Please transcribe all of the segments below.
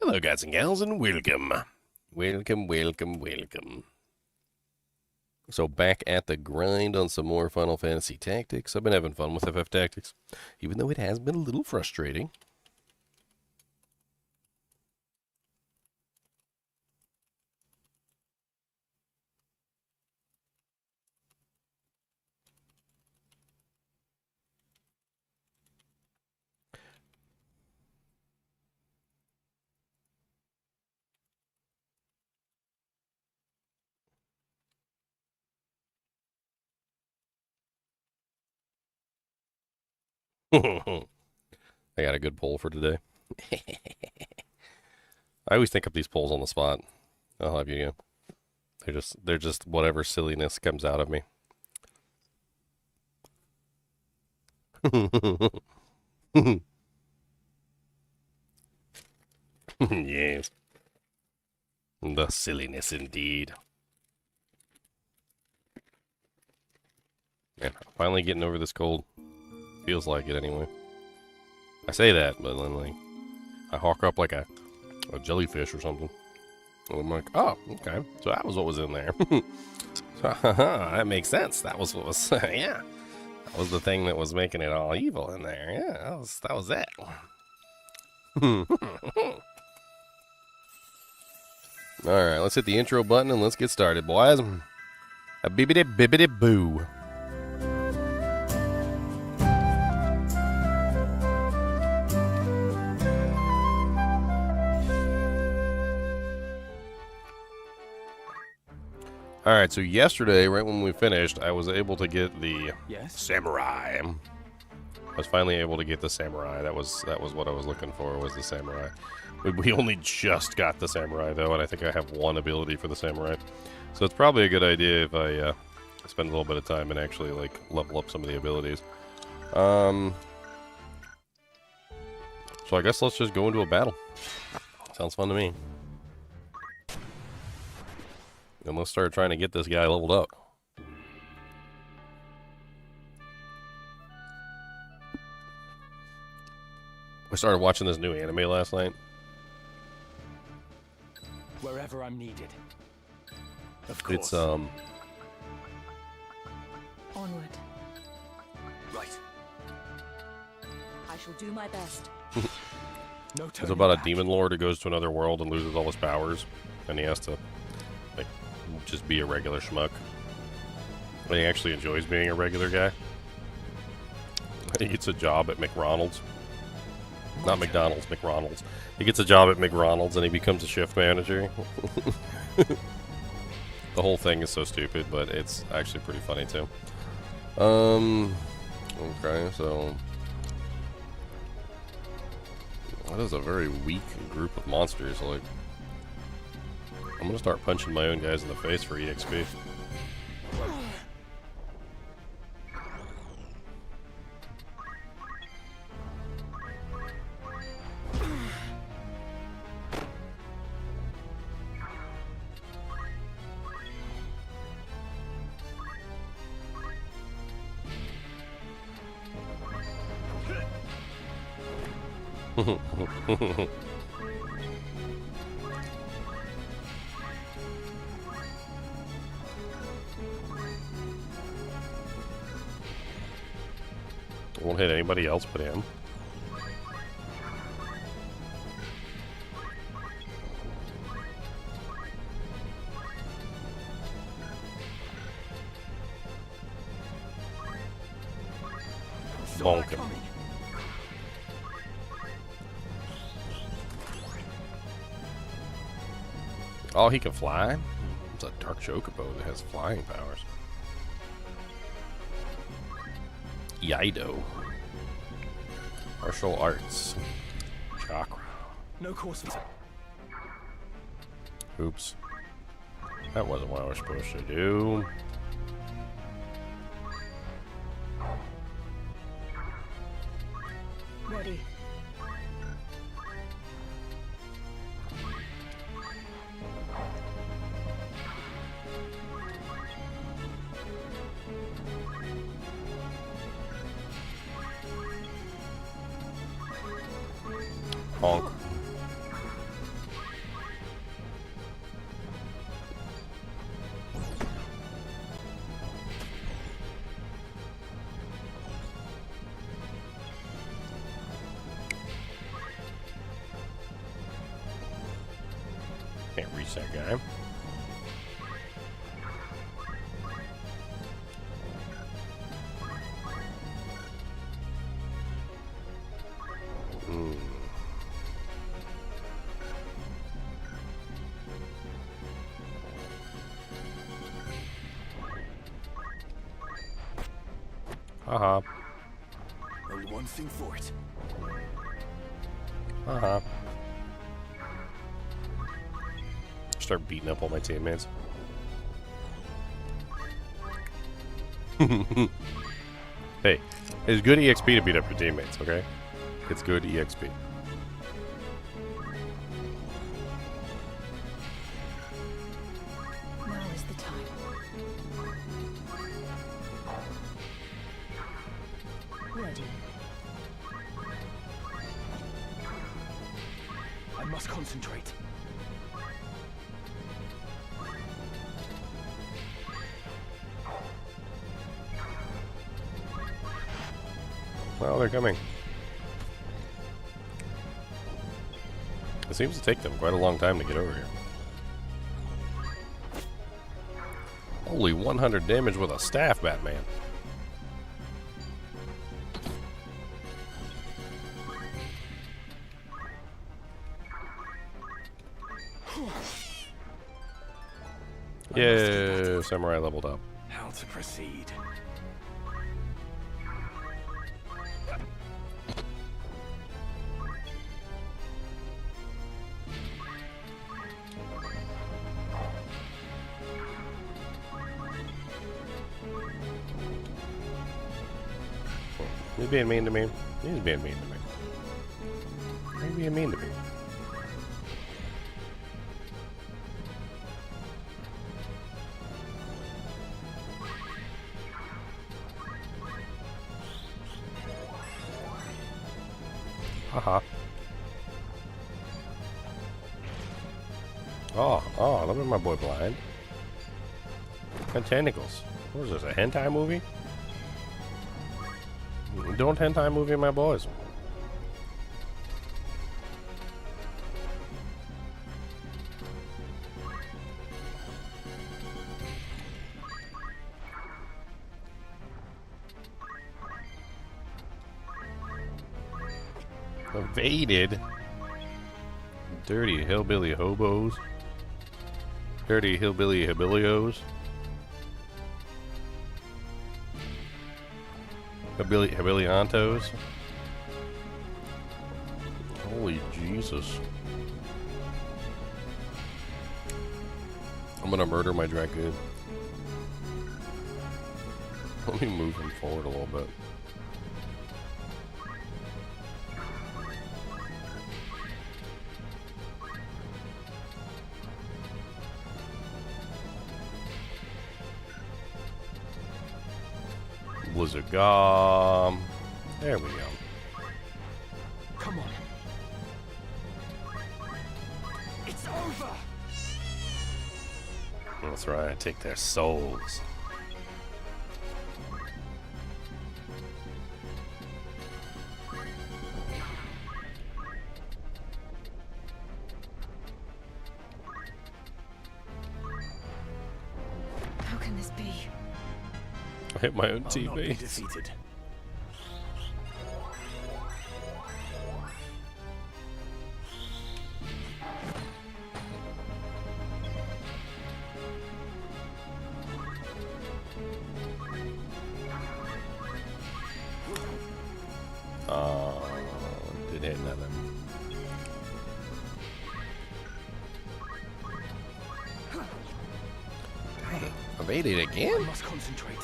Hello, guys and gals, and welcome. Welcome. So back at the grind on some more Final Fantasy Tactics. I've been having fun with FF Tactics, even though it has been a little frustrating. I got a good poll for today. I always think of these polls on the spot. I'll have you. They're just whatever silliness comes out of me. Yes. The silliness indeed. Yeah, finally getting over this cold. Feels like it anyway. I say that, but then like I hawk up like a jellyfish or something. And I'm like, oh, okay. So that was what was in there. So, that makes sense. That was what was yeah. That was the thing that was making it all evil in there. Yeah, that was it. Alright, let's hit the intro button and let's get started, boys. A bibbidi bibbidi boo. Alright, so yesterday, right when we finished, I was able to get the samurai. I was finally able to get the samurai. That was what I was looking for, was the samurai. We only just got the samurai, though, and I think I have one ability for the samurai. So it's probably a good idea if I spend a little bit of time and actually, like, level up some of the abilities. So I guess let's just go into a battle. Sounds fun to me. And let's start trying to get this guy leveled up. I started watching this new anime last night. Wherever I'm needed. Of course. It's Onward. Right. I shall do my best. No it's turning about a back. demon lord who goes to another world and loses all his powers, and he has to like just be a regular schmuck. But he actually enjoys being a regular guy. He gets a job at McDonald's. Not McDonald's, McDonald's. He gets a job at McDonald's and he becomes a shift manager. The whole thing is so stupid, but it's actually pretty funny too. Okay, so that is a very weak group of monsters. Like, I'm gonna start punching my own guys in the face for EXP. Won't hit anybody else but him. Bonk him. Oh, he can fly? It's a dark chocobo that has flying powers. Yido. Martial arts. Chakra. No course for Oops. That wasn't what I was supposed to do. Ready. Honk. Can't reach that guy. Haha. Only one thing for it. Haha. Start beating up all my teammates. Hey, it's good EXP to beat up your teammates, okay? It's good EXP. Now is the time. Ready. I must concentrate. Well, they're coming. It seems to take them quite a long time to get over here. Holy 100 damage with a staff, Batman. Yeah, Samurai leveled up. How to proceed? He's being mean to me. He's being mean to me. He's being mean to me. Haha. Oh, look at my boy blind. Got tentacles. What is this, a hentai movie? Don't hentai movie my boys. Evaded. Dirty hillbilly hobos. Dirty hillbilly hillbillios. Habiliantos. Holy Jesus. I'm gonna murder my Dragoon. Let me move him forward a little bit. Blizzard Gum. There we go. Come on. It's over. That's right, I take their souls. How can this be? I hit my own I'll not be teammates. defeated. Did hit nothing. Hey, evaded I again? must concentrate.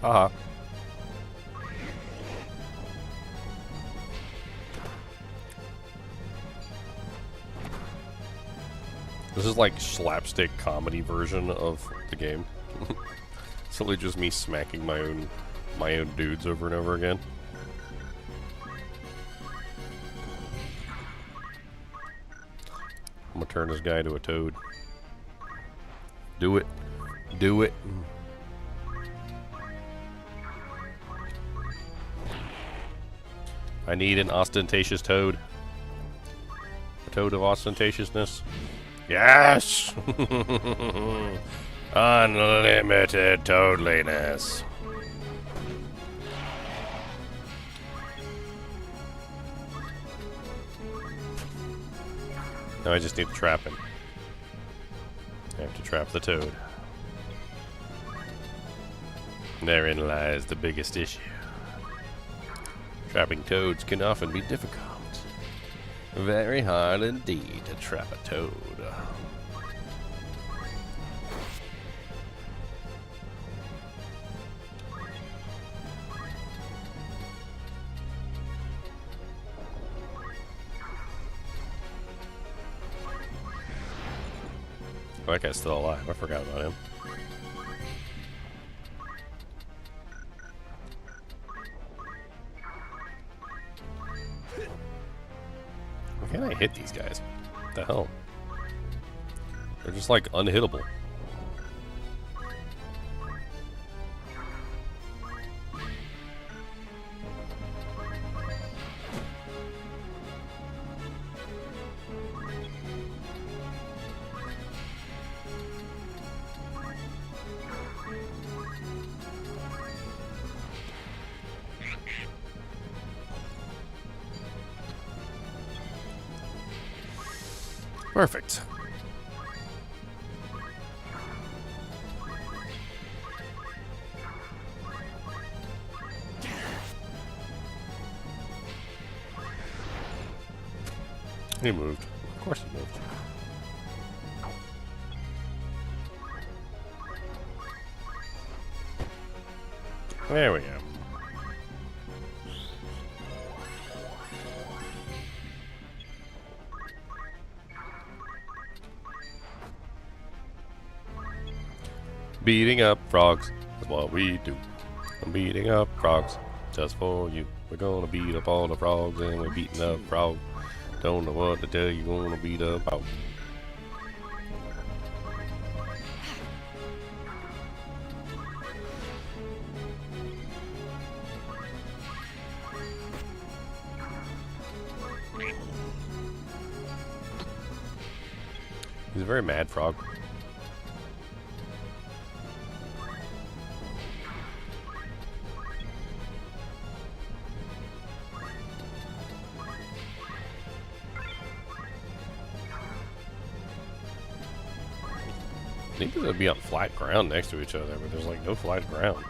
Haha. This is like slapstick comedy version of the game. It's literally just me smacking my own dudes over and over again. I'm gonna turn this guy to a toad. Do it. Do it. I need an ostentatious toad. A toad of ostentatiousness. Yes! Unlimited toadliness. Now I just need to trap him. I have to trap the toad. Therein lies the biggest issue. Trapping toads can often be difficult. Very hard indeed to trap a toad. Oh, that guy's still alive. I forgot about him. Why can't I hit these guys? What the hell? They're just like unhittable. Perfect. He moved. Of course he moved. There we go. Beating up frogs is what we do. I'm beating up frogs just for you. We're gonna beat up all the frogs and we're beating up frogs. Don't know what to tell you, gonna beat up out. He's a very mad frog. Maybe they'd be on flat ground next to each other, but there's like no flat ground.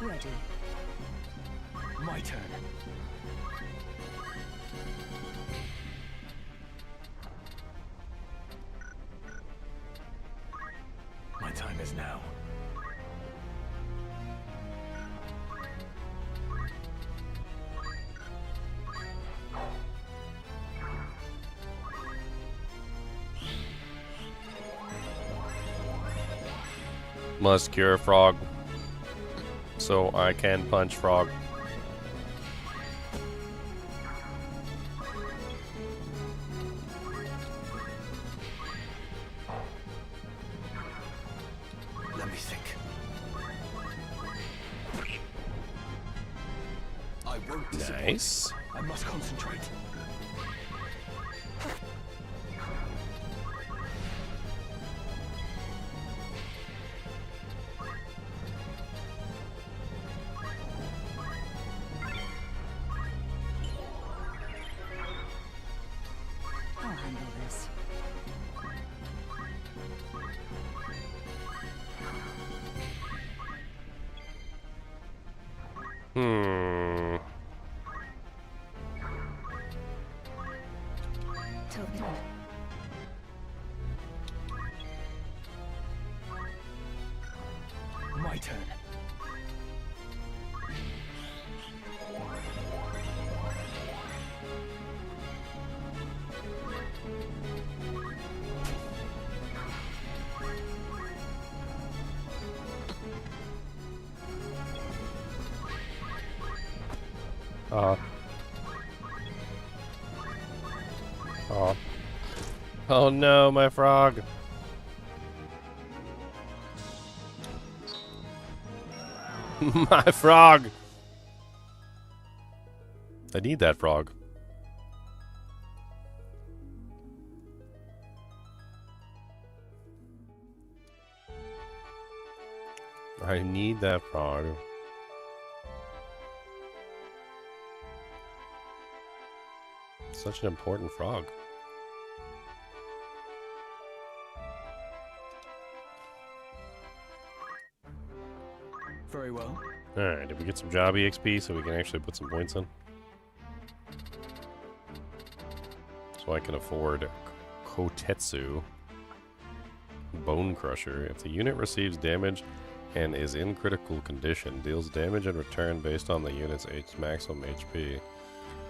Ready. My turn. My time is now. Must cure frog, so I can punch frog. Let me think. I won't disappoint. Nice. I must concentrate. I'll handle this. Till then. My turn. Oh no, my frog. My frog! I need that frog. I need that frog. Such an important frog. Very well. Alright, did we get some job EXP so we can actually put some points in? So I can afford Kotetsu Bone Crusher. If the unit receives damage and is in critical condition, deals damage in return based on the unit's maximum HP.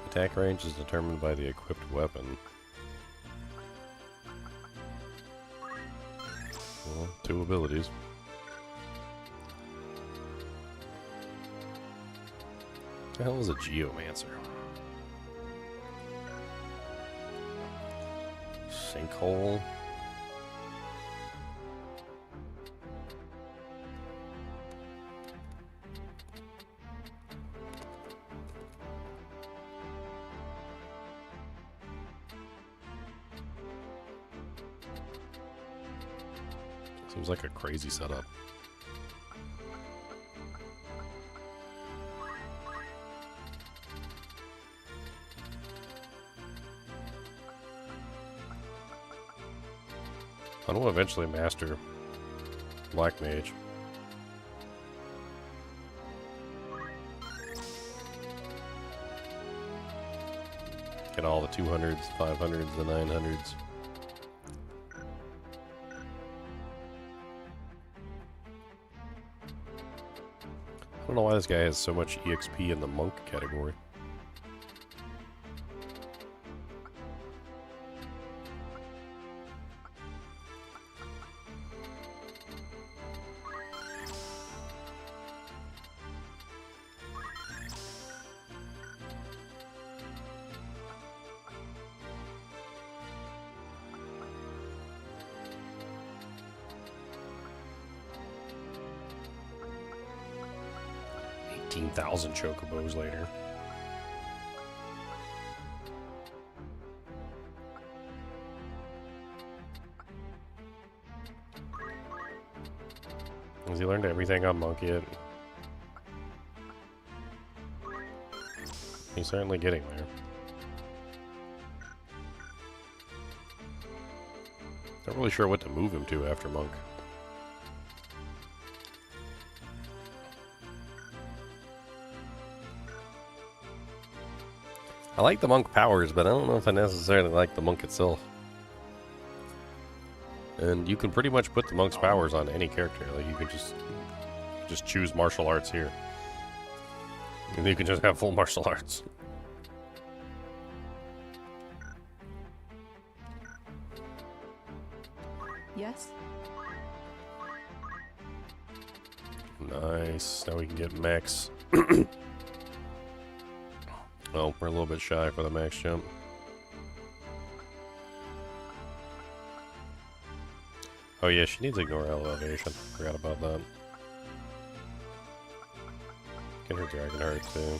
Attack range is determined by the equipped weapon. Well, 2 abilities. What the hell is a Geomancer? Sinkhole? Seems like a crazy setup. I want to eventually master Black Mage. Get all the 200s, 500s, the 900s. I don't know why this guy has so much EXP in the monk category. Thousand chocobos later. Has he learned everything on Monk yet? He's certainly getting there. Not really sure what to move him to after Monk. I like the monk powers, but I don't know if I necessarily like the monk itself. And you can pretty much put the monk's powers on any character. Like you can just choose martial arts here, and you can just have full martial arts. Yes. Nice. Now we can get max. Well, we're a little bit shy for the max jump. Oh yeah, she needs ignore elevation. Forgot about that. Get her dragon heart too.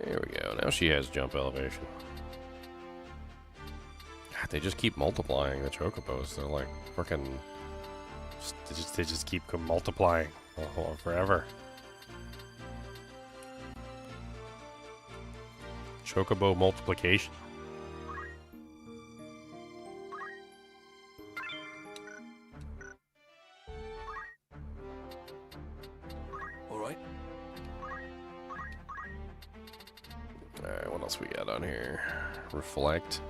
There we go. Now she has jump elevation. God, they just keep multiplying the chocobos. They're like freaking. They just keep multiplying forever. Chocobo multiplication. We got on here? Reflect.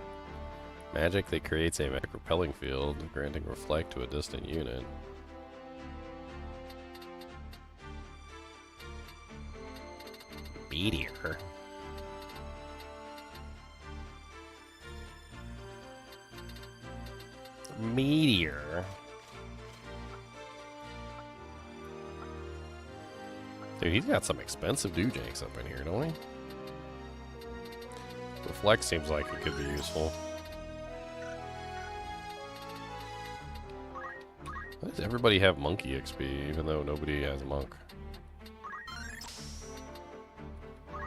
Magic that creates a magic repelling field, granting reflect to a distant unit. Meteor. Meteor. Dude, he's got some expensive doojanks up in here, don't he? Reflect seems like it could be useful. Why does everybody have monkey XP, even though nobody has monk? We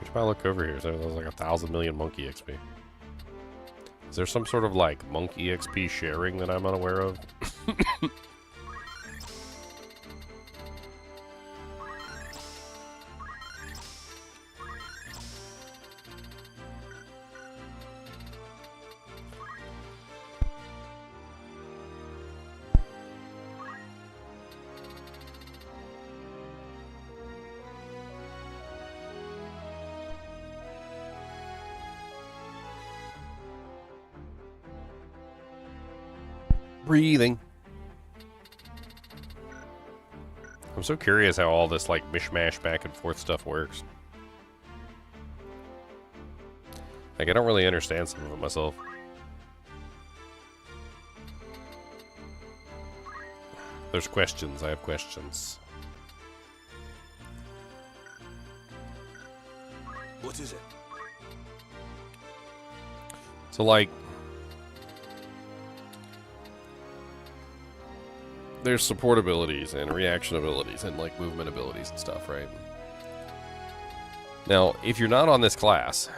should probably look over here. So there's like 1,000 million monkey XP. Is there some sort of like monkey XP sharing that I'm unaware of? Breathing. I'm so curious how all this like mishmash back and forth stuff works. Like, I don't really understand some of it myself. There's questions. I have questions. What is it? So, like, there's support abilities and reaction abilities and, like, movement abilities and stuff, right? Now, if you're not on this class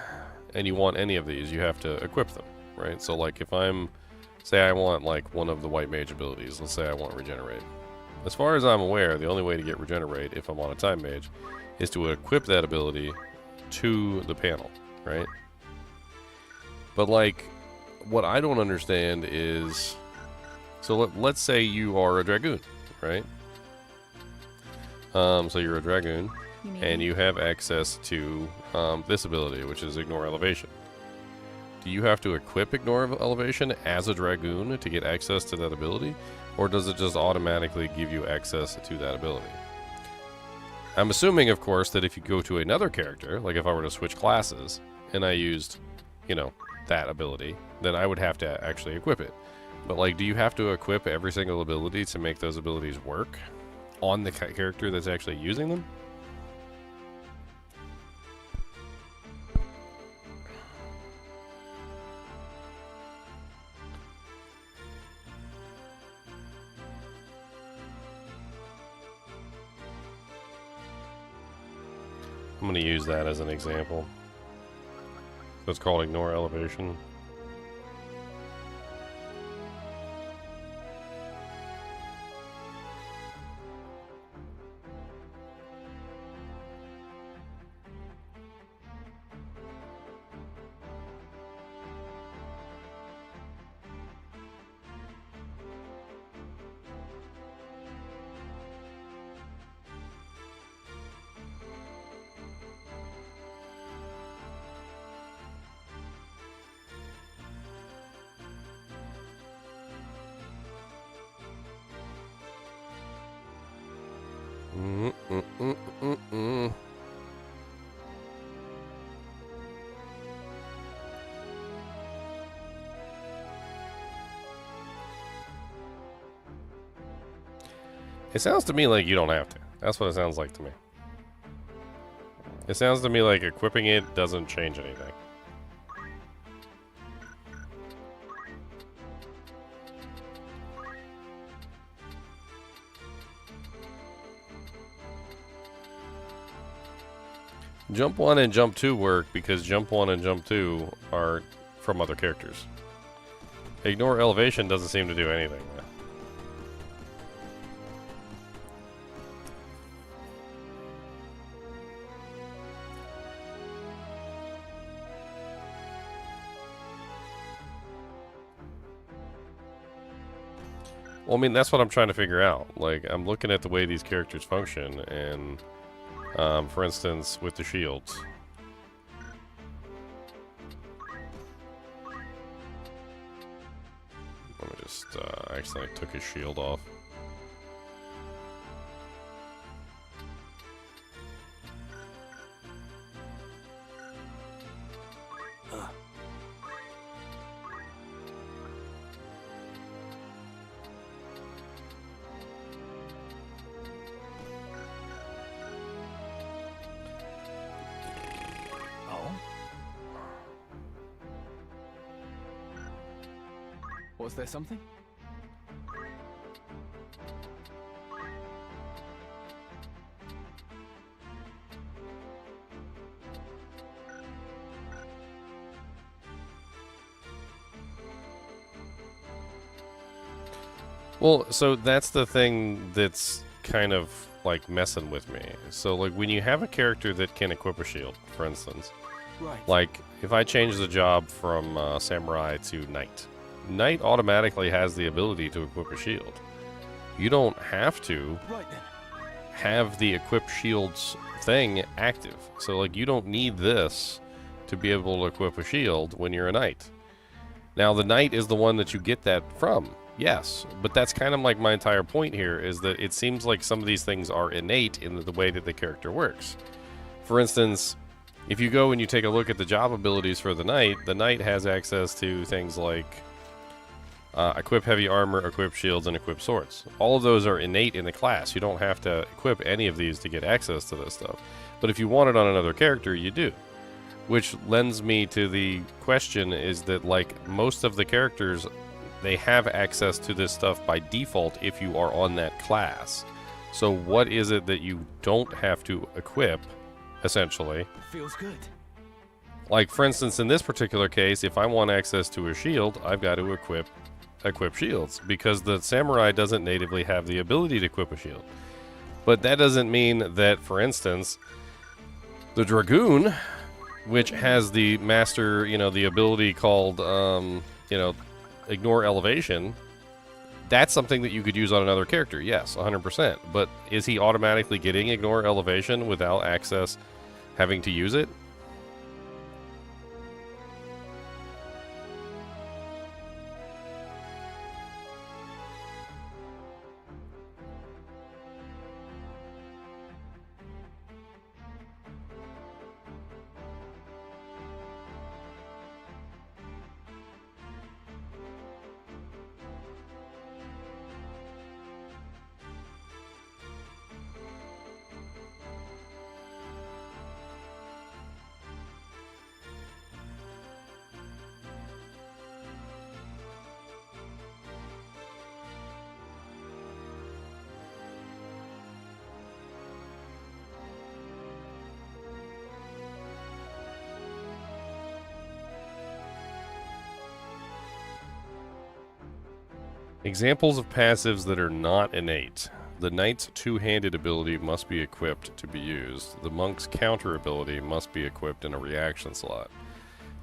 and you want any of these, you have to equip them, right? So, like, if I'm... say I want, like, one of the white mage abilities. Let's say I want Regenerate. As far as I'm aware, the only way to get Regenerate, if I'm on a time mage, is to equip that ability to the panel, right? But, like, what I don't understand is... so let's say you are a Dragoon, right? So you're a Dragoon, and you have access to this ability, which is Ignore Elevation. Do you have to equip Ignore Elevation as a Dragoon to get access to that ability? Or does it just automatically give you access to that ability? I'm assuming, of course, that if you go to another character, like if I were to switch classes, and I used, you know, that ability, then I would have to actually equip it. But, like, do you have to equip every single ability to make those abilities work on the character that's actually using them? I'm going to use that as an example. So it's called Ignore Elevation. It sounds to me like you don't have to. That's what it sounds like to me. It sounds to me like equipping it doesn't change anything. Jump 1 and Jump 2 work because Jump 1 and Jump 2 are from other characters. Ignore Elevation doesn't seem to do anything. Well, I mean, that's what I'm trying to figure out. Like, I'm looking at the way these characters function, and, for instance, with the shields. Let me just, actually, I took his shield off. Was there something? Well, so that's the thing that's kind of like messing with me. So like when you have a character that can equip a shield, for instance, Right. like if I change the job from samurai to knight, knight automatically has the ability to equip a shield. You don't have to Right then. have the equip shields thing active. So like you don't need this to be able to equip a shield when you're a knight. Now the knight is the one that you get that from. Yes, but that's kind of like my entire point here is that it seems like some of these things are innate in the way that the character works. For instance, if you go and you take a look at the job abilities for the knight has access to things like equip heavy armor, equip shields, and equip swords. All of those are innate in the class. You don't have to equip any of these to get access to this stuff. But if you want it on another character, you do. Which lends me to the question is that like most of the characters, they have access to this stuff by default if you are on that class. So what is it that you don't have to equip, essentially? Feels good. Like, for instance, in this particular case, if I want access to a shield, I've got to equip shields, because the samurai doesn't natively have the ability to equip a shield. But that doesn't mean that, for instance, the dragoon, which has the master, the ability called, ignore elevation, that's something that you could use on another character. Yes, 100%. But is he automatically getting ignore elevation without access having to use it? Examples of passives that are not innate. The knight's two-handed ability must be equipped to be used. The monk's counter ability must be equipped in a reaction slot.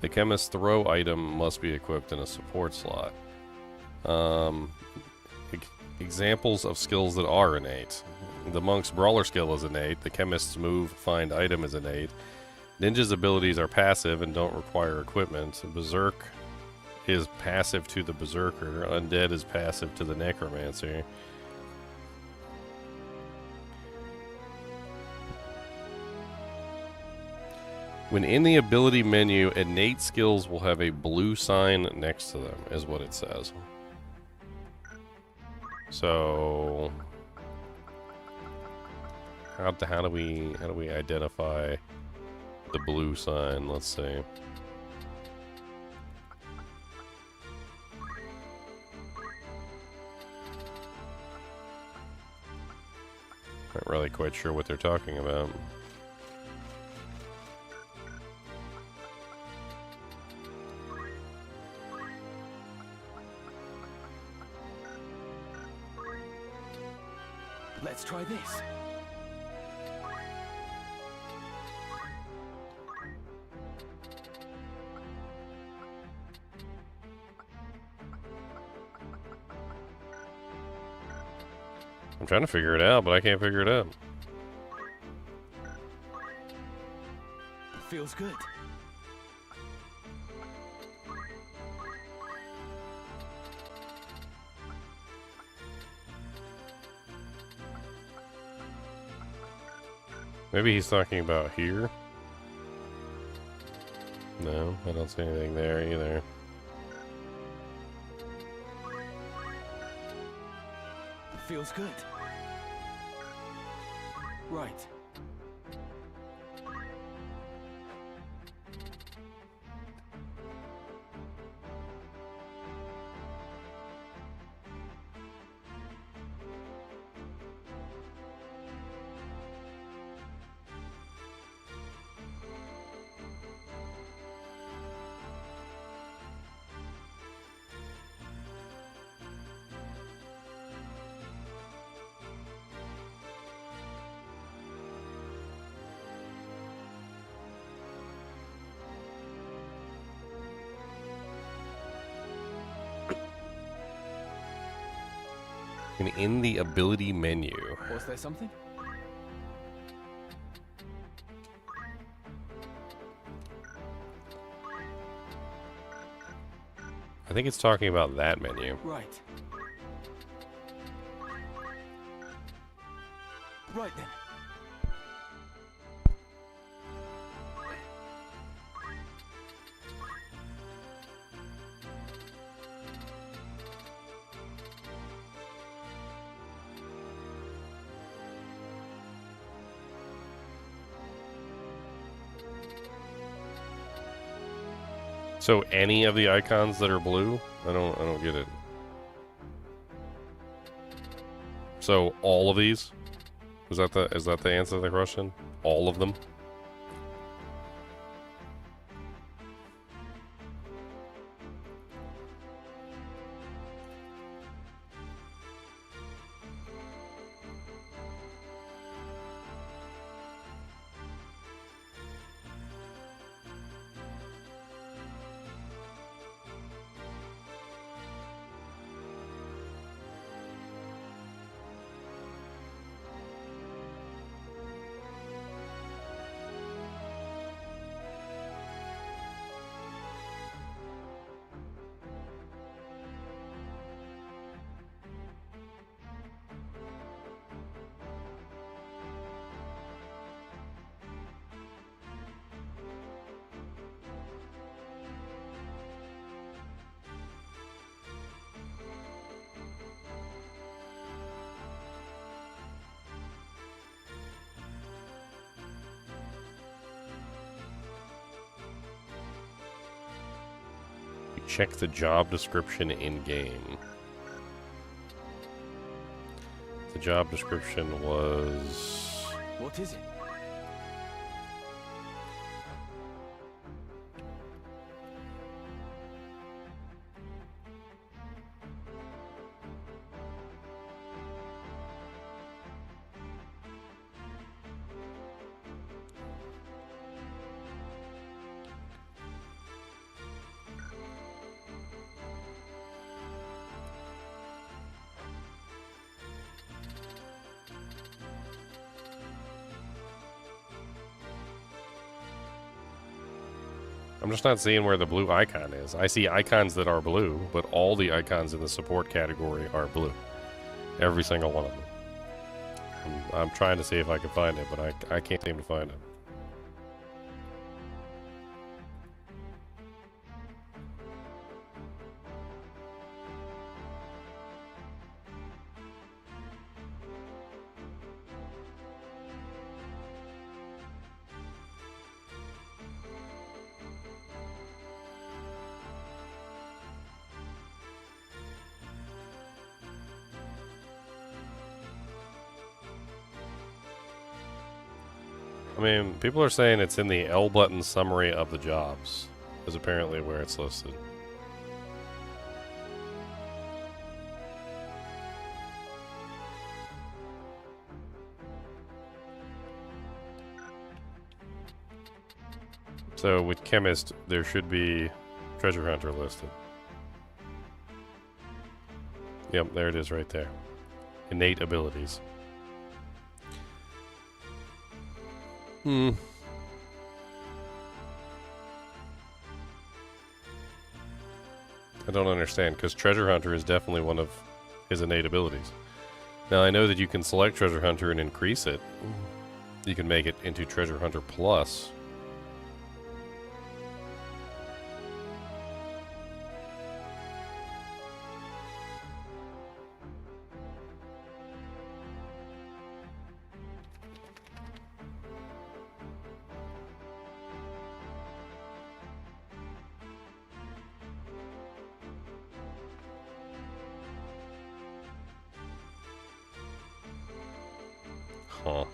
The chemist's throw item must be equipped in a support slot. Examples of skills that are innate. The monk's brawler skill is innate. The chemist's move find item is innate. Ninja's abilities are passive and don't require equipment. Berserk is passive to the berserker. Undead is passive to the necromancer. When in the ability menu, innate skills will have a blue sign next to them, is what it says. So how do we identify the blue sign? Let's see. Not really quite sure what they're talking about. Let's try this. I'm trying to figure it out, but I can't figure it out. Feels good. Maybe he's talking about here? No, I don't see anything there either. Feels good. Right. And in the ability menu. Was there something? I think it's talking about that menu. Right. Right then. So any of the icons that are blue? I don't get it. So all of these? Is that the answer to the question? All of them? Check the job description in game. The job description was... What is it? I'm just not seeing where the blue icon is. I see icons that are blue, but all the icons in the support category are blue. Every single one of them. I'm trying to see if I can find it, but I can't seem to find it. I mean, people are saying it's in the L button summary of the jobs, is apparently where it's listed. So with Chemist, there should be Treasure Hunter listed. Yep, there it is right there. Innate abilities. I don't understand, because Treasure Hunter is definitely one of his innate abilities. Now, I know that you can select Treasure Hunter and increase it. You can make it into Treasure Hunter Plus. Huh.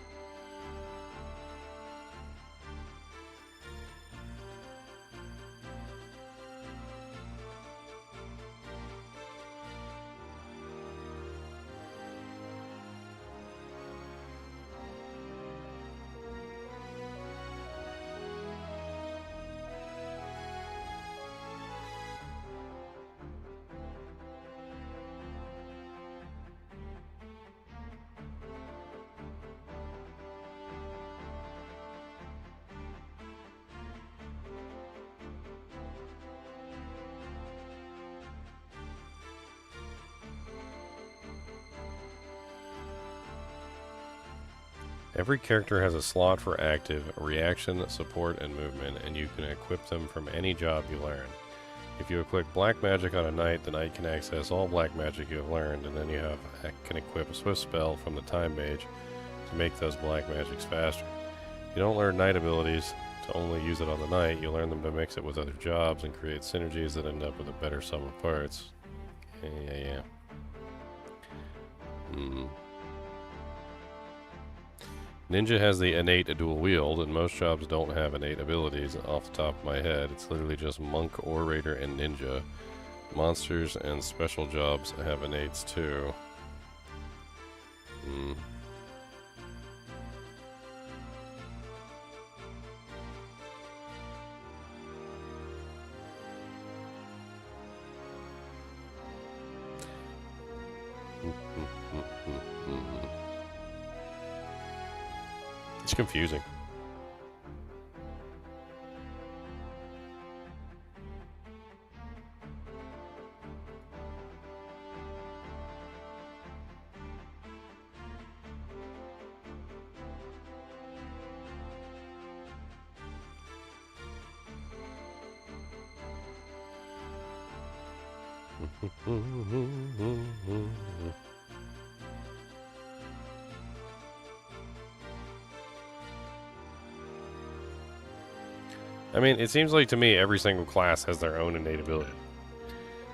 Every character has a slot for active, reaction, support, and movement, and you can equip them from any job you learn. If you equip black magic on a knight, the knight can access all black magic you have learned, and then you can equip a swift spell from the time mage to make those black magics faster. You don't learn knight abilities to only use it on the knight. You learn them to mix it with other jobs and create synergies that end up with a better sum of parts. Yeah. Ninja has the innate dual wield, and most jobs don't have innate abilities. Off the top of my head, it's literally just monk, orator, and ninja. Monsters and special jobs have innates too. It's confusing. I mean, it seems like to me every single class has their own innate ability.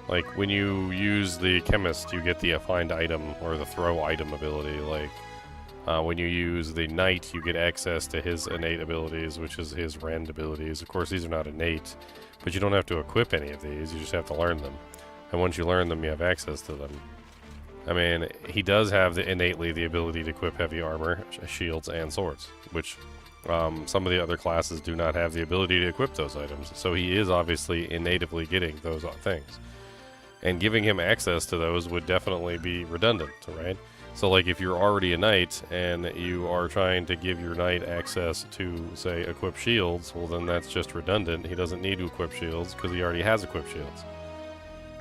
Like, when you use the chemist, you get the find item or the throw item ability. Like, when you use the knight, you get access to his innate abilities, which is his rend abilities. Of course, these are not innate, but you don't have to equip any of these. You just have to learn them. And once you learn them, you have access to them. I mean, he does have innately the ability to equip heavy armor, shields, and swords, which some of the other classes do not have the ability to equip those items. So he is obviously innatively getting those things. And giving him access to those would definitely be redundant, right? So like if you're already a knight and you are trying to give your knight access to, say, equip shields, well then that's just redundant. He doesn't need to equip shields because he already has equipped shields.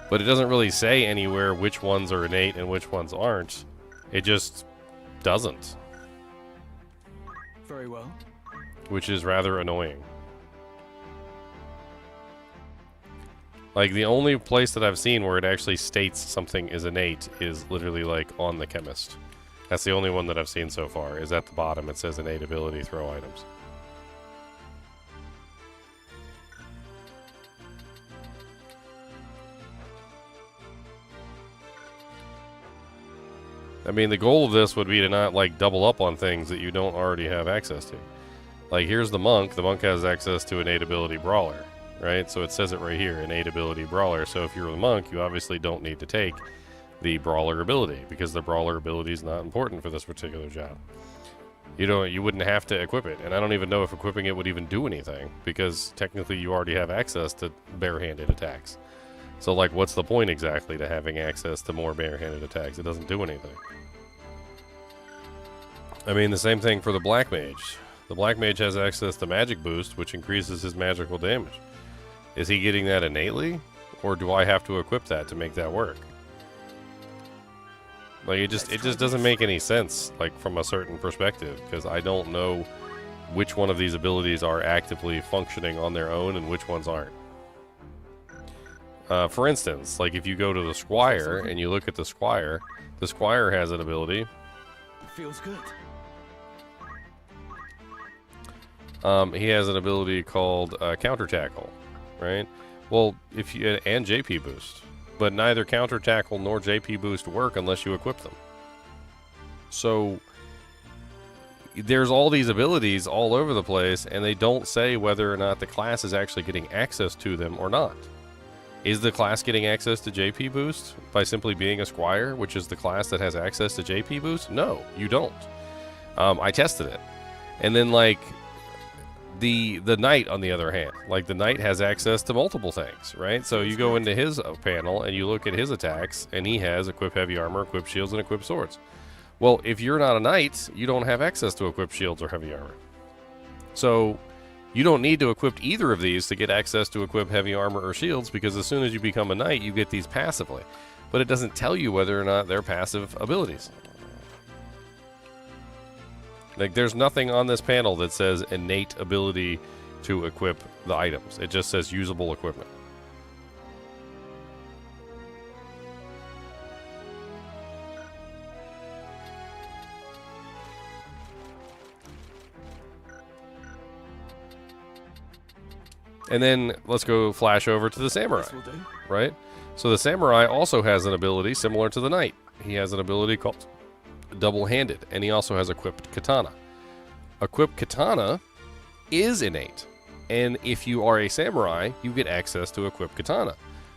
But it doesn't really say anywhere which ones are innate and which ones aren't. It just doesn't. Very well. Which is rather annoying. Like, the only place that I've seen where it actually states something is innate is literally, like, on the chemist. That's the only one that I've seen so far, is at the bottom. It says innate ability, throw items. I mean, the goal of this would be to not, like, double up on things that you don't already have access to. Like, here's the monk. The monk has access to innate ability brawler, right? So it says it right here, innate ability brawler. So if you're a monk, you obviously don't need to take the brawler ability because the brawler ability is not important for this particular job. You wouldn't have to equip it. And I don't even know if equipping it would even do anything because technically you already have access to barehanded attacks. So, like, what's the point exactly to having access to more barehanded attacks? It doesn't do anything. I mean, the same thing for the black mage. The black mage has access to magic boost, which increases his magical damage. Is he getting that innately? Or do I have to equip that to make that work? Like, it just doesn't make any sense, like, from a certain perspective, because I don't know which one of these abilities are actively functioning on their own and which ones aren't. For instance, like if you go to the Squire and you look at the Squire has an ability. Feels good. He has an ability called Counter Tackle, right? Well, and JP Boost, but neither Counter Tackle nor JP Boost work unless you equip them. So there's all these abilities all over the place, and they don't say whether or not the class is actually getting access to them or not. Is the class getting access to JP Boost by simply being a Squire, which is the class that has access to JP Boost? No, you don't. I tested it. And then, like, the Knight, on the other hand, like, the Knight has access to multiple things, right? So you go into his panel and you look at his attacks, and he has equip heavy armor, equip shields, and equip swords. Well, if you're not a Knight, you don't have access to equip shields or heavy armor. So you don't need to equip either of these to get access to equip heavy armor or shields, because as soon as you become a knight, you get these passively. But it doesn't tell you whether or not they're passive abilities. Like, there's nothing on this panel that says innate ability to equip the items. It just says usable equipment. And then let's go flash over to the samurai, This will do. right? So the samurai also has an ability similar to the knight. He has an ability called double-handed, and he also has equipped katana. Equipped katana is innate, and if you are a samurai, you get access to equipped katana.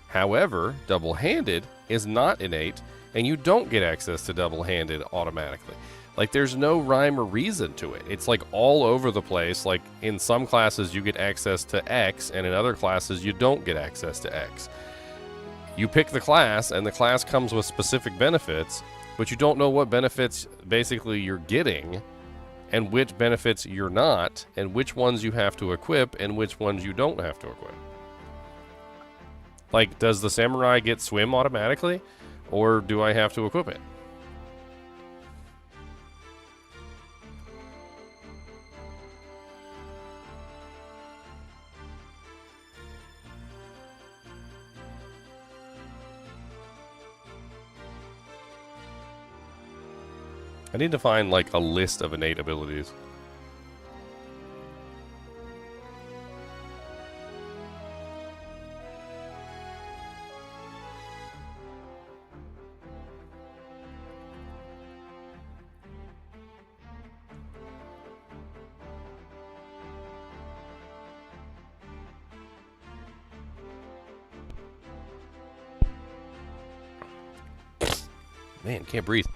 However, double-handed is not innate, and you don't get access to double-handed automatically. Like, there's no rhyme or reason to it. It's like all over the place. Like, in some classes you get access to X, and in other classes you don't get access to X. You pick the class, and the class comes with specific benefits, but you don't know what benefits basically you're getting, and which benefits you're not, and which ones you have to equip, and which ones you don't have to equip. Like, does the samurai get swim automatically, or do I have to equip it? I need to find, like, a list of innate abilities. Man, can't breathe.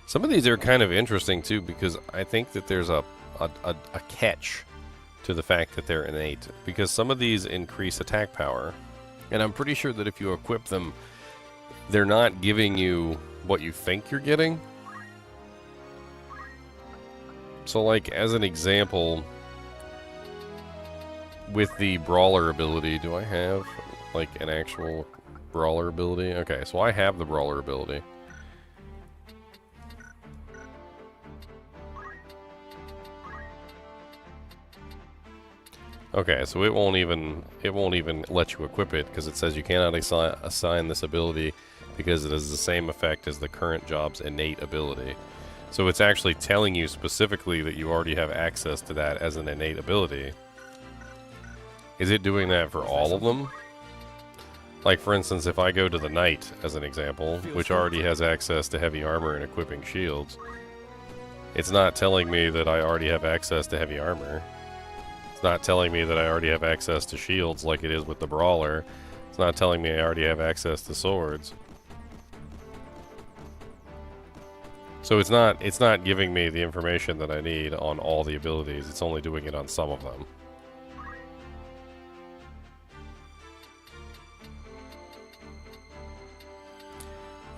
Some of these are kind of interesting too, because I think that there's a catch to the fact that they're innate, because some of these increase attack power, and I'm pretty sure that if you equip them, they're not giving you what you think you're getting. So, like, as an example, with the brawler ability, do I have like an actual brawler ability? Okay, so I have the brawler ability. Okay, so it won't even let you equip it, because it says you cannot assign this ability because it has the same effect as the current job's innate ability. So it's actually telling you specifically that you already have access to that as an innate ability. Is it doing that for all of them? Like, for instance, if I go to the knight as an example, which already has access to heavy armor and equipping shields, it's not telling me that I already have access to heavy armor. It's not telling me that I already have access to shields like it is with the brawler. It's not telling me I already have access to swords. So it's not giving me the information that I need on all the abilities. It's only doing it on some of them.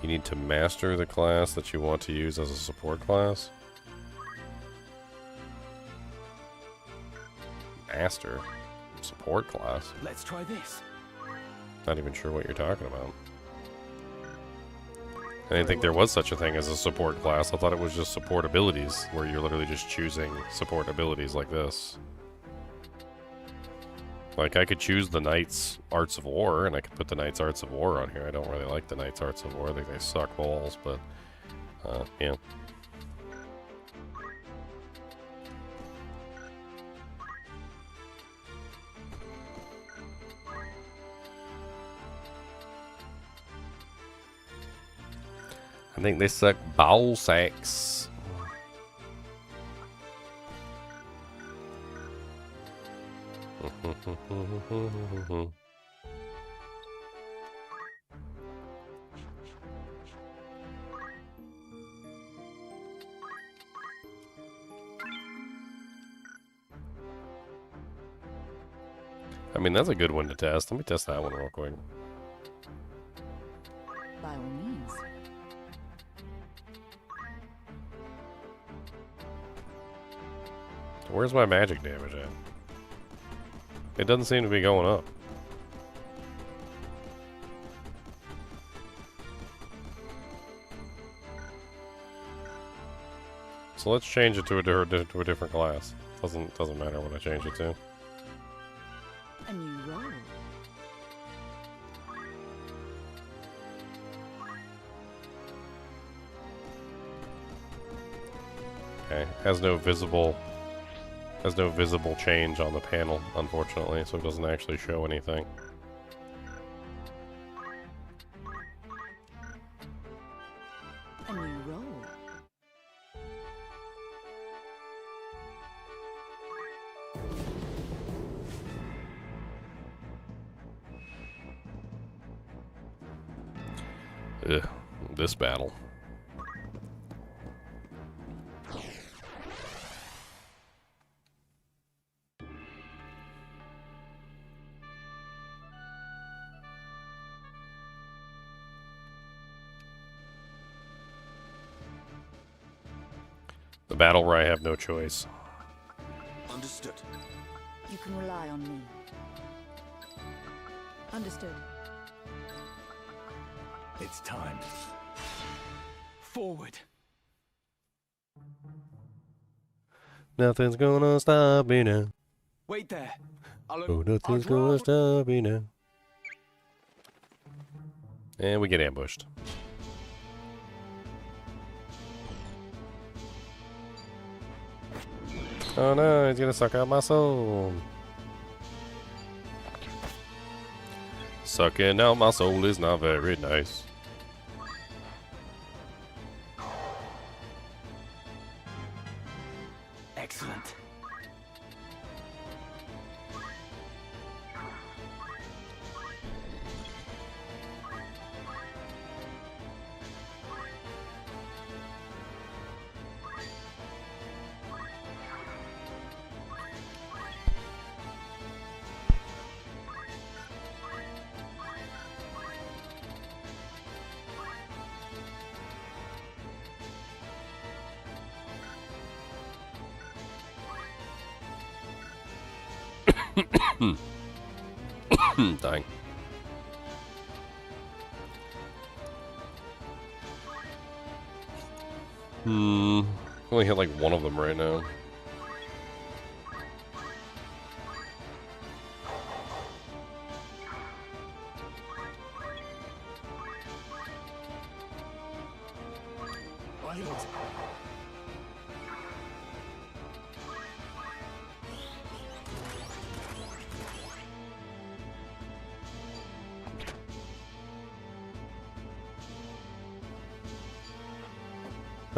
You need to master the class that you want to use as a support class. Master? Support class? Let's try this. Not even sure what you're talking about. I didn't think there was such a thing as a support class. I thought it was just support abilities, where you're literally just choosing support abilities like this. Like, I could choose the Knight's Arts of War, and I could put the Knight's Arts of War on here. I don't really like the Knight's Arts of War. I think they suck balls, but, yeah. I think they suck ball sacks. I mean, that's a good one to test. Let me test that one real quick. By all means. Where's my magic damage at? It doesn't seem to be going up. So let's change it to a different class. Doesn't matter what I change it to. A new role. Okay, has no visible change on the panel, unfortunately, so it doesn't actually show anything. A new role. Ugh, this battle. The battle where I have no choice. Understood. You can rely on me. Understood. It's time. Forward. Nothing's gonna stop me now. Wait there. Oh, nothing's gonna stop me now. And we get ambushed. Oh no, he's gonna suck out my soul. Sucking out my soul is not very nice. Excellent. Dang. Only hit like one of them right now.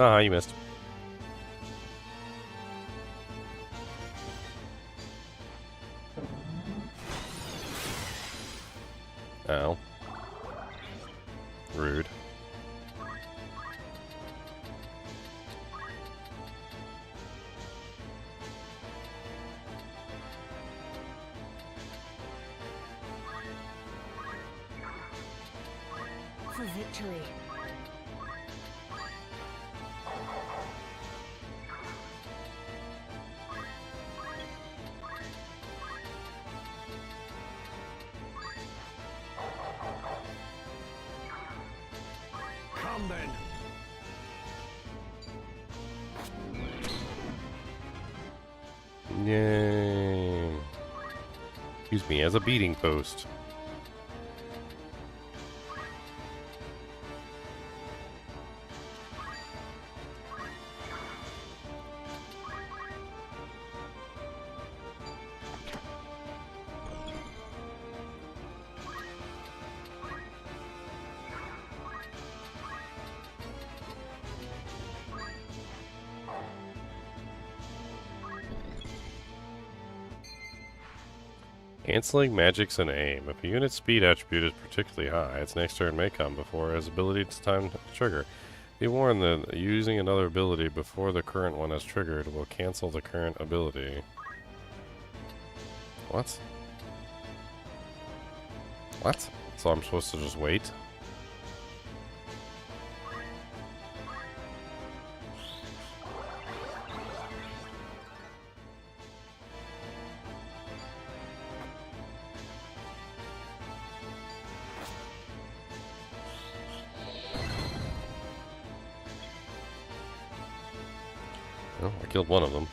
Ah, you missed. Ow. Rude. For victory. Come then. Yay. Use me as a beating post. Canceling magics and aim. If a unit's speed attribute is particularly high, its next turn may come before it has ability to time to trigger. Be warned that using another ability before the current one is triggered will cancel the current ability. What? What? So I'm supposed to just wait? Oh, I killed one of them.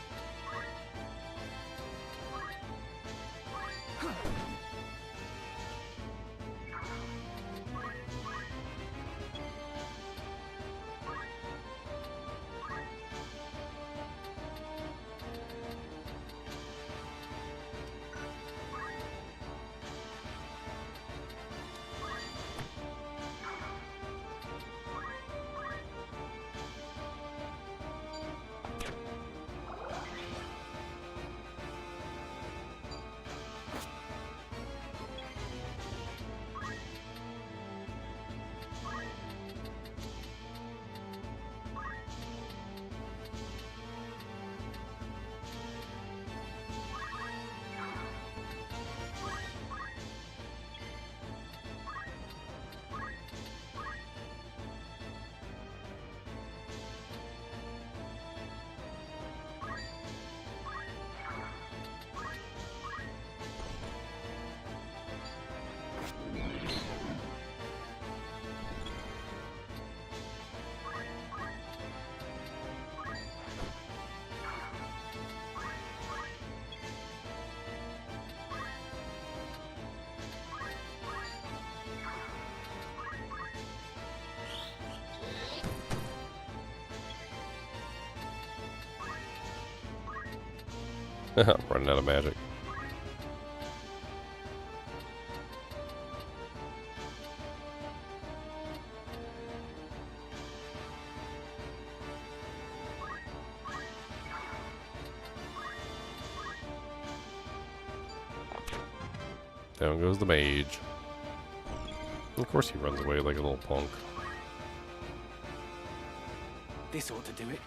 Running out of magic. Down goes the mage. Of course he runs away like a little punk. This ought to do it.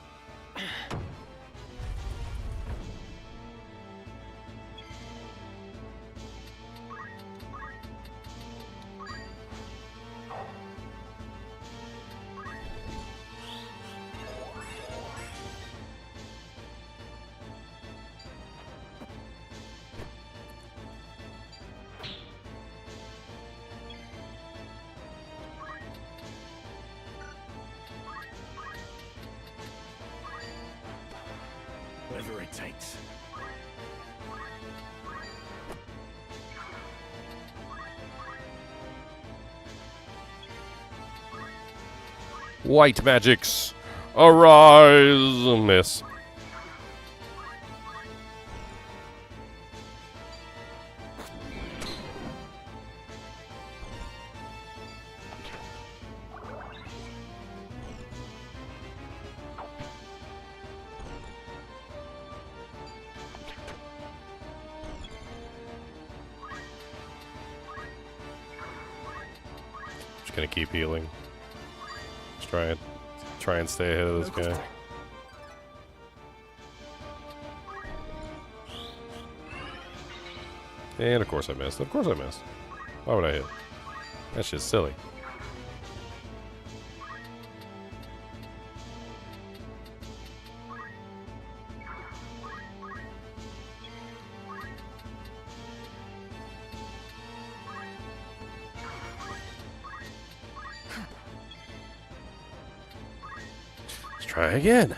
Whatever it takes. White magics, arise, miss. Just gonna keep healing. Let's try and stay ahead of this guy. And of course I missed. Of course I missed. Why would I hit? That's just silly. Let's try again.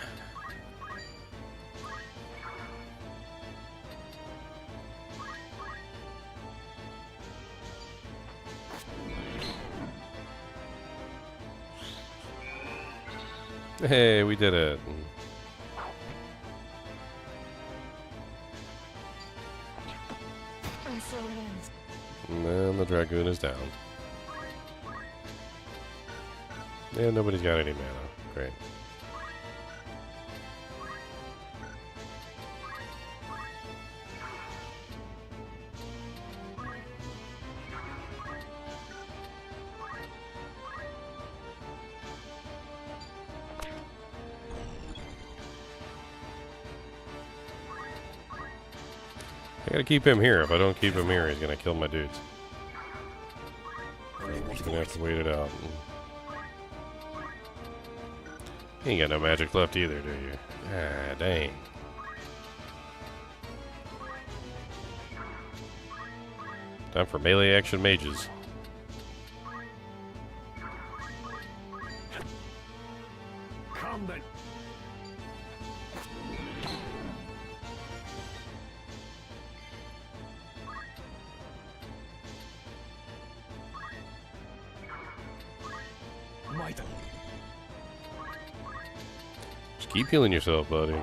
Hey, we did it. And so it ends. And then the Dragoon is down. Yeah, nobody's got any mana. Great. I gotta keep him here. If I don't keep him here, he's gonna kill my dudes. Only I'm one just gonna have to voice. wait it out. You ain't got no magic left either, do you? Ah, dang. Time for melee action mages. Come then. Might. Just keep healing yourself, buddy.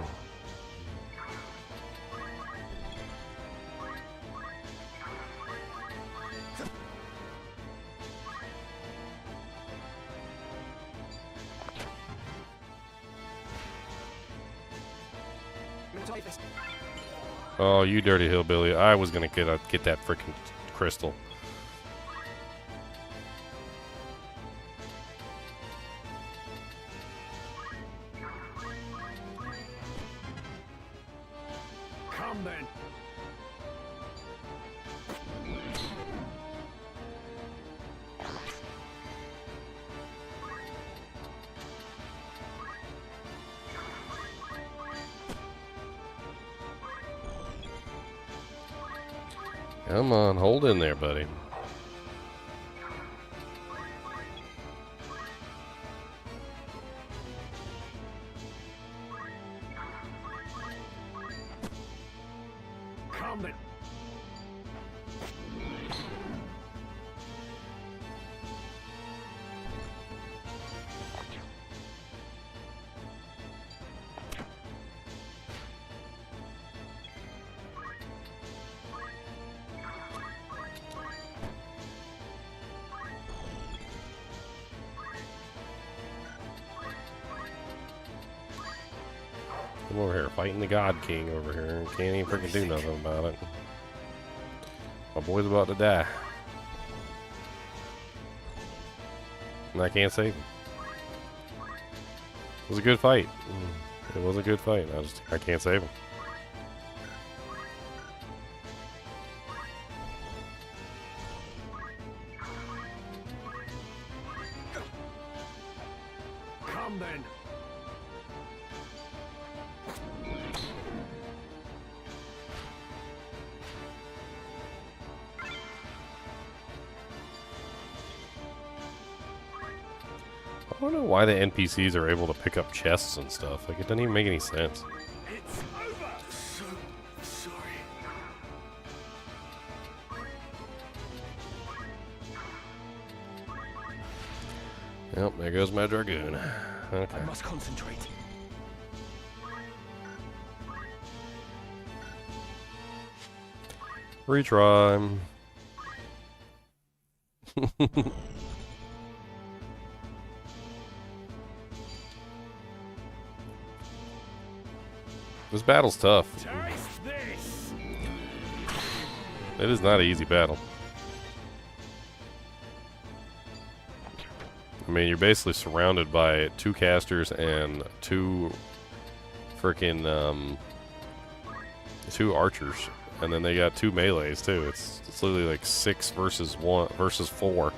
Oh, you dirty hillbilly. I was gonna get that freaking crystal. Come then. Come on, hold in there, buddy. Come then. Come over here, fighting the God King over here. Can't even freaking do nothing about it. My boy's about to die. And I can't save him. It was a good fight. It was a good fight. I can't save him. Come then. I don't know why the NPCs are able to pick up chests and stuff. Like, it doesn't even make any sense. It's over. So sorry. Yep, there goes my Dragoon. Okay. I must concentrate. Retry. This battle's tough. Taste this. It is not an easy battle. I mean, you're basically surrounded by 2 casters and 2 freaking 2 archers, and then they got 2 melees too. It's literally like 6 versus 4,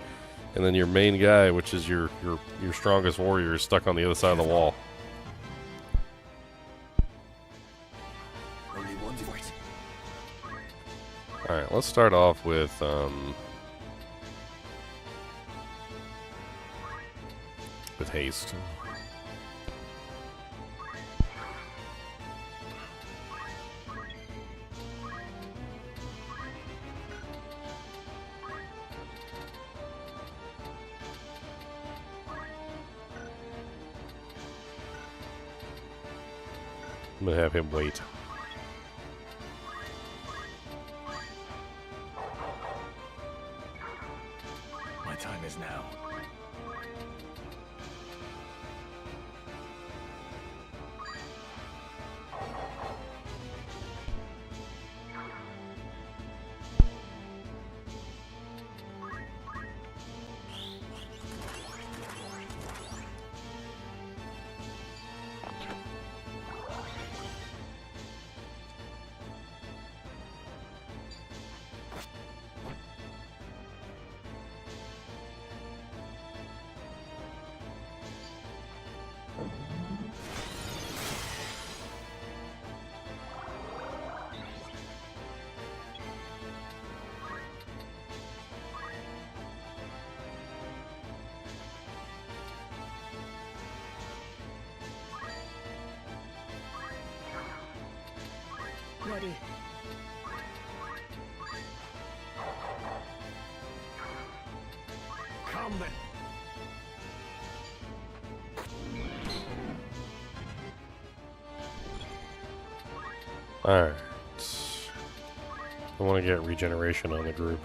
and then your main guy, which is your strongest warrior, is stuck on the other side of the wall. Only one voice. All right, let's start off with haste. I'm gonna have him wait. My time is now. Ready. Come then. Alright. I want to get regeneration on the group.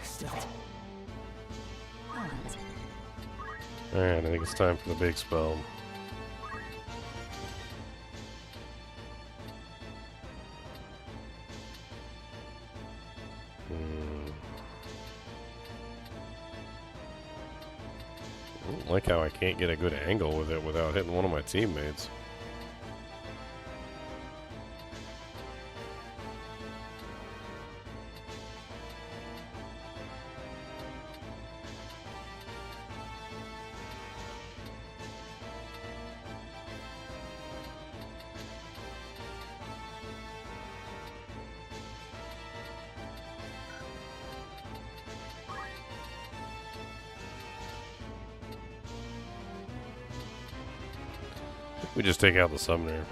Still. Alright. Alright, I think it's time for the big spell. I don't like how I can't get a good angle with it without hitting one of my teammates. We just take out the summoner.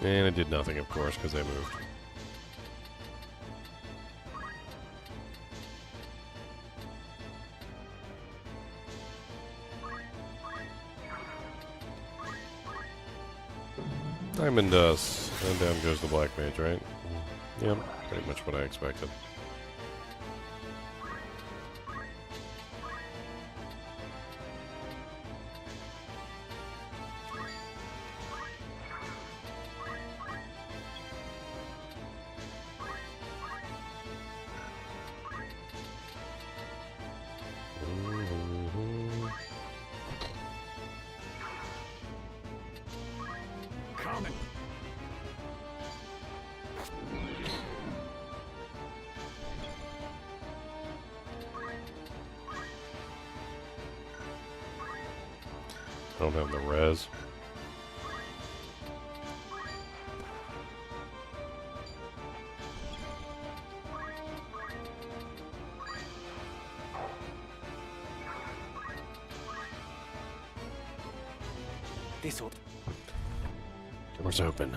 And it did nothing, of course, because I moved. Diamond dust. And down goes the black mage, right? Yep, pretty much what I expected. Coming. I don't have the res. This ought. Door's open.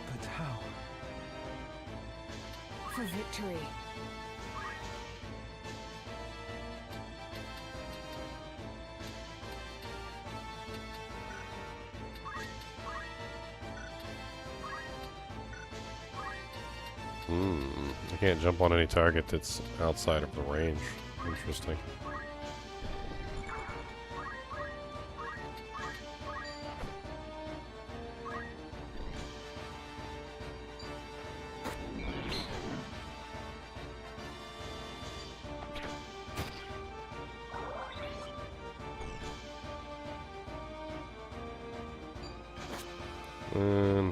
But how? For victory. I can't jump on any target that's outside of the range. Interesting.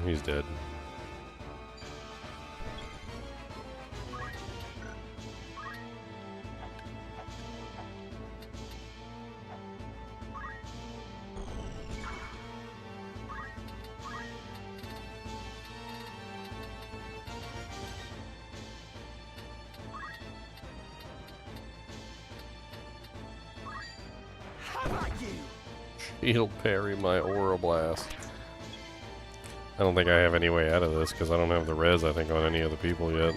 He's dead. Shield parry my Aura Blast. I don't think I have any way out of this because I don't have the res, I think, on any of the people yet.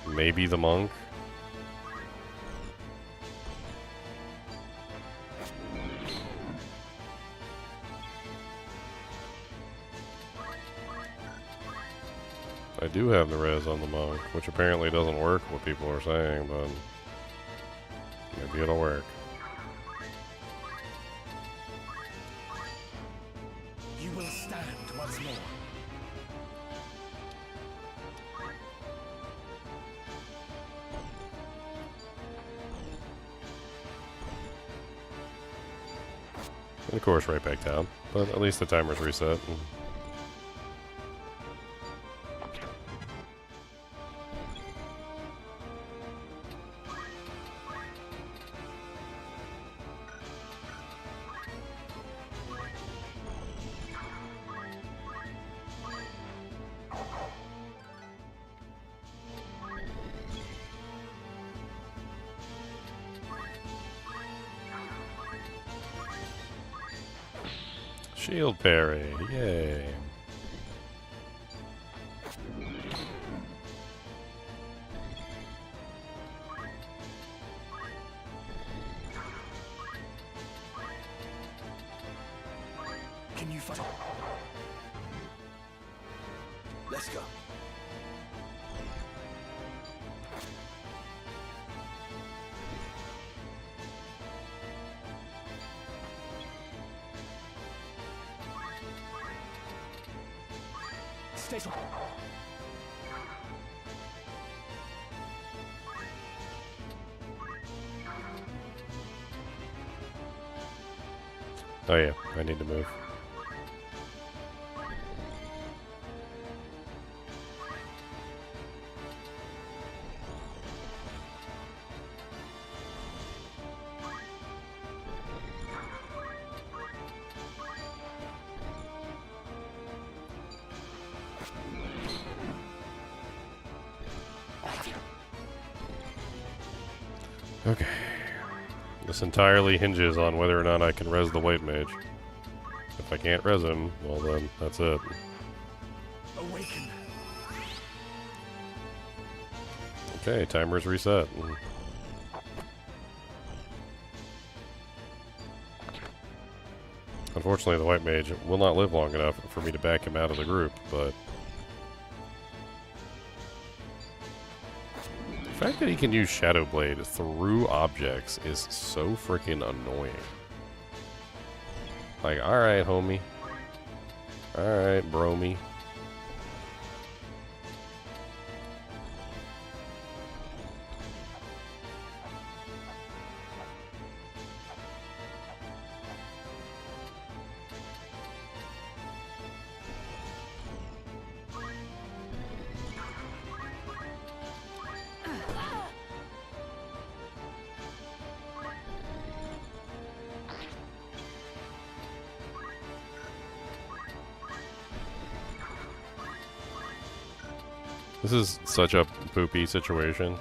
Maybe the monk? I do have the res on the monk, which apparently doesn't work, what people are saying, but maybe it'll work. You will stand once more. And of course, right back down. But at least the timer's reset. Shield parry, yay. Can you fight? Let's go. Stay strong. Oh yeah, I need to move. Okay. This entirely hinges on whether or not I can res the white mage. If I can't res him, well then, that's it. Awaken. Okay, timer's reset. Unfortunately, the white mage will not live long enough for me to back him out of the group, but... the fact that he can use Shadow Blade through objects is so freaking annoying. Like, alright, homie. Alright, bromie. This is such a poopy situation.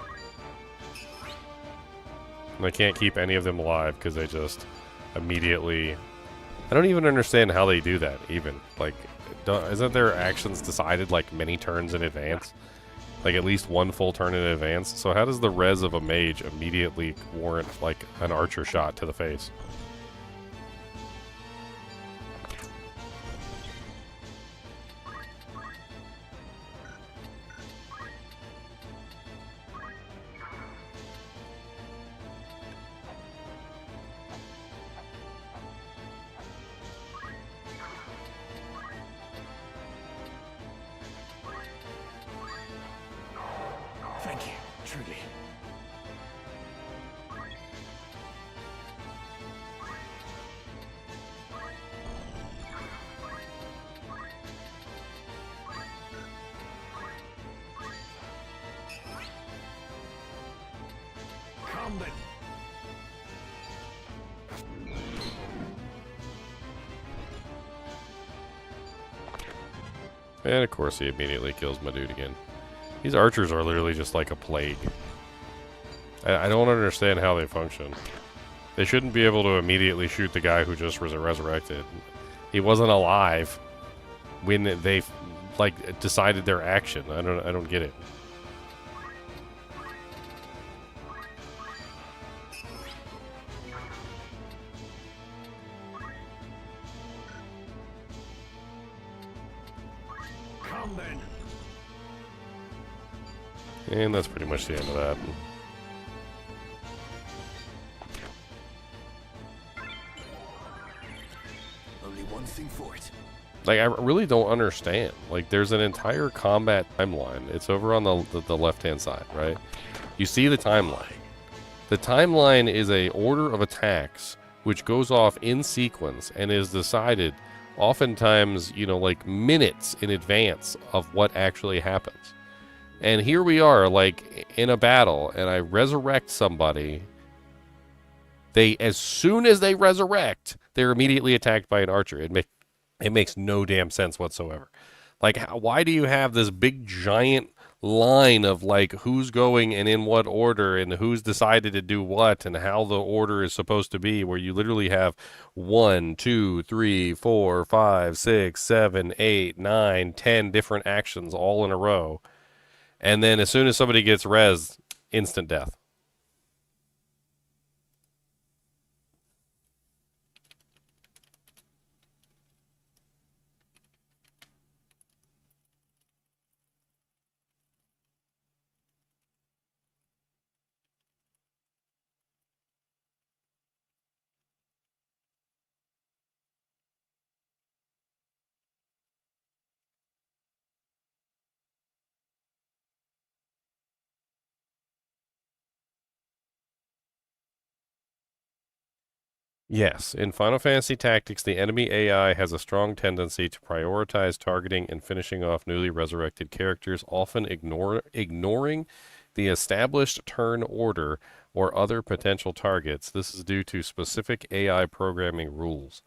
And I can't keep any of them alive because they just immediately... I don't even understand how they do that, even. Like, isn't their actions decided, like, many turns in advance? Like, at least one full turn in advance? So how does the res of a mage immediately warrant, like, an archer shot to the face? Thank you, truly. Come then. And of course he immediately kills my dude again. These archers are literally just like a plague. I don't understand how they function. They shouldn't be able to immediately shoot the guy who just was resurrected. He wasn't alive when they like decided their action. I don't get it. Come then. And that's pretty much the end of that. Only one thing for it. Like, I really don't understand. Like, there's an entire combat timeline. It's over on the left-hand side, right? You see the timeline. The timeline is a order of attacks which goes off in sequence and is decided oftentimes, you know, like minutes in advance of what actually happens. And here we are, like, in a battle, and I resurrect somebody. As soon as they resurrect, they're immediately attacked by an archer. It makes no damn sense whatsoever. Like, why do you have this big giant line of, like, who's going and in what order and who's decided to do what and how the order is supposed to be, where you literally have 1, 2, 3, 4, 5, 6, 7, 8, 9, 10 different actions all in a row. And then as soon as somebody gets rezzed, instant death. Yes, in Final Fantasy Tactics, the enemy AI has a strong tendency to prioritize targeting and finishing off newly resurrected characters, often ignoring the established turn order or other potential targets. This is due to specific AI programming rules.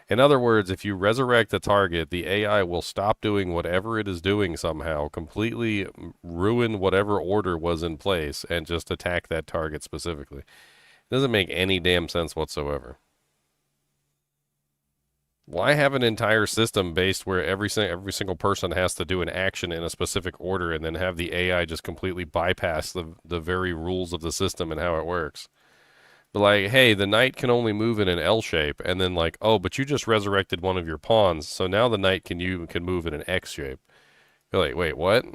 In other words, if you resurrect the target, the AI will stop doing whatever it is doing somehow, completely ruin whatever order was in place, and just attack that target specifically. It doesn't make any damn sense whatsoever. Why have an entire system based where every single person has to do an action in a specific order and then have the AI just completely bypass the very rules of the system and how it works? But like, hey, the knight can only move in an L shape, and then like, oh, but you just resurrected one of your pawns, so now the knight can move in an X shape. You're like, wait, what?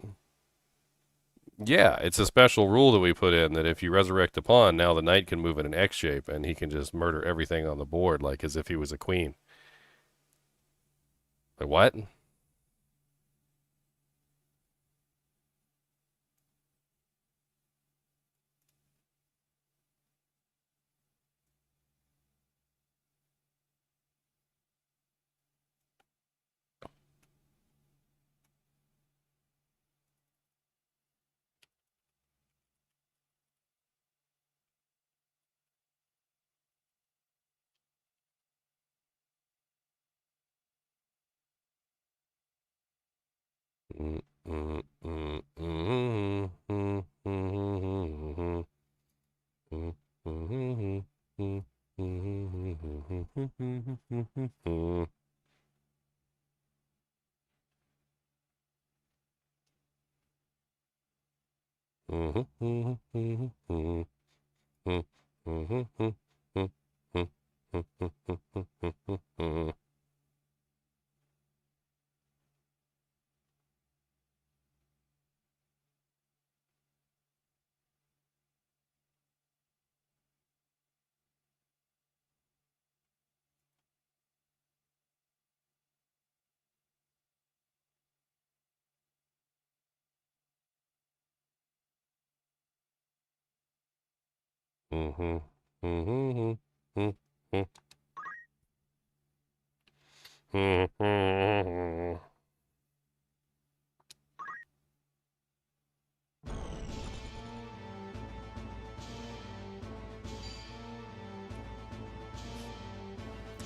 Yeah, it's a special rule that we put in that if you resurrect a pawn, now the knight can move in an X shape, and he can just murder everything on the board like as if he was a queen. Like, what?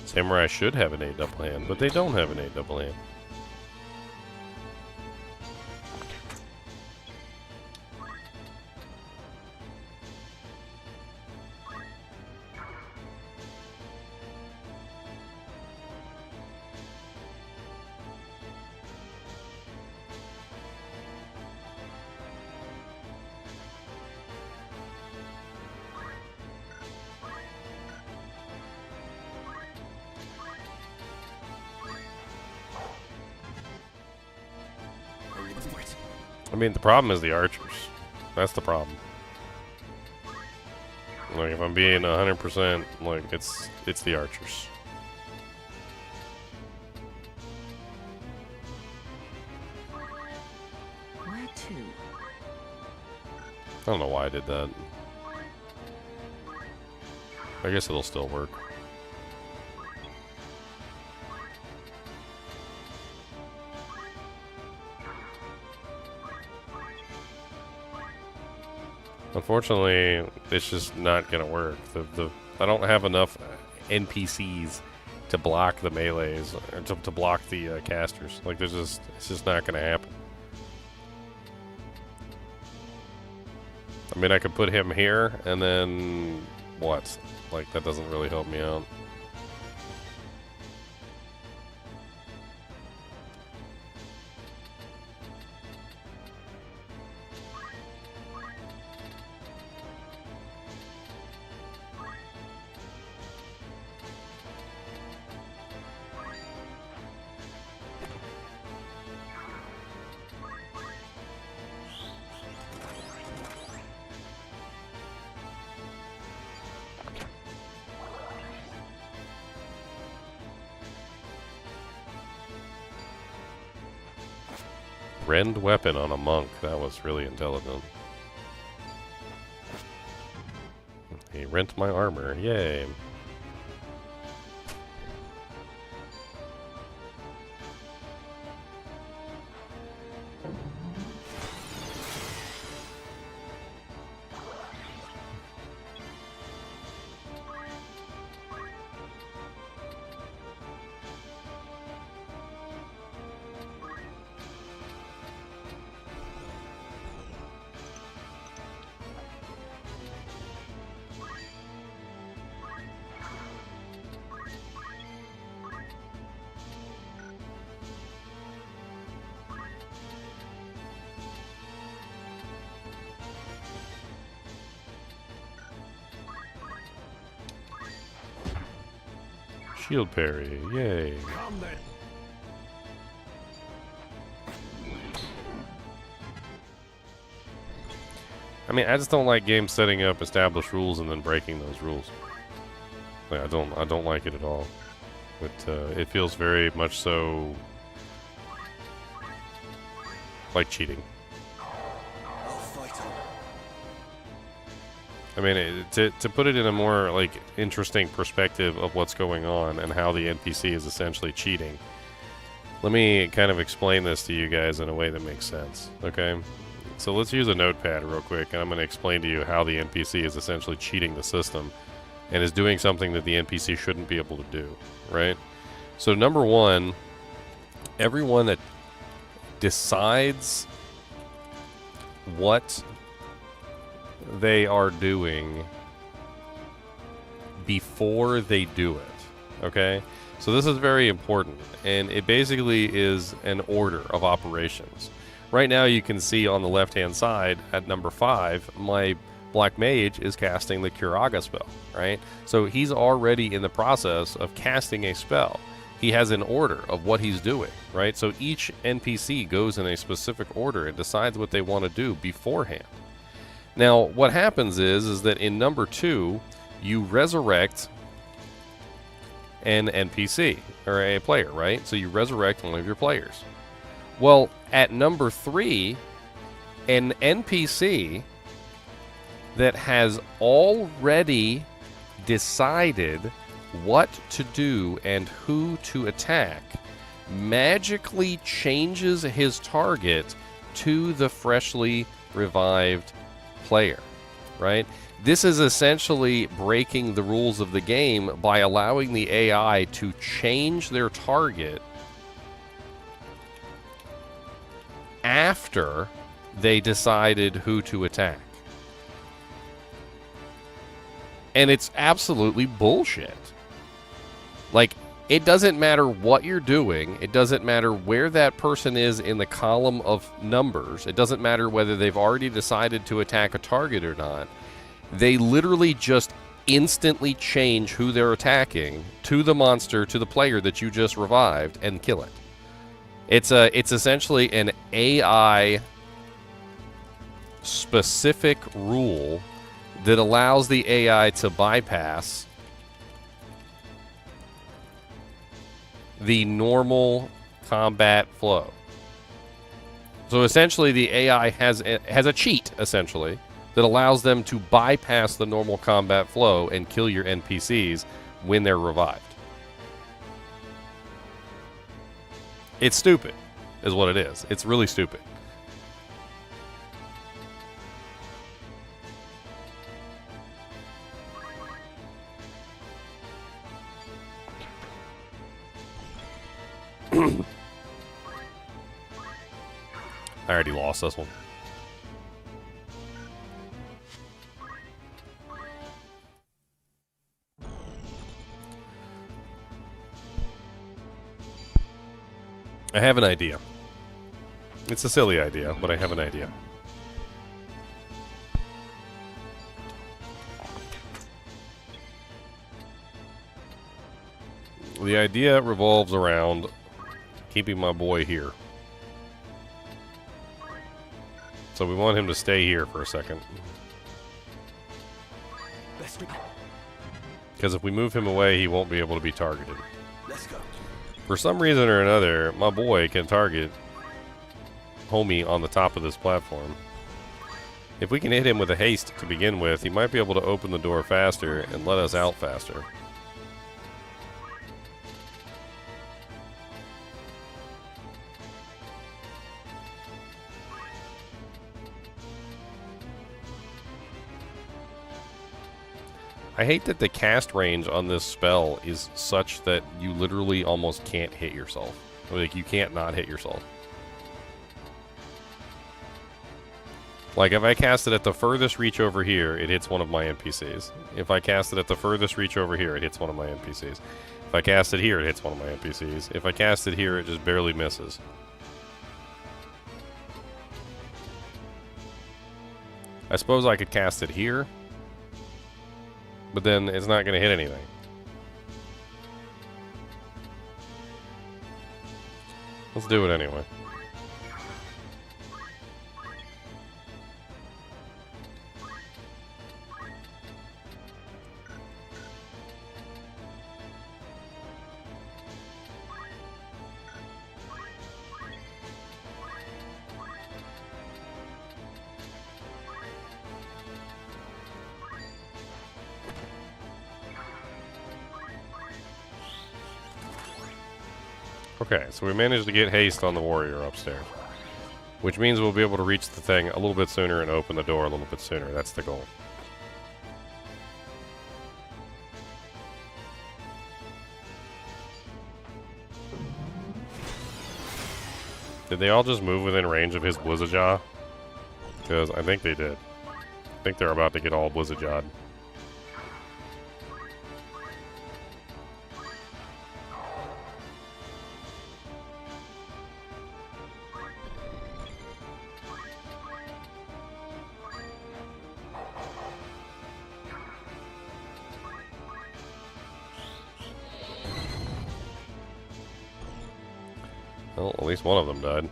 Samurai should have an 8 double hand, but they don't have an 8 double hand. I mean, the problem is the archers. That's the problem. Like, if I'm being 100%, like, it's the archers. Where to? I don't know why I did that. I guess it'll still work. Unfortunately, it's just not gonna work. I don't have enough NPCs to block the melees, or to block the casters. Like, it's just not gonna happen. I mean, I could put him here, and then what? Like, that doesn't really help me out. Rend weapon on a monk. That was really intelligent. He rent my armor. Yay. Shield parry, yay. Come then. I mean, I just don't like games setting up established rules and then breaking those rules. Like, I don't like it at all. It feels very much so like cheating. I mean, to put it in a more, like, interesting perspective of what's going on and how the NPC is essentially cheating, let me kind of explain this to you guys in a way that makes sense, okay? So let's use a notepad real quick, and I'm going to explain to you how the NPC is essentially cheating the system and is doing something that the NPC shouldn't be able to do, right? So number one, everyone that decides what they are doing before they do it, okay? So this is very important, and it basically is an order of operations. Right now you can see on the left-hand side at number 5, my Black Mage is casting the Curaga spell, right? So he's already in the process of casting a spell. He has an order of what he's doing, right? So each NPC goes in a specific order and decides what they want to do beforehand. Now, what happens is that in number 2, you resurrect an NPC, or a player, right? So you resurrect one of your players. Well, at number 3, an NPC that has already decided what to do and who to attack magically changes his target to the freshly revived player, right? This is essentially breaking the rules of the game by allowing the AI to change their target after they decided who to attack. And it's absolutely bullshit. Like, it doesn't matter what you're doing. It doesn't matter where that person is in the column of numbers. It doesn't matter whether they've already decided to attack a target or not. They literally just instantly change who they're attacking to the monster, to the player that you just revived, and kill it. It's essentially an AI specific rule that allows the AI to bypass the normal combat flow. So essentially the AI has a cheat, essentially, that allows them to bypass the normal combat flow and kill your NPCs when they're revived. It's stupid, is what it is. It's really stupid. I already lost this one. I have an idea. It's a silly idea, but I have an idea. The idea revolves around keeping my boy here. So we want him to stay here for a second. Because if we move him away, he won't be able to be targeted. Let's go. For some reason or another, my boy can target homie on the top of this platform. If we can hit him with a haste to begin with, he might be able to open the door faster and let us out faster. I hate that the cast range on this spell is such that you literally almost can't hit yourself. Like, you can't not hit yourself. Like, if I cast it at the furthest reach over here, it hits one of my NPCs. If I cast it at the furthest reach over here, it hits one of my NPCs. If I cast it here, it hits one of my NPCs. If I cast it here, it just barely misses. I suppose I could cast it here, but then it's not going to hit anything. Let's do it anyway. Okay, so we managed to get haste on the warrior upstairs, which means we'll be able to reach the thing a little bit sooner and open the door a little bit sooner. That's the goal. Did they all just move within range of his Blizzardjaw? Because I think they did. I think they're about to get all Blizzardjawed. Well, at least one of them died.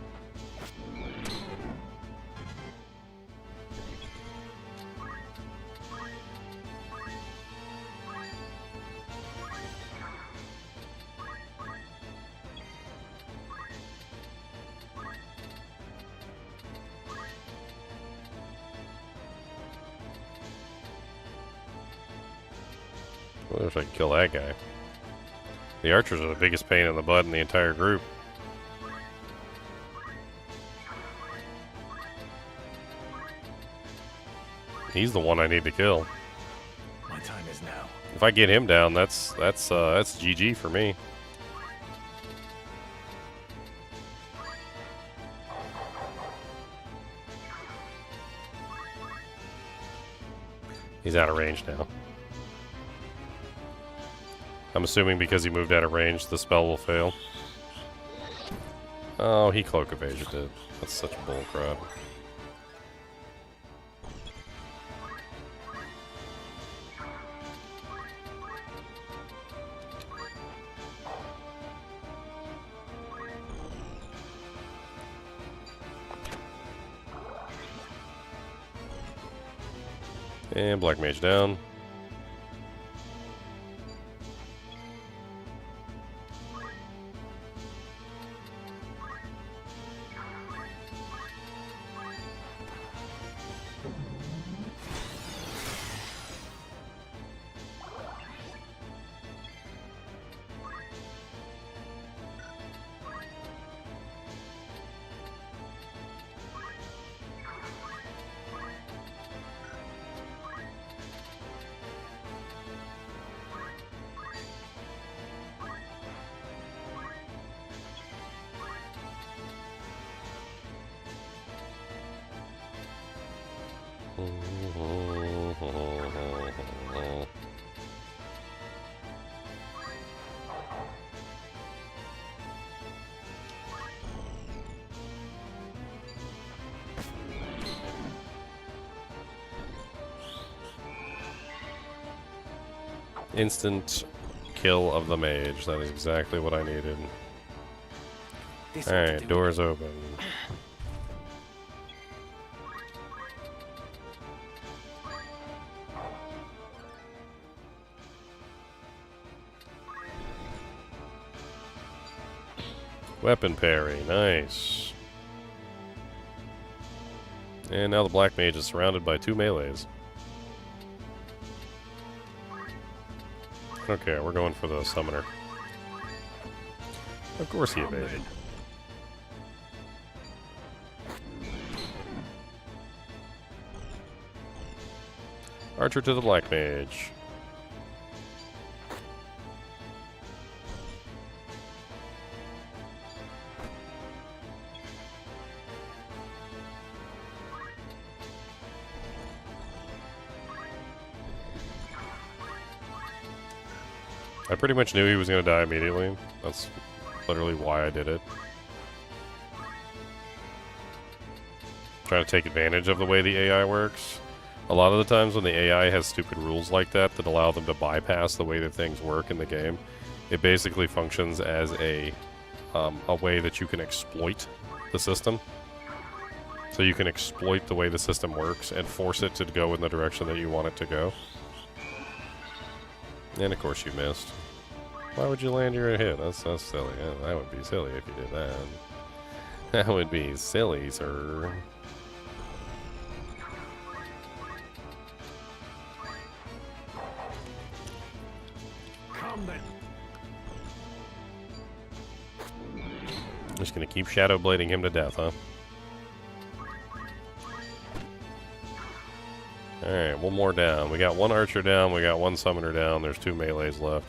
I wish I could kill that guy. The archers are the biggest pain in the butt in the entire group. He's the one I need to kill. My time is now. If I get him down, that's GG for me. He's out of range now. I'm assuming because he moved out of range, the spell will fail. Oh, he cloak evaded it. That's such bull crap. And Black Mage down. Instant kill of the mage. That is exactly what I needed. This ought to Alright, do doors open. Weapon parry, nice. And now the black mage is surrounded by 2 melees. Okay, we're going for the summoner. Of course he evaded. Archer to the black mage. I pretty much knew he was going to die immediately. That's literally why I did it. Trying to take advantage of the way the AI works. A lot of the times when the AI has stupid rules like that that allow them to bypass the way that things work in the game, it basically functions as a way that you can exploit the system. So you can exploit the way the system works and force it to go in the direction that you want it to go. And of course you missed. Why would you land your hit? That's silly. That would be silly if you did that. That would be silly, sir. Come then. Just gonna keep shadow blading him to death, huh? Alright, one more down. We got 1 archer down, we got 1 summoner down, there's 2 melees left.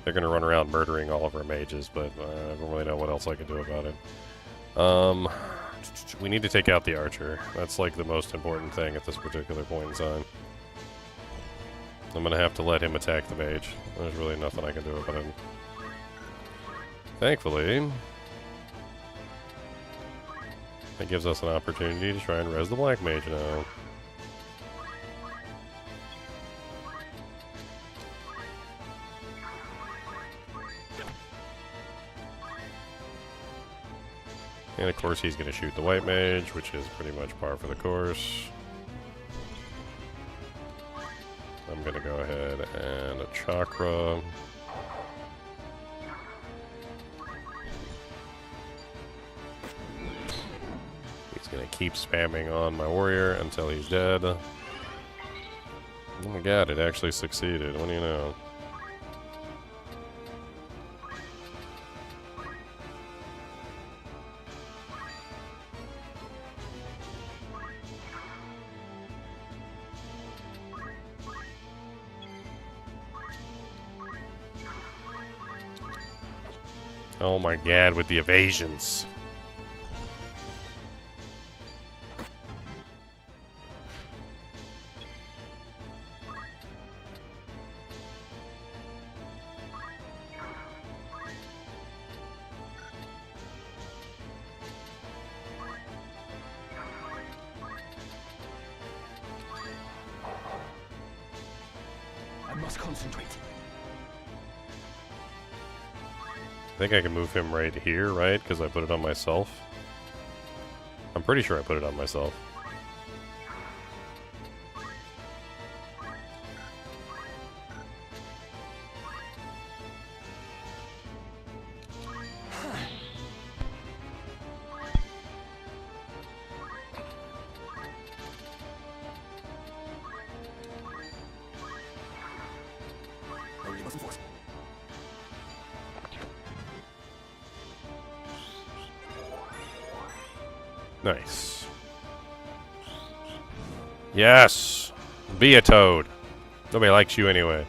They're gonna run around murdering all of our mages, but I don't really know what else I can do about it. We need to take out the archer. That's like the most important thing at this particular point in time. I'm gonna have to let him attack the mage. There's really nothing I can do about it. Thankfully, that gives us an opportunity to try and res the black mage now. And of course he's going to shoot the white mage, which is pretty much par for the course. I'm going to go ahead and a chakra. He's going to keep spamming on my warrior until he's dead. Oh my god, it actually succeeded. What do you know? Oh my god, with the evasions. I must concentrate. I think I can move him right here, right? Because I put it on myself. I'm pretty sure I put it on myself. Nice. Yes! Be a toad. Nobody likes you anyway.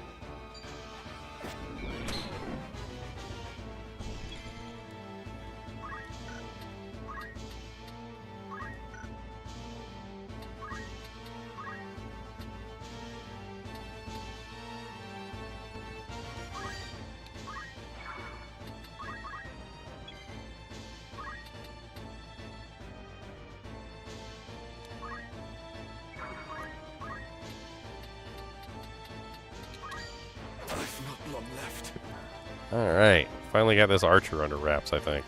Alright. Finally got this archer under wraps, I think.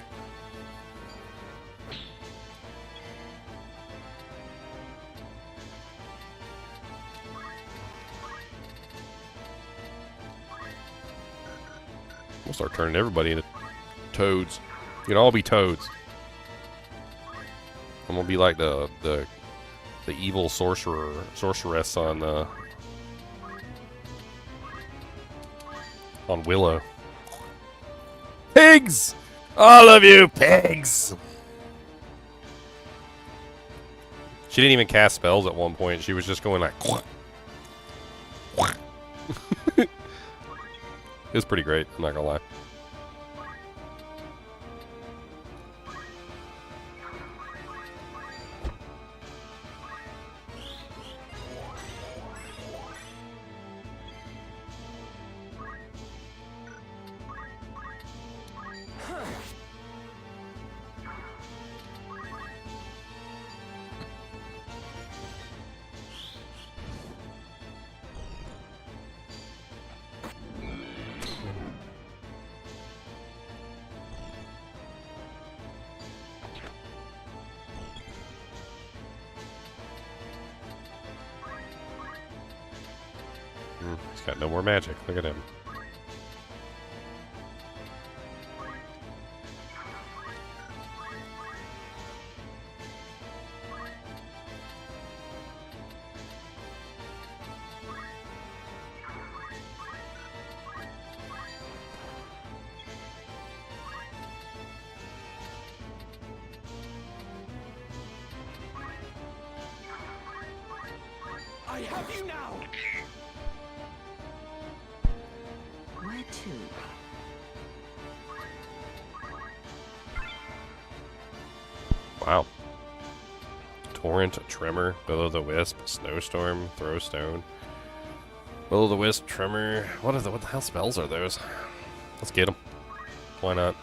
We'll start turning everybody into toads. You can all be toads. I'm gonna be like the evil sorceress on Willow. Pigs! All of you pigs! She didn't even cast spells at one point. She was just going like... It was pretty great, I'm not gonna lie. He's got no more magic. Look at him. I have you now. Where to? Wow. Torrent, Tremor, Will-o'-the-Wisp, Snowstorm, Throwstone. Will-o'-the-Wisp, Tremor. What the hell spells are those? Let's get them. Why not?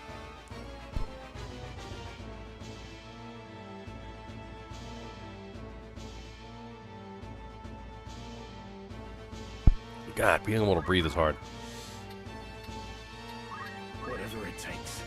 God, being able to breathe is hard. Whatever it takes.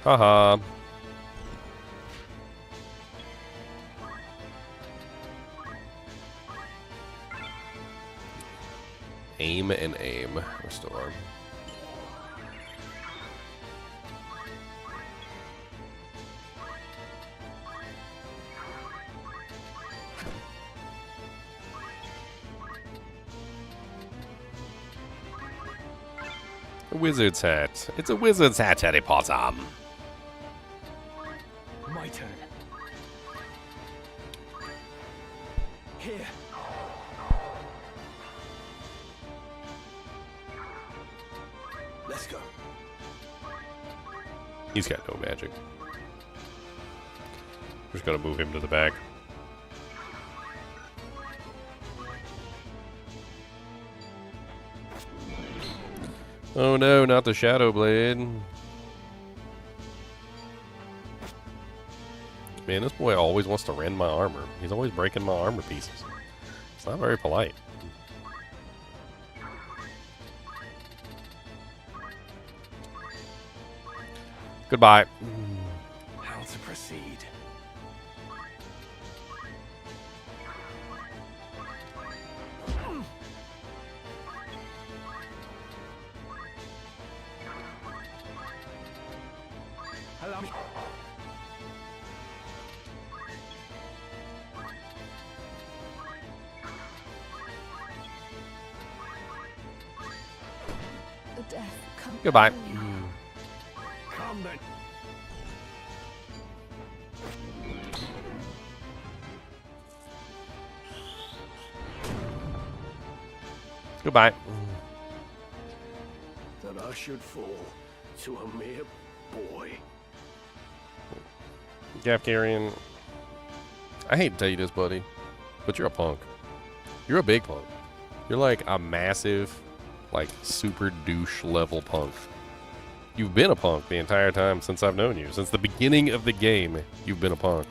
Haha. Aim and aim. Restore. A wizard's hat. It's a wizard's hat, Harry Potter. My turn. Here. Let's go. He's got no magic. Just gotta move him to the back. Oh no, not the Shadow Blade. Man, this boy always wants to rend my armor. He's always breaking my armor pieces. It's not very polite. Goodbye. How to proceed? Come Goodbye. on. Come then. Goodbye. That I should fall to a mere boy. Gafgarian, I hate to tell you this, buddy, but you're a punk. You're a big punk. You're like a massive, like super douche level punk. You've been a punk the entire time since I've known you. Since the beginning of the game, you've been a punk.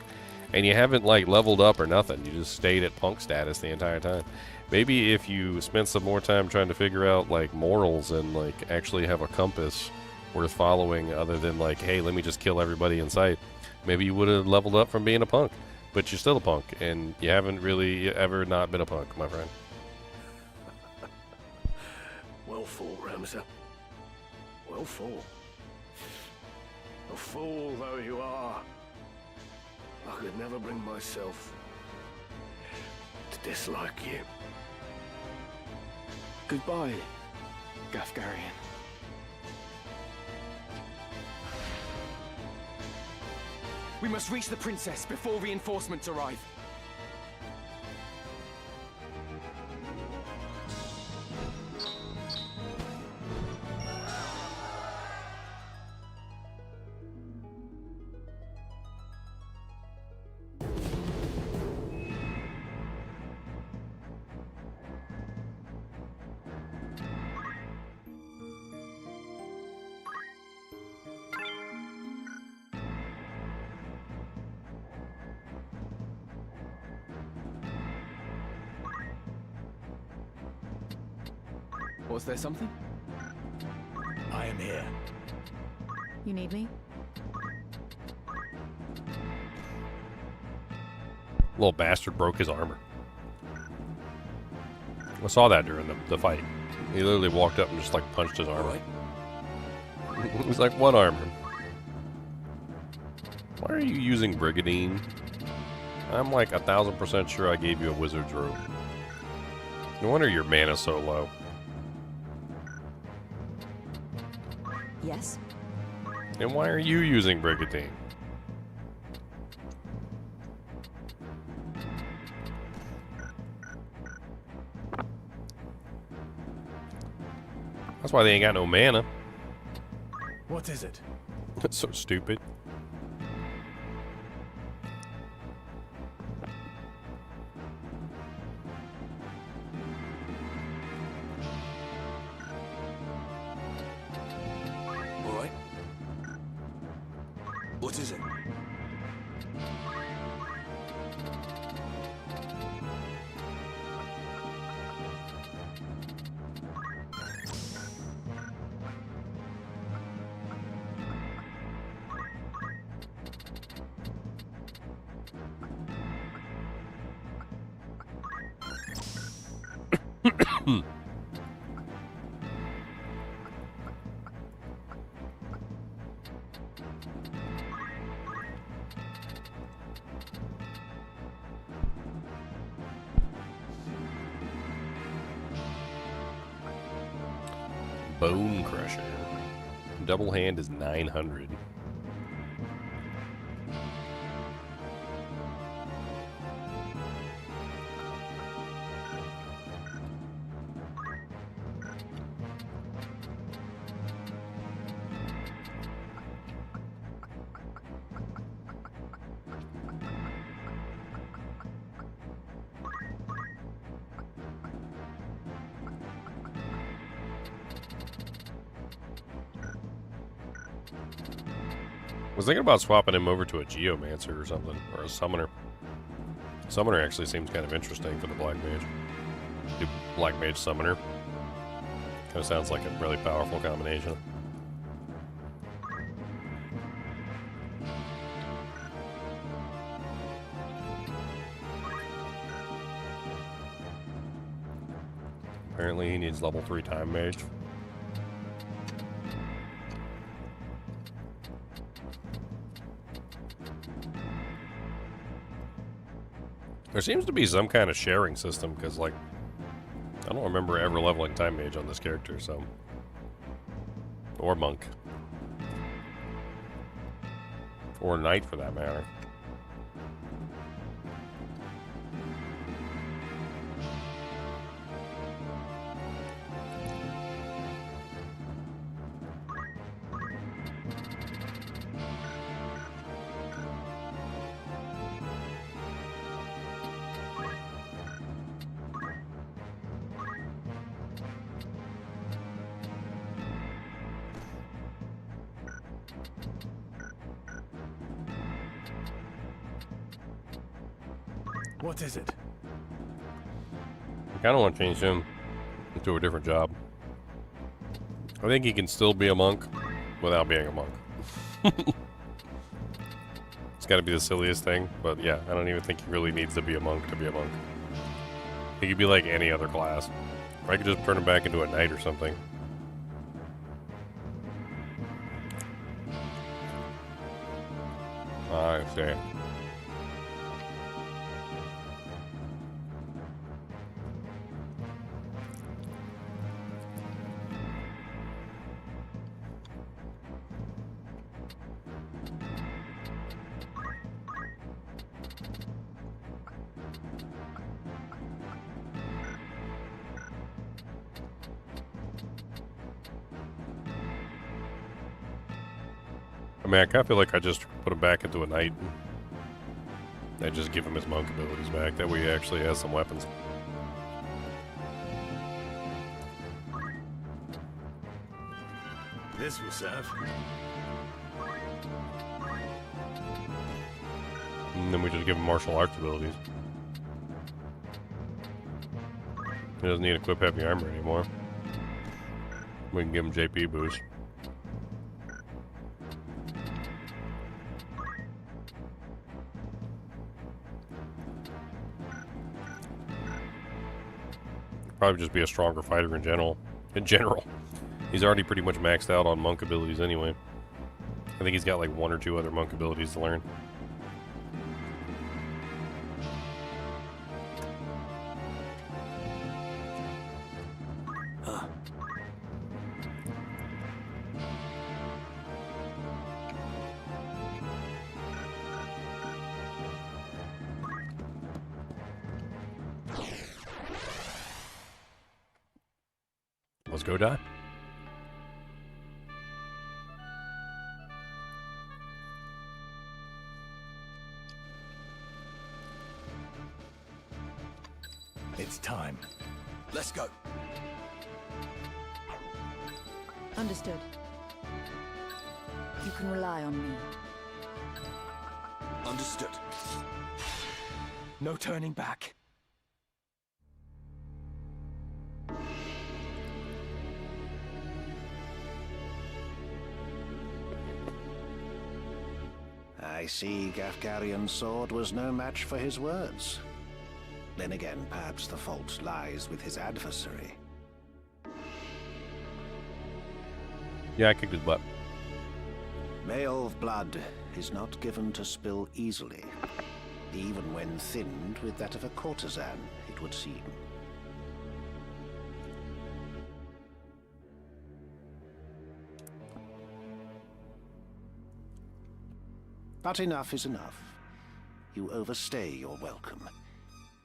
And you haven't like leveled up or nothing. You just stayed at punk status the entire time. Maybe if you spent some more time trying to figure out like morals and like actually have a compass worth following other than like, hey, let me just kill everybody in sight, maybe you would have leveled up from being a punk. But you're still a punk, and you haven't really ever not been a punk, my friend. Well fought, Ramsar. Well fought. A fool though you are, I could never bring myself to dislike you. Goodbye, Gafgarian. We must reach the princess before reinforcements arrive. Was there something? I am here. You need me? Little bastard broke his armor. I saw that during the fight. He literally walked up and just like punched his armor. It was like, what armor? Why are you using Brigadine? I'm like 1,000% sure I gave you a wizard's robe. No wonder your mana's so low. Yes? And why are you using Brigadine? That's why they ain't got no mana. What is it? That's so stupid. All right. What is it? Bone Crusher. Double hand is 900. I was thinking about swapping him over to a Geomancer or something, or a Summoner. Summoner actually seems kind of interesting for the Black Mage. Do Black Mage Summoner. Kind of sounds like a really powerful combination. Apparently he needs level 3 Time Mage. There seems to be some kind of sharing system, because, like, I don't remember ever leveling Time Mage on this character, so Or monk. Or knight, for that matter. What is it? I kind of want to change him into a different job. I think he can still be a monk without being a monk. It's got to be the silliest thing, but yeah, I don't even think he really needs to be a monk to be a monk. He could be like any other class. Or I could just turn him back into a knight or something. I see. I mean, I kind of feel like I just put him back into a knight. And just give him his monk abilities back. That way he actually has some weapons. This will serve. And then we just give him martial arts abilities. He doesn't need to equip heavy armor anymore. We can give him JP boost. Probably just be a stronger fighter in general. He's already pretty much maxed out on monk abilities anyway. I think he's got like 1 or 2 other monk abilities to learn. Let's go die. It's time. Let's go. Understood. You can rely on me. Understood. No turning back. I see Gafgarian's sword was no match for his words. Then again, perhaps the fault lies with his adversary. Yeah, I kicked his butt. Male blood is not given to spill easily, even when thinned with that of a courtesan, it would seem. But enough is enough. You overstay your welcome.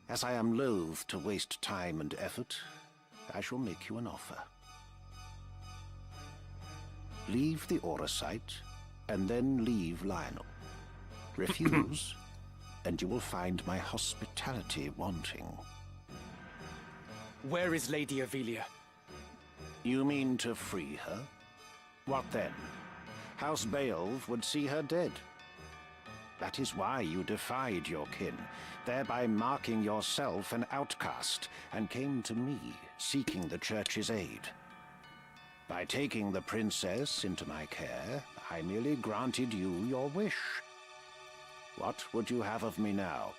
As I am loath to waste time and effort, I shall make you an offer. Leave the Aura site, and then leave Lionel. Refuse, and you will find my hospitality wanting. Where is Lady Ivalice? You mean to free her? What then? House Beowulf would see her dead. That is why you defied your kin, thereby marking yourself an outcast, and came to me, seeking the Church's aid. By taking the princess into my care, I merely granted you your wish. What would you have of me now?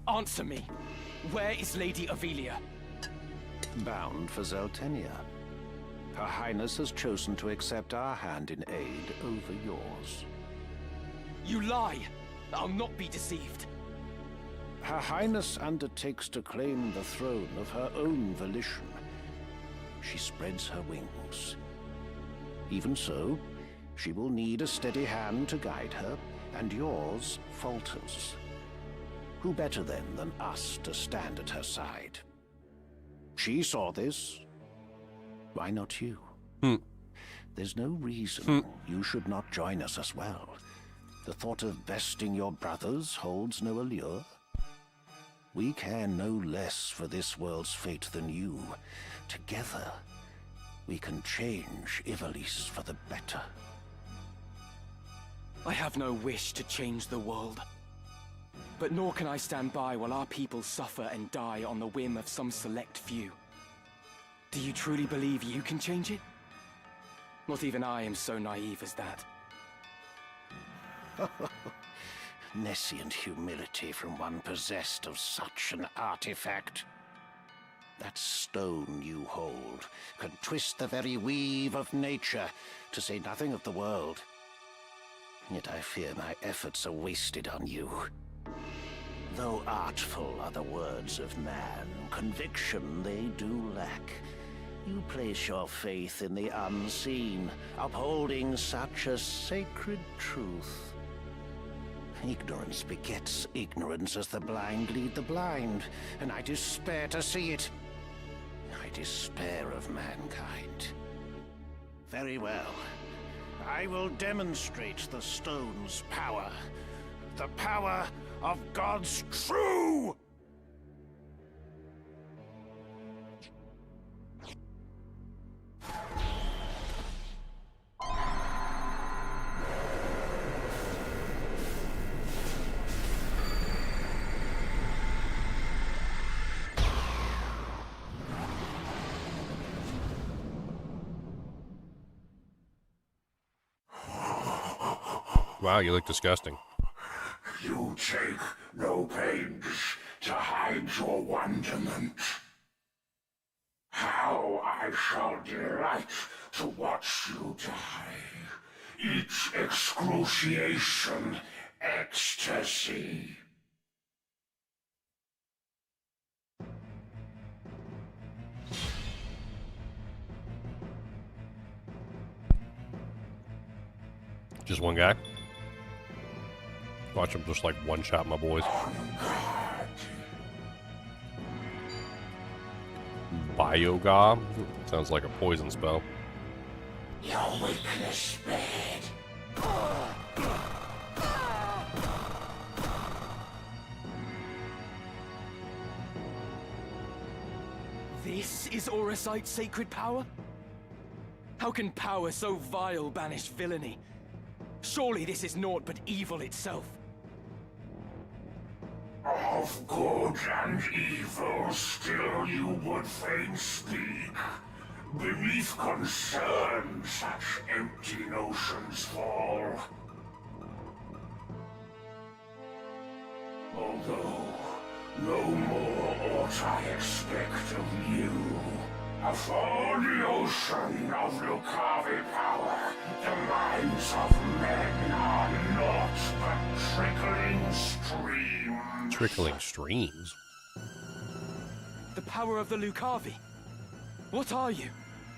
Answer me. Where is Lady Ivalice? Bound for Zeltenia. Her Highness has chosen to accept our hand in aid over yours. You lie! I'll not be deceived. Her Highness undertakes to claim the throne of her own volition. She spreads her wings, Even so, she will need a steady hand to guide her, and yours falters. Who better then than us to stand at her side? She saw this. Why not you? There's no reason you should not join us as well. The thought of besting your brothers holds no allure. We care no less for this world's fate than you. Together, we can change Ivalice for the better. I have no wish to change the world. But nor can I stand by while our people suffer and die on the whim of some select few. Do you truly believe you can change it? Not even I am so naive as that. Nescient humility from one possessed of such an artifact. That stone you hold could twist the very weave of nature, to say nothing of the world. Yet I fear my efforts are wasted on you. Though artful are the words of man, conviction they do lack. You place your faith in the unseen, upholding such a sacred truth. Ignorance begets ignorance as the blind lead the blind, and I despair to see it. I despair of mankind. Very well. I will demonstrate the stone's power. The power of God's true! Wow, you look disgusting. You take no pains to hide your wonderment. How I shall delight to watch you die. Each excruciation, ecstasy. Just one guy? Watch him just like one-shot my boys. Bioga? Sounds like a poison spell. Your weakness bad. This is Andaseat's sacred power? How can power so vile banish villainy? Surely this is naught but evil itself. Of good and evil still you would fain speak. Beneath concern such empty notions fall. Although no more ought I expect of you. Afore the ocean of Lucavi power, the minds of men are naught but trickling streams. Trickling streams? The power of the Lucavi? What are you?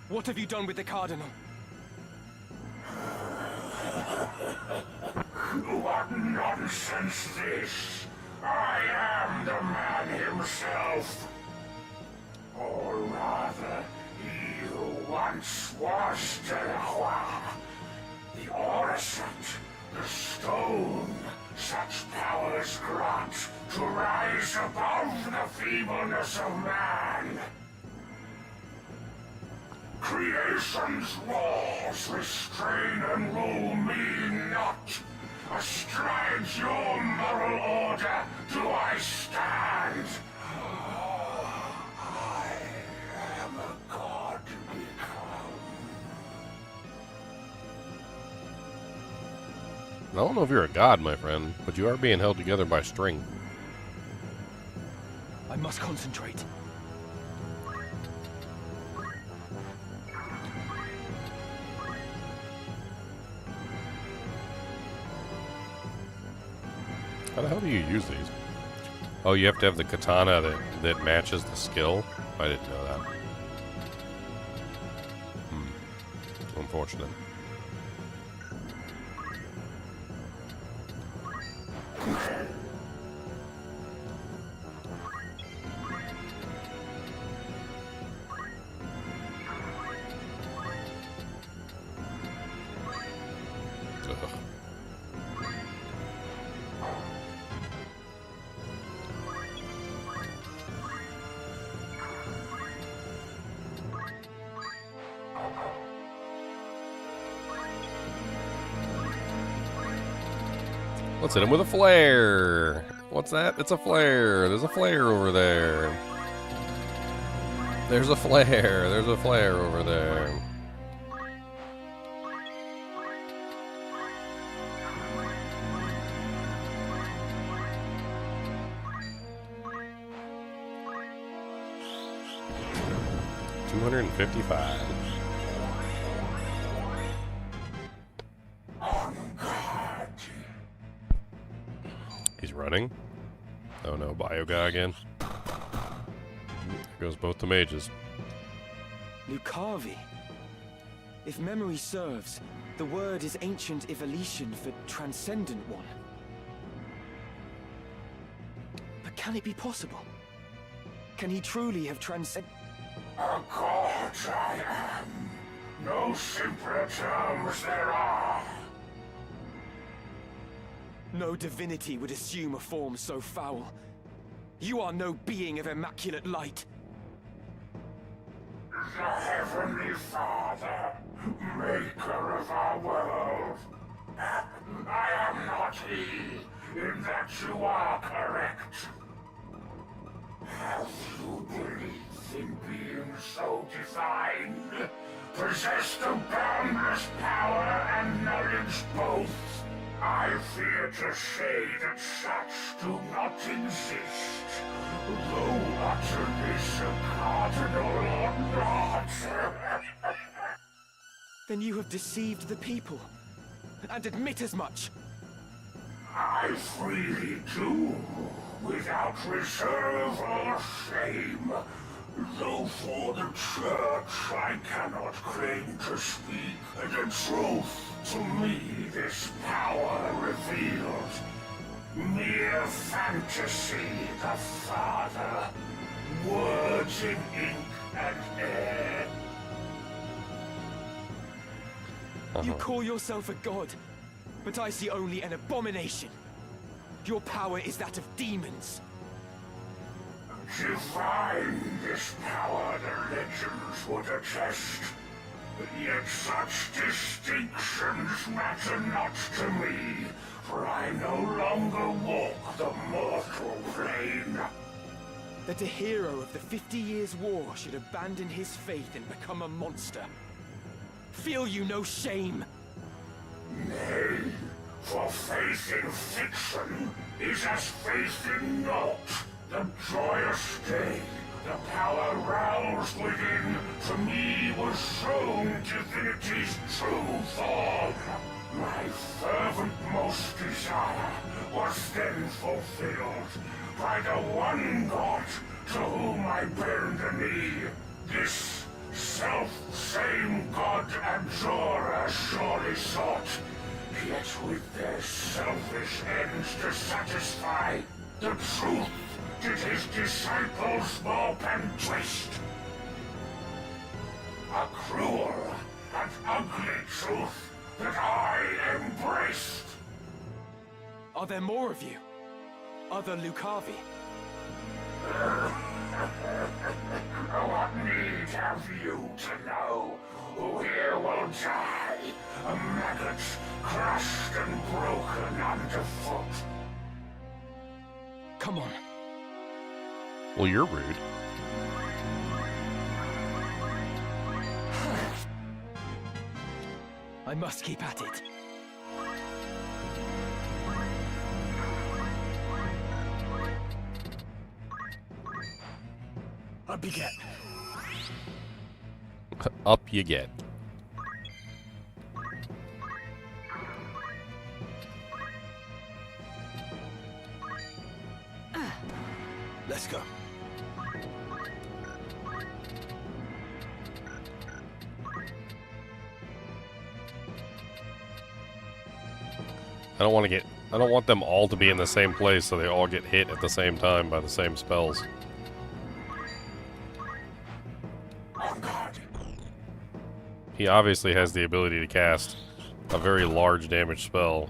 What have you done with the Cardinal? What nonsense this! I am the man himself. Or rather, he who once was Delacroix. The Andaseat, the stone, such powers grant to rise above the feebleness of man. Creation's laws restrain and rule me not. Astride your moral order do I stand. I am a god become. I don't know if you're a god, my friend, but you are being held together by string. I must concentrate. How the hell do you use these? Oh, you have to have the katana that matches the skill? I didn't know that. Unfortunate. Let's hit him with a flare. What's that? It's a flare. There's a flare over there. There's a flare. There's a flare over there. $255. He's running. Oh no, bio guy again. There goes both the mages. Lucavi. If memory serves, the word is ancient Ivalician for transcendent one. But can it be possible? Can he truly have transcended? A god I am. No simpler terms there are. No divinity would assume a form so foul. You are no being of immaculate light. The Heavenly Father, maker of our world. I am not he, in that you are correct. Have you believed in being so divine? Possessed of boundless power and knowledge both? I fear to say that such do not exist, though utterly so cardinal or not. Then you have deceived the people, and admit as much. I freely do, without reserve or shame. Though for the Church I cannot claim to speak the truth. To me this power revealed. Mere fantasy, the Father. Words in ink and air. You call yourself a god, but I see only an abomination. Your power is that of demons. Divine this power the legends would attest. Yet such distinctions matter not to me, for I no longer walk the mortal plane. That a hero of the 50 Years' War should abandon his faith and become a monster. Feel you no shame? Nay, for faith in fiction is as faith in naught. The joyous day, the power roused within, to me was shown divinity's true form. My fervent most desire was then fulfilled by the one God to whom I bend the knee. This self-same God Abjurer surely sought, yet with their selfish ends to satisfy, the truth did his disciples warp and twist. A cruel and ugly truth that I embraced. Are there more of you? Other Lucavi? What need have you to know? Who here will die? A maggot crushed and broken underfoot. Come on. Well, you're rude. I must keep at it. Up you get. Up you get. Let's go. I don't want them all to be in the same place so they all get hit at the same time by the same spells. He obviously has the ability to cast a very large damage spell.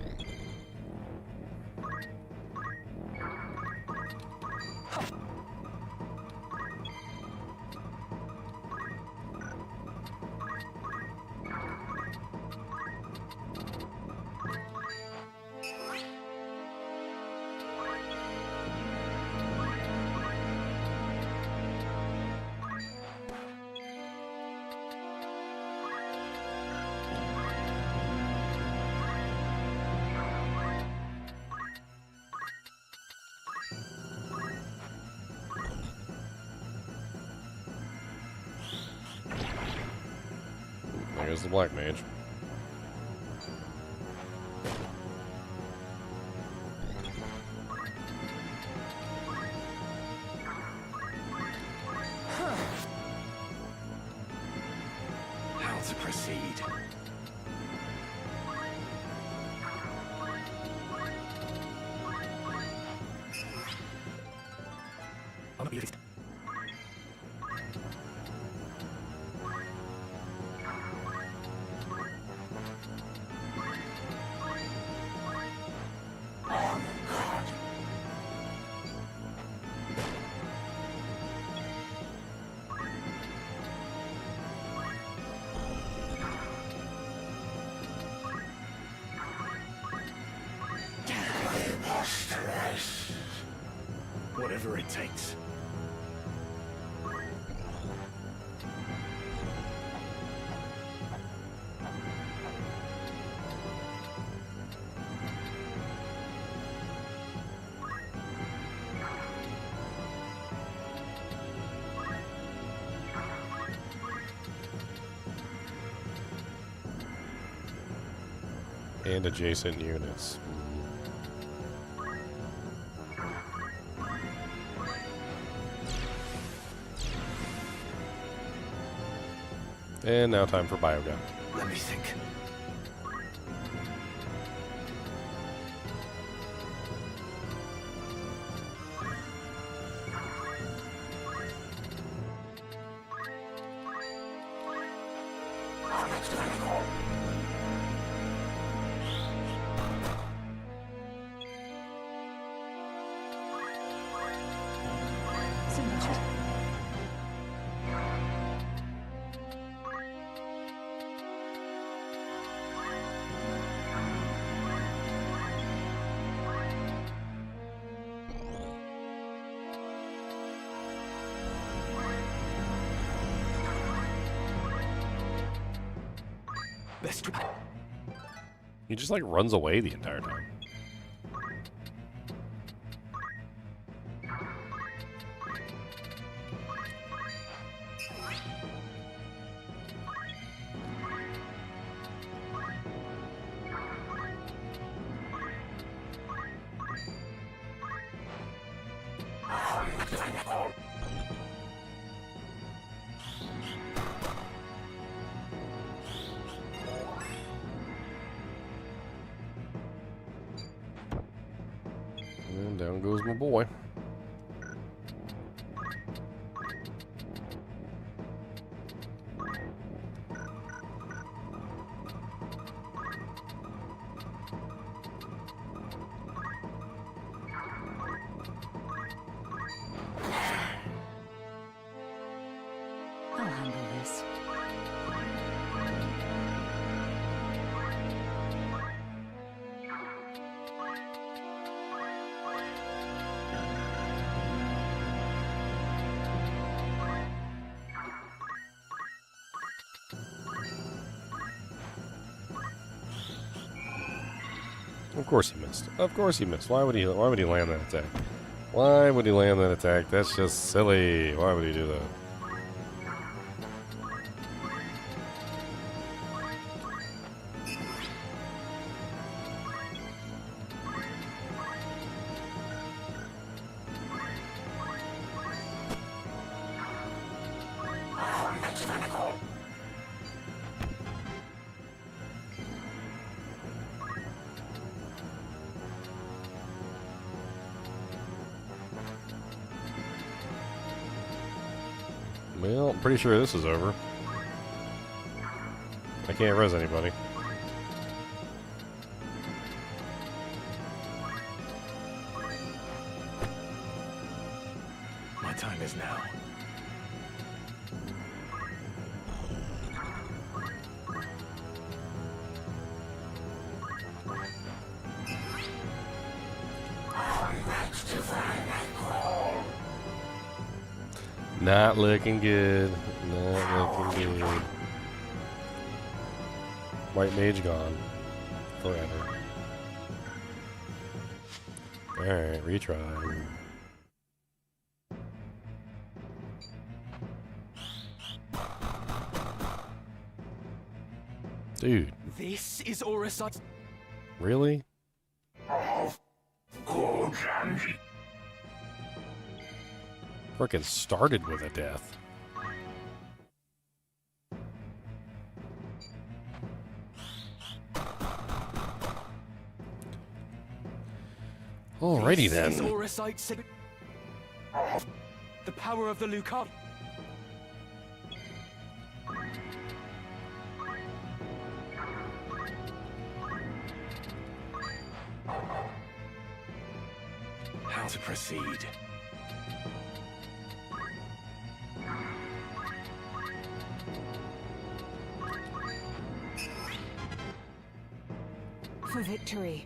goes the black mage. How to proceed? Whatever it takes. And adjacent units. And now time for biogun. Let me think. Signature. Best. He just like runs away the entire time. And down goes my boy. I'll handle this. Of course he missed. Of course he missed. Why would he land that attack? Why would he land that attack? That's just silly. Why would he do that? Well, I'm pretty sure this is over. I can't res anybody. My time is now. Not looking good. Not looking good. White mage gone. Forever. Alright, retry. Dude, This is Auracite. really? Of good and Frickin' started with a death. Alrighty This is then. Auracite sig- The power of the Lucard. How to proceed? For victory.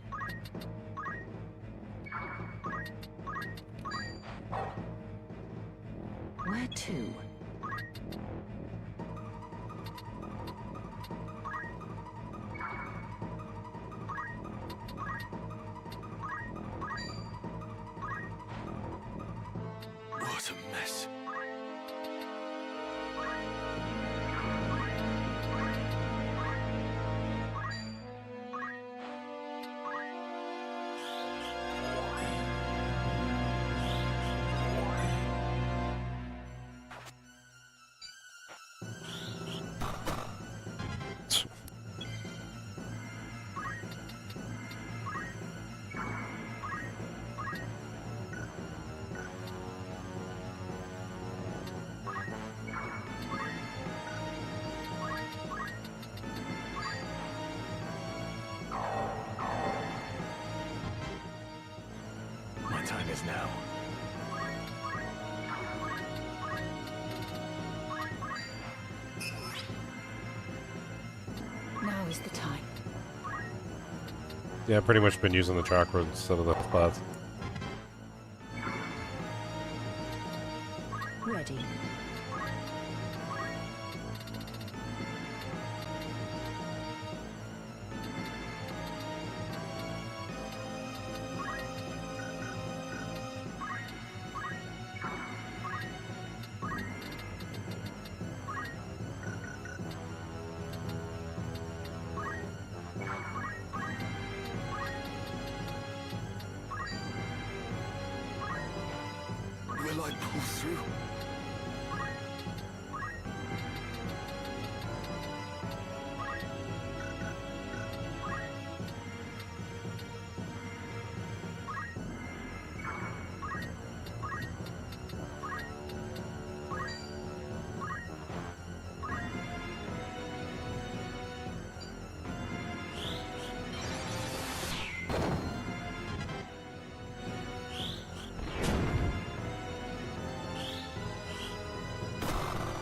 Where to? What a mess. My time is now. Now is the time. Yeah, pretty much been using the chakra instead of the spots. Ready. Will I pull through?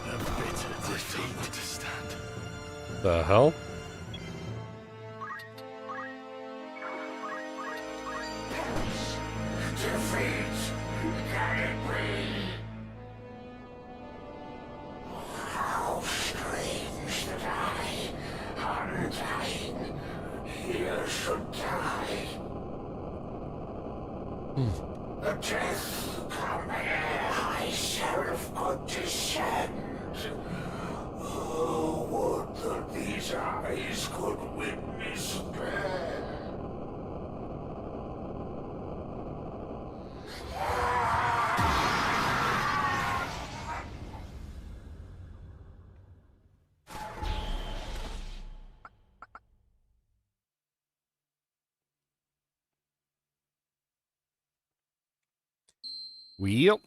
A bitter defeat to stand. The hell? defeat. Can it be? How strange that I, undying, here should die. The death come ere I seraph could descend. Oh, would that these eyes could witness death. Well.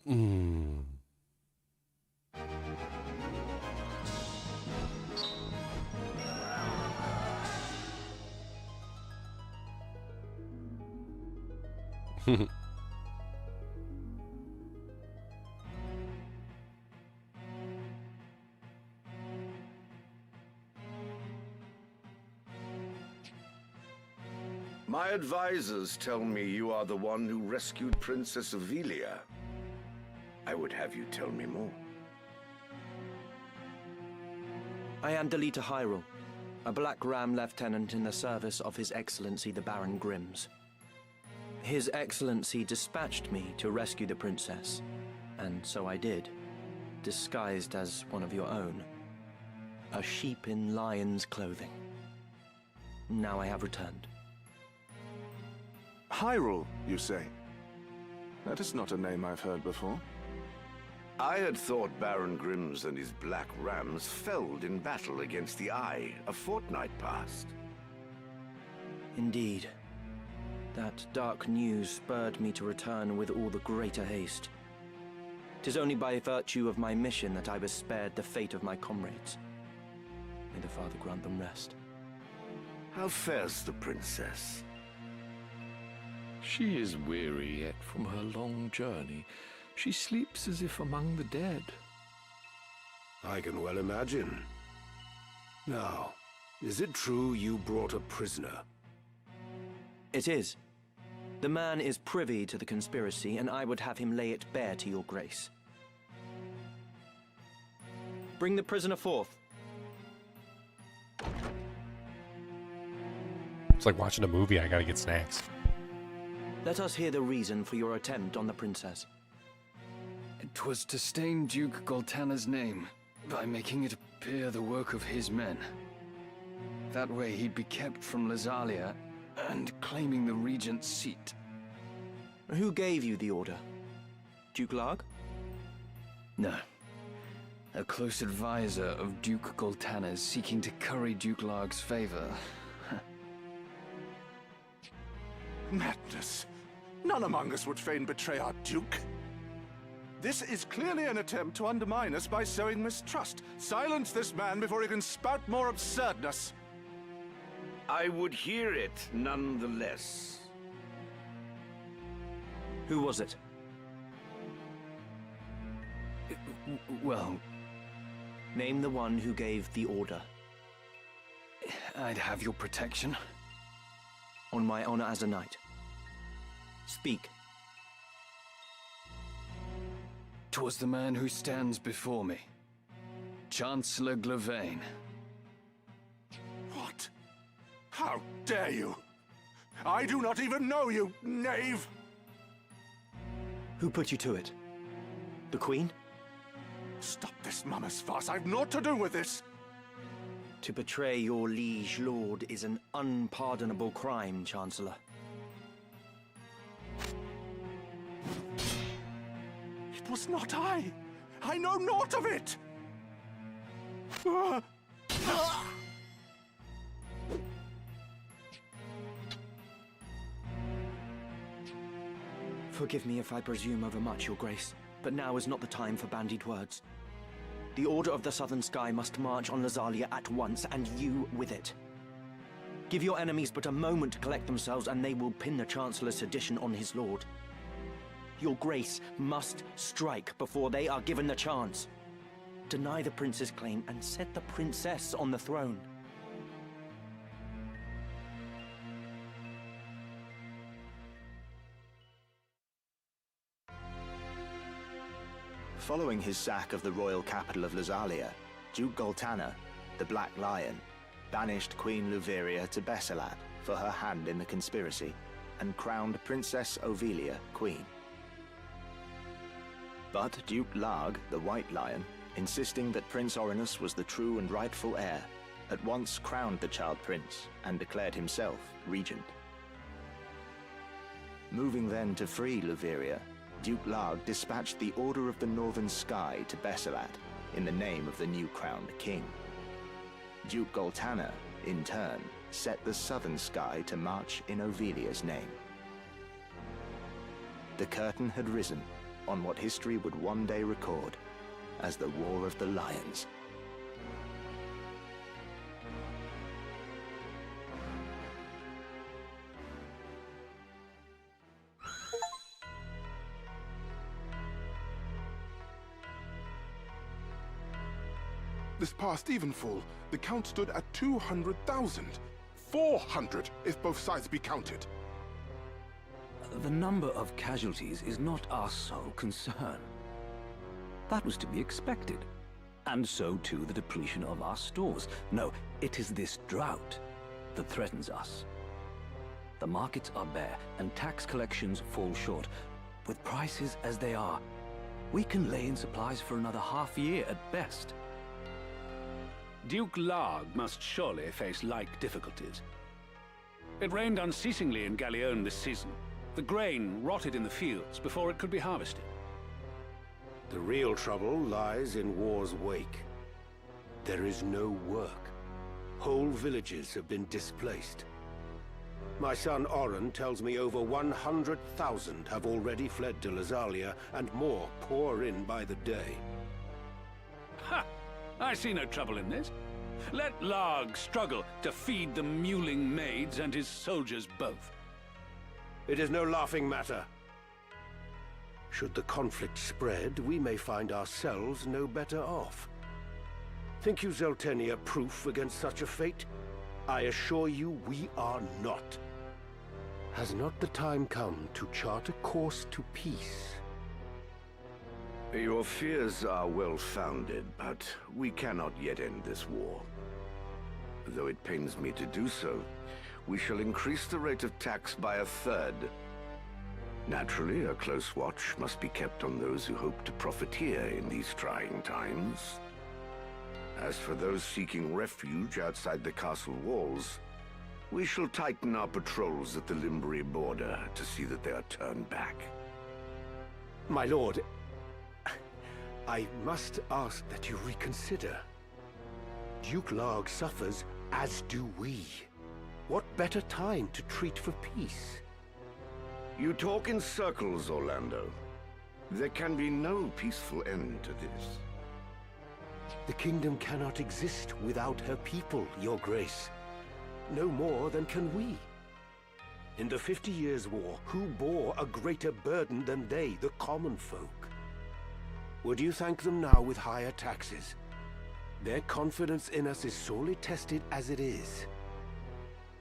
My advisors tell me you are the one who rescued Princess Avelia. I would have you tell me more. I am Delita Hyrule, a Black Ram lieutenant in the service of His Excellency the Baron Grimms. His Excellency dispatched me to rescue the princess, and so I did, disguised as one of your own. A sheep in lion's clothing. Now I have returned. Hyrule, you say? That is not a name I've heard before. I had thought Baron Grimms and his Black Rams felled in battle against the Eye a fortnight past. Indeed. That dark news spurred me to return with all the greater haste. 'Tis only by virtue of my mission that I was spared the fate of my comrades. May the Father grant them rest. How fares the princess? She is weary yet from her long journey. She sleeps as if among the dead. I can well imagine. Now, is it true you brought a prisoner? It is. The man is privy to the conspiracy, and I would have him lay it bare to your grace. Bring the prisoner forth. It's like watching a movie. I gotta get snacks. Let us hear the reason for your attempt on the princess. It was to stain Duke Goltana's name by making it appear the work of his men. That way he'd be kept from Lazalia and claiming the regent's seat. Who gave you the order? Duke Larg? No. A close advisor of Duke Goltana's seeking to curry Duke Larg's favor. Madness. None among us would fain betray our Duke. This is clearly an attempt to undermine us by sowing mistrust. Silence this man before he can spout more absurdness. I would hear it nonetheless. Who was it? Well, Name the one who gave the order. I'd have your protection. On my honor as a knight. Speak. 'Twas the man who stands before me. Chancellor Glavain. What? How dare you? I do not even know you, knave! Who put you to it? The Queen? Stop this mummer's farce. I've naught to do with this. To betray your liege lord is an unpardonable crime, Chancellor. It was not I. I know naught of it. Forgive me if I presume overmuch, Your Grace, but now is not the time for bandied words. The Order of the Southern Sky must march on Lazalia at once, and you with it. Give your enemies but a moment to collect themselves, and they will pin the Chancellor's sedition on his lord. Your Grace must strike before they are given the chance. Deny the prince's claim and set the princess on the throne. Following his sack of the royal capital of Lazalia, Duke Goltana, the Black Lion, banished Queen Luveria to Bessalad for her hand in the conspiracy, and crowned Princess Ovelia queen. But Duke Larg, the White Lion, insisting that Prince Orinus was the true and rightful heir, at once crowned the child prince and declared himself regent. Moving then to free Luveria, Duke Larg dispatched the Order of the Northern Sky to Bessalad in the name of the new crowned king. Duke Goltana, in turn, set the Southern Sky to march in Ovelia's name. The curtain had risen on what history would one day record as the War of the Lions. This past evenfall, the count stood at 200,000. 400 if both sides be counted. The number of casualties is not our sole concern. That was to be expected. And so too the depletion of our stores. No, it is this drought that threatens us. The markets are bare, and tax collections fall short. With prices as they are, we can lay in supplies for another half year at best. Duke Larg must surely face like difficulties. It rained unceasingly in Galleon this season. The grain rotted in the fields before it could be harvested. The real trouble lies in war's wake. There is no work. Whole villages have been displaced. My son Oren tells me over 100,000 have already fled to Lazalia, and more pour in by the day. Ha! I see no trouble in this. Let Larg struggle to feed the mewling maids and his soldiers both. It is no laughing matter. Should the conflict spread, we may find ourselves no better off. Think you Zeltenia proof against such a fate? I assure you we are not. Has not the time come to chart a course to peace? Your fears are well-founded, but we cannot yet end this war. Though it pains me to do so, we shall increase the rate of tax by 1/3. Naturally, a close watch must be kept on those who hope to profiteer in these trying times. As for those seeking refuge outside the castle walls, we shall tighten our patrols at the Limbri border to see that they are turned back. My lord, I must ask that you reconsider. Duke Larg suffers, as do we. What better time to treat for peace? You talk in circles, Orlando. There can be no peaceful end to this. The kingdom cannot exist without her people, Your Grace. No more than can we. In the 50 Years' War, who bore a greater burden than they, the common folk? Would you thank them now with higher taxes? Their confidence in us is sorely tested as it is.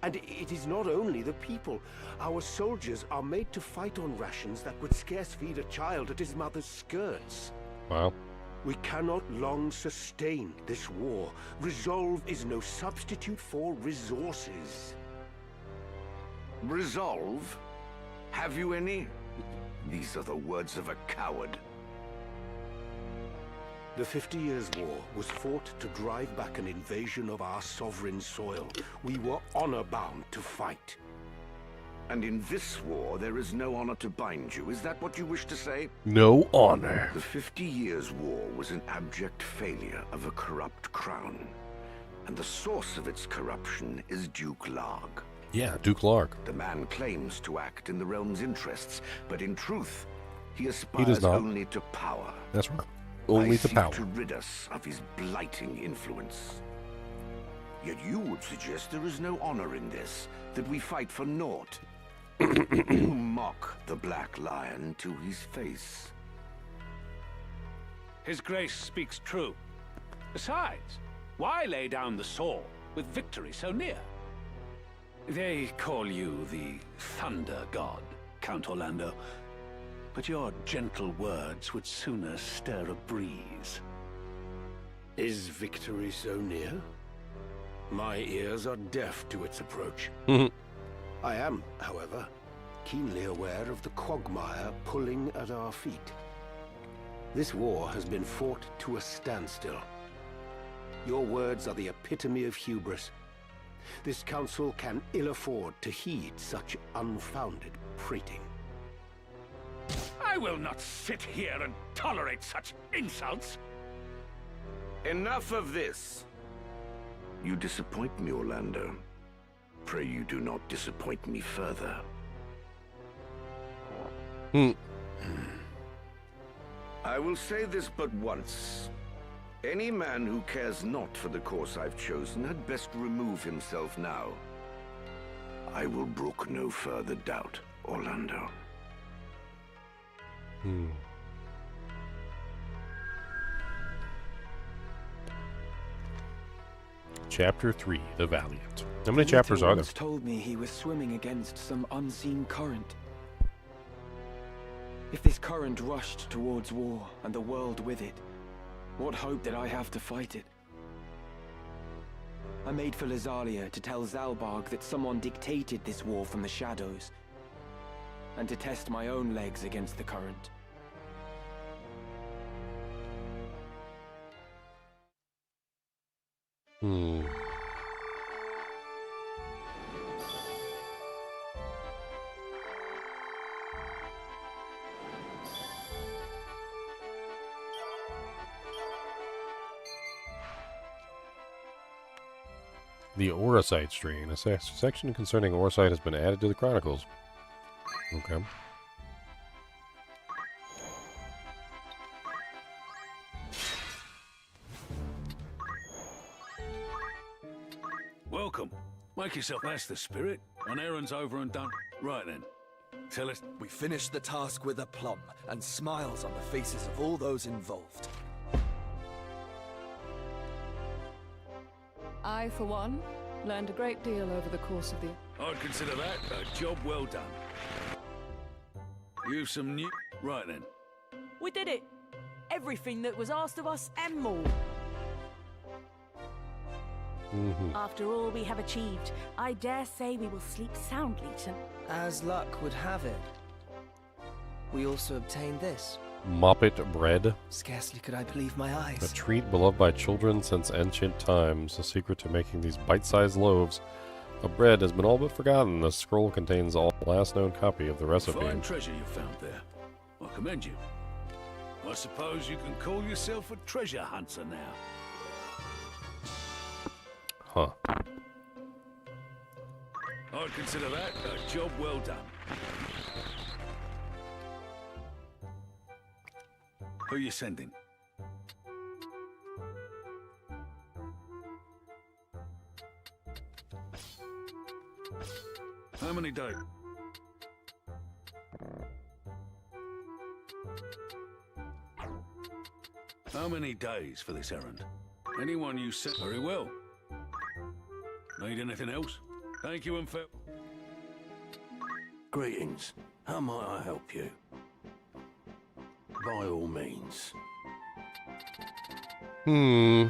And it is not only the people. Our soldiers are made to fight on rations that would scarce feed a child at his mother's skirts. Wow. We cannot long sustain this war. Resolve is no substitute for resources. Resolve? Have you any? These are the words of a coward. The 50 Years' War was fought to drive back an invasion of our sovereign soil. We were honor-bound to fight. And in this war, there is no honor to bind you. Is that what you wish to say? No honor. The 50 Years' War was an abject failure of a corrupt crown. And the source of its corruption is Duke Larg. Yeah, Duke Larg. The man claims to act in the realm's interests, but in truth, he does aspires not. only to power. That's right. Only to power. I seek to rid us of his blighting influence. Yet you would suggest there is no honor in this, that we fight for naught. You mock the Black Lion to his face. His Grace speaks true. Besides, why lay down the sword with victory so near? They call you the Thunder God, Count Orlando. But your gentle words would sooner stir a breeze. Is victory so near? My ears are deaf to its approach. I am, however, keenly aware of the quagmire pulling at our feet. This war has been fought to a standstill. Your words are the epitome of hubris. This council can ill afford to heed such unfounded prating. I will not sit here and tolerate such insults. Enough of this. You disappoint me, Orlando. Pray you do not disappoint me further. I will say this but once. Any man who cares not for the course I've chosen had best remove himself now. I will brook no further doubt, Orlando. Chapter 3, The Valiant. How many chapters are there? Told me he was swimming against some unseen current. If this current rushed towards war, and the world with it, what hope did I have to fight it? I made for Lazalia to tell Zalbarg that someone dictated this war from the shadows, and to test my own legs against the current. The Orosite strain. A section concerning Orosite has been added to the Chronicles. Okay. Welcome. Make yourself. That's the spirit. An errand's over and done. Right then. Tell us. We finished the task with aplomb and smiles on the faces of all those involved. I, for one, learned a great deal over the course of the... I'd consider that a job well done. You've some new... Right then. We did it! Everything that was asked of us and more. After all we have achieved, I dare say we will sleep soundly tonight. As luck would have it, we also obtained this. Moppet bread. Scarcely could I believe my eyes. A treat beloved by children since ancient times. The secret to making these bite-sized loaves of bread has been all but forgotten. The scroll contains all last known copy of the recipe. Fine treasure you found there. I commend you. I suppose you can call yourself a treasure hunter now. Huh. I'd consider that a job well done. Who you sending? How many days? How many days for this errand? Anyone you sent very well. Need anything else? Thank you and farewell. Greetings. How might I help you? By all means. A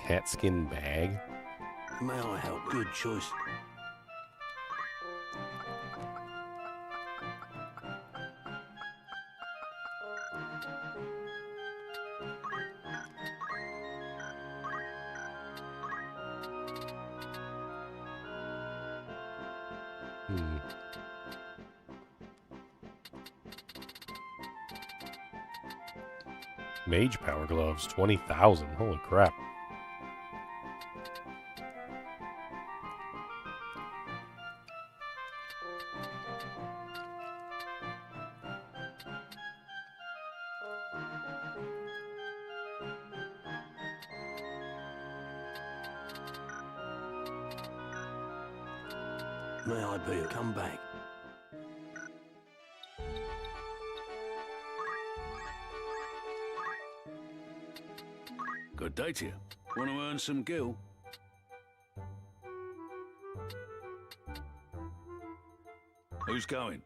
catskin bag? May I help? Good choice. Mage power gloves, 20,000. Holy crap. May I be? Come back. Good day to you. Want to earn some gil? Who's going?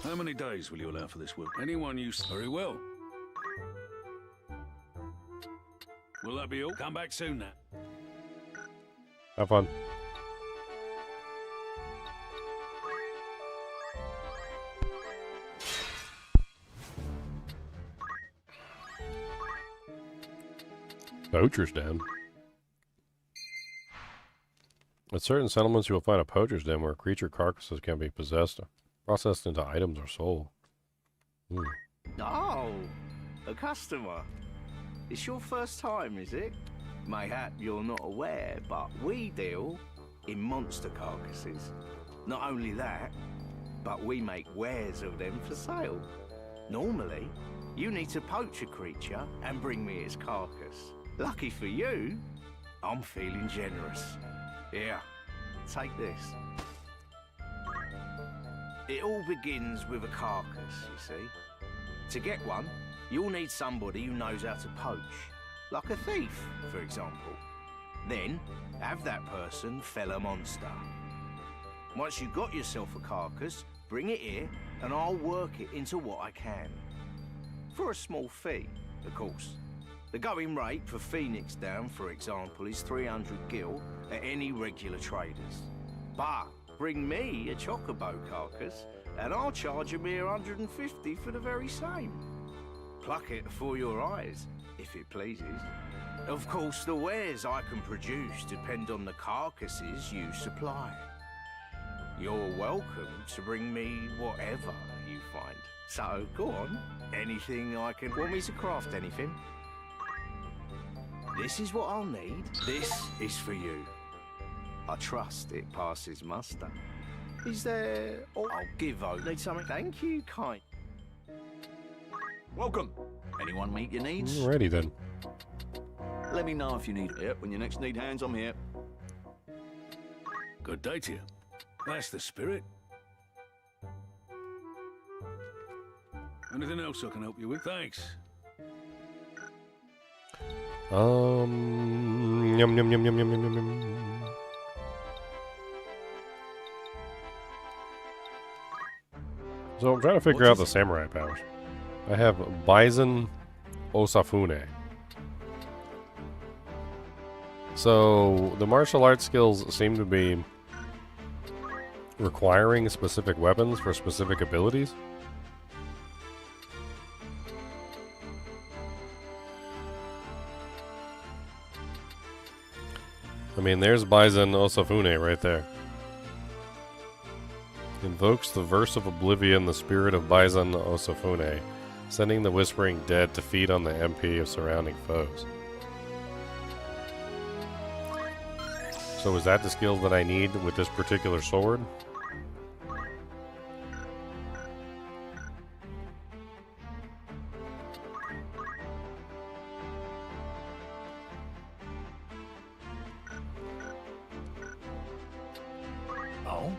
How many days will you allow for this work? Anyone you... Very well. Will that be all? Come back soon now. Have fun. Poacher's Den. At certain settlements, you will find a poacher's den where creature carcasses can be possessed, processed into items or sold. Oh, a customer. It's your first time, is it? Mayhap you're not aware, but we deal in monster carcasses. Not only that, but we make wares of them for sale. Normally, you need to poach a creature and bring me its carcass. Lucky for you, I'm feeling generous. Here, take this. It all begins with a carcass, you see. To get one, you'll need somebody who knows how to poach. Like a thief, for example. Then, have that person fell a monster. Once you've got yourself a carcass, bring it here, and I'll work it into what I can. For a small fee, of course. The going rate for Phoenix Down, for example, is 300 gil at any regular traders. But bring me a chocobo carcass, and I'll charge a mere 150 for the very same. Pluck it before your eyes, if it pleases. Of course, the wares I can produce depend on the carcasses you supply. You're welcome to bring me whatever you find. So, go on. Anything I can... Want me to craft anything? This is what I'll need. This is for you. I trust it passes muster. Is there... Oh, I'll give out. Need something? Thank you, kind. Welcome. Anyone meet your needs? Alrighty then. Let me know if you need it. When you next need hands, I'm here. Good day to you. That's the spirit. Anything else I can help you with? Thanks. Yum yum yum yum yum yum yum yum. So I'm trying to figure out the samurai powers. I have Bison Osafune. So the martial arts skills seem to be requiring specific weapons for specific abilities. I mean, there's Bison Osafune right there. Invokes the Verse of Oblivion, the spirit of Bison Osafune, sending the Whispering Dead to feed on the MP of surrounding foes. So is that the skill that I need with this particular sword? Oh?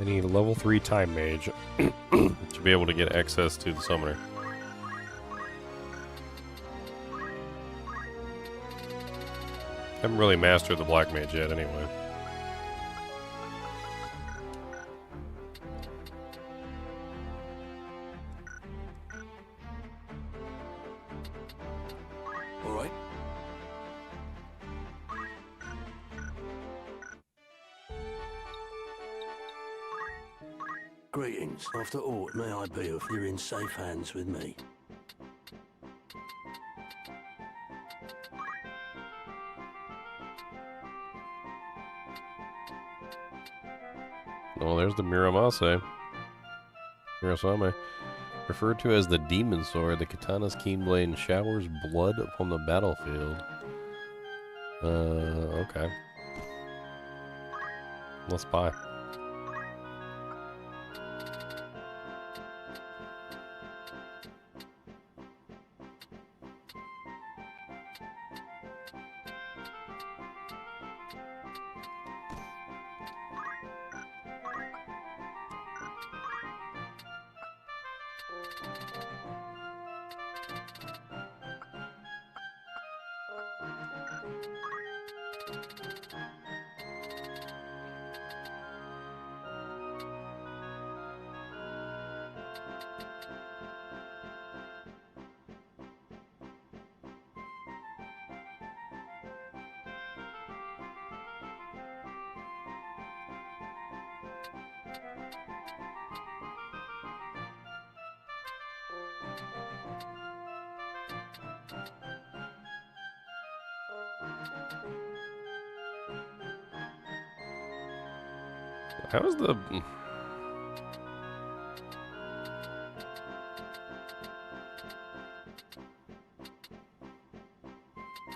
I need a level 3 time mage to be able to get access to the summoner. Haven't really mastered the black mage yet anyway. All right. Greetings. After aught may I be if you're in safe hands with me. Oh, there's the Muramasa. Murasame. Referred to as the Demon Sword, the katana's keen blade showers blood upon the battlefield. Okay. Let's buy. How is the...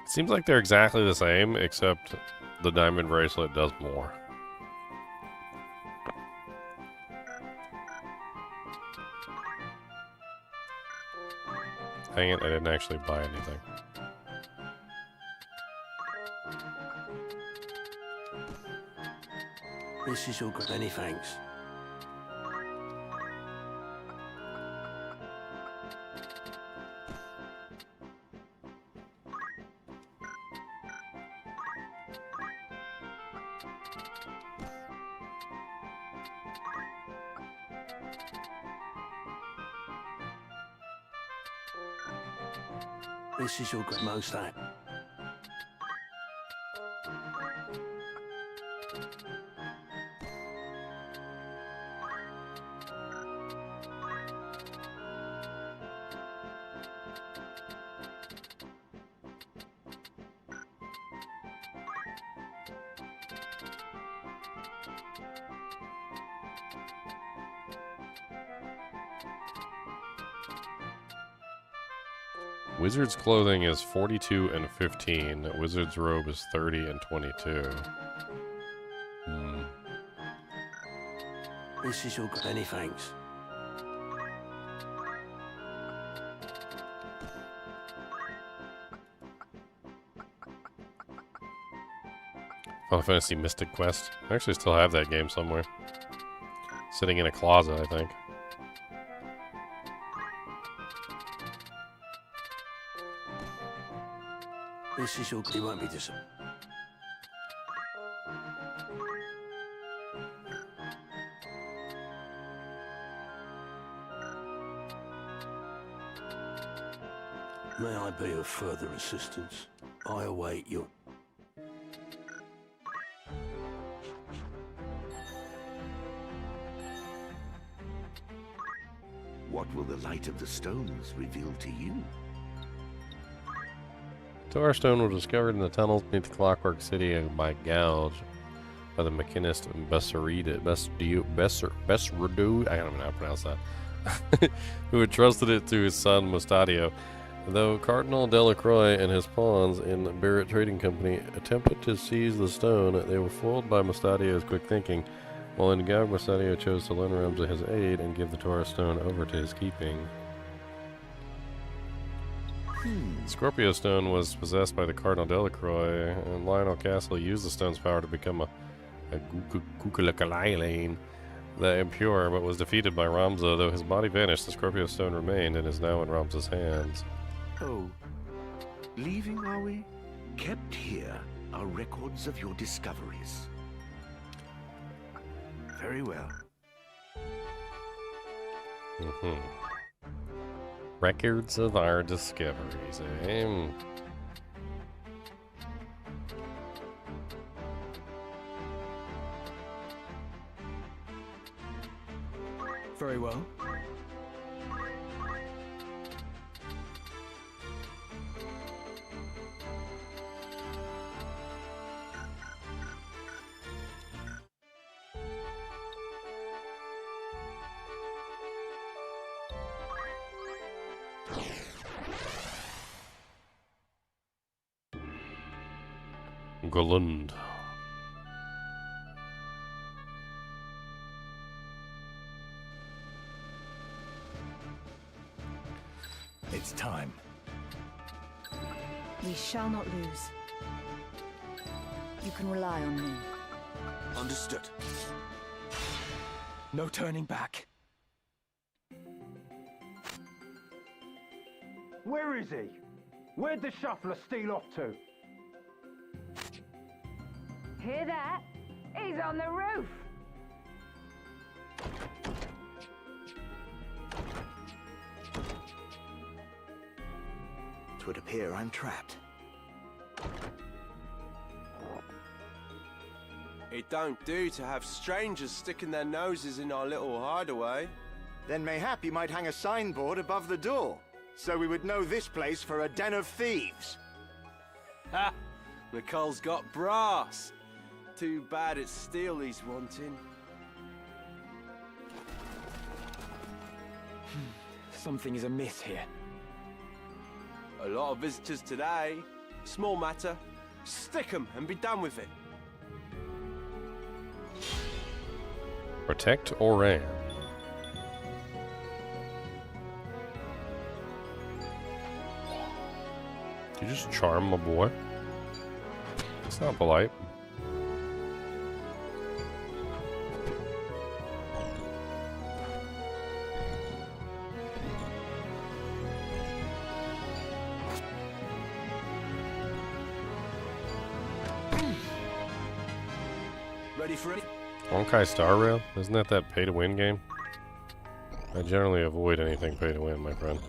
Seems like they're exactly the same, except the diamond bracelet does more. Dang it, I didn't actually buy anything. This is all good. Many thanks. This is your good most that. Wizard's clothing is 42 and 15. Wizard's robe is 30 and 22. This is your good. Many thanks. Final Fantasy Mystic Quest. I actually still have that game somewhere. Sitting in a closet, I think. This is your good. You won't be disappointed. May I be of further assistance? I await your... What will the light of the stones reveal to you? Tower Stone was discovered in the tunnels beneath the Clockwork City by Gouge by the machinist Besserredu, I don't even know how to pronounce that, who had trusted it to his son Mustadio. Though Cardinal Delacroix and his pawns in the Barrett Trading Company attempted to seize the stone, they were foiled by Mustadio's quick thinking, while in Gouge Mustadio chose to lend realms to his aid and give the Tower Stone over to his keeping. Scorpio Stone was possessed by the Cardinal Delacroix, and Lionel Castle used the stone's power to become a Kukulakalailane, the impure, but was defeated by Ramza. Though his body vanished, the Scorpio Stone remained and is now in Ramza's hands. Oh, leaving, are we? Kept here are records of your discoveries. Very well. Records of our discoveries, eh? Very well. Golund. It's time. We shall not lose. You can rely on me. Understood. No turning back. Where is he? Where'd the shuffler steal off to? Hear that? He's on the roof! Twould appear I'm trapped. It don't do to have strangers sticking their noses in our little hideaway. Then mayhap you might hang a signboard above the door, so we would know this place for a den of thieves. Ha! McCall's got brass. Too bad it's steel he's wanting. Something is amiss here. A lot of visitors today. Small matter. Stick 'em and be done with it. Protect Oran. Did you just charm my boy? It's not polite. Ready for it? Honkai Star Rail? Isn't that pay-to-win game? I generally avoid anything pay-to-win, my friend.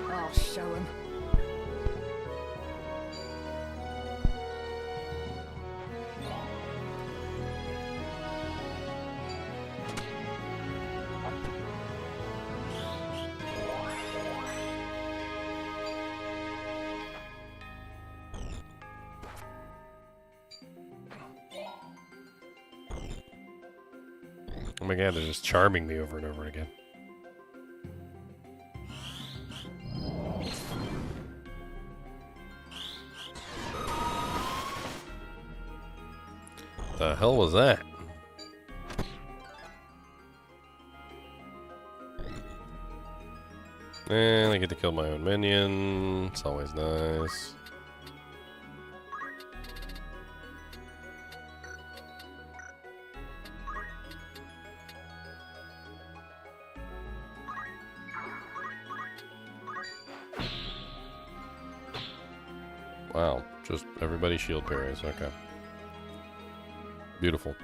I'll show him. Oh my god, they're just charming me over and over again. The hell was that? And I get to kill my own minion. It's always nice. Wow, just everybody shield parries. Okay. Beautiful.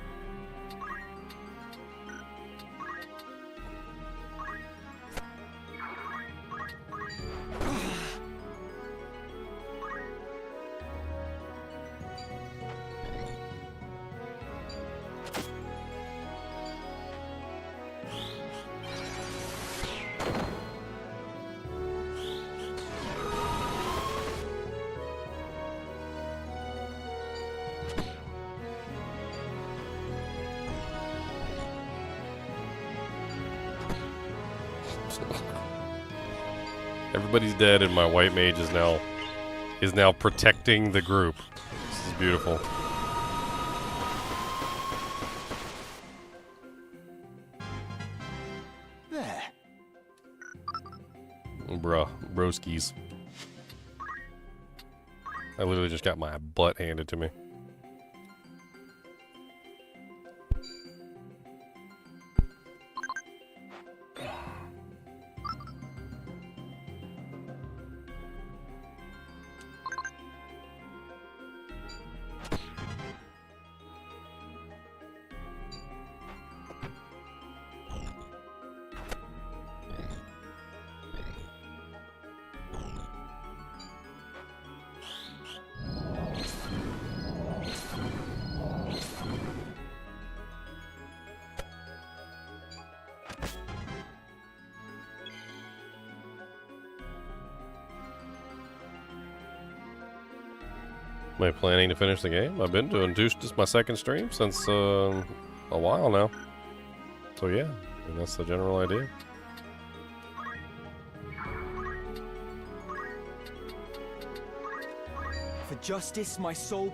Everybody's dead, and my white mage is now protecting the group. This is beautiful. There. Bruh, broskies. I literally just got my butt handed to me. Am I planning to finish the game? I've been doing this is my second stream since a while now. So yeah, I mean, that's the general idea. For justice, my soul.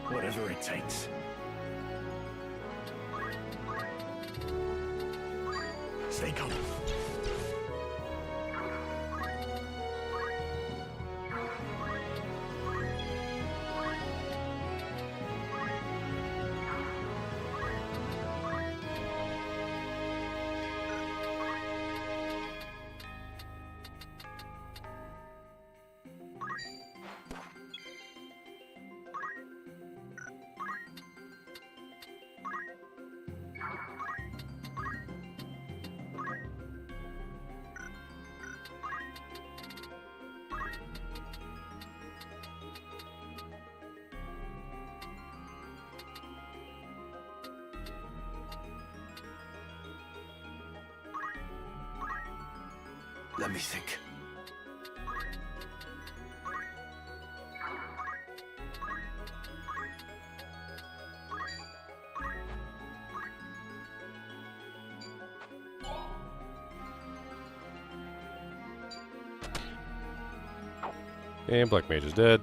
Whatever it takes. Stay calm. Let me think. And Black Mage is dead.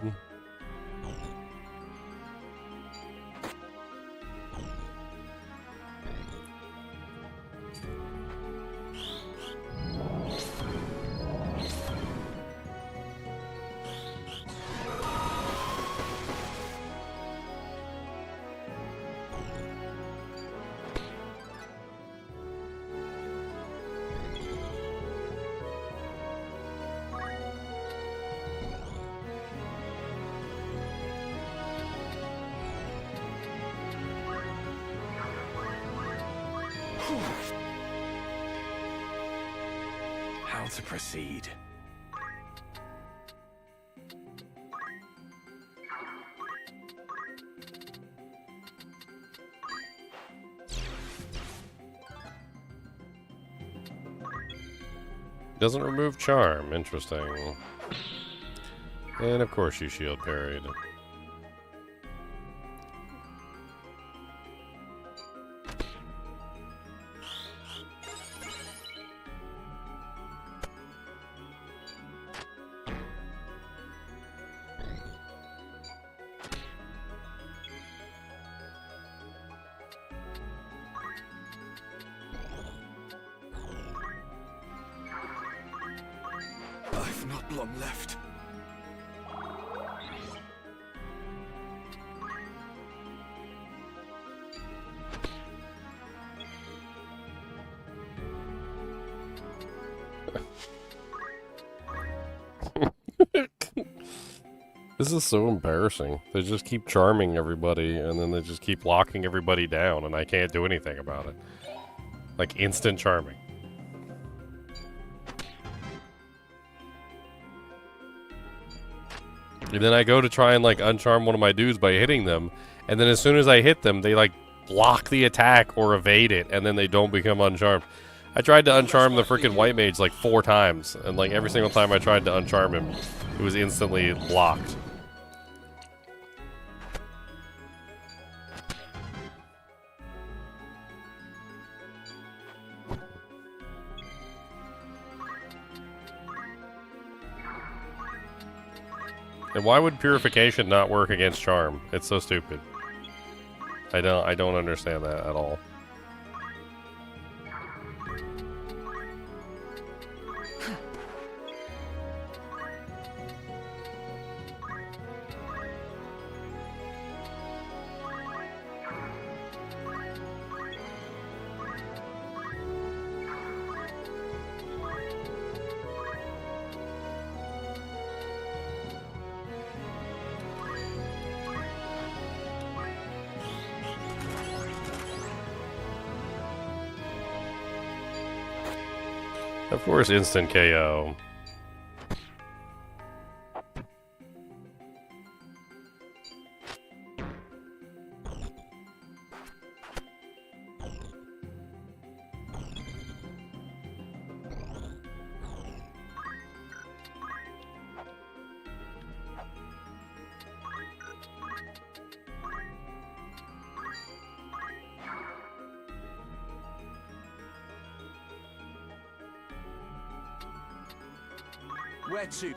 How to proceed? Doesn't remove charm. Interesting. And of course you shield parried. I've not long left. This is so embarrassing. They just keep charming everybody, and then they just keep locking everybody down, and I can't do anything about it. Like, instant charming. And then I go to try and, like, uncharm one of my dudes by hitting them, and then as soon as I hit them, they, like, block the attack or evade it, and then they don't become uncharmed. I tried to uncharm the freaking white mage, like, 4 times, and, like, every single time I tried to uncharm him, it was instantly blocked. And why would purification not work against charm? It's so stupid. I don't understand that at all. Of course, instant KO. Where to?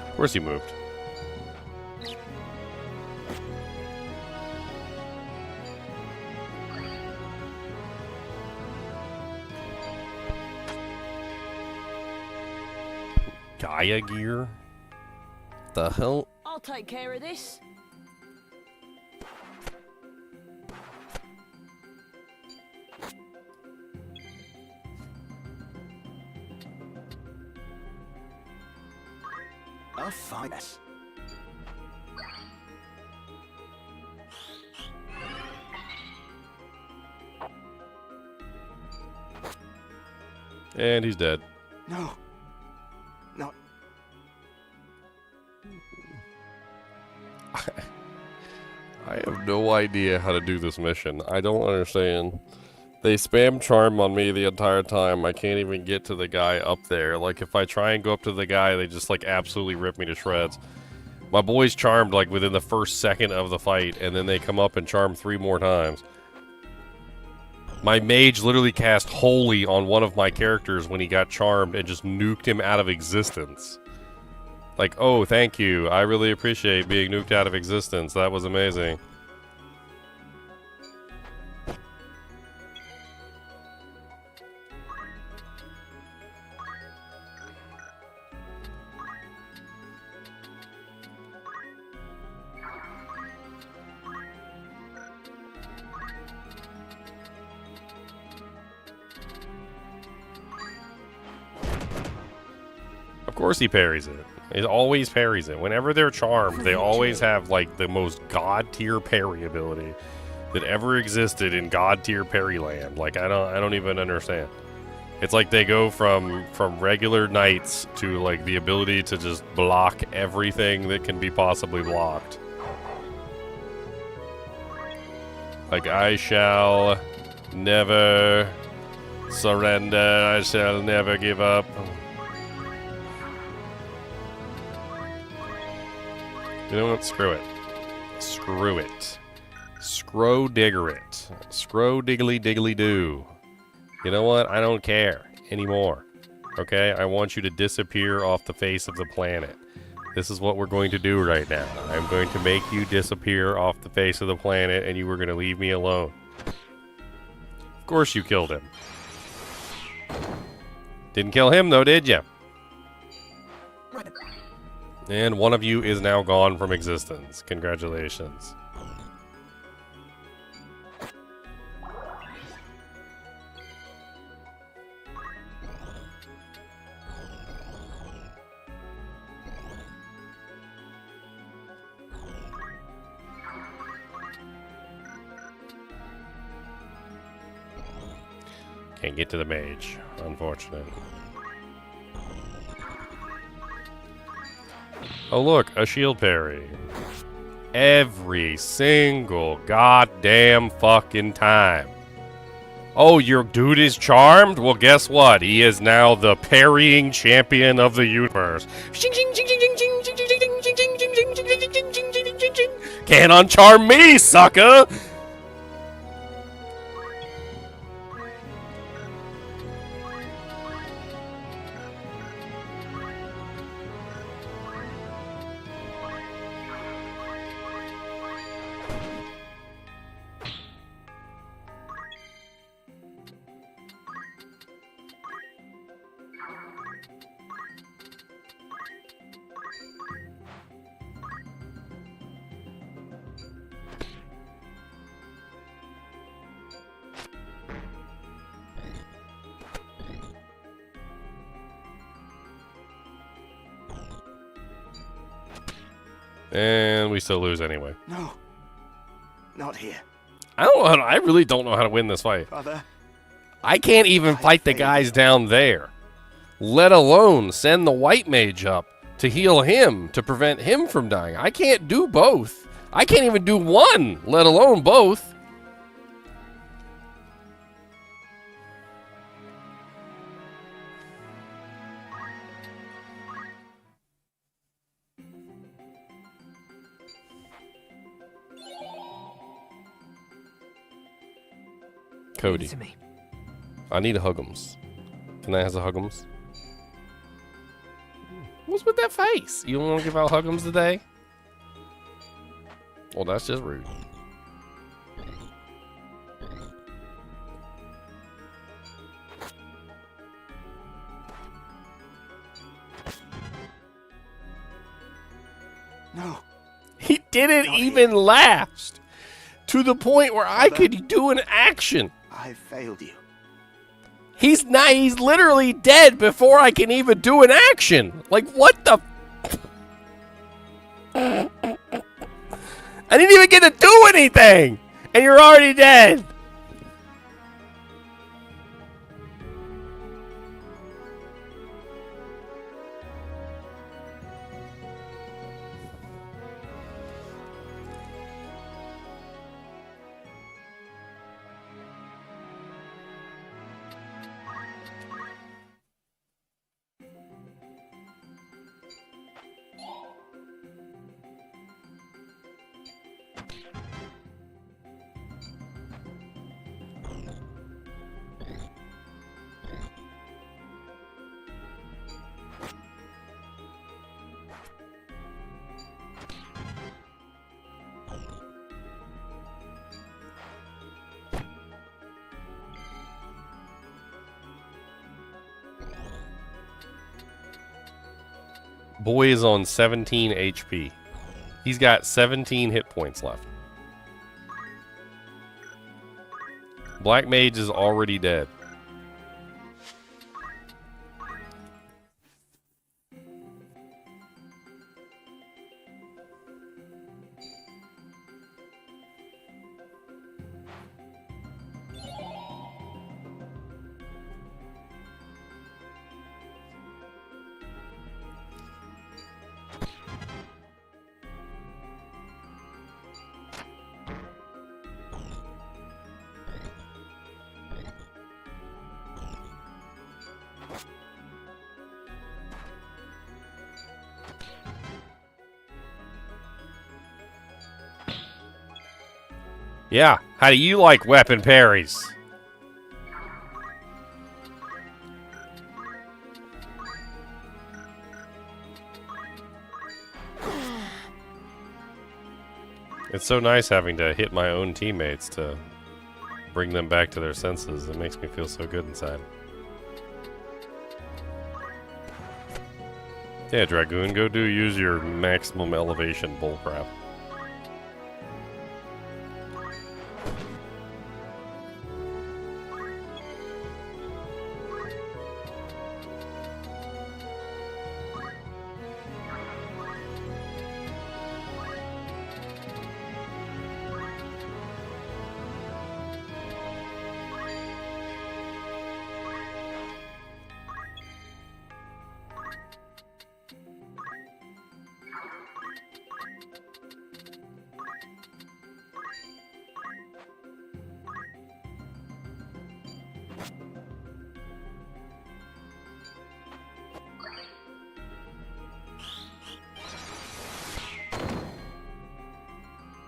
Of course he moved. Gaia gear? The hell? I'll take care of this. A finesse. And he's dead. No. Not. I have no idea how to do this mission. I don't understand. They spam charm on me the entire time. I can't even get to the guy up there. Like, if I try and go up to the guy, they just, like, absolutely rip me to shreds. My boy's charmed, like, within the first second of the fight, and then they come up and charm 3 more times. My mage literally cast Holy on one of my characters when he got charmed and just nuked him out of existence. Like, oh, thank you. I really appreciate being nuked out of existence. That was amazing. Of course he parries it. He always parries it. Whenever they're charmed, they always have, like, the most god-tier parry ability that ever existed in god-tier parry land. Like, I don't even understand. It's like they go from regular knights to, like, the ability to just block everything that can be possibly blocked. Like, I shall never surrender. I shall never give up. You know what? Screw it. Screw it. Scrow-digger it. Scrow-diggly-diggly-doo. You know what? I don't care anymore. Okay? I want you to disappear off the face of the planet. This is what we're going to do right now. I'm going to make you disappear off the face of the planet, and you were going to leave me alone. Of course you killed him. Didn't kill him, though, did you? And one of you is now gone from existence. Congratulations. Can't get to the mage. Unfortunate. Oh look, a shield parry. Every single goddamn fucking time. Oh, your dude is charmed? Well, guess what? He is now the parrying champion of the universe. Can't uncharm me, sucker! And we still lose anyway. No. Not here. I really don't know how to win this fight. Father. I can't even fight the guys down there. Let alone send the white mage up to heal him, to prevent him from dying. I can't do both. I can't even do one, let alone both. Cody. To me. I need a Huggums. Can I have a Huggums? What's with that face? You don't want to give out Huggums today? Well, that's just rude. didn't even last to the point where I could do an action. I failed you. He's literally dead before I can even do an action. Like, what the? I didn't even get to do anything, and you're already dead. Boy is on 17 HP. He's got 17 hit points left. Black Mage is already dead. Yeah, how do you like weapon parries? It's so nice having to hit my own teammates to bring them back to their senses. It makes me feel so good inside. Yeah, Dragoon, go use your maximum elevation bullcrap.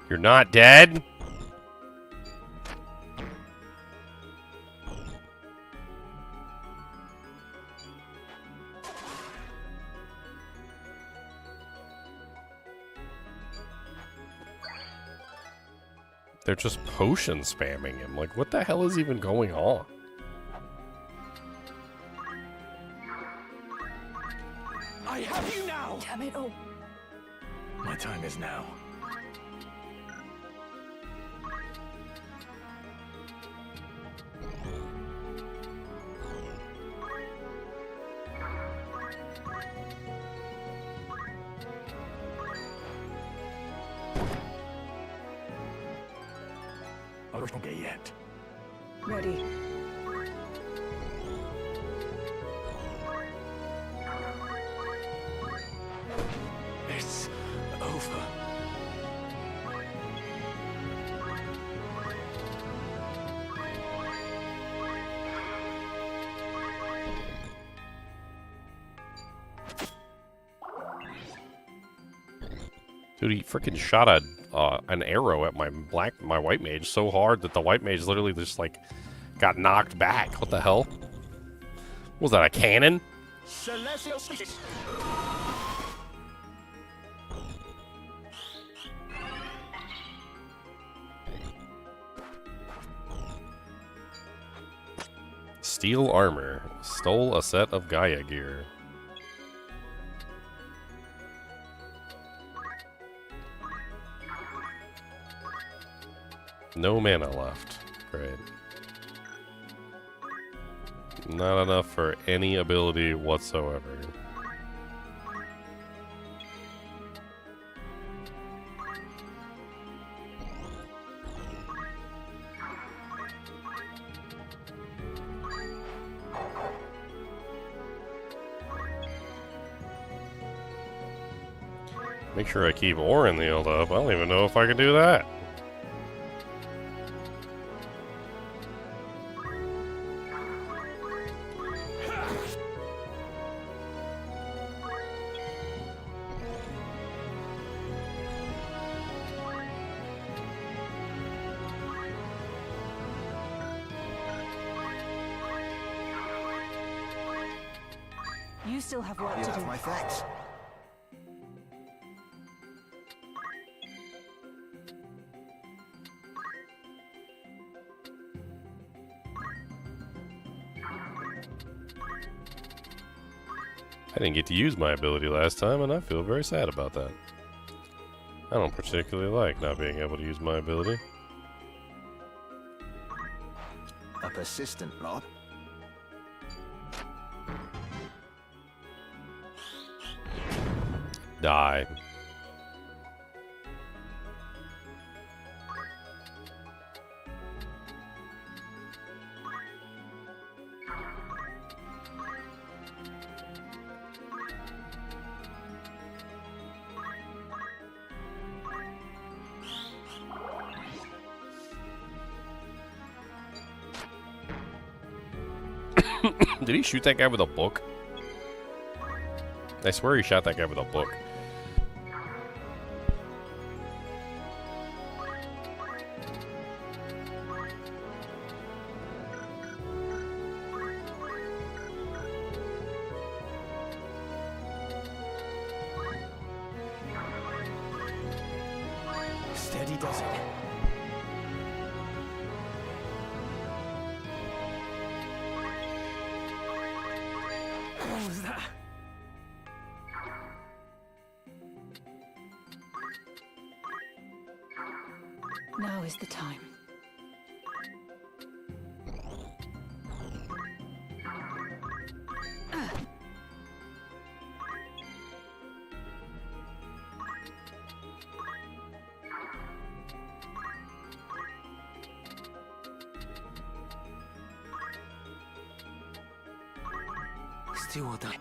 You're not dead? They're just potion spamming him. Like, what the hell is even going on? I have you now! Damn it all. My time is now. I don't get yet. Ready. It's over. Dude, he freaking shot an arrow at my white mage so hard that the white mage literally just like got knocked back. What the hell? Was that a cannon? Celestial species. Steel armor. Stole a set of Gaia gear. No mana left. Great. Not enough for any ability whatsoever. Make sure I keep Orin healed up. I don't even know if I can do that. You still have work You to have do. my thanks. I didn't get to use my ability last time, and I feel very sad about that. I don't particularly like not being able to use my ability. A persistent lot. Die. Did he shoot that guy with a book? I swear he shot that guy with a book. Steady does it. What was that? Now is the time. Still done.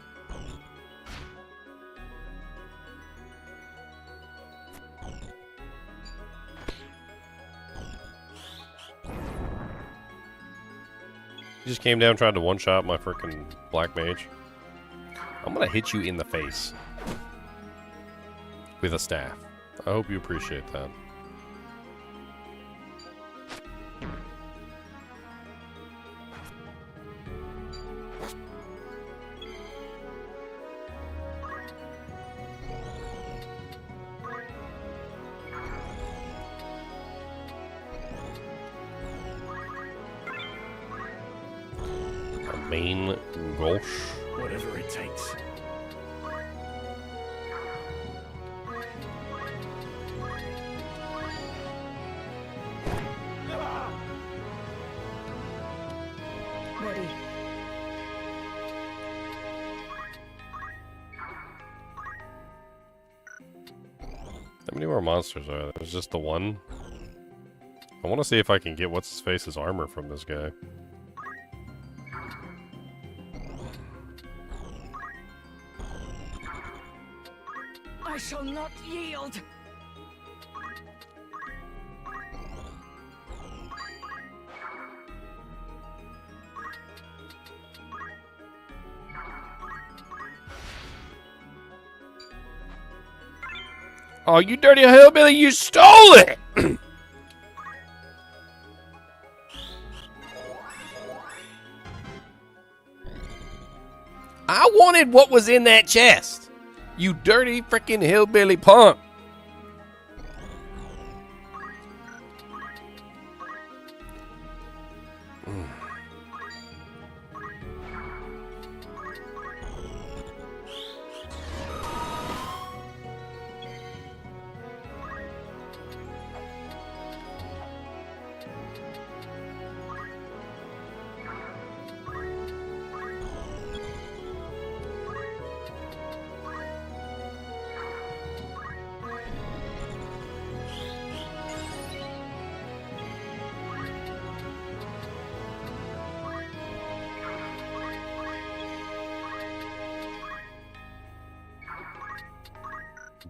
He just came down, tried to one-shot my frickin' black mage. I'm gonna hit you in the face with a staff. I hope you appreciate that. Main Gauche. Whatever it takes. Ready. How many more monsters are there? There's just the one. I want to see if I can get what's-his-face's armor from this guy. I shall not yield. Oh, you dirty hillbilly, you stole it! I wanted what was in that chest. You dirty freaking hillbilly punk.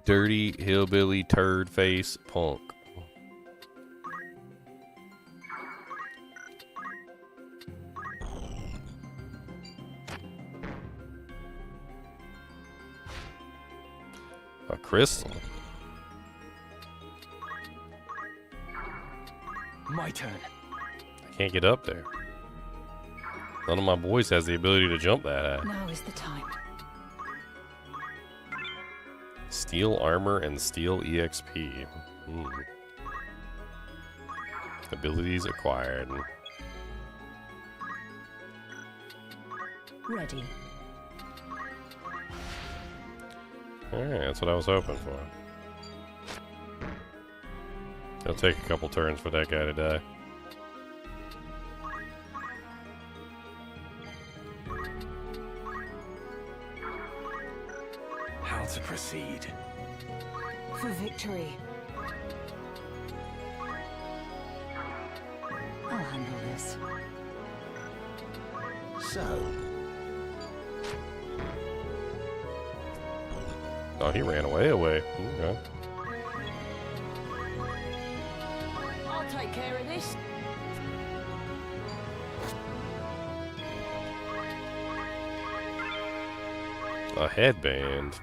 Dirty hillbilly turd face punk. A crystal. My turn. I can't get up there. None of my boys has the ability to jump that high. Now is the time. Steel armor and steel EXP. Abilities acquired. Ready. Alright, that's what I was hoping for. It'll take a couple turns for that guy to die. How to proceed? For victory. I'll handle this. So. Oh, he ran away. Okay. I'll take care of this. A headband.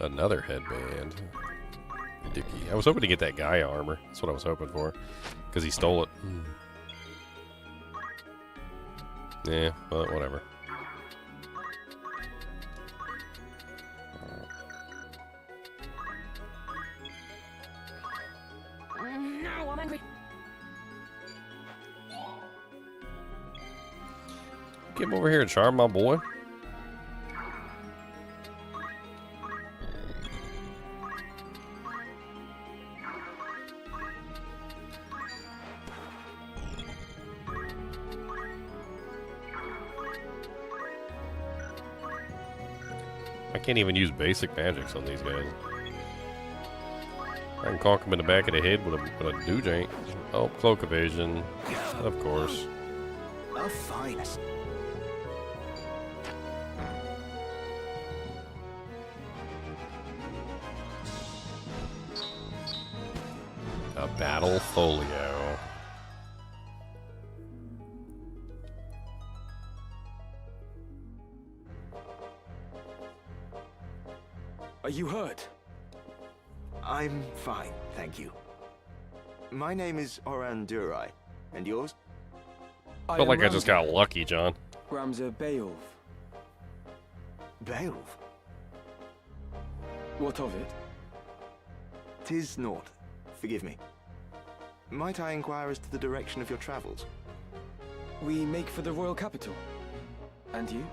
Another headband. Dicky. I was hoping to get that guy armor. That's what I was hoping for. Because he stole it. Yeah, well, whatever. No, I'm angry. Get him over here and charm my boy. I can't even use basic magics on these guys. I can conk him in the back of the head with a doojank. Oh, cloak evasion. Of course. A finest. A battle folio. Are you hurt? I'm fine, thank you. My name is Oran Durai, and yours? Felt like I just got lucky, John. Ramza Beowulf. Beowulf? What of it? 'Tis naught. Forgive me. Might I inquire as to the direction of your travels? We make for the royal capital. And you?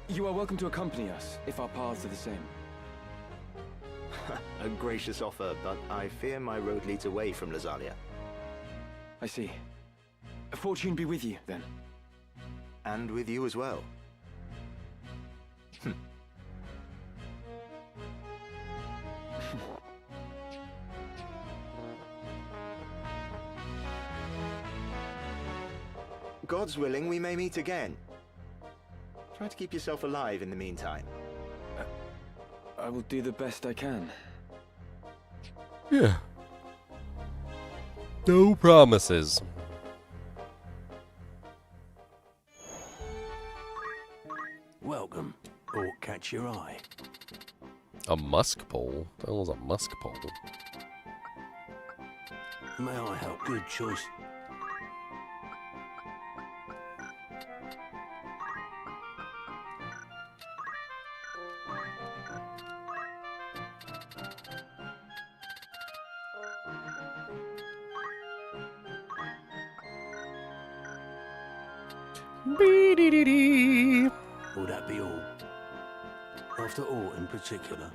You are welcome to accompany us, if our paths are the same. A gracious offer, but I fear my road leads away from Lazalia. I see. Fortune be with you, then. And with you as well. God's willing, we may meet again. Try to keep yourself alive in the meantime. I will do the best I can. Yeah. No promises. Welcome. Or catch your eye. A musk pole? That was a musk pole. May I help? Good choice. Will that be all? After all in particular?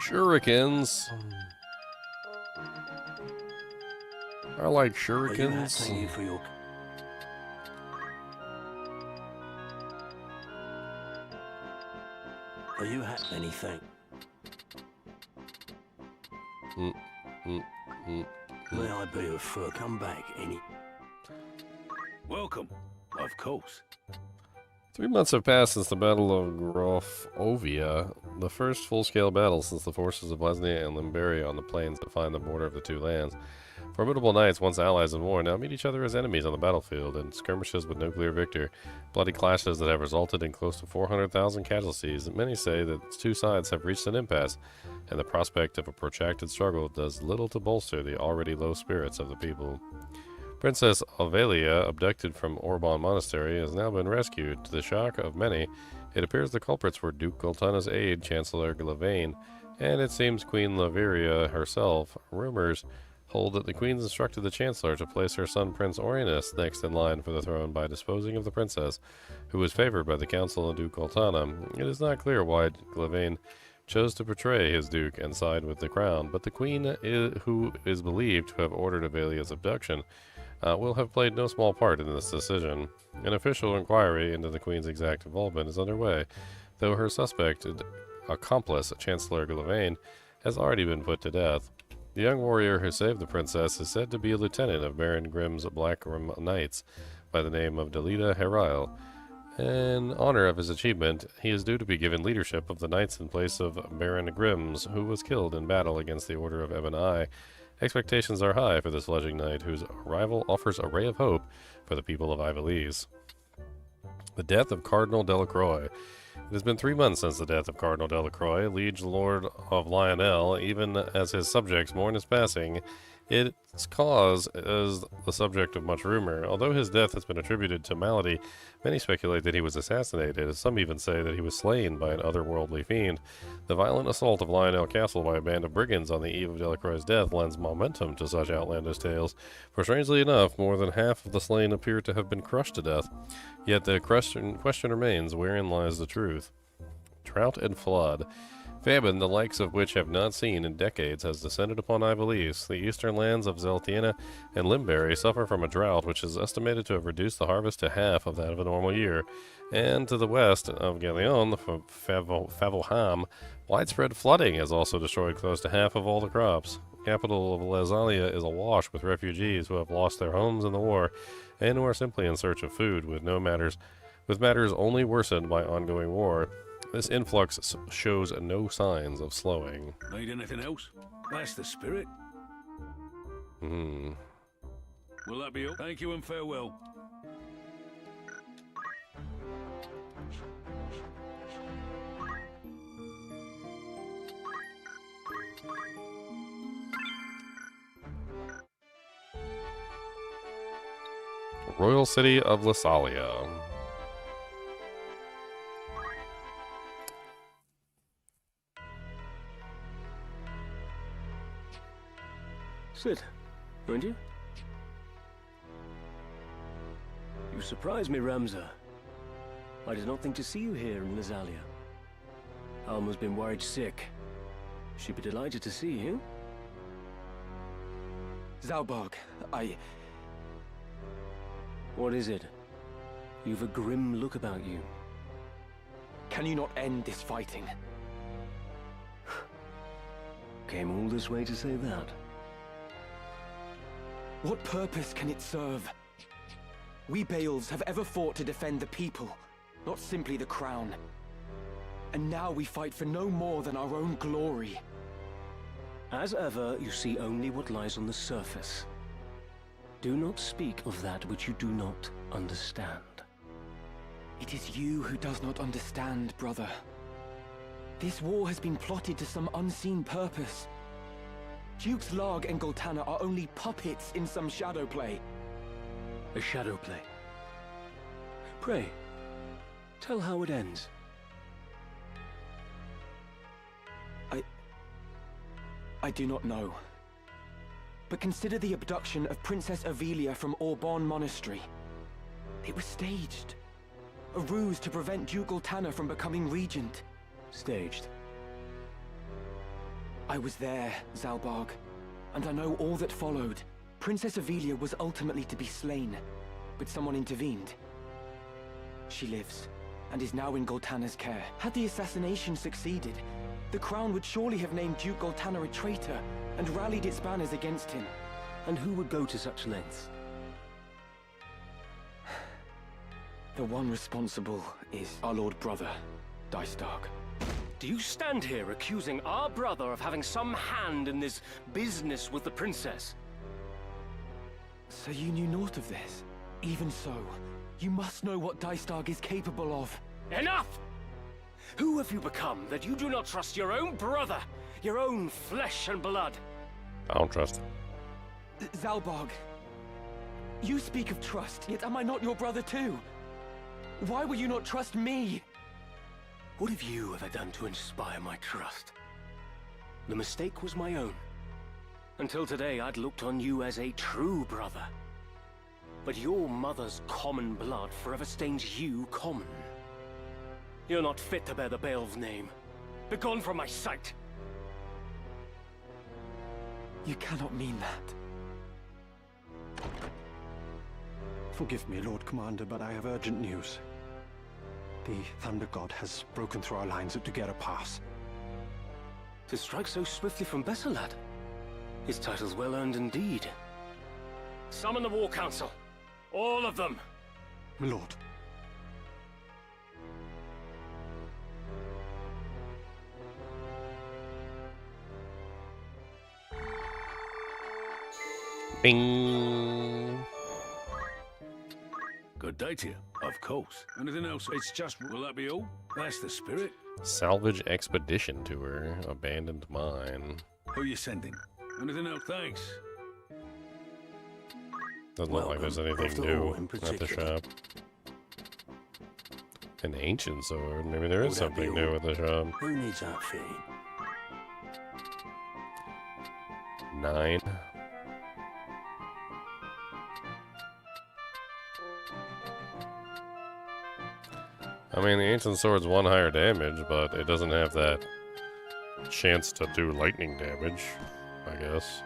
Shurikens. I like Are you shurikens. thank you for your... Are you anything? May I be of fur? Come back any... Welcome, of course. 3 months have passed since the Battle of Grofovia, the first full-scale battle since the forces of Lesnia and Limberia on the plains define the border of the two lands. Formidable knights, once allies in war, now meet each other as enemies on the battlefield, in skirmishes with no clear victor, bloody clashes that have resulted in close to 400,000 casualties. Many say that the two sides have reached an impasse, and the prospect of a protracted struggle does little to bolster the already low spirits of the people. Princess Avelia, abducted from Orbon Monastery, has now been rescued. To the shock of many, it appears the culprits were Duke Goltana's aide, Chancellor Glavain, and it seems Queen Laveria herself. Rumors hold that the Queen's instructed the Chancellor to place her son Prince Orianus next in line for the throne by disposing of the princess, who was favored by the Council and Duke Goltana. It is not clear why Glavain chose to betray his duke and side with the crown, but the Queen, who is believed to have ordered Avelia's abduction, will have played no small part in this decision. An official inquiry into the Queen's exact involvement is underway, though her suspected accomplice, Chancellor Glavain, has already been put to death. The young warrior who saved the princess is said to be a lieutenant of Baron Grimm's Black Knights by the name of Delita Herail. In honor of his achievement, he is due to be given leadership of the knights in place of Baron Grimm's, who was killed in battle against the Order of Ebon Eye. Expectations are high for this fledgling knight, whose arrival offers a ray of hope for the people of Ivalice. The death of Cardinal Delacroix. It has been 3 months since the death of Cardinal Delacroix, liege lord of Lionel. Even as his subjects mourn his passing, its cause is the subject of much rumor. Although his death has been attributed to malady, many speculate that he was assassinated. Some even say that he was slain by an otherworldly fiend. The violent assault of Lionel Castle by a band of brigands on the eve of Delacroix's death lends momentum to such outlandish tales, for strangely enough, more than half of the slain appear to have been crushed to death. Yet the question remains, wherein lies the truth? Drought and flood. Famine, the likes of which have not seen in decades, has descended upon Ivalice. The eastern lands of Zeltiana and Limberry suffer from a drought which is estimated to have reduced the harvest to half of that of a normal year. And to the west of Galeon, Favoham, widespread flooding has also destroyed close to half of all the crops. The capital of Lesalia is awash with refugees who have lost their homes in the war and who are simply in search of food, with matters only worsened by ongoing war. This influx shows no signs of slowing. Need anything else? That's the spirit. Will that be all? Thank you and farewell. Royal City of Lesalia. Sit, won't you? You surprise me, Ramza. I did not think to see you here in Lesalia. Alma's been worried sick. She'd be delighted to see you. Zalbarg, What is it? You've a grim look about you. Can you not end this fighting? Came all this way to say that. What purpose can it serve? We Beowulfs have ever fought to defend the people, not simply the crown. And now we fight for no more than our own glory. As ever, you see only what lies on the surface. Do not speak of that which you do not understand. It is you who does not understand, brother. This war has been plotted to some unseen purpose. Dukes Larg and Goltana are only puppets in some shadow play. A shadow play? Pray, tell how it ends. I do not know. But consider the abduction of Princess Avelia from Orbon Monastery. It was staged. A ruse to prevent Duke Goltana from becoming regent. Staged. I was there, Zalbarg, and I know all that followed. Princess Avelia was ultimately to be slain, but someone intervened. She lives, and is now in Goltana's care. Had the assassination succeeded, the crown would surely have named Duke Goltana a traitor, and rallied its banners against him. And who would go to such lengths? The one responsible is our Lord Brother, Dystark. Do you stand here accusing our brother of having some hand in this business with the princess? So you knew naught of this? Even so, you must know what Dystark is capable of. Enough! Who have you become that you do not trust your own brother, your own flesh and blood? I don't trust him. Zalbarg, you speak of trust, yet am I not your brother too? Why will you not trust me? What have you ever done to inspire my trust? The mistake was my own. Until today, I'd looked on you as a true brother. But your mother's common blood forever stains you common. You're not fit to bear the Bael's name. Begone from my sight! You cannot mean that. Forgive me, Lord Commander, but I have urgent news. The Thunder God has broken through our lines to get a pass. To strike so swiftly from Bessalad? His title's well earned indeed. Summon the War Council. All of them. My lord. Bing. Good day to you. Of course. Anything else? It's just... Will that be all? That's the spirit. Salvage expedition tour. Abandoned mine. Who you sending? Anything else? Thanks. Doesn't look like there's anything new at the shop. An ancient sword. Maybe there is something new at the shop. Who needs that fitting? 9. I mean, the ancient sword's 1 higher damage, but it doesn't have that chance to do lightning damage, I guess.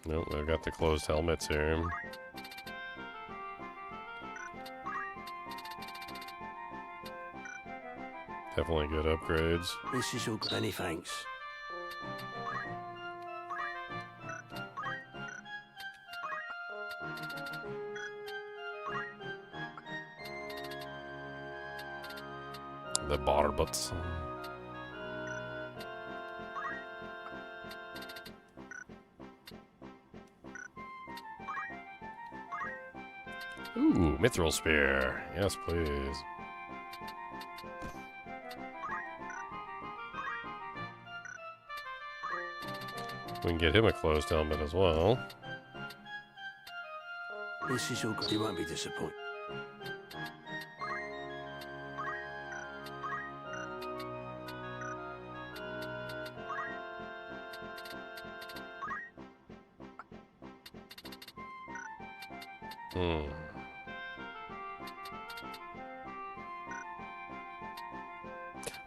Nope, they've got the closed helmets here. Definitely good upgrades. This is all many thanks. The barbuts. Ooh, mithril spear. Yes, please. We can get him a closed helmet as well. This is all good. You won't be disappointed.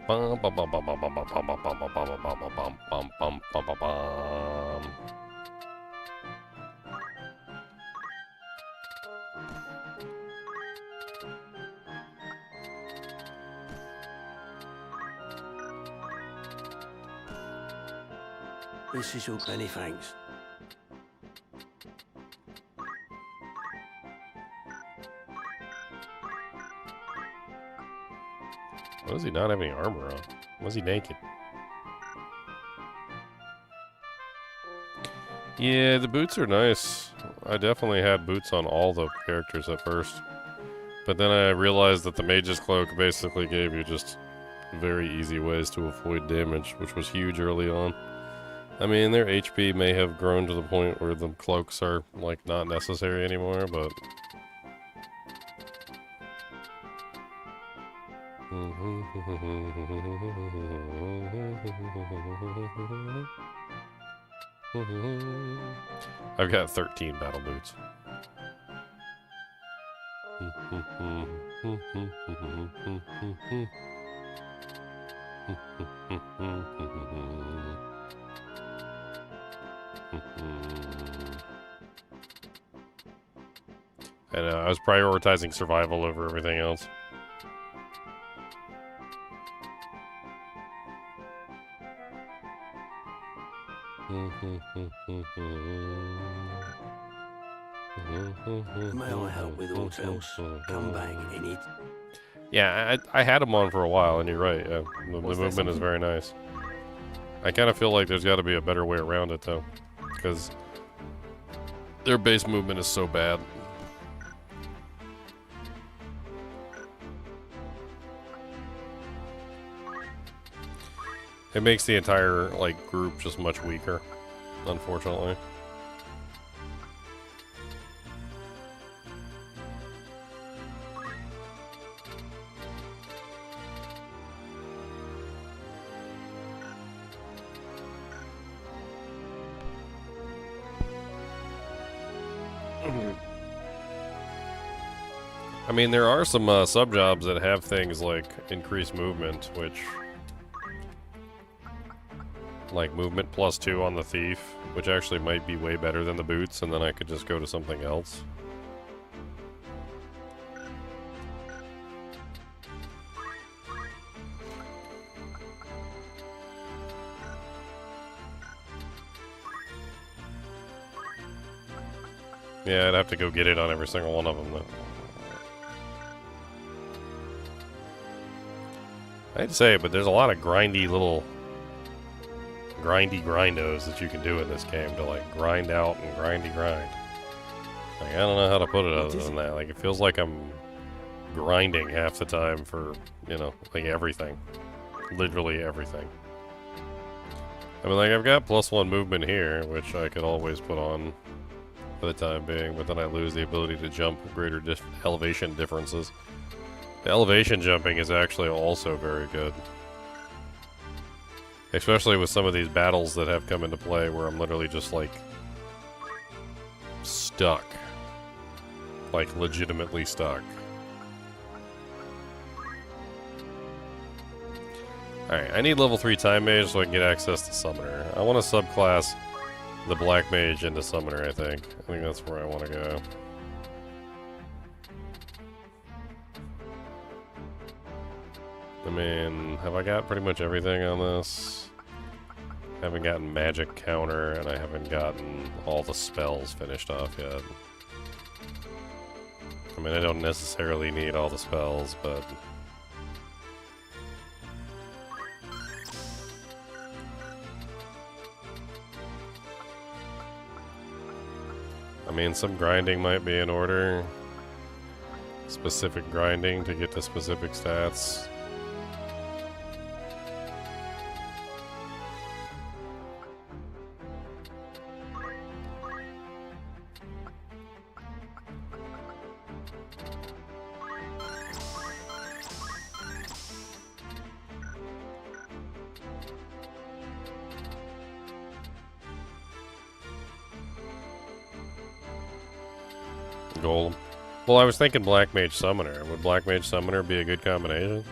Bum, bum, bum, bum, bum, bum, bum, bum, bum, bum, bum, bum, bum, bum, bum, bum, bum, bum. This is all many thanks. Why does he not have any armor on? Was he naked? Yeah, the boots are nice. I definitely had boots on all the characters at first. But then I realized that the Mage's Cloak basically gave you just very easy ways to avoid damage, which was huge early on. I mean, their HP may have grown to the point where the cloaks are, like, not necessary anymore, but... I've got 13 battle boots. And I was prioritizing survival over everything else. May I help with aught else? Come back any... Yeah, I had them on for a while, and you're right. The movement is very nice. I kind of feel like there's got to be a better way around it, though. Because their base movement is so bad. It makes the entire, like, group just much weaker, unfortunately. I mean, there are some sub-jobs that have things like increased movement, which... like movement +2 on the thief, which actually might be way better than the boots, and then I could just go to something else. Yeah, I'd have to go get it on every single one of them, though. I hate to say it, but there's a lot of grindy little... grindos that you can do in this game to, like, grind out and grind. Like, I don't know how to put it other than that. Like, it feels like I'm grinding half the time for, you know, like, everything. Literally everything. I mean, like, I've got +1 movement here, which I could always put on for the time being, but then I lose the ability to jump greater elevation differences. The elevation jumping is actually also very good. Especially with some of these battles that have come into play where I'm literally just, like, stuck. Like, legitimately stuck. Alright, I need level 3 Time Mage so I can get access to Summoner. I want to subclass the Black Mage into Summoner, I think. I think that's where I want to go. I mean, have I got pretty much everything on this? I haven't gotten magic counter, and I haven't gotten all the spells finished off yet. I mean, I don't necessarily need all the spells, but... I mean, some grinding might be in order. Specific grinding to get to specific stats. Golem. Well, I was thinking Black Mage Summoner. Would Black Mage Summoner be a good combination?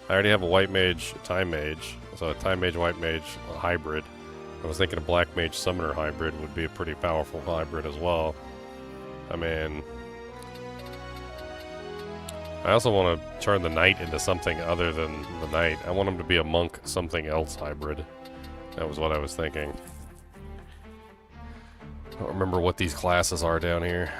I already have a White Mage Time Mage, so a Time Mage White Mage hybrid. I was thinking a Black Mage Summoner hybrid would be a pretty powerful hybrid as well. I mean... I also want to turn the Knight into something other than the Knight. I want him to be a Monk something else hybrid. That was what I was thinking. I don't remember what these classes are down here.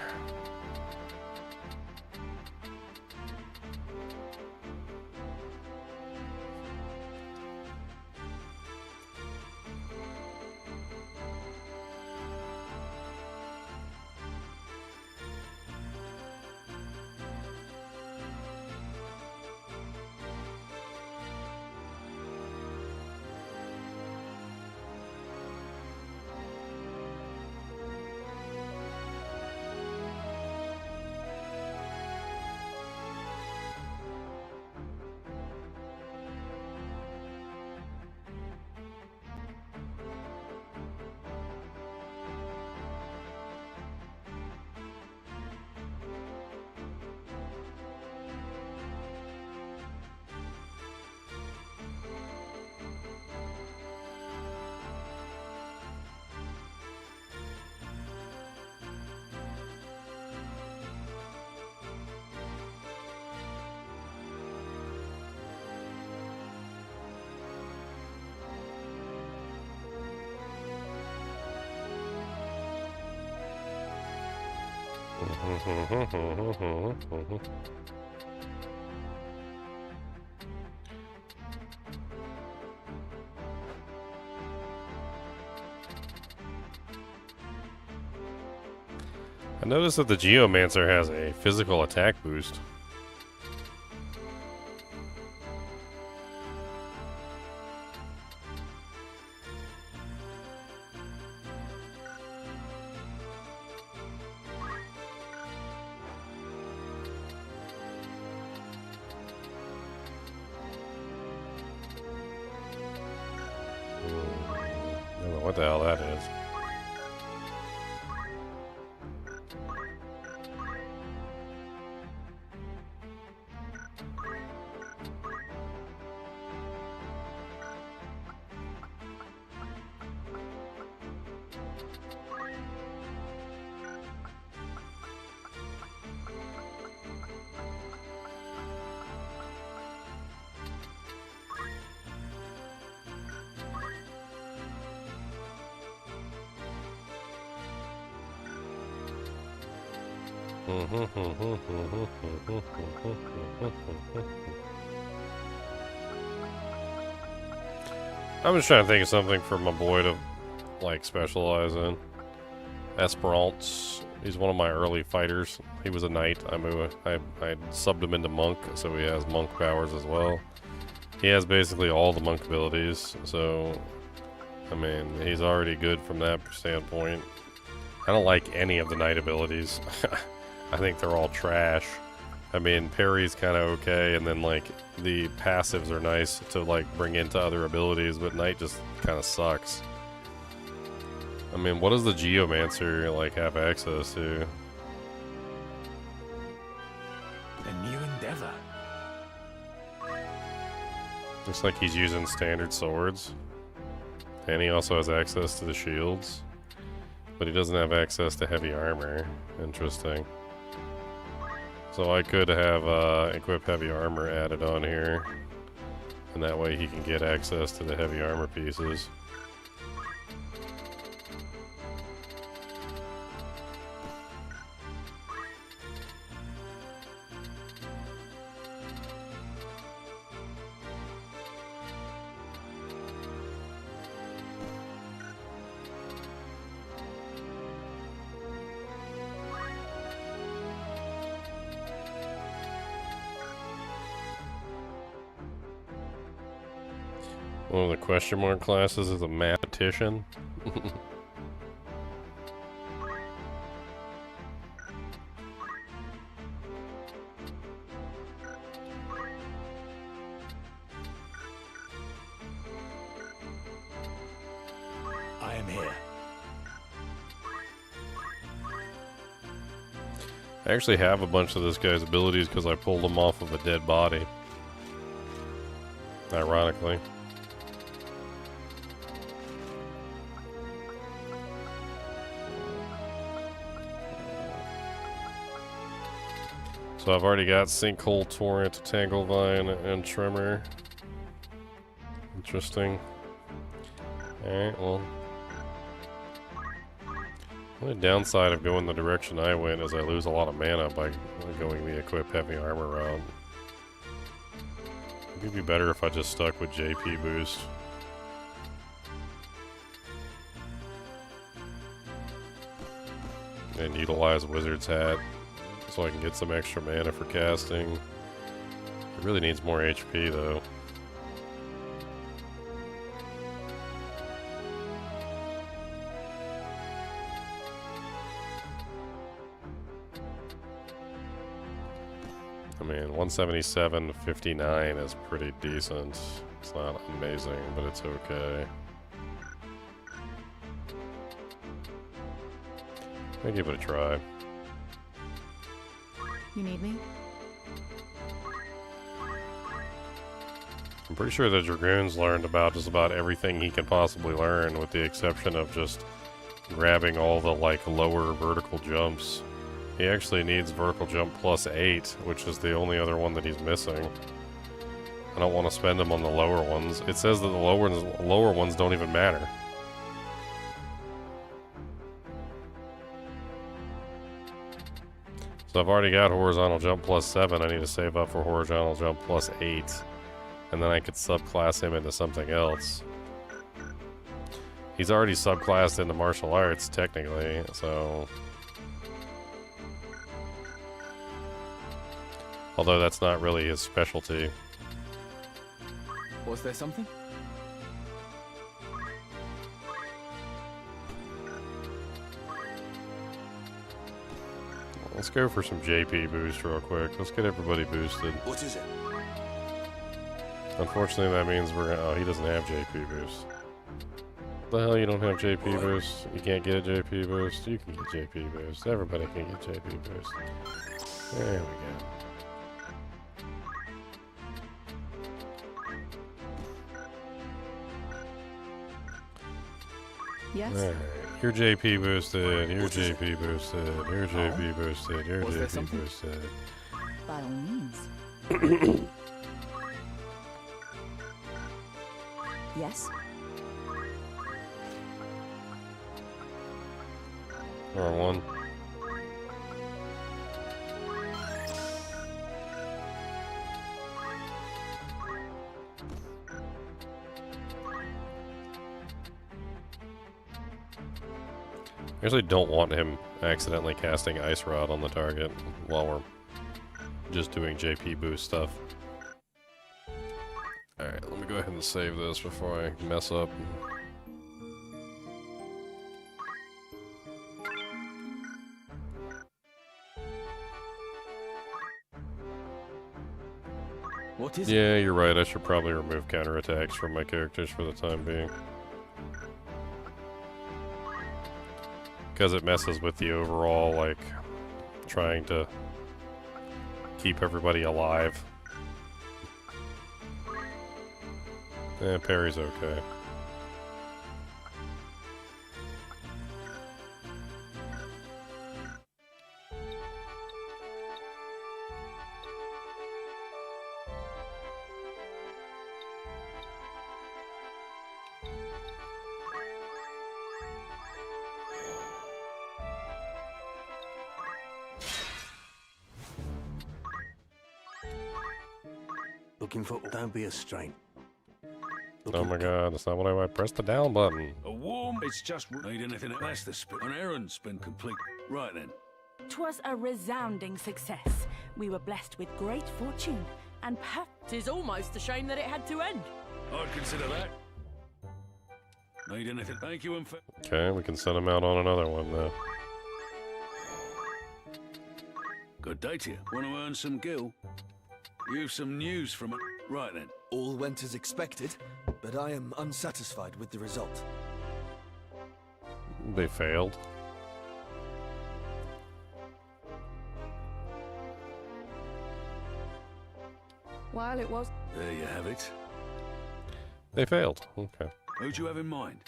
I noticed that the Geomancer has a physical attack boost. I don't know what the hell that is. I'm just trying to think of something for my boy to like specialize in. Esperance. He's one of my early fighters. He was a knight. I subbed him into monk, so he has monk powers as well. He has basically all the monk abilities, so I mean he's already good from that standpoint. I don't like any of the knight abilities. I think they're all trash. I mean, parry's kind of okay, and then like the passives are nice to like bring into other abilities, but knight just kind of sucks. I mean, what does the Geomancer like have access to? A new endeavor. Looks like he's using standard swords, and he also has access to the shields, but he doesn't have access to heavy armor. Interesting. So I could have equip heavy armor added on here, and that way he can get access to the heavy armor pieces. One of the question mark classes is a mathematician. I am here. I actually have a bunch of this guy's abilities because I pulled them off of a dead body. Ironically. So I've already got Sinkhole, Torrent, Tanglevine, and Tremor. Interesting. Alright, well. The only downside of going the direction I went is I lose a lot of mana by going the equip heavy armor route. It'd be better if I just stuck with JP boost. And utilize Wizard's Hat so I can get some extra mana for casting. It really needs more HP though. I mean, 177.59 is pretty decent. It's not amazing, but it's okay. I'll give it a try. You need me? I'm pretty sure the Dragoon's learned about just about everything he can possibly learn, with the exception of just grabbing all the like lower vertical jumps. He actually needs vertical jump +8, which is the only other one that he's missing. I don't want to spend him on the lower ones. It says that the lower ones don't even matter. So I've already got horizontal jump +7. I need to save up for horizontal jump +8. And then I could subclass him into something else. He's already subclassed into martial arts, technically, so... Although that's not really his specialty. Was there something? Let's go for some JP boost real quick. Let's get everybody boosted. What is it? Unfortunately, that means we're gonna... Oh, he doesn't have JP boost. The hell you don't have JP boost? You can't get a JP boost? You can get JP boost. Everybody can get JP boost. There we go. Yes. Alright. You're JP boosted. You're JP boosted. You're JP boosted. You're JP boosted. By all means. Yes. Or one. I actually don't want him accidentally casting Ice Rod on the target while we're just doing JP boost stuff. Alright, let me go ahead and save this before I mess up. What is Yeah, you're right. I should probably remove counterattacks from my characters for the time being. Because it messes with the overall, like, trying to keep everybody alive. Parry's okay. Looking for... Don't be a strain. Oh my god, that's not what I want. Press the down button. A warm. It's just need anything else. The spin. An errand's been complete. Right then. 'Twas a resounding success. We were blessed with great fortune, and Tis almost a shame that it had to end. I'd consider that. Need anything? Thank you, and Okay, we can send him out on another one now. Good day to you. Want to earn some gil? You've some news from it. Right then. All went as expected, but I am unsatisfied with the result. They failed. While it was... There you have it. They failed. Okay. Who'd you have in mind?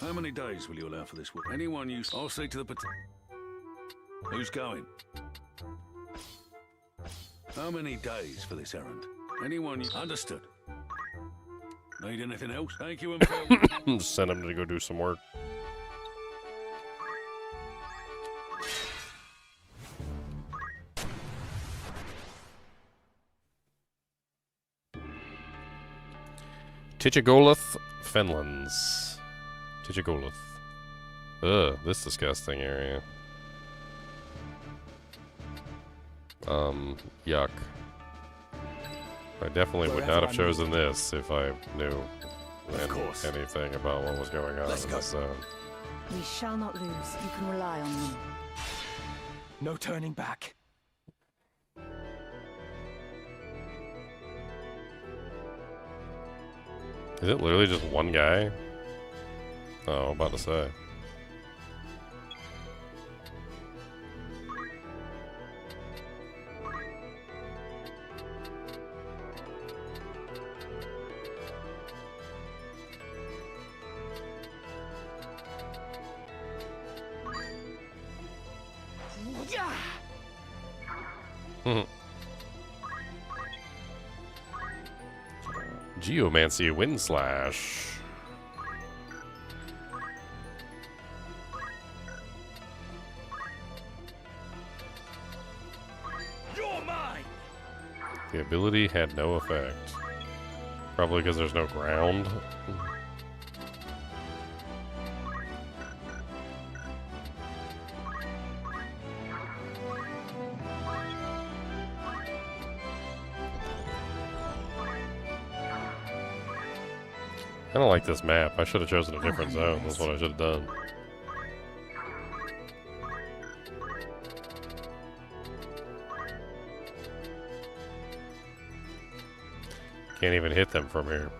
How many days will you allow for this work? Anyone you... I'll see to the... Who's going? How many days for this errand? Anyone you... Understood. Need anything else? Thank you, and farewell. Send him to go do some work. Tichigolith Fenlands. Tichigolith. Ugh, this disgusting area. Yuck. I definitely would not have chosen this if I knew anything about what was going on in this zone. we shall not lose. You can rely on me. No turning back. Is it literally just one guy? Oh, I'm about to say. Geomancy Wind Slash. The ability had no effect. Probably because there's no ground. I don't like this map. I should have chosen a different zone. That's what I should have done. Can't even hit them from here.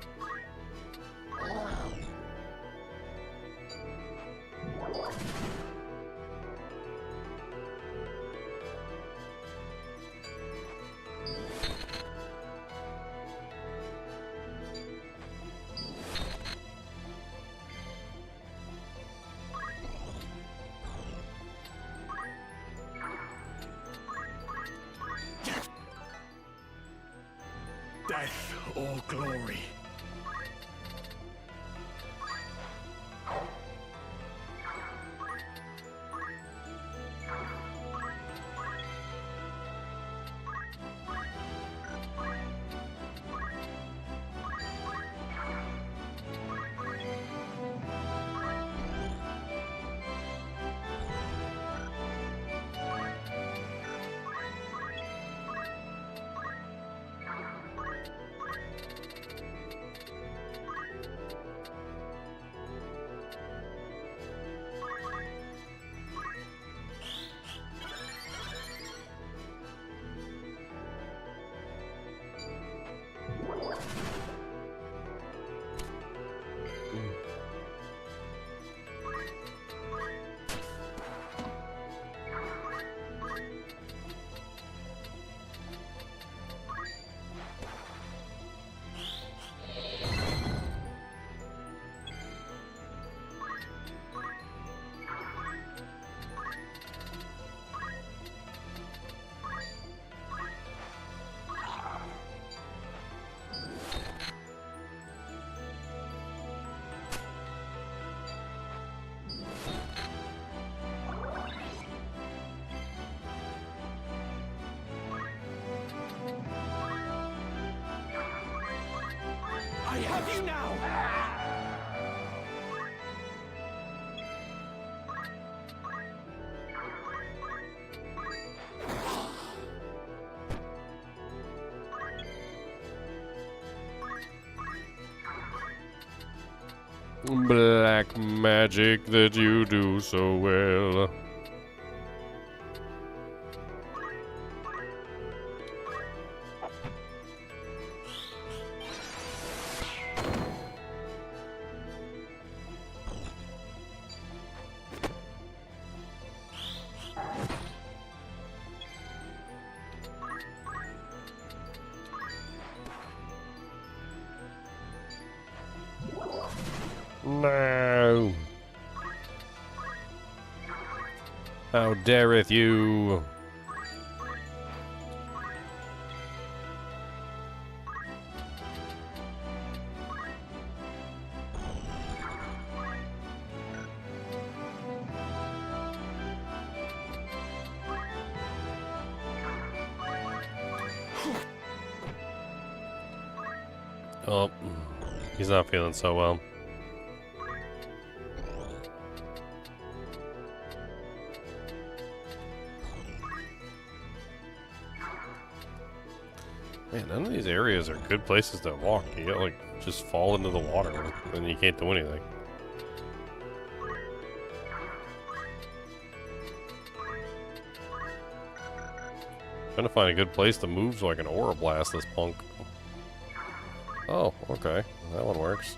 Death or glory. I have you now! Black magic that you do so well. No. How dareth you? Oh, he's not feeling so well. Man, none of these areas are good places to walk. You gotta, like, just fall into the water, and you can't do anything. Trying to find a good place to move so I can aura blast this punk. Oh, okay. That one works.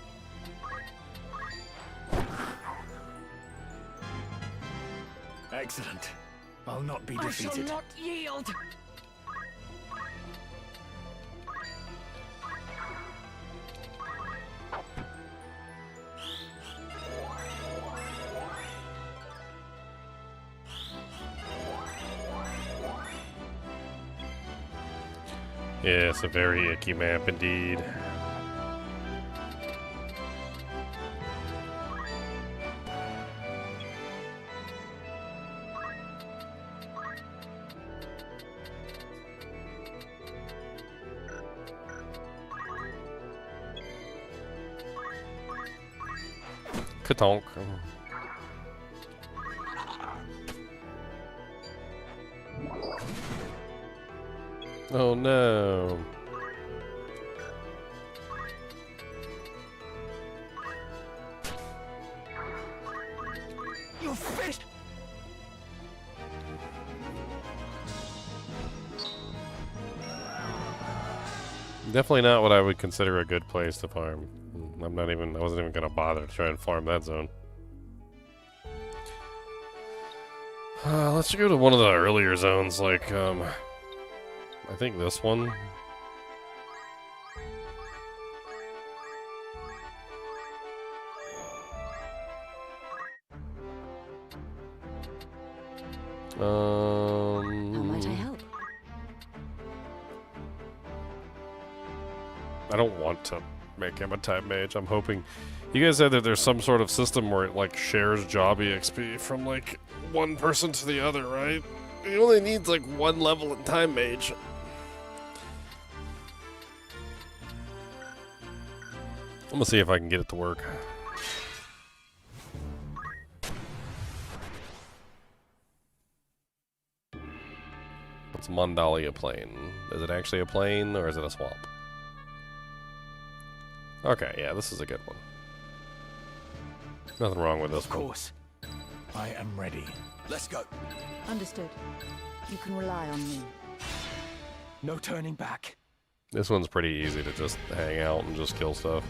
Excellent. I'll not be defeated. I shall not yield. Yeah, it's a very icky map indeed. Katonk. Oh no. You fish! Definitely not what I would consider a good place to farm. I wasn't even gonna bother to try and farm that zone. Let's go to one of the earlier zones, like, I think this one. How might I help? I don't want to make him a type mage. I'm hoping... You guys said that there's some sort of system where it, like, shares job EXP from, like, one person to the other, right? It only needs, like, one level in time mage. I'm gonna see if I can get it to work. What's Mondalia Plain? Is it actually a plain, or is it a swamp? Okay, yeah, this is a good one. Nothing wrong with this one. Of course. I am ready. Let's go. Understood. You can rely on me. No turning back. This one's pretty easy to just hang out and just kill stuff.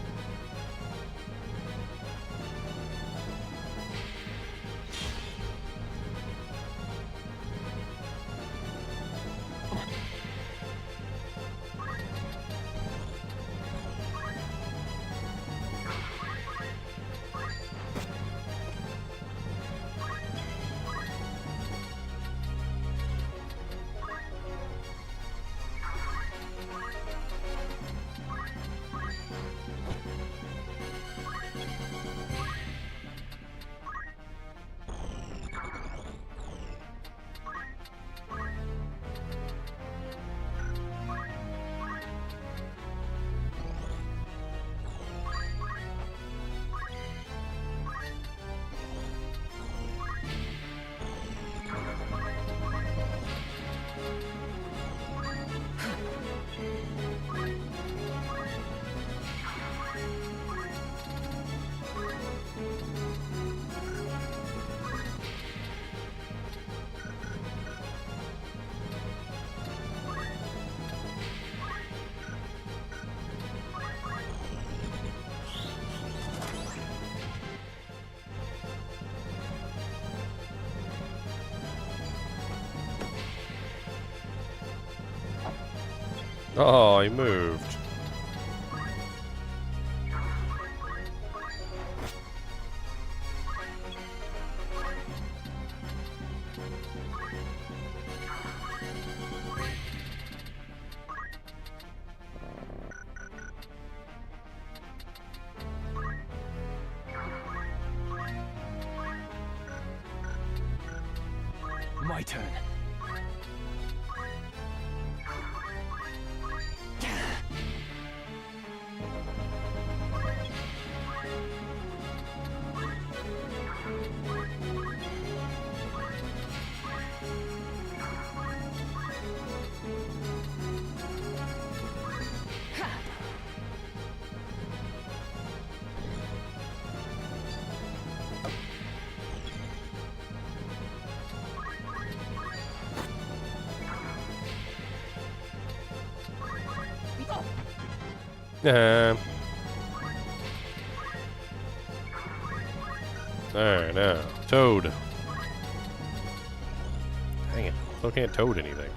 Oh, he moved. My turn. There, now. Toad. Dang it. Still can't toad anything.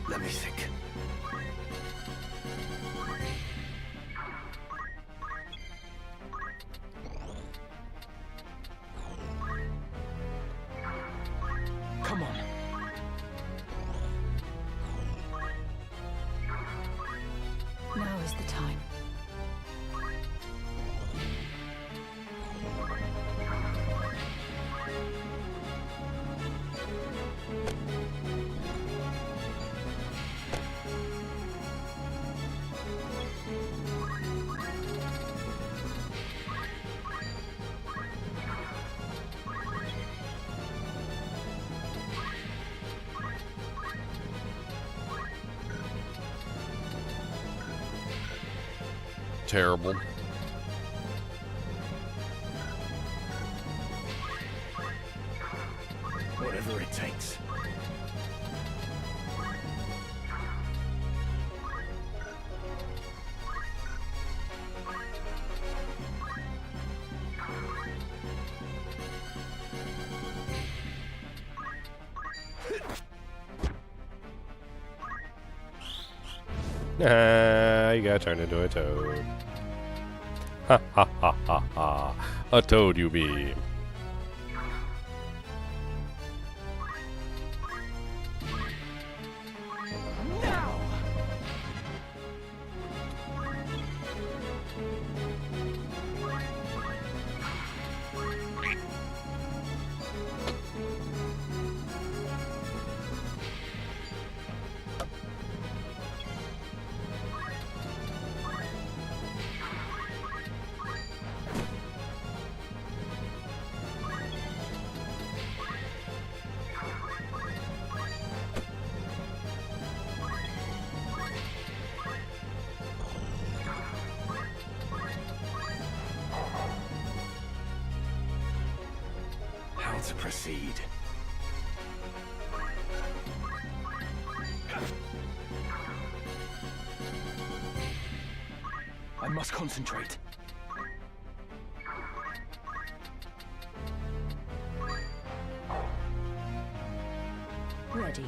Let me think. Come on. Now is the time. terrible. Whatever it takes. You got turned into a toad. Ha ha ha ha ha. A toad you be. How to proceed? I must concentrate. Ready.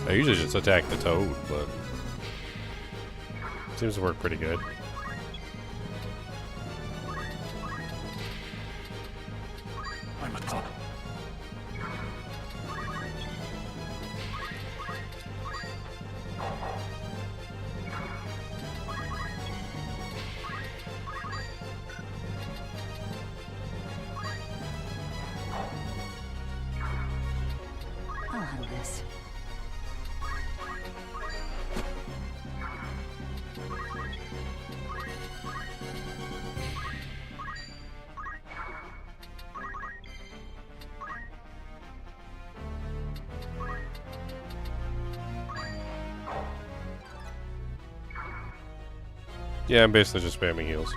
I usually just attack the toad, but seems to work pretty good. I'm a cop. I'll handle this. Yeah, I'm basically just spamming heals.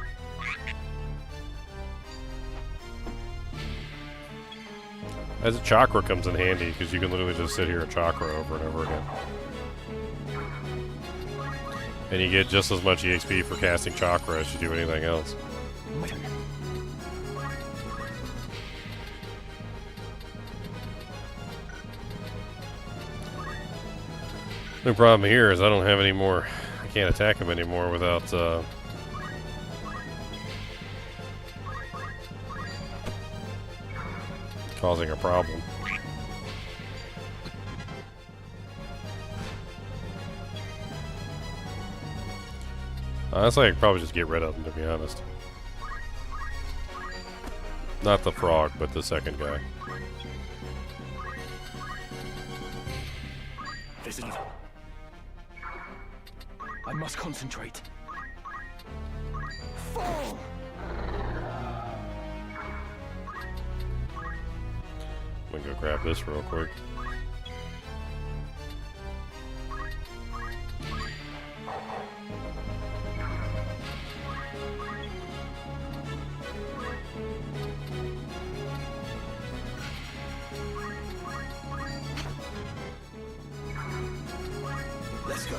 As a chakra comes in handy, because you can literally just sit here and chakra over and over again. And you get just as much EXP for casting chakra as you do anything else. The problem here is I don't have any more. I can't attack him anymore without causing a problem. Honestly, I could probably just get rid of him, to be honest. Not the frog, but the second guy. I must concentrate. Fall! I'm gonna go grab this real quick. Let's go.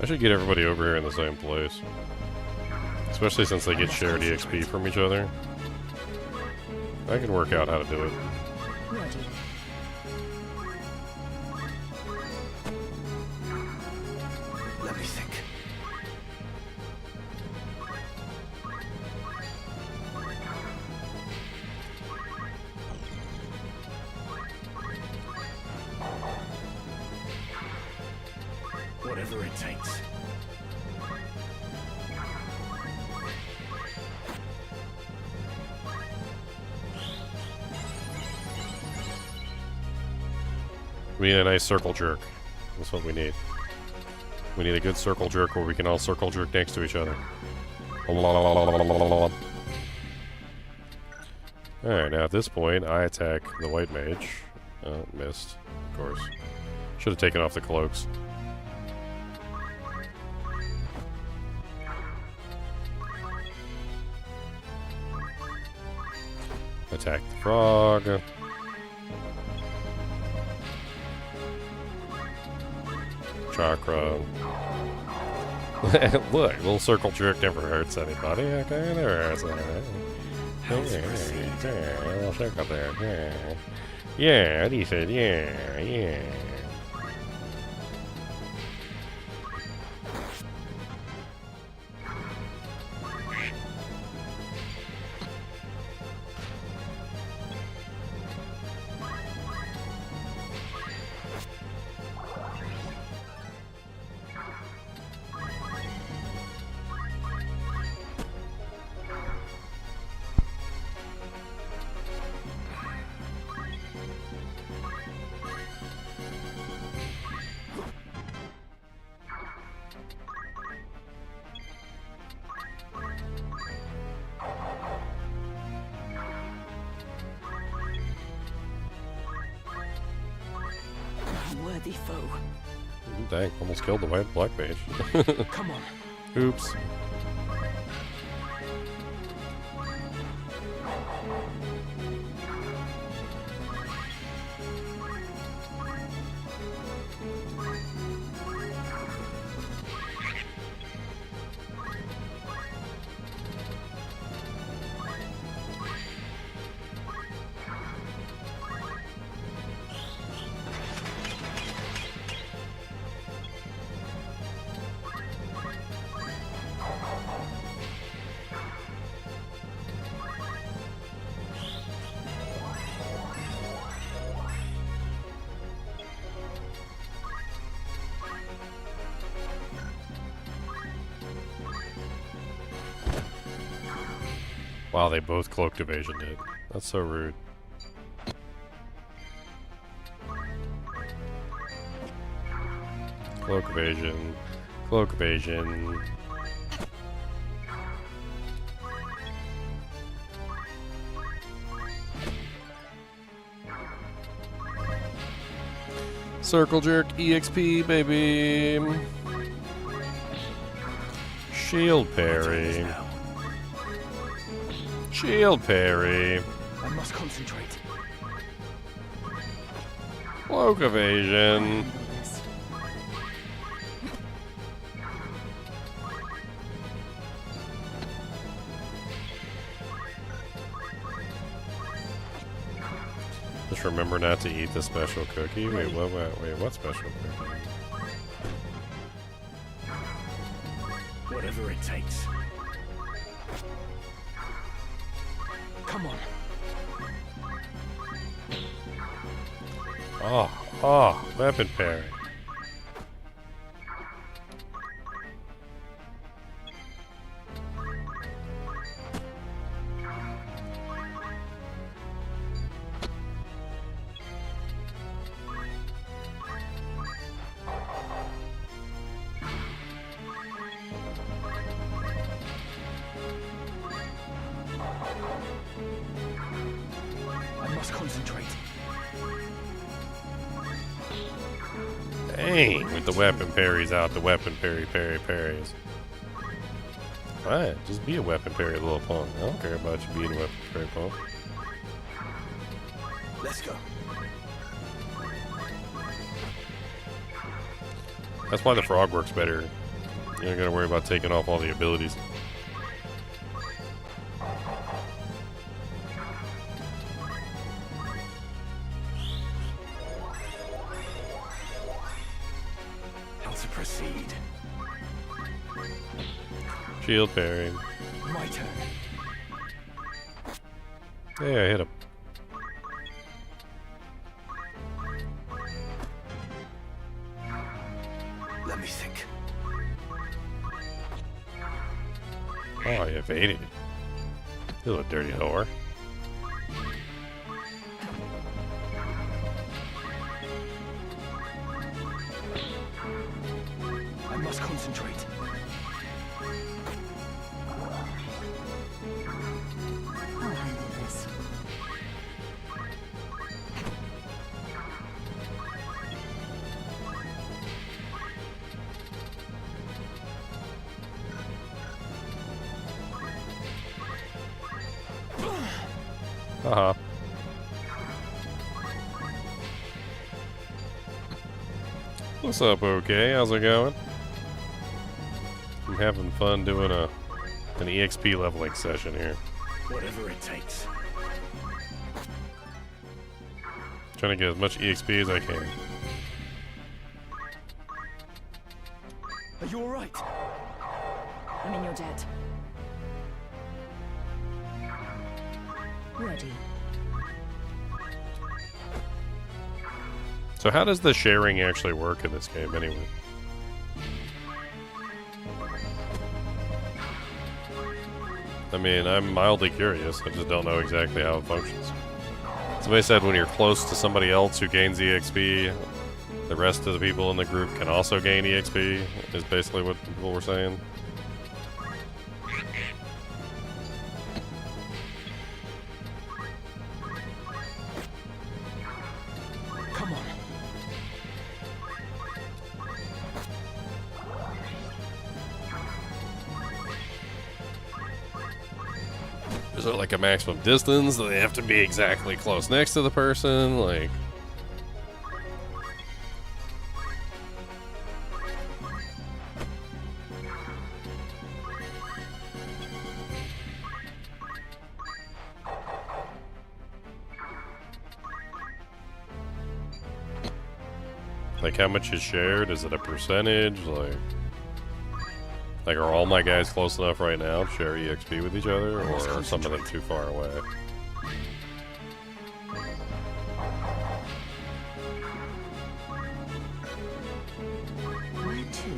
I should get everybody over here in the same place. Especially since they get shared EXP from each other. I can work out how to do it. Let me think. Whatever it takes. We need a nice circle jerk. That's what we need. We need a good circle jerk where we can all circle jerk next to each other. Alright, now at this point, I attack the white mage. Oh, missed. Of course. Should have taken off the cloaks. Attack the frog. Chakra. Look, little circle jerk never hurts anybody. Okay, never hurts anybody. Yeah, little circle jerk. Yeah, he said, yeah. Worthy foe. Dang, almost killed the white black mage. Come on. Oops. Wow, they both cloaked evasion did. That's so rude. Cloak evasion. Cloak evasion. Circle jerk EXP, baby. Shield parry. Shield parry. I must concentrate. Cloak evasion. Just remember not to eat the special cookie. Wait, what special cookie? Whatever it takes. Come on. Oh, weapon parry. I must concentrate. Dang, with the weapon parries out, the weapon parries. Fine, just be a weapon parry, little punk. I don't care about you being a weapon parry punk. Let's go. That's why the frog works better You don't gotta worry about taking off all the abilities. How to proceed? Shield parry. My turn. Hey, I hit him. Let me think. Oh, I evaded it. You little dirty whore. I must concentrate. I'll handle this. Uh-huh. What's up, okay? How's it going? I'm having fun doing an EXP leveling session here. Whatever it takes. Trying to get as much EXP as I can. Are you alright? I'm in your debt. Ready. So how does the sharing actually work in this game anyway? I mean, I'm mildly curious. I just don't know exactly how it functions. Somebody said when you're close to somebody else who gains EXP, the rest of the people in the group can also gain EXP, is basically what people were saying. Come on. Is it like a maximum distance? Do they have to be exactly close next to the person? Like... Like, how much is shared? Is it a percentage? Like, are all my guys close enough right now to share EXP with each other, or are some of them too far away? Where to?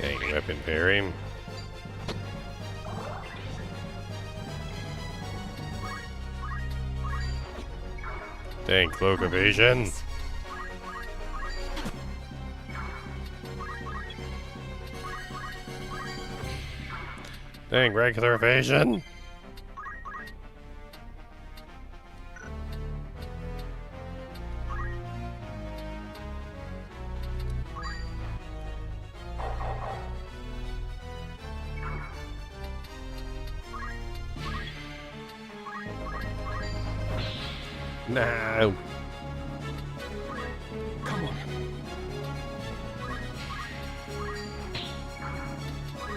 Dang, weapon parry. Dang, cloak evasion. Dang, regular evasion. No. Come on.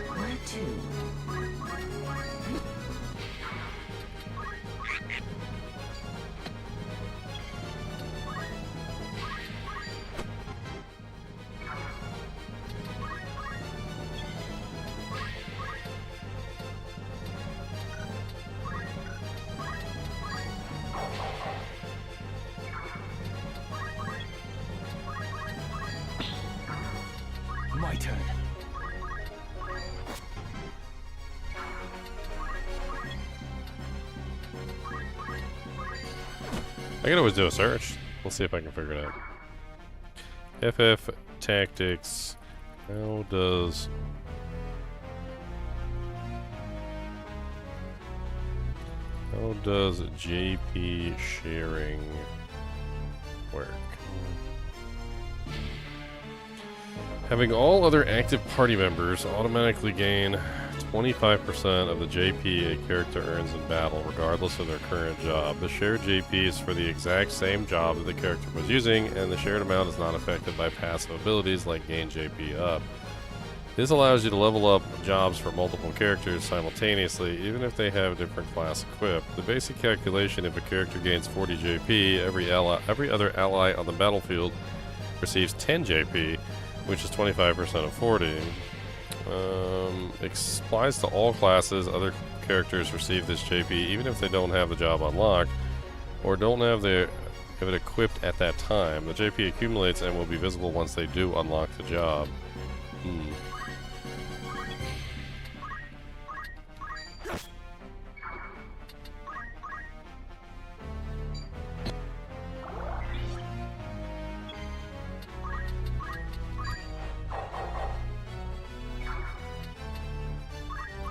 Where to? My turn. I can always do a search. Let's see if I can figure it out. FF Tactics. How does... How How does JP sharing work? Having all other active party members automatically gain 25% of the JP a character earns in battle, regardless of their current job. The shared JP is for the exact same job that the character was using, and the shared amount is not affected by passive abilities like gain JP up. This allows you to level up jobs for multiple characters simultaneously, even if they have different class equipped. The basic calculation: if a character gains 40 JP, every other ally on the battlefield receives 10 JP, which is 25% of 40. Applies to all classes. Other characters receive this JP even if they don't have the job unlocked or don't have it equipped at that time. The JP accumulates and will be visible once they do unlock the job.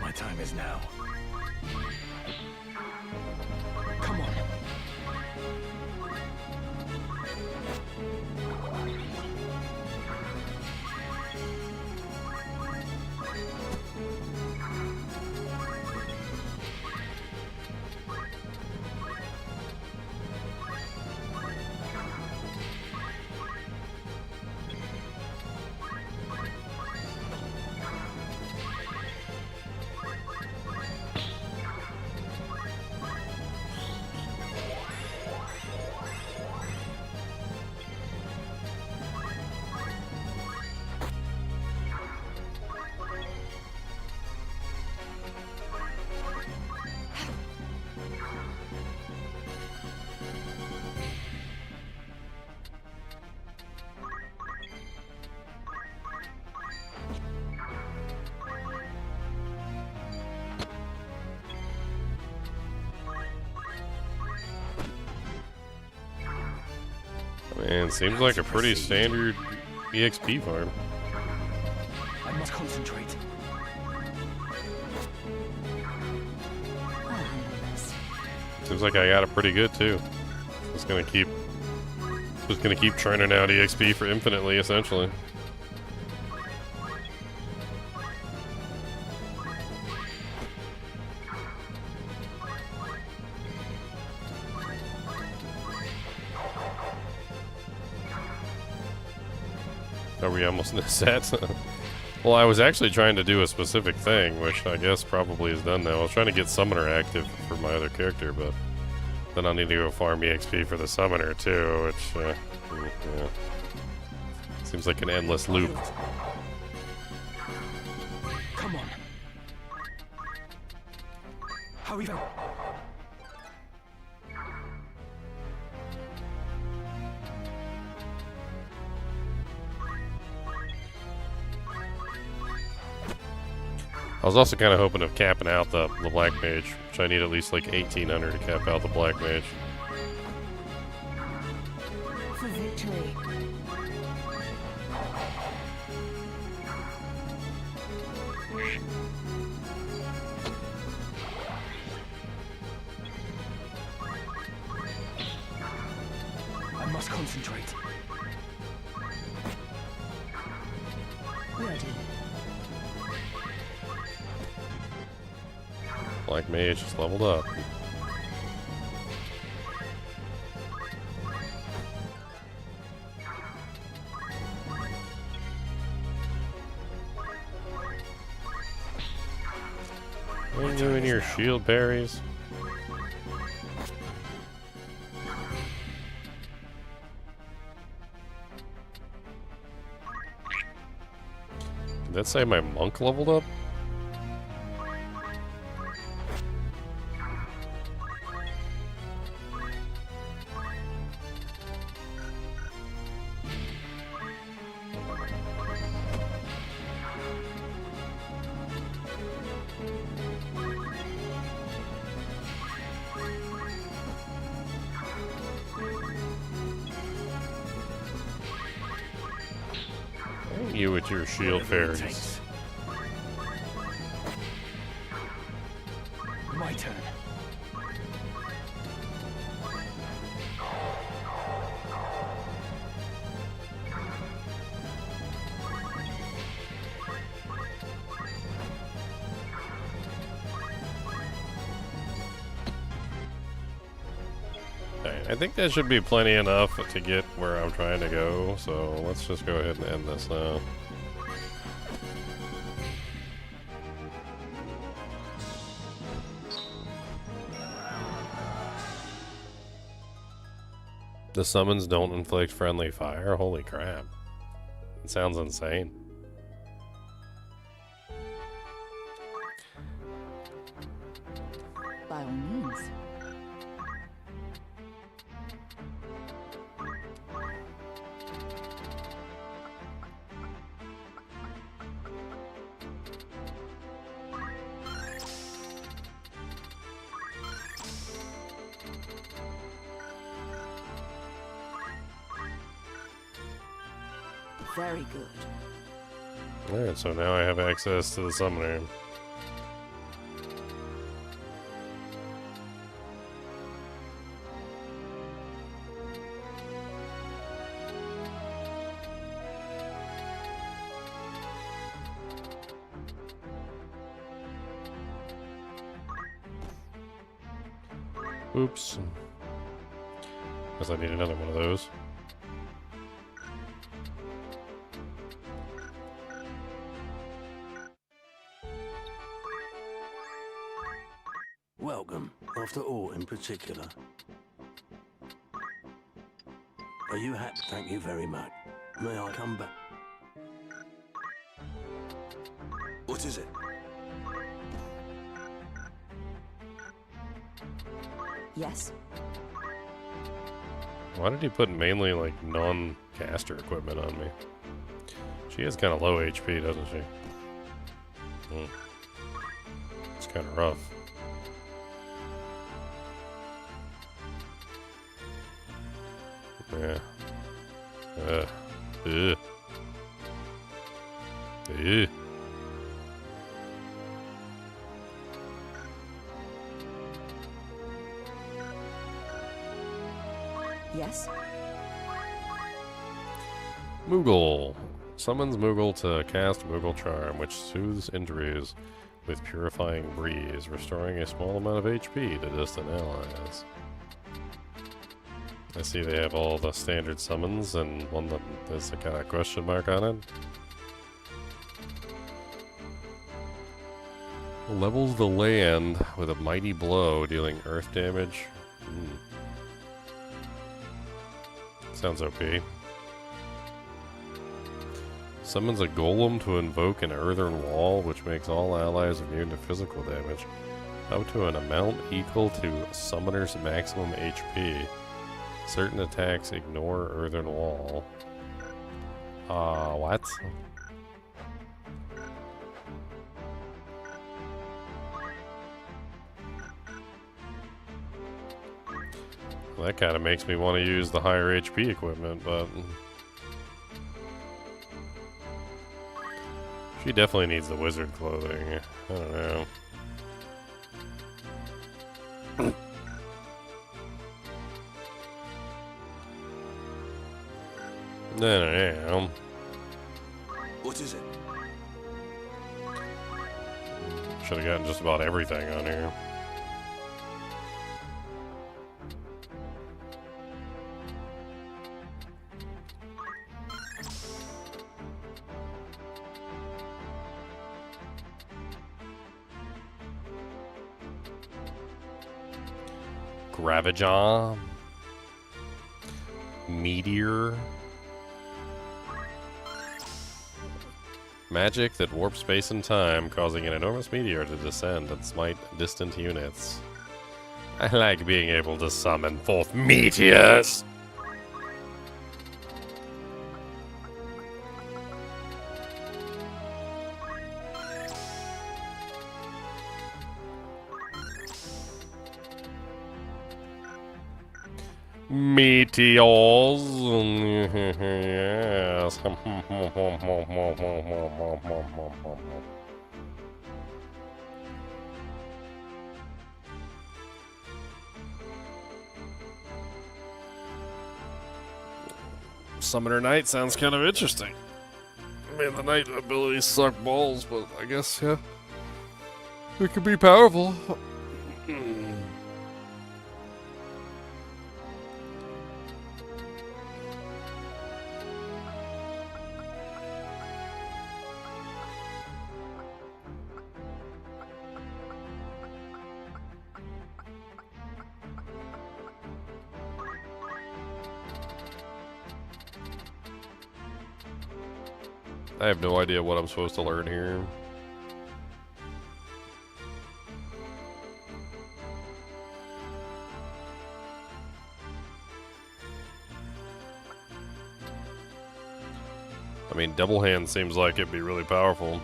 My time is now. Come on. Man, seems like a pretty standard EXP farm. I must concentrate. Seems like I got it pretty good too. Just gonna keep churning out EXP for infinitely, essentially. Are we almost in the set? Well, I was actually trying to do a specific thing, which I guess probably is done now. I was trying to get Summoner active for my other character, but then I'll need to go farm EXP for the Summoner too, which, yeah. Seems like an endless loop. Come on. Hurry up. I was also kind of hoping of capping out the Black Mage, which I need at least like 1800 to cap out the Black Mage. For victory. I must concentrate. Ready. Black Mage just leveled up. What are you doing your shield berries? Did that say my monk leveled up? You with your shield fairies. My turn. Alright, I think that should be plenty enough to get where I'm trying to go, so let's just go ahead and end this now. The summons don't inflict friendly fire? Holy crap. It sounds insane. By all means. Very good. Alright, so now I have access to the summoner. Oops. Guess I need another one of those. Welcome, after all in particular. Are you happy? Thank you very much. May I come back? What is it? Yes. Why did he put mainly, like, non-caster equipment on me? She has kind of low HP, doesn't she? It's kind of rough. Yeah. Ugh. Yes. Moogle. Summons Moogle to cast Moogle Charm, which soothes injuries with Purifying Breeze, restoring a small amount of HP to distant allies. I see they have all the standard summons and one that has a kind of question mark on it. Levels the land with a mighty blow, dealing earth damage. Sounds OP. Summons a golem to invoke an earthen wall, which makes all allies immune to physical damage, up to an amount equal to summoner's maximum HP. Certain attacks ignore earthen wall. What? Well, that kind of makes me want to use the higher HP equipment, but she definitely needs the wizard clothing. I don't know. No. What is it? Should have gotten just about everything on here. Gravajaw. Meteor. Magic that warps space and time, causing an enormous meteor to descend and smite distant units. I like being able to summon forth meteors! Meteors. Yes. Summoner Knight sounds kind of interesting. I mean, the Knight abilities suck balls, but I guess, yeah, it could be powerful. I have no idea what I'm supposed to learn here. I mean, double hand seems like it'd be really powerful.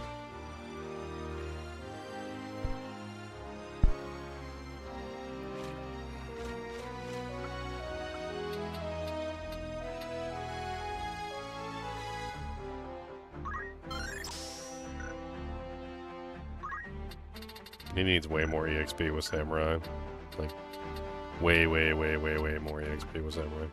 He needs way more EXP with Samurai. Like, way more EXP with Samurai.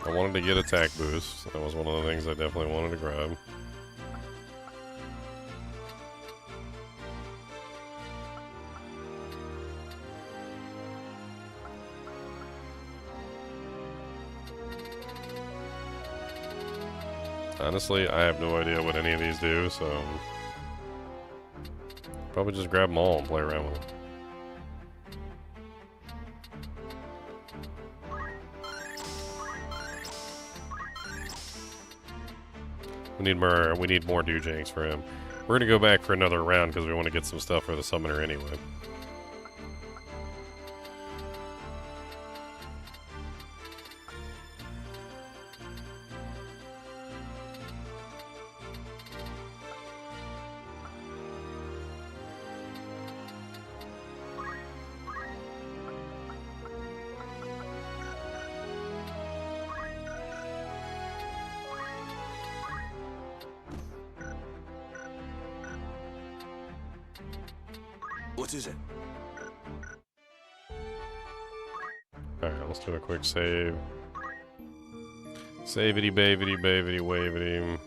I wanted to get attack boost. That was one of the things I definitely wanted to grab. Honestly, I have no idea what any of these do, so probably just grab them all and play around with them. We need more Dujangs for him. We're gonna go back for another round because we want to get some stuff for the summoner anyway. What is it? Alright, let's do a quick save. Savity, bavity, bavity, wavity.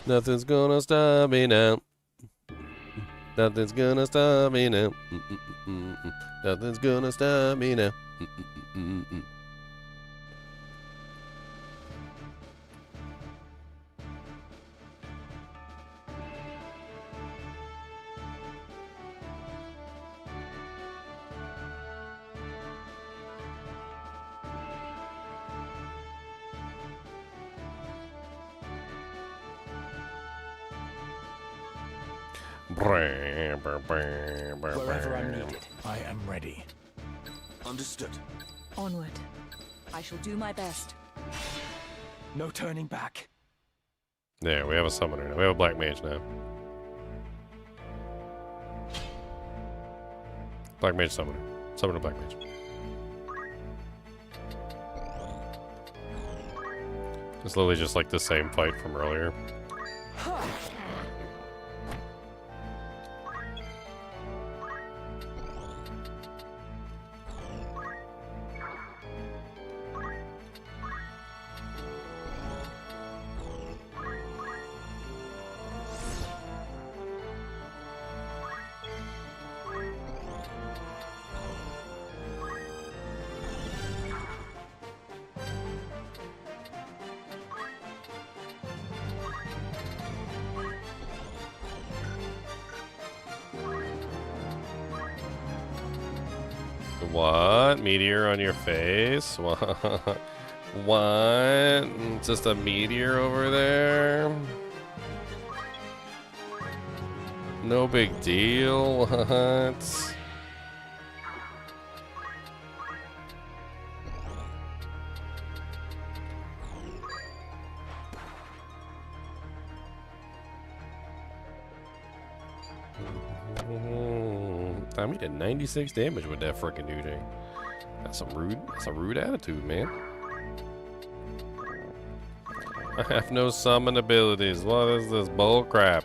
Nothing's gonna stop me now. Nothing's gonna stop me now. Nothing's gonna stop me now. Wherever I'm needed, I am ready. Understood. Onward. I shall do my best. No turning back. There, we have a summoner now. We have a black mage now. Black mage summoner. Summoner black mage. It's literally just like the same fight from earlier. What? Meteor on your face? What? What? Just a meteor over there? No big deal? What? We did 96 damage with that freaking dude. That's a rude attitude, man. I have no summon abilities. What is this bull crap?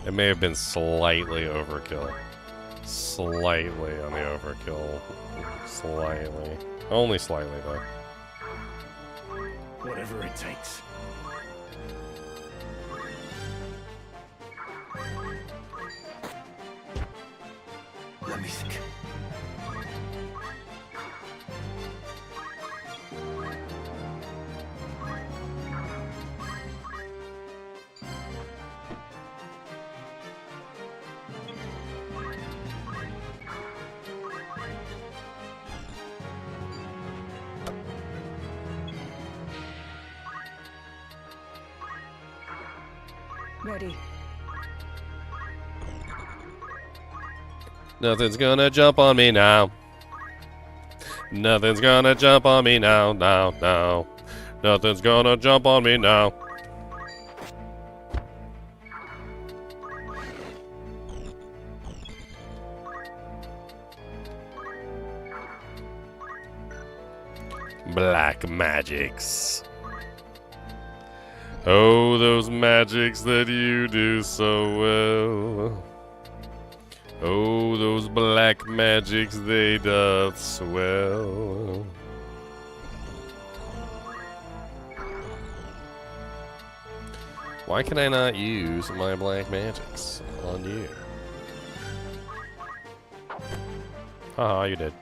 It may have been slightly overkill. Slightly on the overkill. Slightly. Only slightly, though. Whatever it takes. Let me think. Ready. Nothing's gonna jump on me now. Nothing's gonna jump on me now, now. Nothing's gonna jump on me now. Black magics. Oh, those magics that you do so well. Oh, those black magics, they doth swell. Why can I not use my black magics on you? Haha, you did.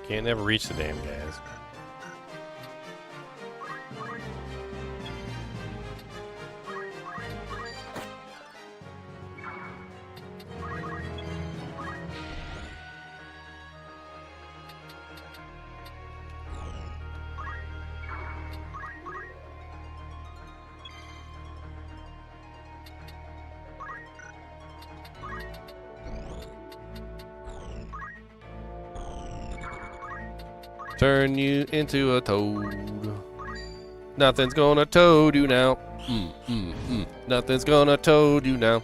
Can't never reach the damn guys. Turn you into a toad. Nothing's gonna toad you now. Nothing's gonna toad you now.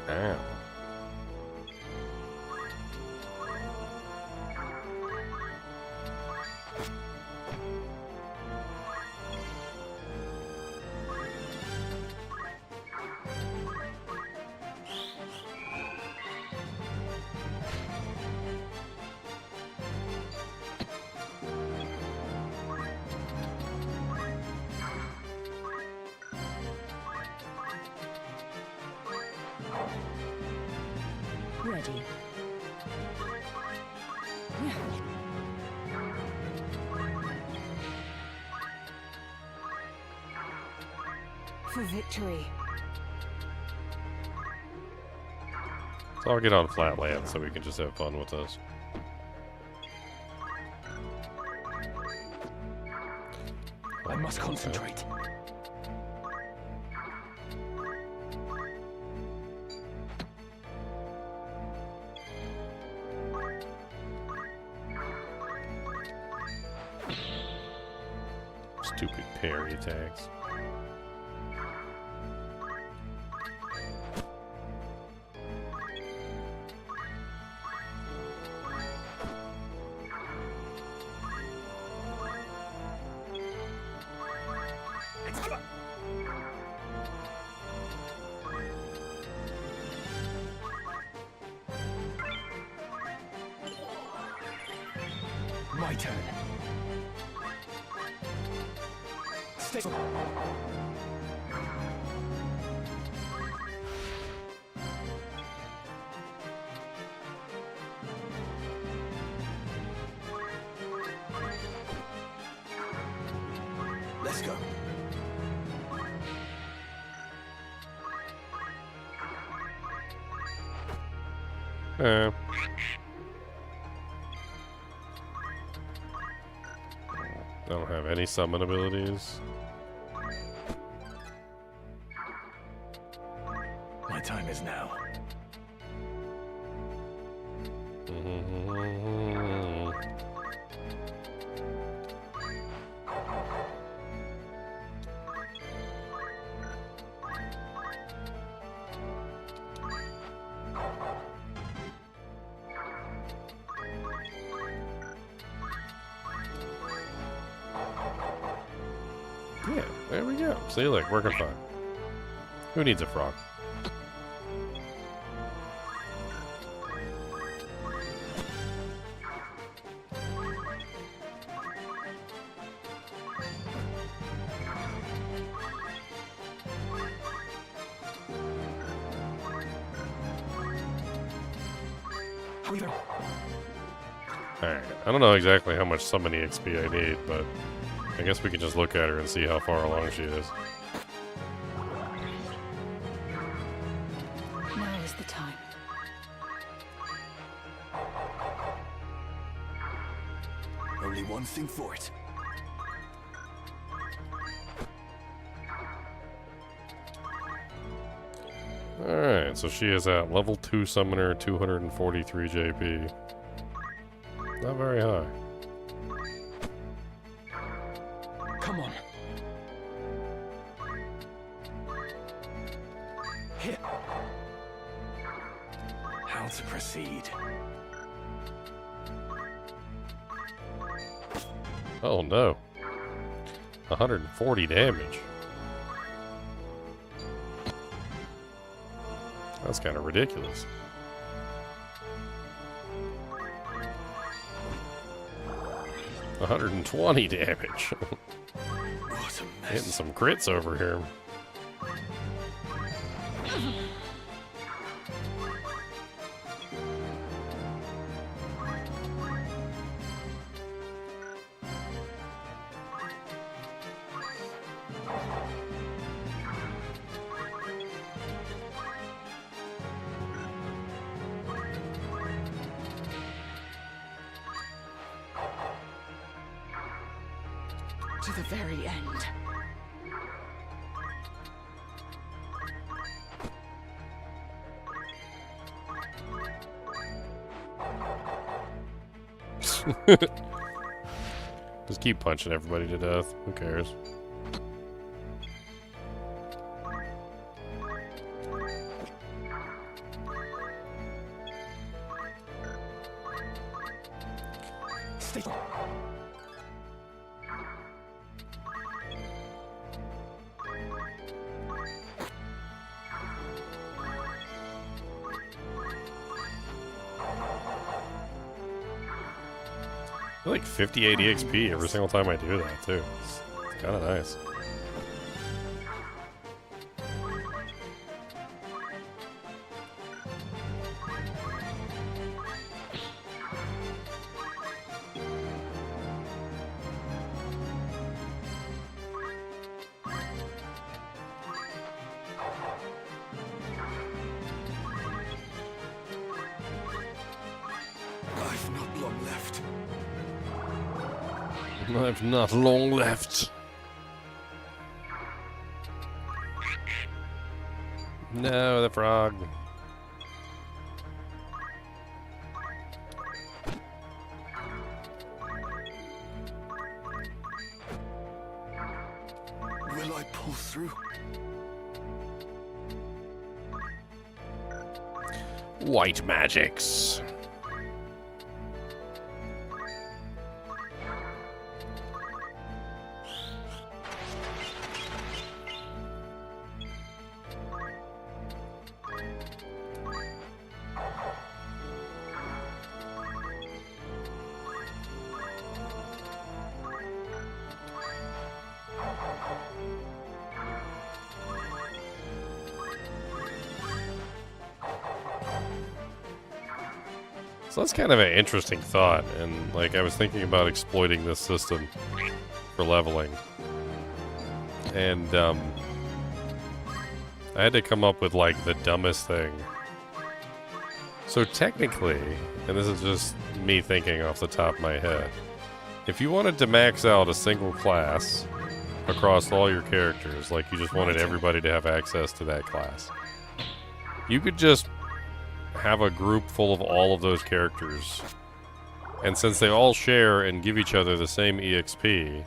Ow. Ready. For victory. So I'll get on flat land so we can just have fun with this. I must concentrate. Stupid parry attacks. My turn. Stay. Let's go. I don't have any summon abilities. My time is now. Yeah, there we go. See, look, working fine. Who needs a frog? Alright, I don't know exactly how much summoning XP I need, but I guess we can just look at her and see how far along she is. Now is the time. Only one thing for it. Alright, so she is at level 2 summoner, 243 JP. Not very high. Come on. Here. How to proceed? Oh no. 140 damage. That's kind of ridiculous. $120 damage. Hitting some crits over here. To the very end. Just keep punching everybody to death. Who cares? Stay. I like 58 EXP every single time I do that, too. It's kind of nice. I've not long left. I've not long left. No, the frog. Will I pull through? White magics. So that's kind of an interesting thought, and like I was thinking about exploiting this system for leveling, and I had to come up with like the dumbest thing. So technically, and this is just me thinking off the top of my head, if you wanted to max out a single class across all your characters, like you just wanted everybody to have access to that class, you could just have a group full of all of those characters, and since they all share and give each other the same EXP,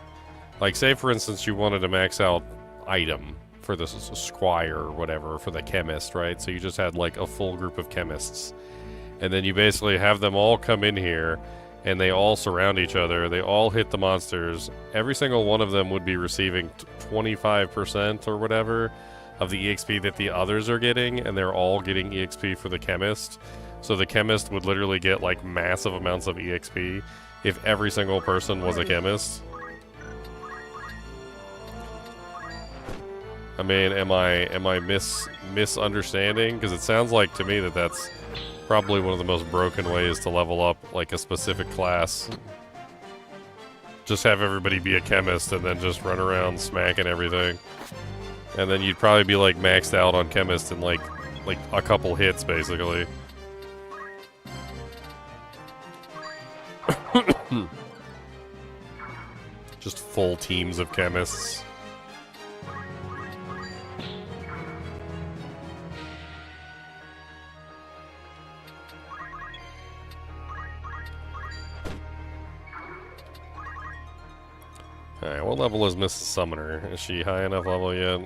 like say for instance you wanted to max out item for the squire or whatever, for the chemist, right? So you just had like a full group of chemists, and then you basically have them all come in here and they all surround each other, they all hit the monsters, every single one of them would be receiving 25% or whatever of the EXP that the others are getting, and they're all getting EXP for the chemist. So the chemist would literally get like massive amounts of EXP if every single person was a chemist. I mean, am I misunderstanding? Because it sounds like to me that that's probably one of the most broken ways to level up like a specific class. Just have everybody be a chemist and then just run around smacking everything. And then you'd probably be like maxed out on chemist in like a couple hits basically. Just full teams of chemists. Alright, what level is Mrs. Summoner? Is she high enough level yet?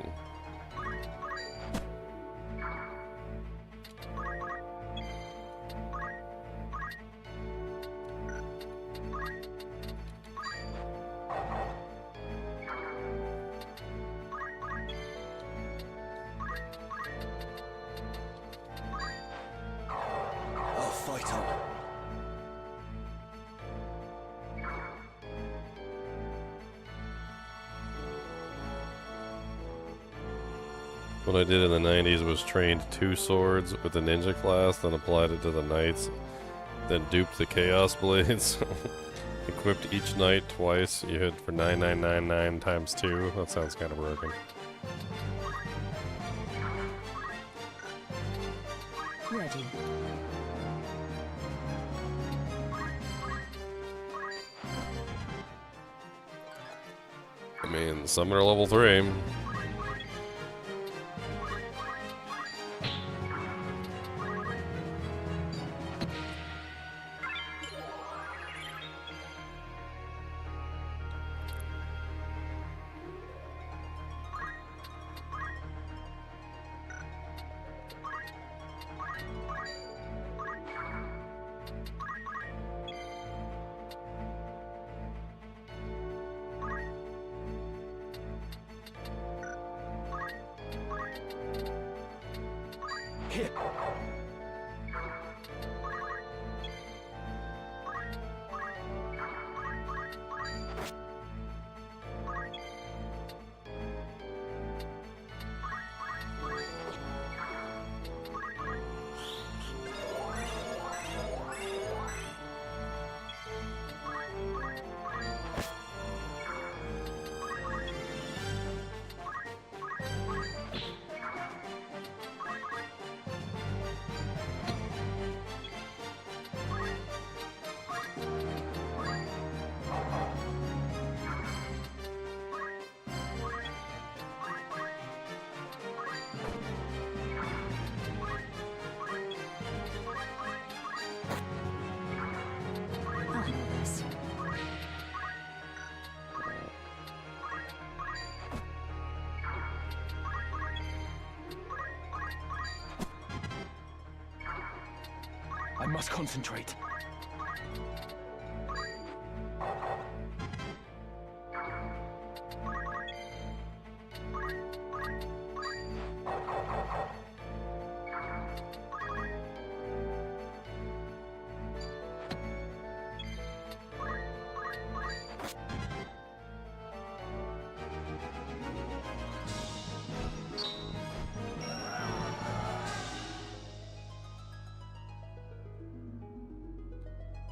I'll fight on. What I did in the 90s was trained 2 swords with the ninja class, then applied it to the knights, then duped the chaos blades. Equipped each knight twice. You hit for 9999 times 2. That sounds kind of broken. Ready. I mean, summoner level 3. Here. I must concentrate.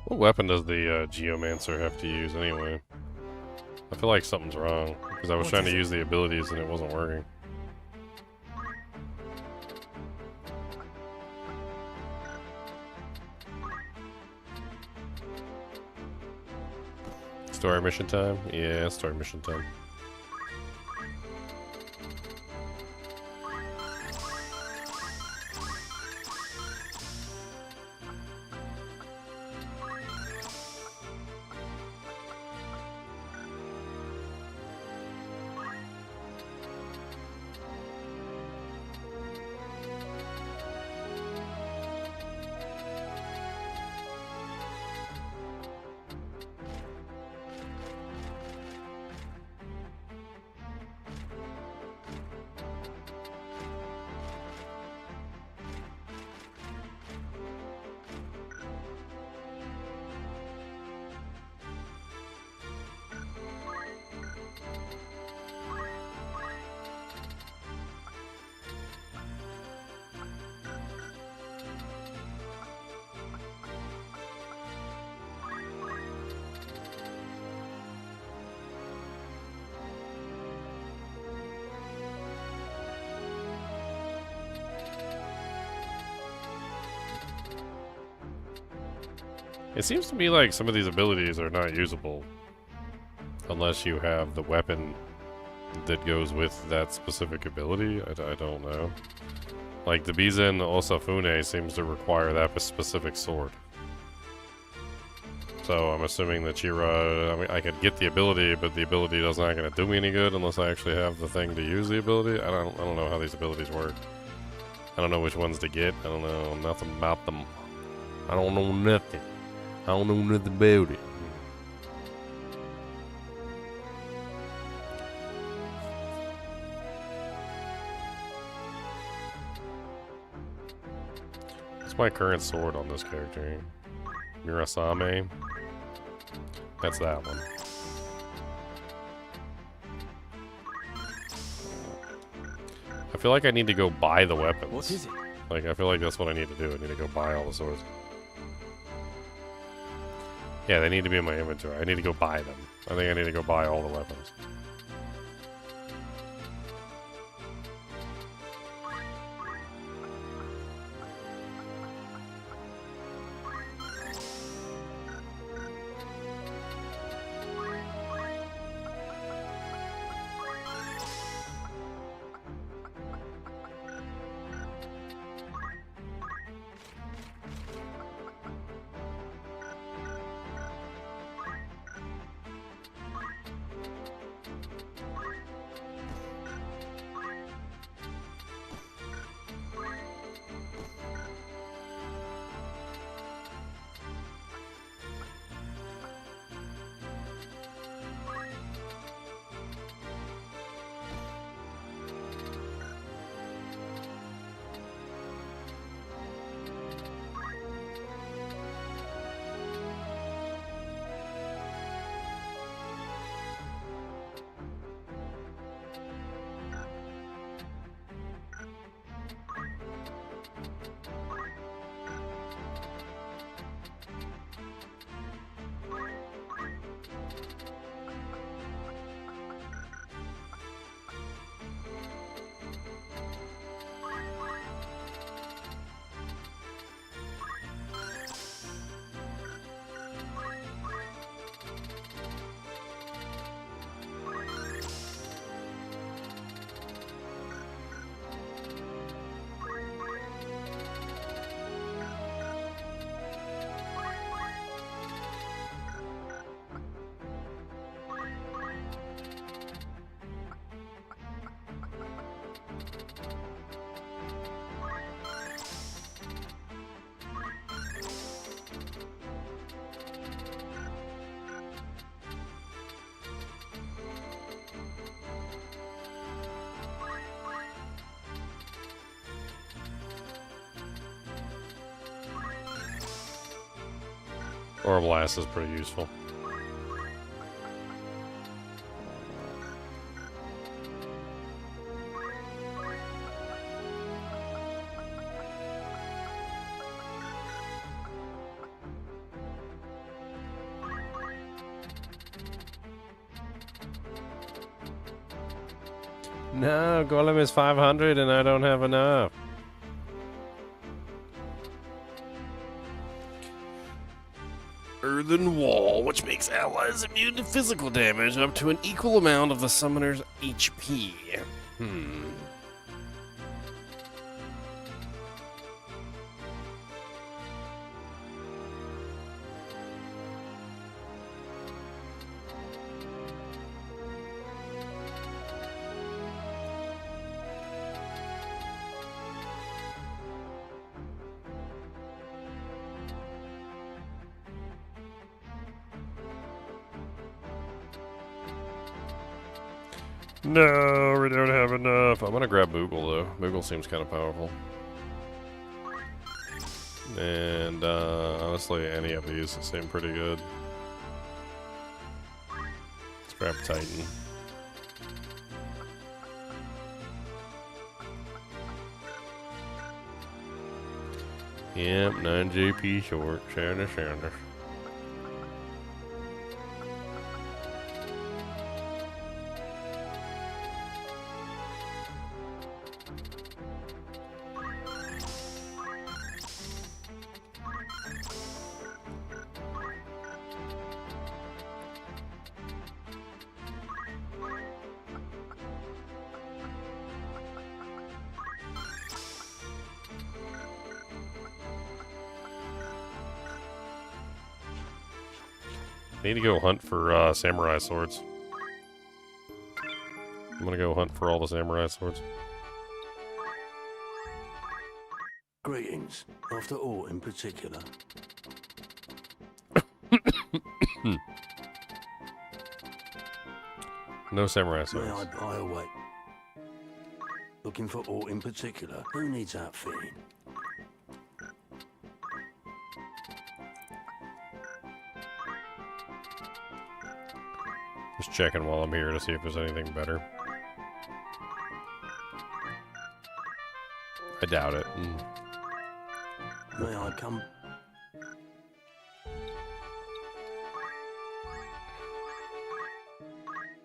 What weapon does the Geomancer have to use anyway? I feel like something's wrong, because I was trying to use the abilities and it wasn't working. Story mission time? Yeah, story mission time. It seems to me like some of these abilities are not usable unless you have the weapon that goes with that specific ability. I don't know. Like the Bizen Osafune seems to require that specific sword. So I'm assuming that Chira, I mean, I could get the ability, but the ability is not going to do me any good unless I actually have the thing to use the ability. I don't know how these abilities work. I don't know which ones to get. I don't know nothing about them. I don't know nothing. I don't know nothing about it. What's my current sword on this character? Murasame? That's that one. I feel like I need to go buy the weapons. What is it? Like, I feel like that's what I need to do. I need to go buy all the swords. Yeah, they need to be in my inventory. I need to go buy them. I think I need to go buy all the weapons. Or Blast is pretty useful. No, Golem is 500 and I don't have enough. Earthen Wall, which makes allies immune to physical damage up to an equal amount of the summoner's HP. No, we don't have enough. I'm gonna grab Moogle though. Moogle seems kind of powerful. And honestly, any of these seem pretty good. Let's grab Titan. Yep, 9 JP short. Shanna. Need to go hunt for samurai swords. I'm gonna go hunt for all the samurai swords. Greetings. After all in particular. No samurai swords. May I buy away? Looking for aught in particular? Who needs outfitting? Just checking while I'm here to see if there's anything better. I doubt it. May I come?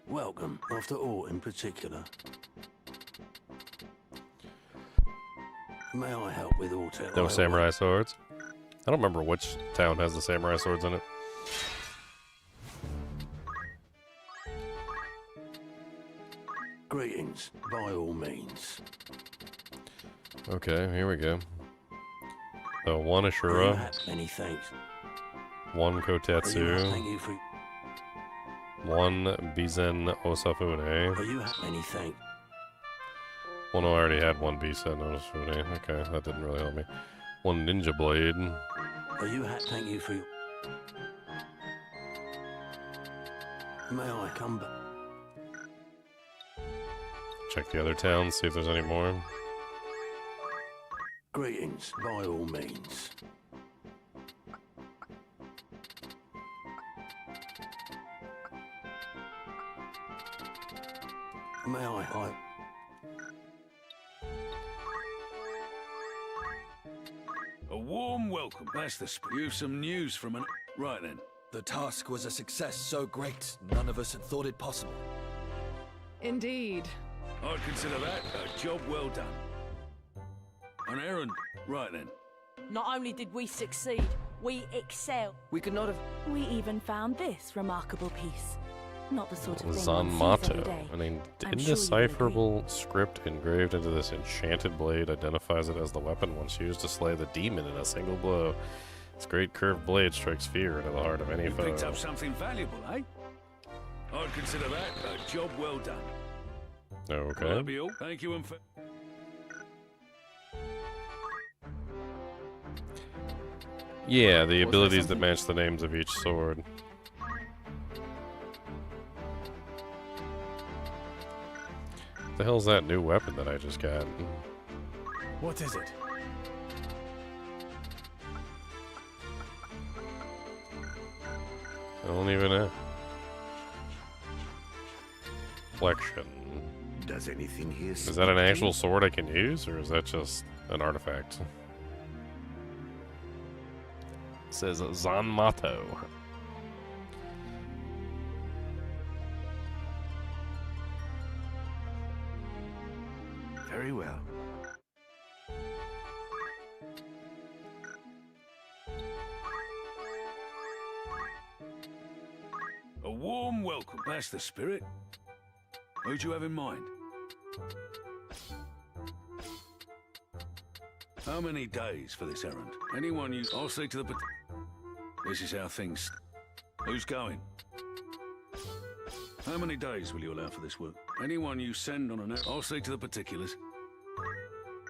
Welcome. After all in particular. May I help with aught? No samurai swords. I don't remember which town has the samurai swords in it. Greetings, by all means. Okay, here we go. So one Ashura, Many thanks. one Kotetsu, Thank you for. one Bizen Osafune. Many thanks. Well, no, I already had one Bizen Osafune. Okay, that didn't really help me. One Ninja Blade. Thank you for. May I come back? Check the other towns, see if there's any more. Greetings, by all means. May I? A warm welcome. That's the you've some news from an... Right then. The task was a success so great, none of us had thought it possible. Indeed. I'd consider that a job well done. An errand. Right then. Not only did we succeed, we excel. We could not have... We even found this remarkable piece. Not the sort of thing one sees every Zanmato, day. an I'm indecipherable script engraved into this enchanted blade identifies it as the weapon once used to slay the demon in a single blow. Its great curved blade strikes fear into the heart of any You foe. picked up something valuable, eh? I'd consider that a job well done. Okay. Well, that'll be all. Thank you and for... Yeah, the abilities that match the names of each sword. The hell's that new weapon that I just got? What is it? I don't even know. Flexion. Does anything here? Is that an actual sword I can use, or is that just an artifact? It says Zanmato. Very well. A warm welcome. That's the spirit. Who'd you have in mind? How many days for this errand? Anyone you... I'll see to the... This is how things... Who's going? How many days will you allow for this work? Anyone you send on an... I'll see to the particulars.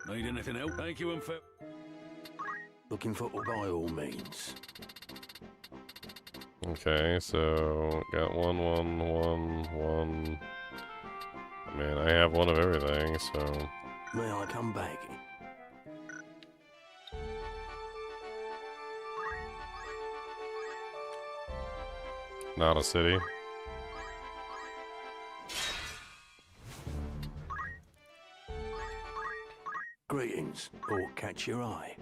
Need anything else? Thank you and for... Looking for by all means. Okay, so got one. I mean, I have one of everything, so... May I come back? Not a city. Greetings, or catch your eye.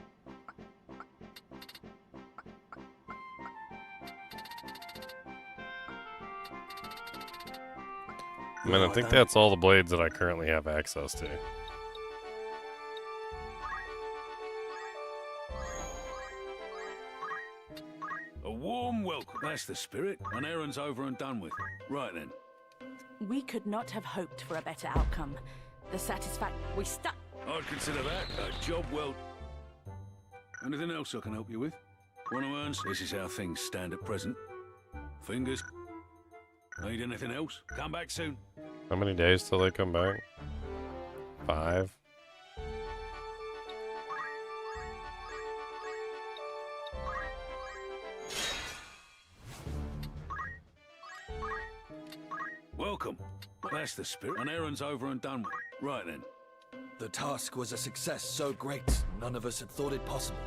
I mean, I think that's all the blades that I currently have access to. A warm welcome. That's the spirit. An errand's over and done with. Right then. We could not have hoped for a better outcome. The satisfaction we stuck. I'd consider that a job well... Anything else I can help you with? Want to earn... This is how things stand at present. Fingers. Need anything else? Come back soon. How many days till they come back? 5? Welcome. That's the spirit. An errand's over and done with. Right then. The task was a success so great, none of us had thought it possible.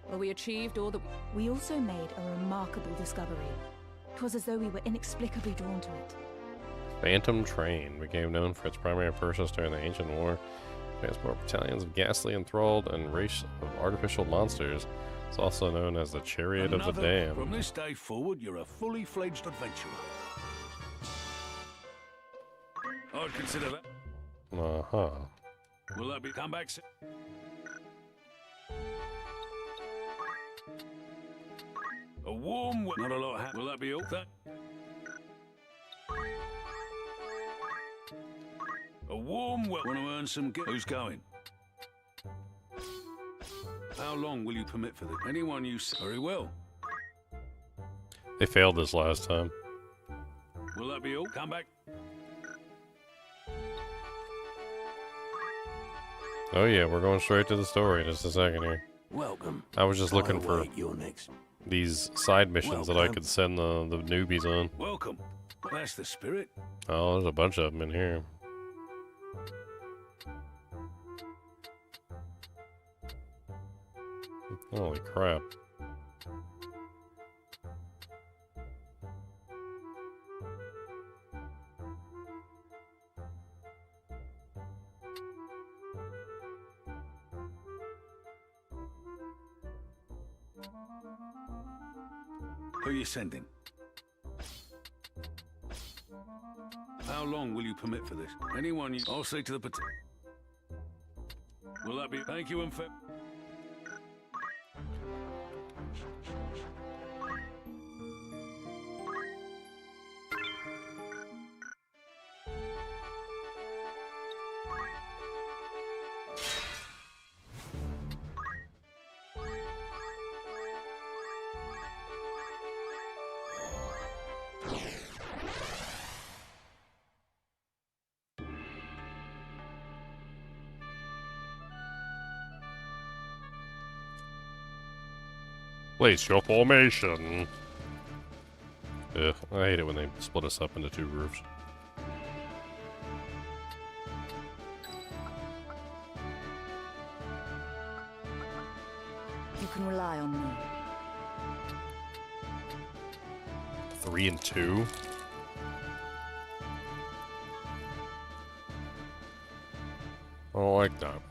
Well, we achieved all that. We also made a remarkable discovery. It was as though we were inexplicably drawn to it. Phantom Train became known for its primary purpose during the Ancient War. Transport battalions of ghastly, enthralled, and race of artificial monsters. It's also known as the Chariot of the Damned. From this day forward, you're a fully fledged adventurer. I'd consider that. Uh-huh. Will that be come back soon? A warm, not a lot. Will that be all? That. A warm. Want to earn some? Who's going? How long will you permit for this? Anyone you very well. They failed this last time. Will that be all? Come back. Oh yeah, we're going straight to the story in just a second here. Welcome. I was just looking for your next. these side missions that I could send the newbies on. Welcome. That's the spirit. Oh, there's a bunch of them in here. Holy crap. Who are you sending? How long will you permit for this? Anyone you... I'll say to the... Will that be... Thank you and fair... Place your formation. Ugh, I hate it when they split us up into 2 groups. You can rely on me. 3 and 2? I don't like that.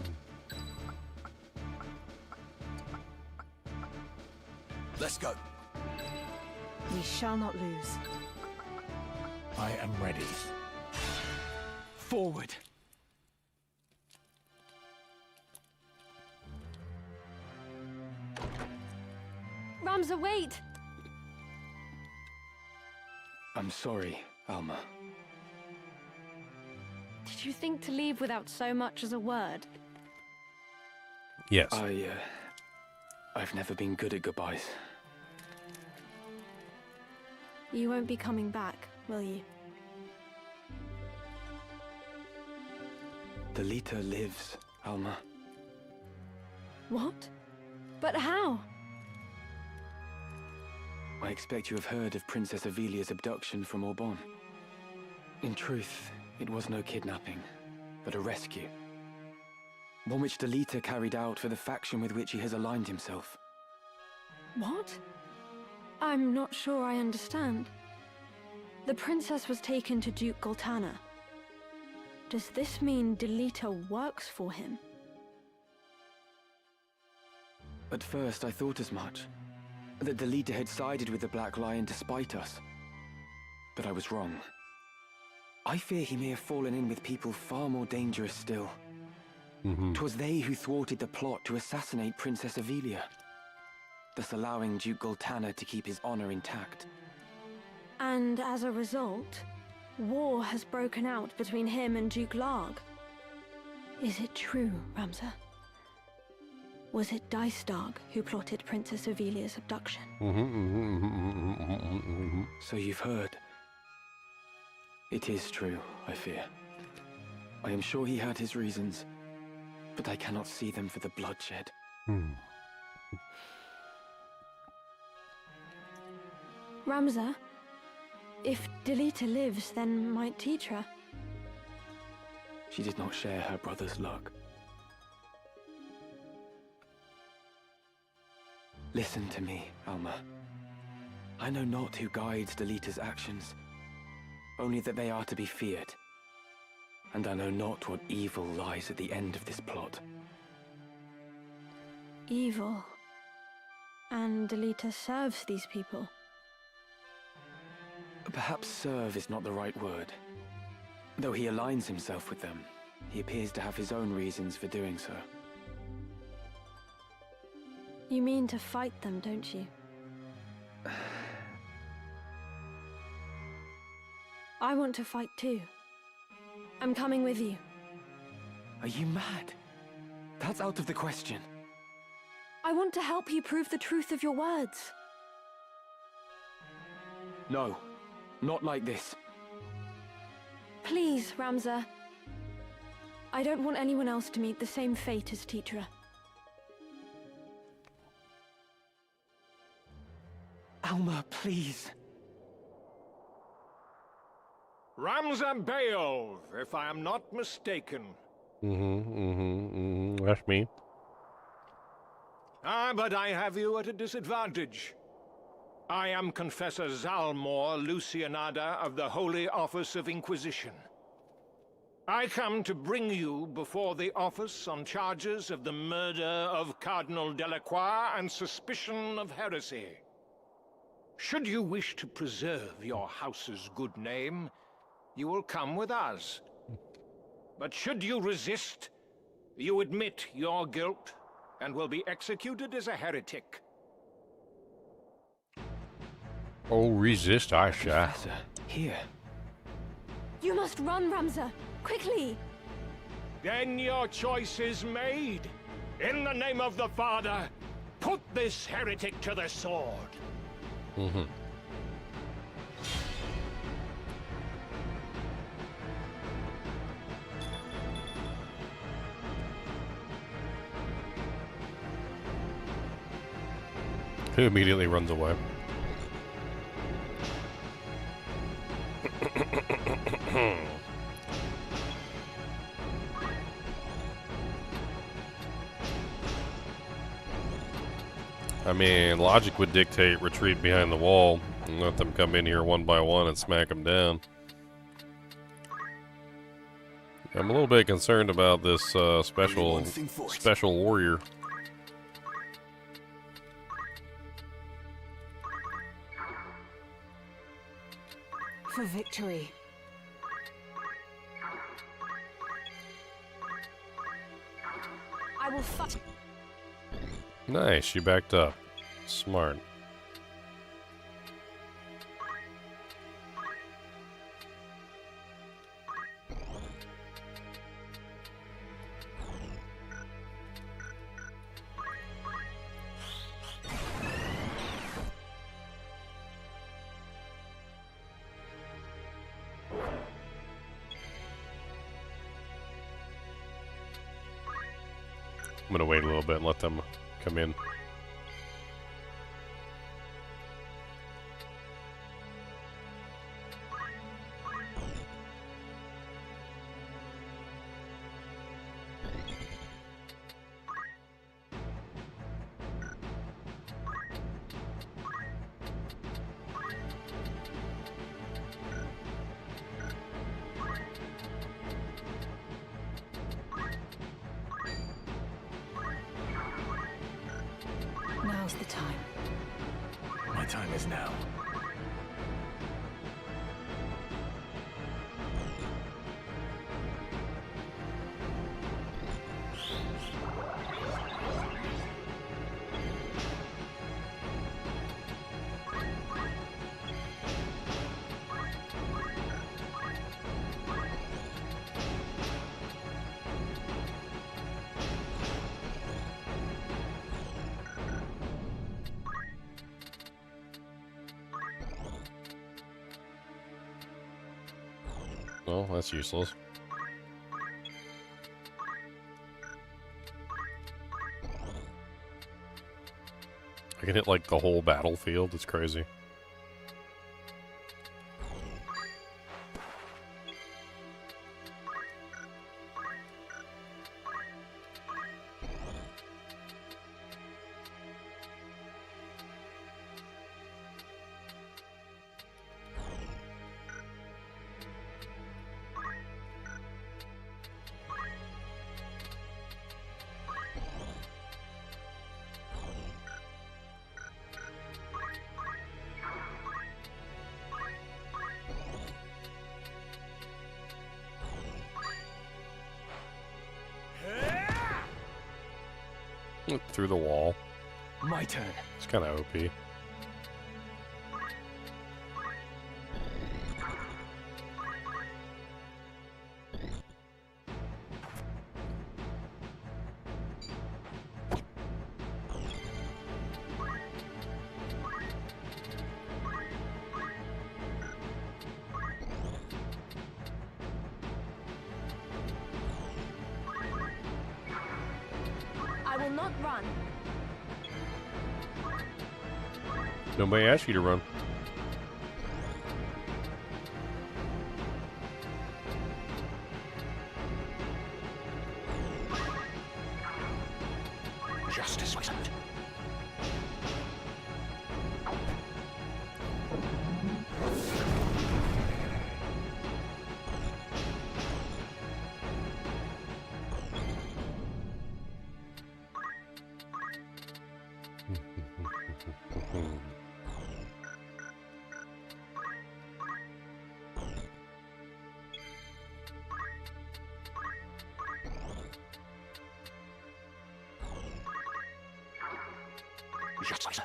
Let's go. We shall not lose. I am ready. Forward. Ramza, wait! I'm sorry, Alma. Did you think to leave without so much as a word? Yes. I've never been good at goodbyes. You won't be coming back, will you? Delita lives, Alma. What? But how? I expect you have heard of Princess Ivalice's abduction from Orbon. In truth, it was no kidnapping, but a rescue. One which Delita carried out for the faction with which he has aligned himself. What? I'm not sure I understand. The princess was taken to Duke Goltana. Does this mean Delita works for him? At first, I thought as much. That Delita had sided with the Black Lion to spite us. But I was wrong. I fear he may have fallen in with people far more dangerous still. 'Twas they who thwarted the plot to assassinate Princess Ivalice, thus allowing Duke Goltana to keep his honor intact. And as a result, war has broken out between him and Duke Larg. Is it true, Ramza? Was it Dicedog who plotted Princess Ivalice's abduction? So you've heard. It is true, I fear. I am sure he had his reasons, but I cannot see them for the bloodshed. Ramza, if Delita lives, then might Tetra. She did not share her brother's luck. Listen to me, Alma. I know not who guides Delita's actions, only that they are to be feared. And I know not what evil lies at the end of this plot. Evil. And Delita serves these people. Perhaps serve is not the right word. Though he aligns himself with them, he appears to have his own reasons for doing so. You mean to fight them, don't you? I want to fight too. I'm coming with you. Are you mad? That's out of the question. I want to help you prove the truth of your words. No, not like this. Please, Ramza. I don't want anyone else to meet the same fate as Tetra. Alma, please. Ramza Beov, if I am not mistaken. That's me. Ah, but I have you at a disadvantage. I am Confessor Zalmor Lucianada of the Holy Office of Inquisition. I come to bring you before the office on charges of the murder of Cardinal Delacroix and suspicion of heresy. Should you wish to preserve your house's good name, you will come with us. But should you resist, you admit your guilt and will be executed as a heretic. Oh, resist, I shall. Professor, here. You must run, Ramza! Quickly! Then your choice is made. In the name of the Father, put this heretic to the sword. Who immediately runs away. I mean, logic would dictate retreat behind the wall and let them come in here one by one and smack them down. I'm a little bit concerned about this special warrior. For victory. I will fight. Nice, she backed up. Smart. I'm gonna wait a little bit and let them come in. Now's the time. My time is now. Well, that's useless. I can hit like the whole battlefield. It's crazy. Through the wall. My turn. It's kind of OP. I will not run. Nobody asked you to run. Justice wizard. Justice wizard.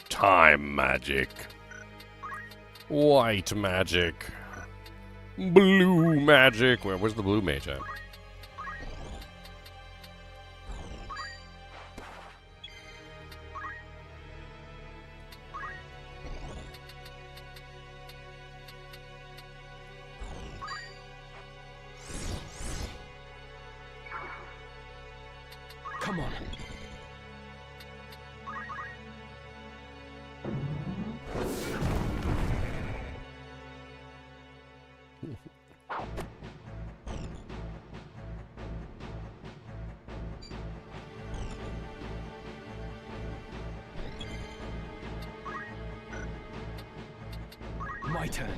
Time magic. White magic. Blue magic. Where's the blue mage at? Come on. My turn.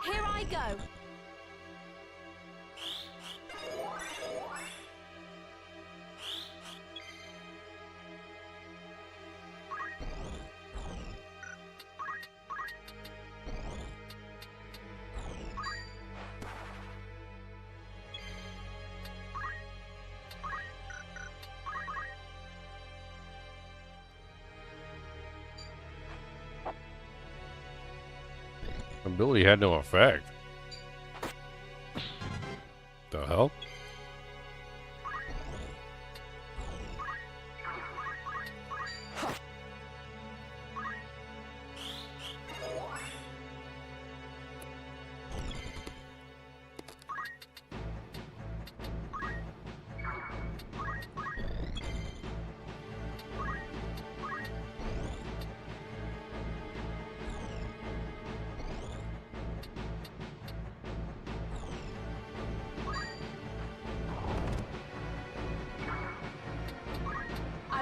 Here I go. Ability had no effect. The hell?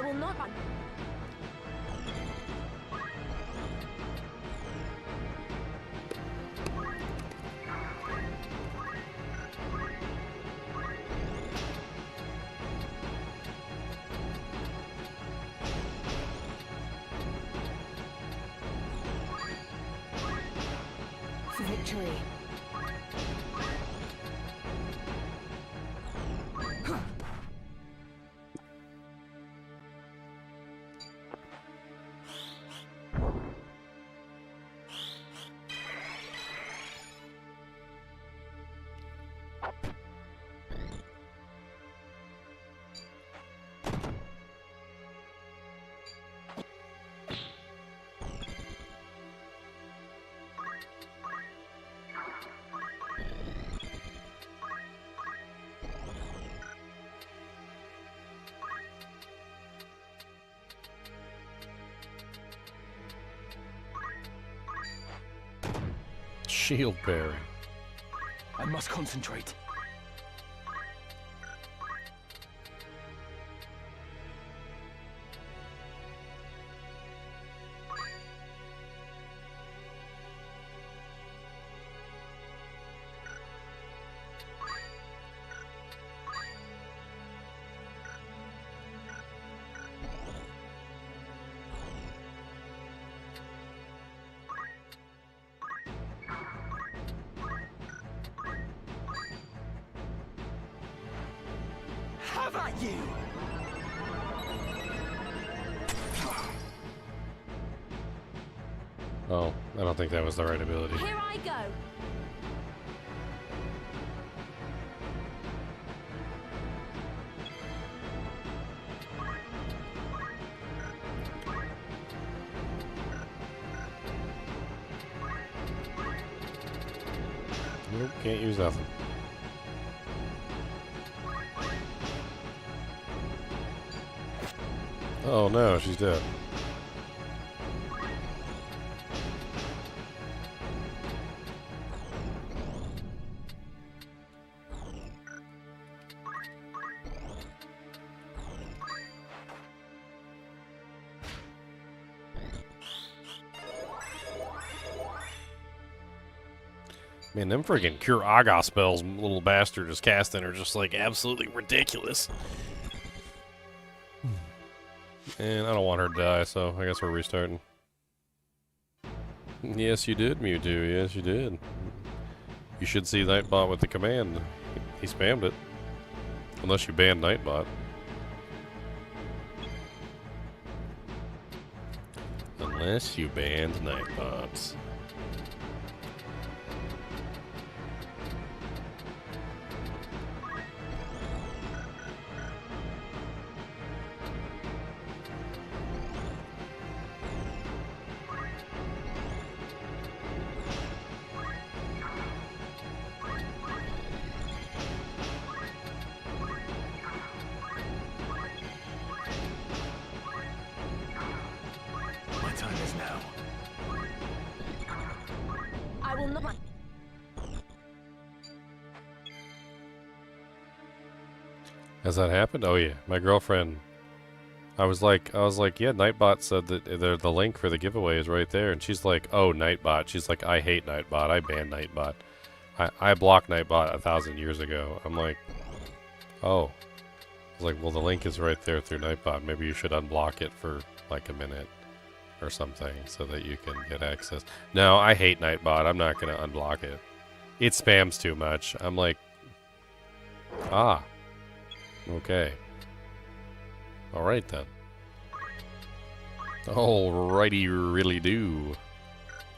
will not. For victory. Shield bearing. I must concentrate. Have at you! Oh, I don't think that was the right ability. Here I go. Nope, can't use nothing. Oh no, she's dead. Man, them friggin' Cure Aga spells little bastard is casting are just like absolutely ridiculous. And I don't want her to die, so I guess we're restarting. Yes, you did, Mewtwo. Yes, you did. You should see Nightbot with the command. He spammed it. Unless you banned Nightbot. Unless you banned Nightbots. I will not. Has that happened? Oh yeah, my girlfriend. I was like, yeah, Nightbot said that the link for the giveaway is right there, and she's like, oh, Nightbot. She's like, I hate Nightbot. I banned Nightbot. I blocked Nightbot 1,000 years ago. I'm like, oh. I was like, well, the link is right there through Nightbot. Maybe you should unblock it for like a minute or something so that you can get access. No, I hate Nightbot. I'm not gonna unblock it. It spams too much. I'm like, ah, okay. Alright then. Alrighty really do.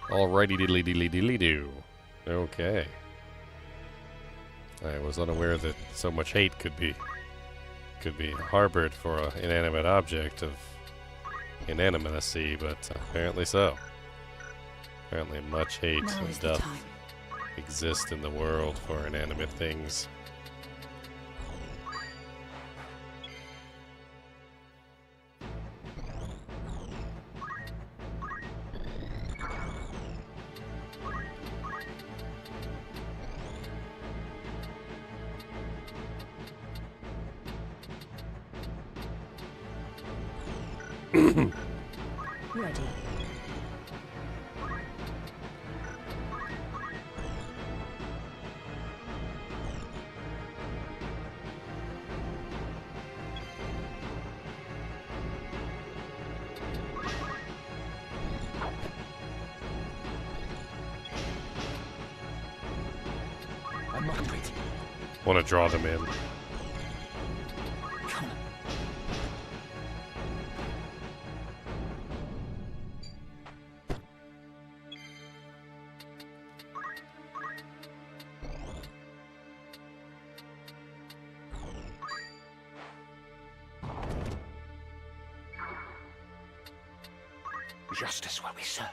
Alrighty diddly diddly diddly do. Okay. I was unaware that so much hate could be harbored for an inanimate object of inanimacy, but apparently so. Apparently much hate and doth exist in the world for inanimate things. Ready. I'm not waiting. Want to draw them in. Come on. Justice will be served.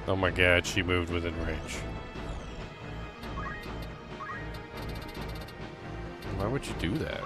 Oh my god, she moved within range. Why would you do that?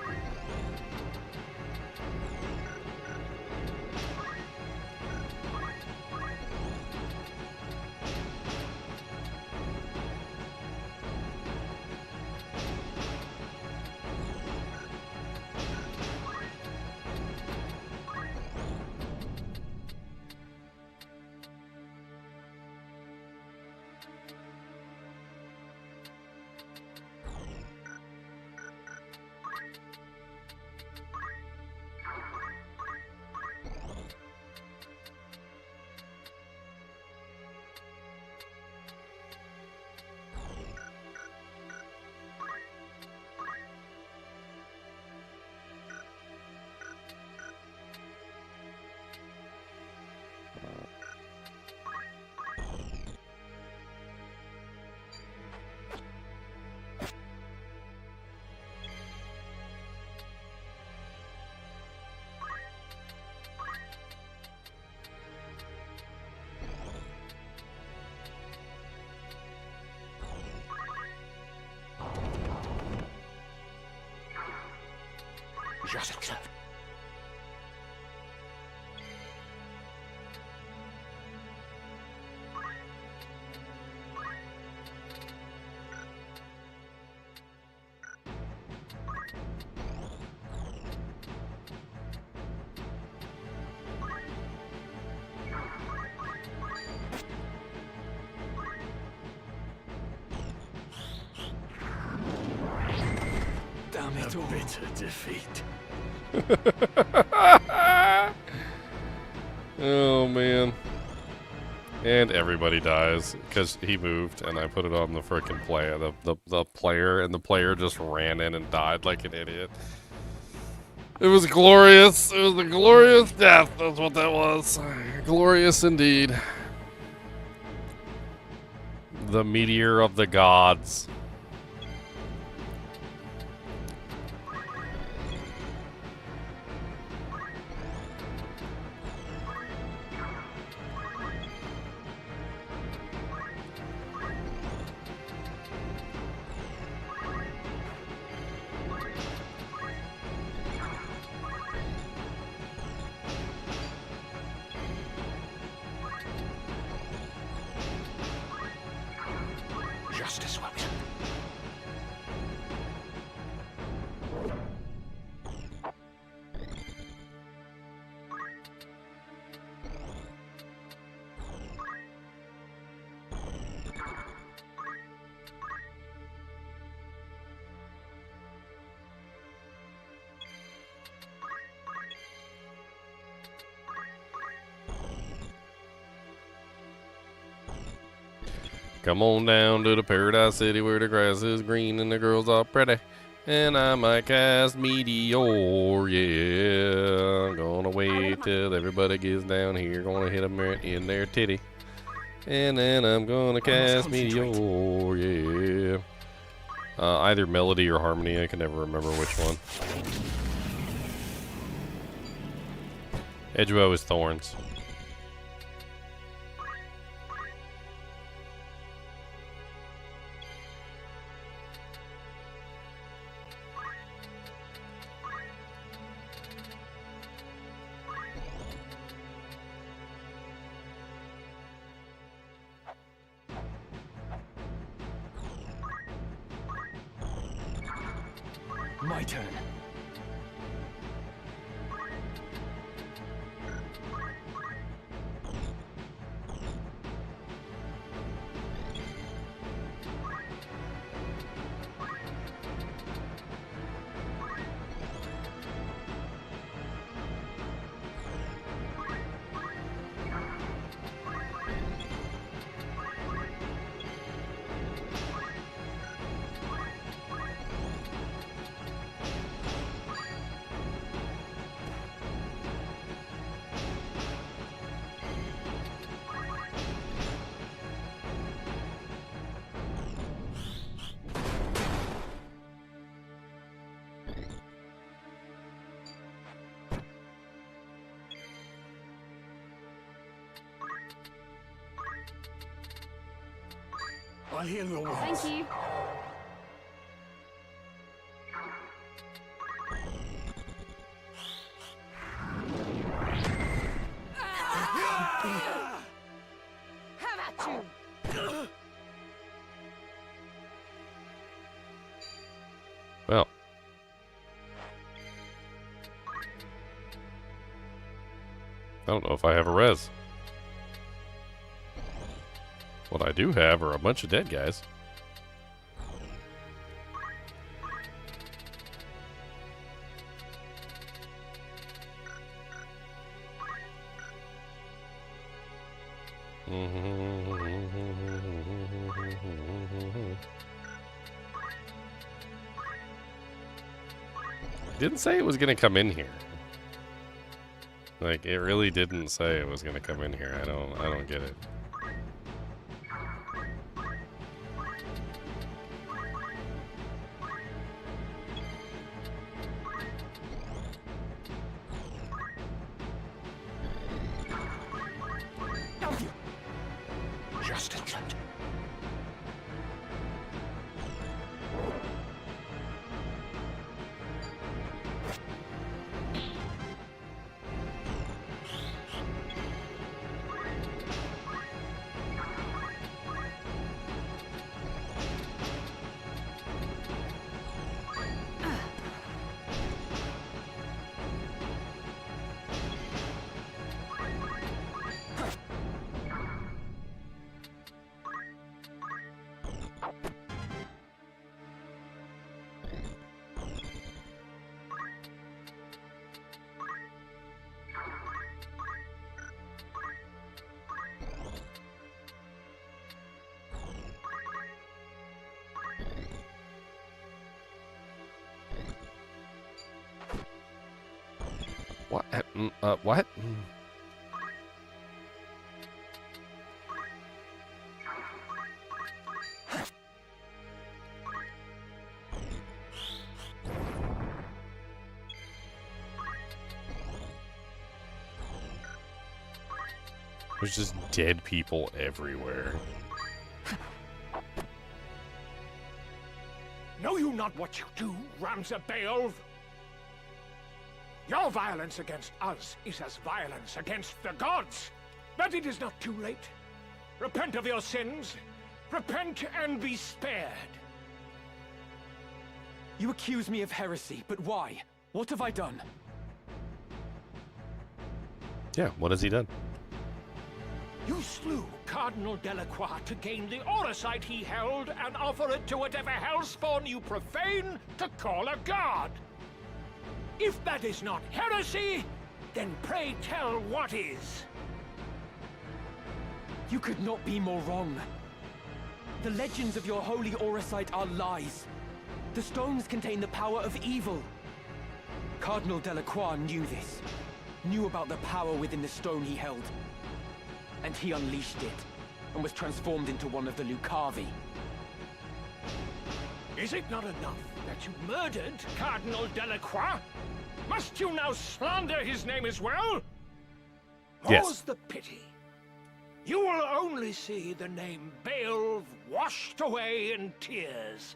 Just accept. Damn it all. Bitter defeat. Oh man. And everybody dies because he moved and I put it on the frickin' player. The player, and the player just ran in and died like an idiot. It was glorious. It was a glorious death. That's what that was. Glorious indeed. The meteor of the gods. Justice will be. Come on down to the paradise city where the grass is green and the girls are pretty. And I might cast meteor, yeah. I'm gonna wait till everybody gets down here. Gonna hit them in their titty. And then I'm gonna cast meteor, yeah. Either melody or harmony, I can never remember which one. Edgewell is thorns. My turn. I hear your words. Thank you. Have at you. Well. I don't know if I have a res. What I do have are a bunch of dead guys. Didn't say it was gonna come in here. Like, it really didn't say it was gonna come in here. I don't get it. Just accept. What? What? There's just dead people everywhere. Know you not what you do, Ramza Beowulf? Your violence against us is as violence against the gods. But it is not too late. Repent of your sins. Repent and be spared. You accuse me of heresy, but why? What have I done? Yeah, what has he done? You slew Cardinal Delacroix to gain the auracite he held and offer it to whatever hellspawn you profane to call a god. If that is not heresy, then pray tell what is. You could not be more wrong. The legends of your holy Andaseat are lies. The stones contain the power of evil. Cardinal Delacroix knew this. Knew about the power within the stone he held. And he unleashed it, and was transformed into one of the Lucavi. Is it not enough that you murdered Cardinal Delacroix? Must you now slander his name as well? Yes. More's the pity. You will only see the name Beowulf washed away in tears.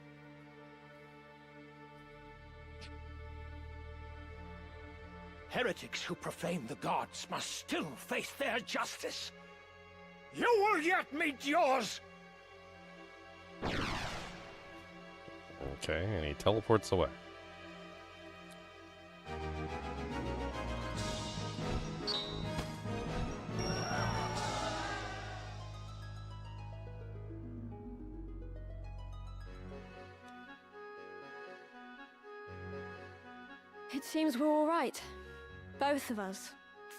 Heretics who profane the gods must still face their justice. You will yet meet yours! Okay, and he teleports away. It seems we're all right. Both of us.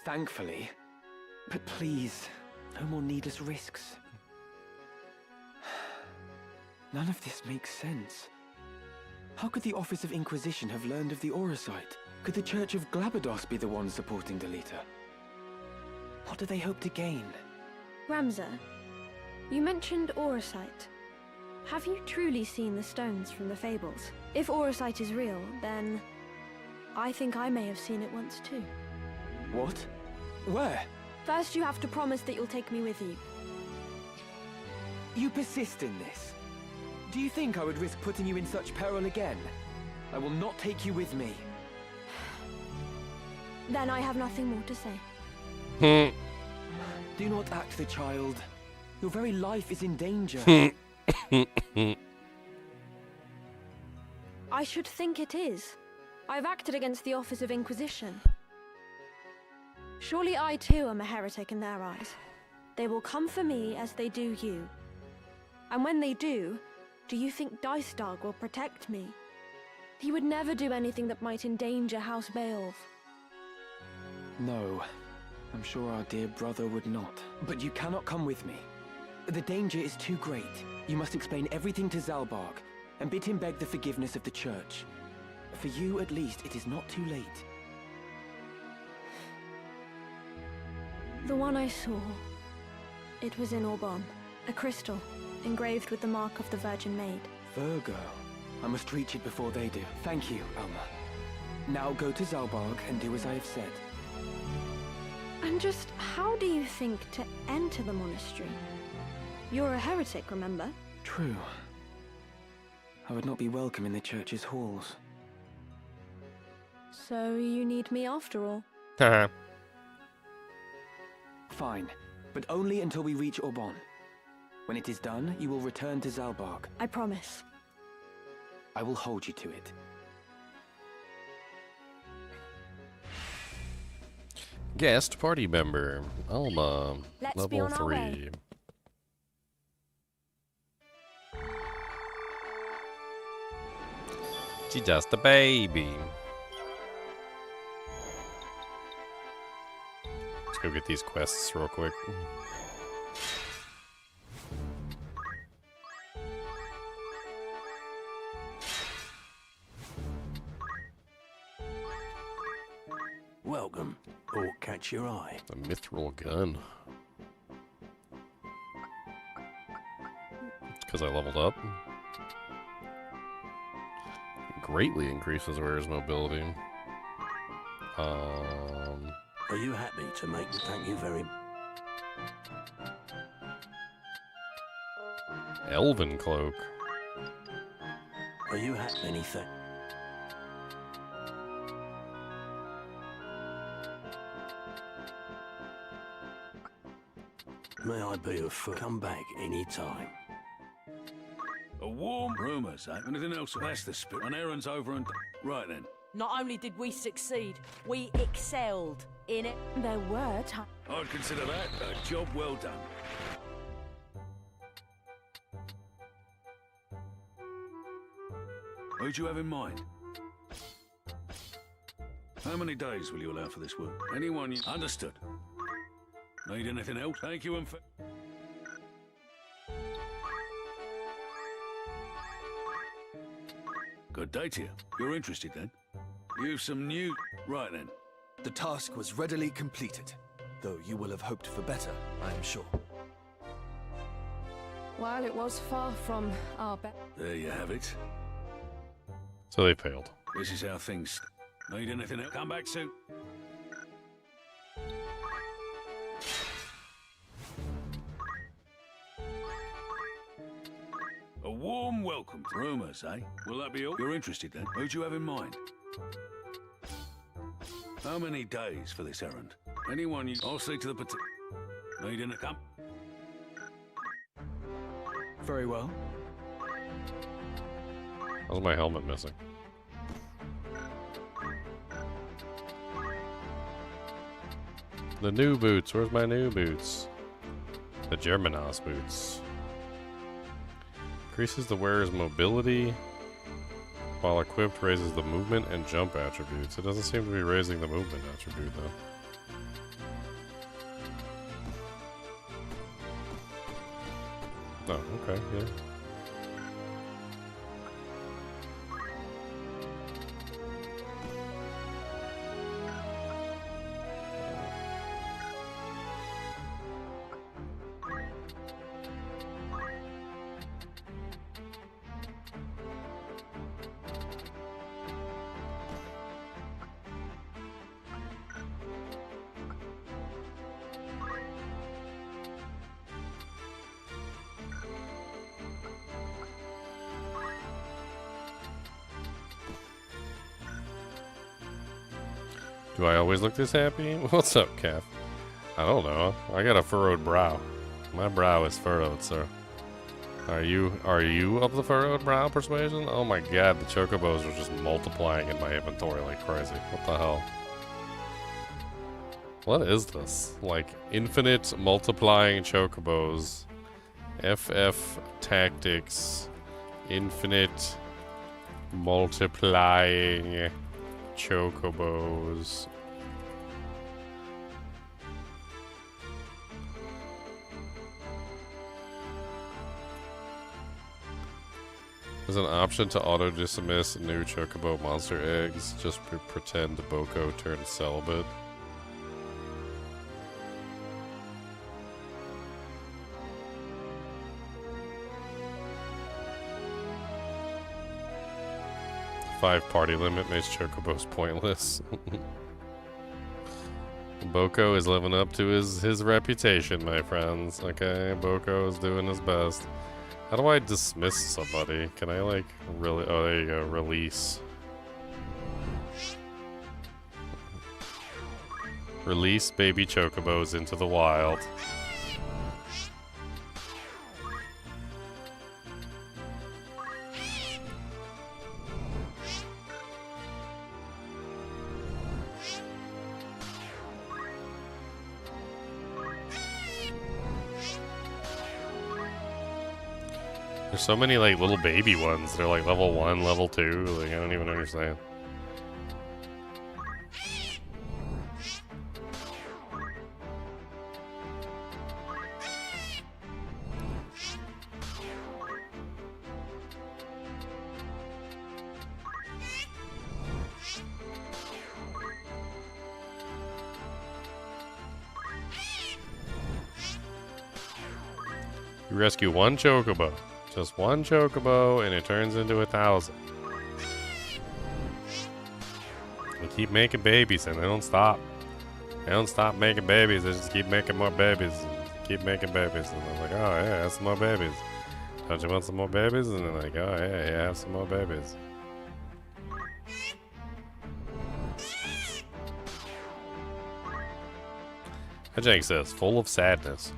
Thankfully. But please, no more needless risks. None of this makes sense. How could the Office of Inquisition have learned of the Andaseat? Could the Church of Glabados be the one supporting Delita? What do they hope to gain? Ramza, you mentioned Andaseat. Have you truly seen the stones from the fables? If Andaseat is real, then I think I may have seen it once too. What? Where? First, you have to promise that you'll take me with you. You persist in this. Do you think I would risk putting you in such peril again? I will not take you with me. Then I have nothing more to say. Do not act the child. Your very life is in danger. I should think it is. I've acted against the Office of Inquisition. Surely I too am a heretic in their eyes. They will come for me as they do you. And when they do you think Dice Dog will protect me? He would never do anything that might endanger House Beowulf. No, I'm sure our dear brother would not. But you cannot come with me. The danger is too great. You must explain everything to Zalbarg, and bid him beg the forgiveness of the Church. For you, at least, it is not too late. The one I saw, it was in Aubon. A crystal, engraved with the mark of the Virgin Maid. Virgo. I must reach it before they do. Thank you, Alma. Now go to Zalbarg and do as I have said. And just how do you think to enter the monastery? You're a heretic, remember? True. I would not be welcome in the church's halls. So you need me after all? Fine, but only until we reach Aubon. When it is done, you will return to Zalbarg. I promise. I will hold you to it. Guest party member, Alma, Let's be level on our 3. way. She's just a baby. Let's go get these quests real quick. Welcome, or catch your eye. A mithril gun. It's because I leveled up. Greatly increases wearer's mobility. Are you happy to make the thank you very... Elven cloak. Are you happy anything? May I be of foot? Come back any time. A warm rumours, eh? Anything else? That's the spirit. An errand's over and... Right then. Not only did we succeed, we excelled in it. There were times. I'd consider that a job well done. Who'd you have in mind? How many days will you allow for this work? Anyone you... Understood. Need anything else? Thank you and Good day to you. You're interested then? You've some new... Right then. The task was readily completed, though you will have hoped for better, I am sure. While it was far from our best... There you have it. So they failed. This is how things... Need anything else? Come back soon. A warm welcome. Rumors, eh? Will that be all? You're interested then? Who'd you have in mind? How many days for this errand? Anyone you... I'll see to the Need any... Come. Very well. How's my helmet missing? The new boots. Where's my new boots? The Germanos boots. Increases the wearer's mobility. While equipped, raises the movement and jump attributes. It doesn't seem to be raising the movement attribute, though. Oh, okay, yeah. Do I always look this happy? What's up, Calf? I don't know. I got a furrowed brow. My brow is furrowed, sir. Are you of the furrowed brow persuasion? Oh my god, the chocobos are just multiplying in my inventory like crazy. What the hell? What is this? Like, infinite multiplying chocobos. FF tactics. Infinite multiplying chocobos. There's an option to auto-dismiss new chocobo monster eggs. Just pretend Boko turns celibate. Five-party limit makes chocobos pointless. Boko is living up to his reputation, my friends. Okay, Boko is doing his best. How do I dismiss somebody? Can I, like, really... Oh, there you go. Release. Release baby chocobos into the wild. There's so many, like, little baby ones. They're, like, level 1, level 2. Like, I don't even understand. You rescue one chocobo. Just one chocobo, and it turns into 1,000. They keep making babies, and they don't stop. They don't stop making babies. They just keep making more babies. Keep making babies. And they're like, oh, yeah, have some more babies. Don't you want some more babies? And they're like, oh, yeah, have some more babies. Ajang says, full of sadness.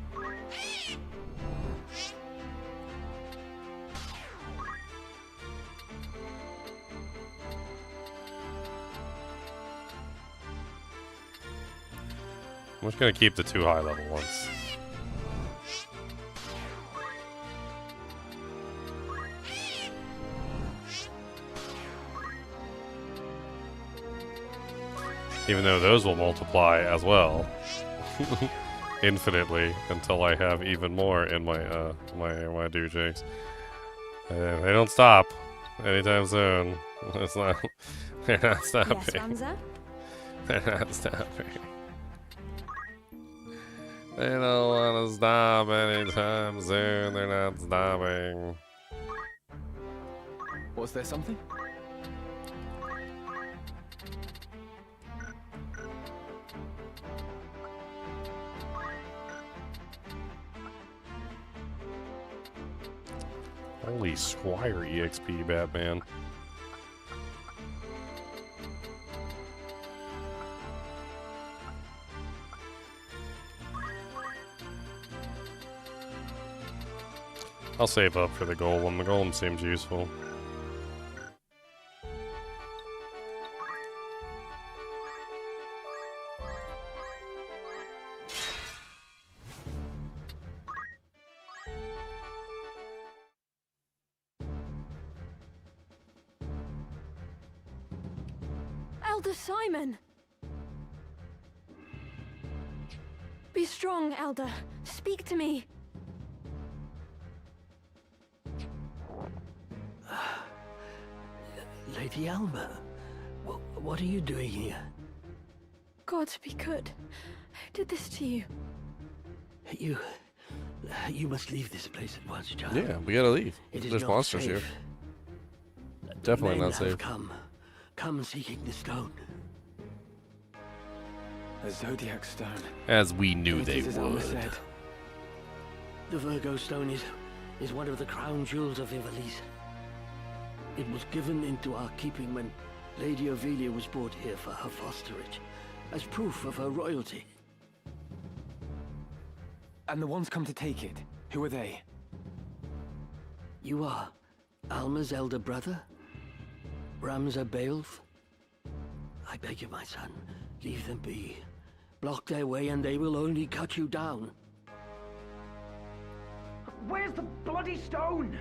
I'm just gonna keep the 2 high level ones. Even though those will multiply as well. Infinitely until I have even more in my my doojigs. They don't stop anytime soon. That's not. They're not stopping. Yes, Ramza? They're not stopping. They don't want to stop anytime soon. They're not stopping. Was there something? Holy Squire EXP, Batman. I'll save up for the golem. The golem seems useful. Elder Simon! Be strong, Elder. Speak to me. Lady Alma, what are you doing here? God be good. Who did this to you? You must leave this place at once, child. Yeah, we gotta leave. It is There's not monsters safe. here. Definitely Men not safe. have come seeking the stone. A Zodiac stone. As we knew It they is as Alma would. said. The Virgo stone is one of the crown jewels of Ivalice. It was given into our keeping when Lady Ovelia was brought here for her fosterage, as proof of her royalty. And the ones come to take it, who are they? You are Alma's elder brother, Ramza Beowulf. I beg you, my son, leave them be. Block their way and they will only cut you down. Where's the bloody stone?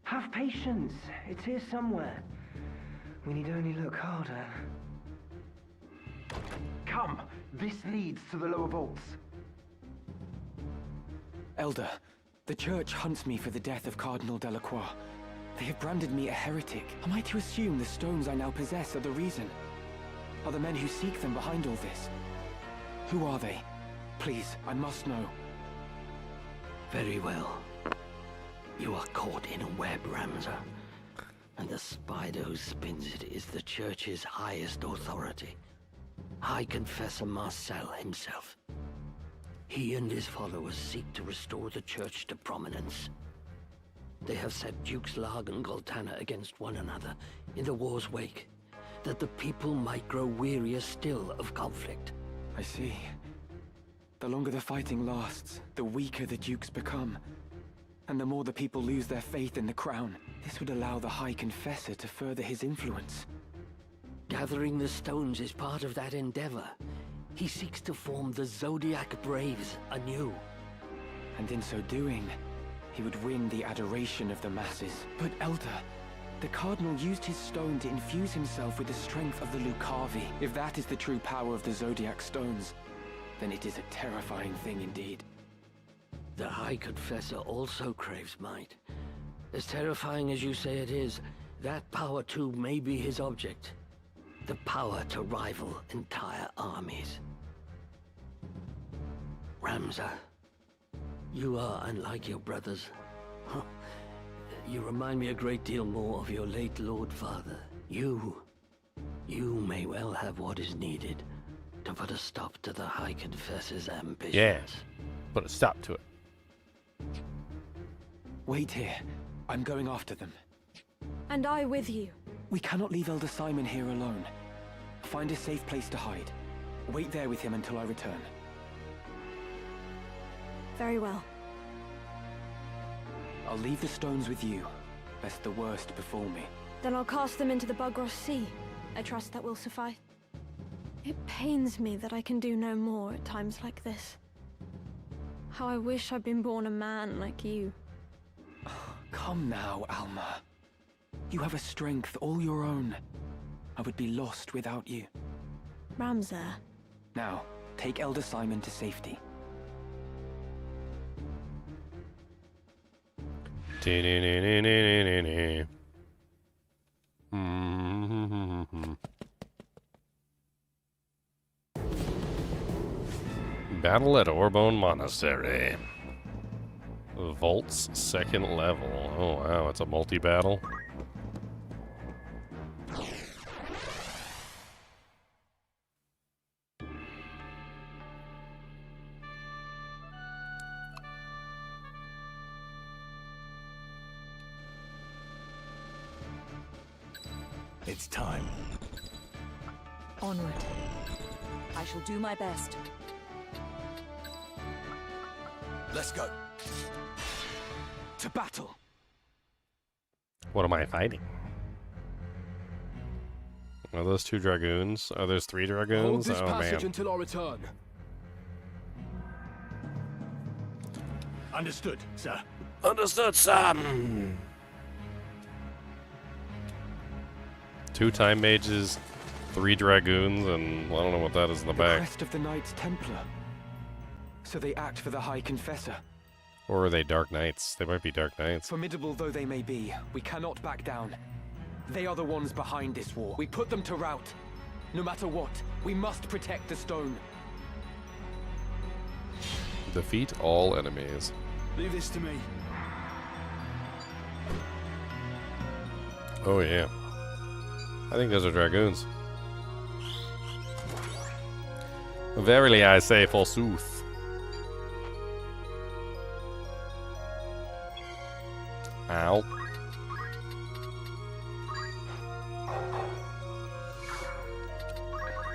Have patience. It's here somewhere. We need only look harder. Come. This leads to the lower vaults. Elder, the church hunts me for the death of Cardinal Delacroix. They have branded me a heretic. Am I to assume the stones I now possess are the reason? Are the men who seek them behind all this? Who are they? Please, I must know. Very well. You are caught in a web, Ramza. And the spider who spins it is the church's highest authority. High Confessor Marcel himself. He and his followers seek to restore the church to prominence. They have set Dukes Larg and Goltana against one another in the war's wake, that the people might grow wearier still of conflict. I see. The longer the fighting lasts, the weaker the Dukes become. And the more the people lose their faith in the crown. This would allow the High Confessor to further his influence. Gathering the stones is part of that endeavor. He seeks to form the Zodiac Braves anew. And in so doing, he would win the adoration of the masses. But Elder, the Cardinal used his stone to infuse himself with the strength of the Lucavi. If that is the true power of the Zodiac stones, then it is a terrifying thing indeed. The High Confessor also craves might. As terrifying as you say it is, that power too may be his object. The power to rival entire armies. Ramza, you are unlike your brothers. You remind me a great deal more of your late Lord Father. You may well have what is needed to put a stop to the High Confessor's ambitions. Yeah, put a stop to it. Wait here. I'm going after them. And I with you. We cannot leave Elder Simon here alone. Find a safe place to hide. Wait there with him until I return. Very well. I'll leave the stones with you, lest the worst befall me. Then I'll cast them into the Bugros Sea. I trust that will suffice. It pains me that I can do no more at times like this. How I wish I'd been born a man like you. Come now, Alma. You have a strength all your own. I would be lost without you. Ramza. Now, take Elder Simon to safety. Battle at Orbone Monastery. Vault's 2nd level. Oh wow, it's a multi-battle. It's time. Onward. I shall do my best. Let's go. To battle. What am I fighting? Are those 2 dragoons? Oh, there's 3 Hold dragoons? this Oh passage man. until our return. Understood, sir. Understood, sir. 2 time mages, 3 dragoons, and I don't know what that is in the back. Crest of the Knights Templar. So they act for the High Confessor. Or are they Dark Knights? They might be Dark Knights. Formidable though they may be, we cannot back down. They are the ones behind this war. We put them to rout. No matter what, we must protect the stone. Defeat all enemies. Leave this to me. Oh yeah. I think those are dragoons. Verily I say forsooth. Ow.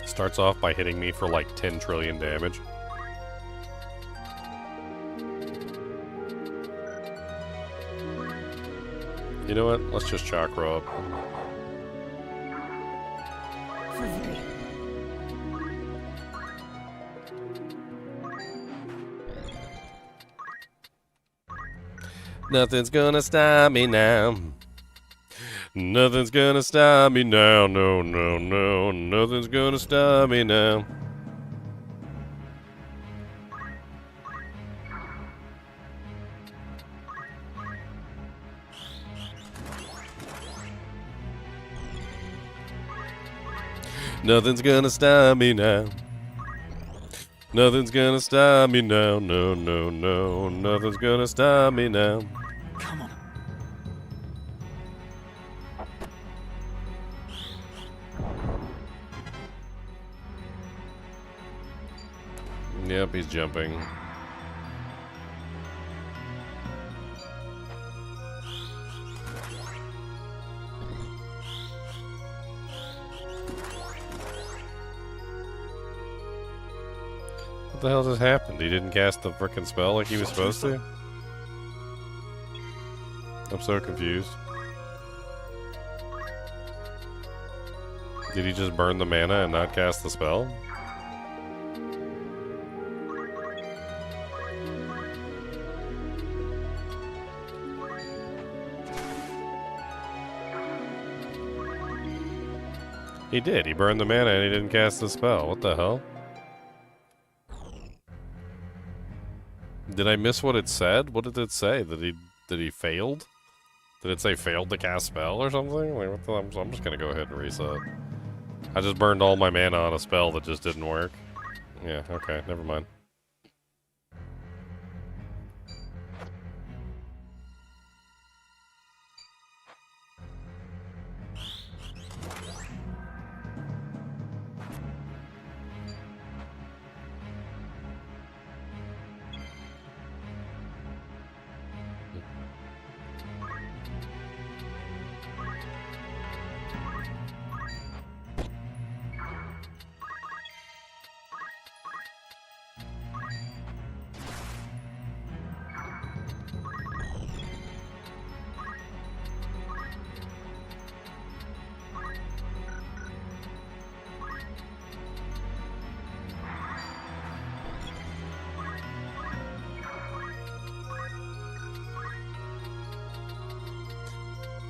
Starts off by hitting me for like 10 trillion damage. You know what? Let's just chakra up. Nothing's gonna stop me now. Nothing's gonna stop me now. No, no, no. Nothing's gonna stop me now. Nothing's gonna stop me now. Nothing's gonna stop me now. No, no, no. Nothing's gonna stop me now. Come on. Yep, he's jumping. What the hell just happened? He didn't cast the frickin' spell like he was supposed to? I'm so confused. Did he just burn the mana and not cast the spell? He did. He burned the mana and he didn't cast the spell. What the hell? Did I miss what it said? What did it say? That he failed? Did it say failed to cast spell or something? Like, what the, I'm just gonna go ahead and reset. I just burned all my mana on a spell that just didn't work. Yeah, okay, never mind.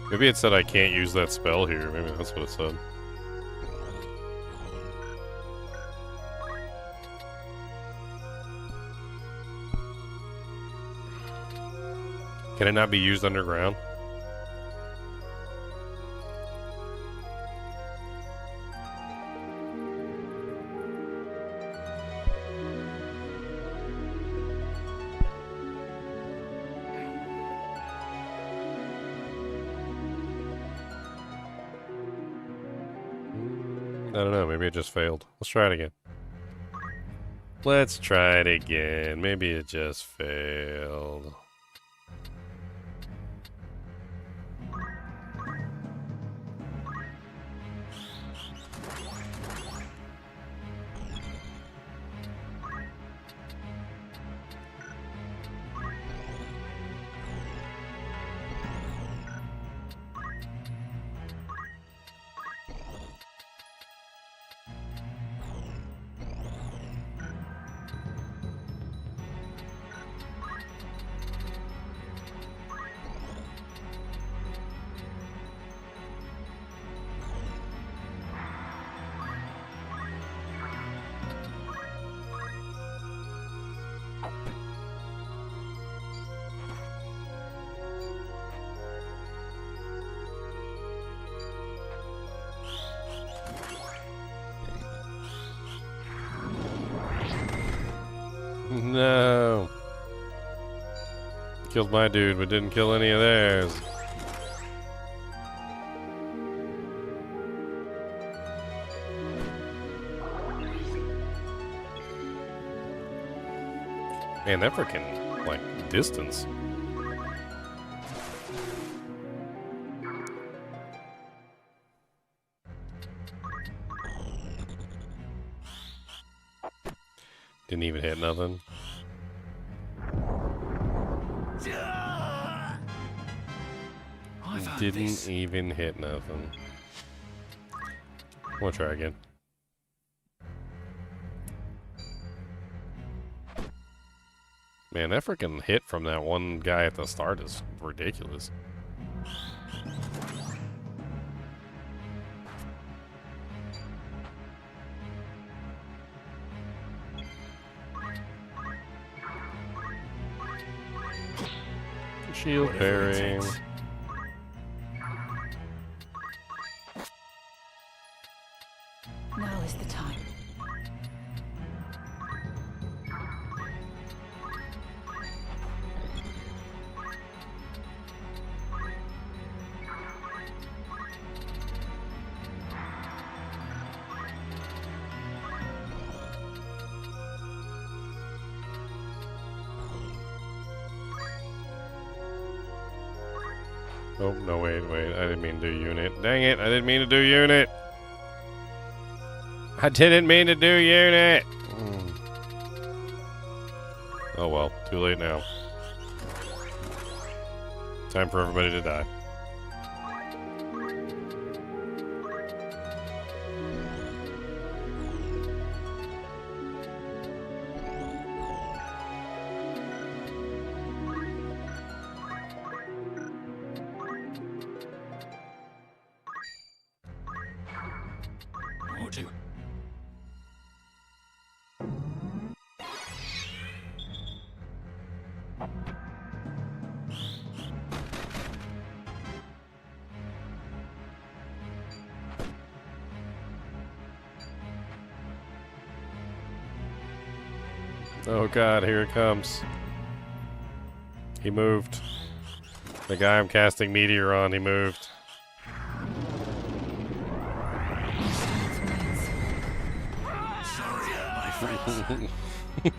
Maybe it said I can't use that spell here. Maybe that's what it said. Can it not be used underground? don't know. Maybe it just failed. Let's try it again. Let's try it again. Maybe it just failed. No. Killed my dude, but didn't kill any of theirs. Man, that freaking, like, distance. Didn't even hit nothing. Didn't even hit nothing. We'll try again. Man, that freaking hit from that one guy at the start is ridiculous. Shield bearing. Now is the time. Oh, no, wait. I didn't mean to do unit. Dang it, I didn't mean to do unit. I didn't mean to do unit. Oh well, too late now. Time for everybody to die. Oh god, here it comes. He moved. The guy I'm casting Meteor on, he moved. Sorry, my friends.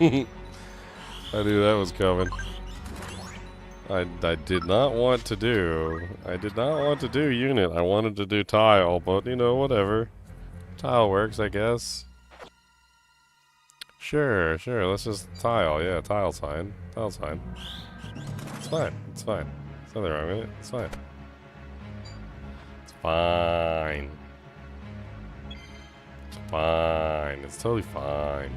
I knew that was coming. I did not want to do. I did not want to do unit. I wanted to do tile, but you know, whatever. Tile works, I guess. Sure, let's just tile. Yeah, tile's fine. Tile's fine. It's fine. It's fine. There's nothing wrong with it. It's fine. It's fine. It's fine. It's totally fine.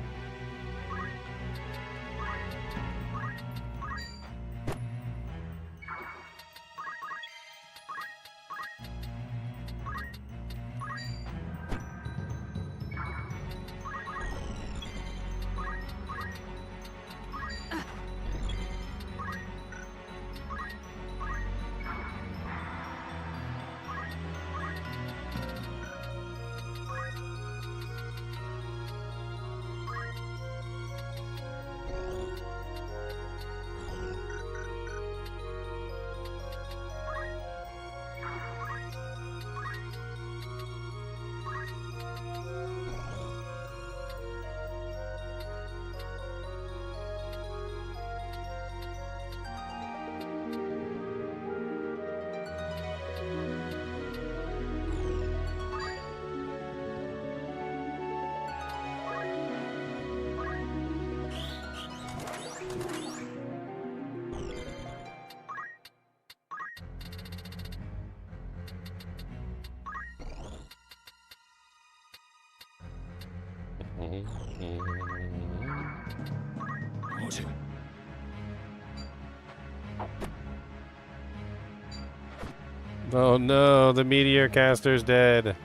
Oh no, the meteor caster's dead.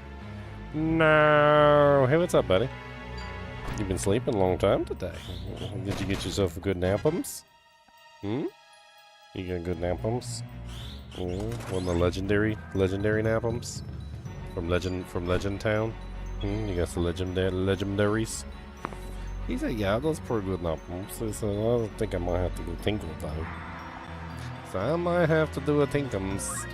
No. Hey, what's up, buddy? You've been sleeping a long time today. Did you get yourself a good napums? Hmm? You got good napums? One of the legendary napums from Legend Town. You got the legendaries. He said, "Yeah, those pretty good napums." He said, "I think I might have to go tinkle though." So I might have to do a tinkums.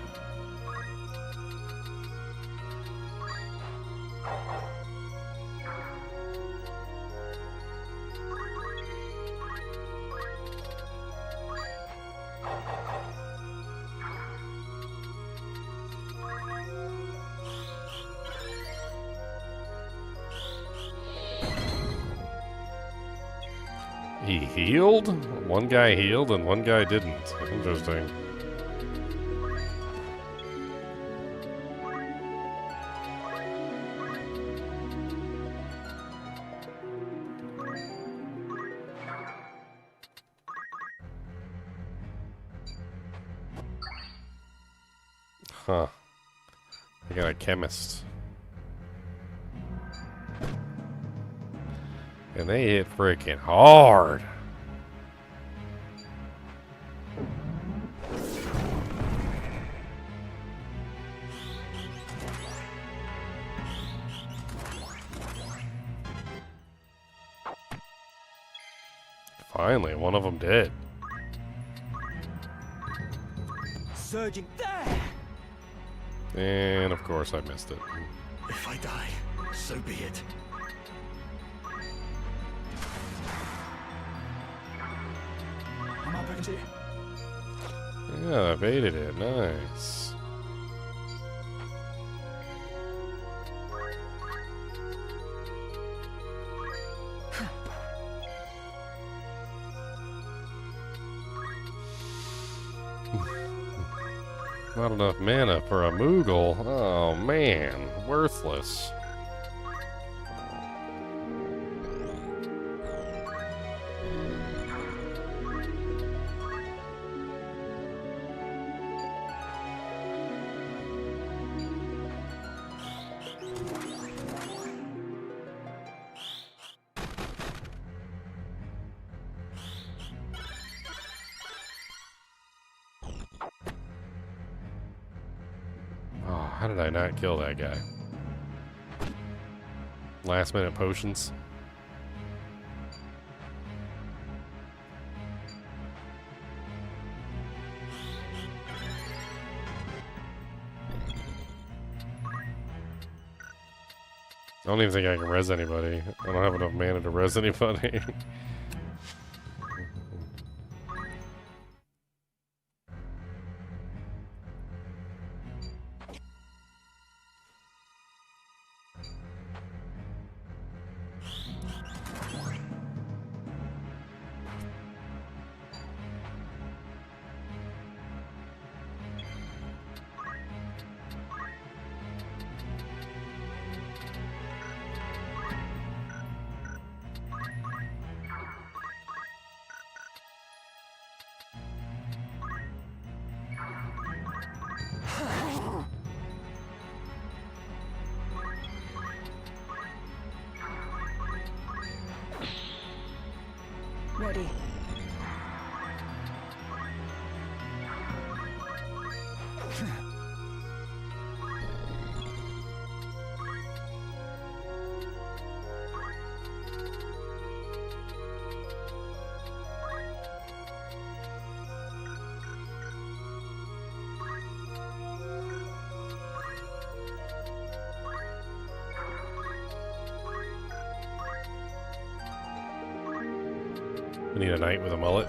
He healed? One guy healed and one guy didn't. Interesting. Huh. I got a chemist. And they hit freaking hard. Finally, one of them did. Surging there! And of course I missed it. If I die, so be it. I'm up into. Yeah, I evaded it. Nice. Not enough mana for a Moogle. Oh man, worthless. How did I not kill that guy? Last minute potions. I don't even think I can res anybody. I don't have enough mana to res anybody. Ready. We need a knight with a mullet.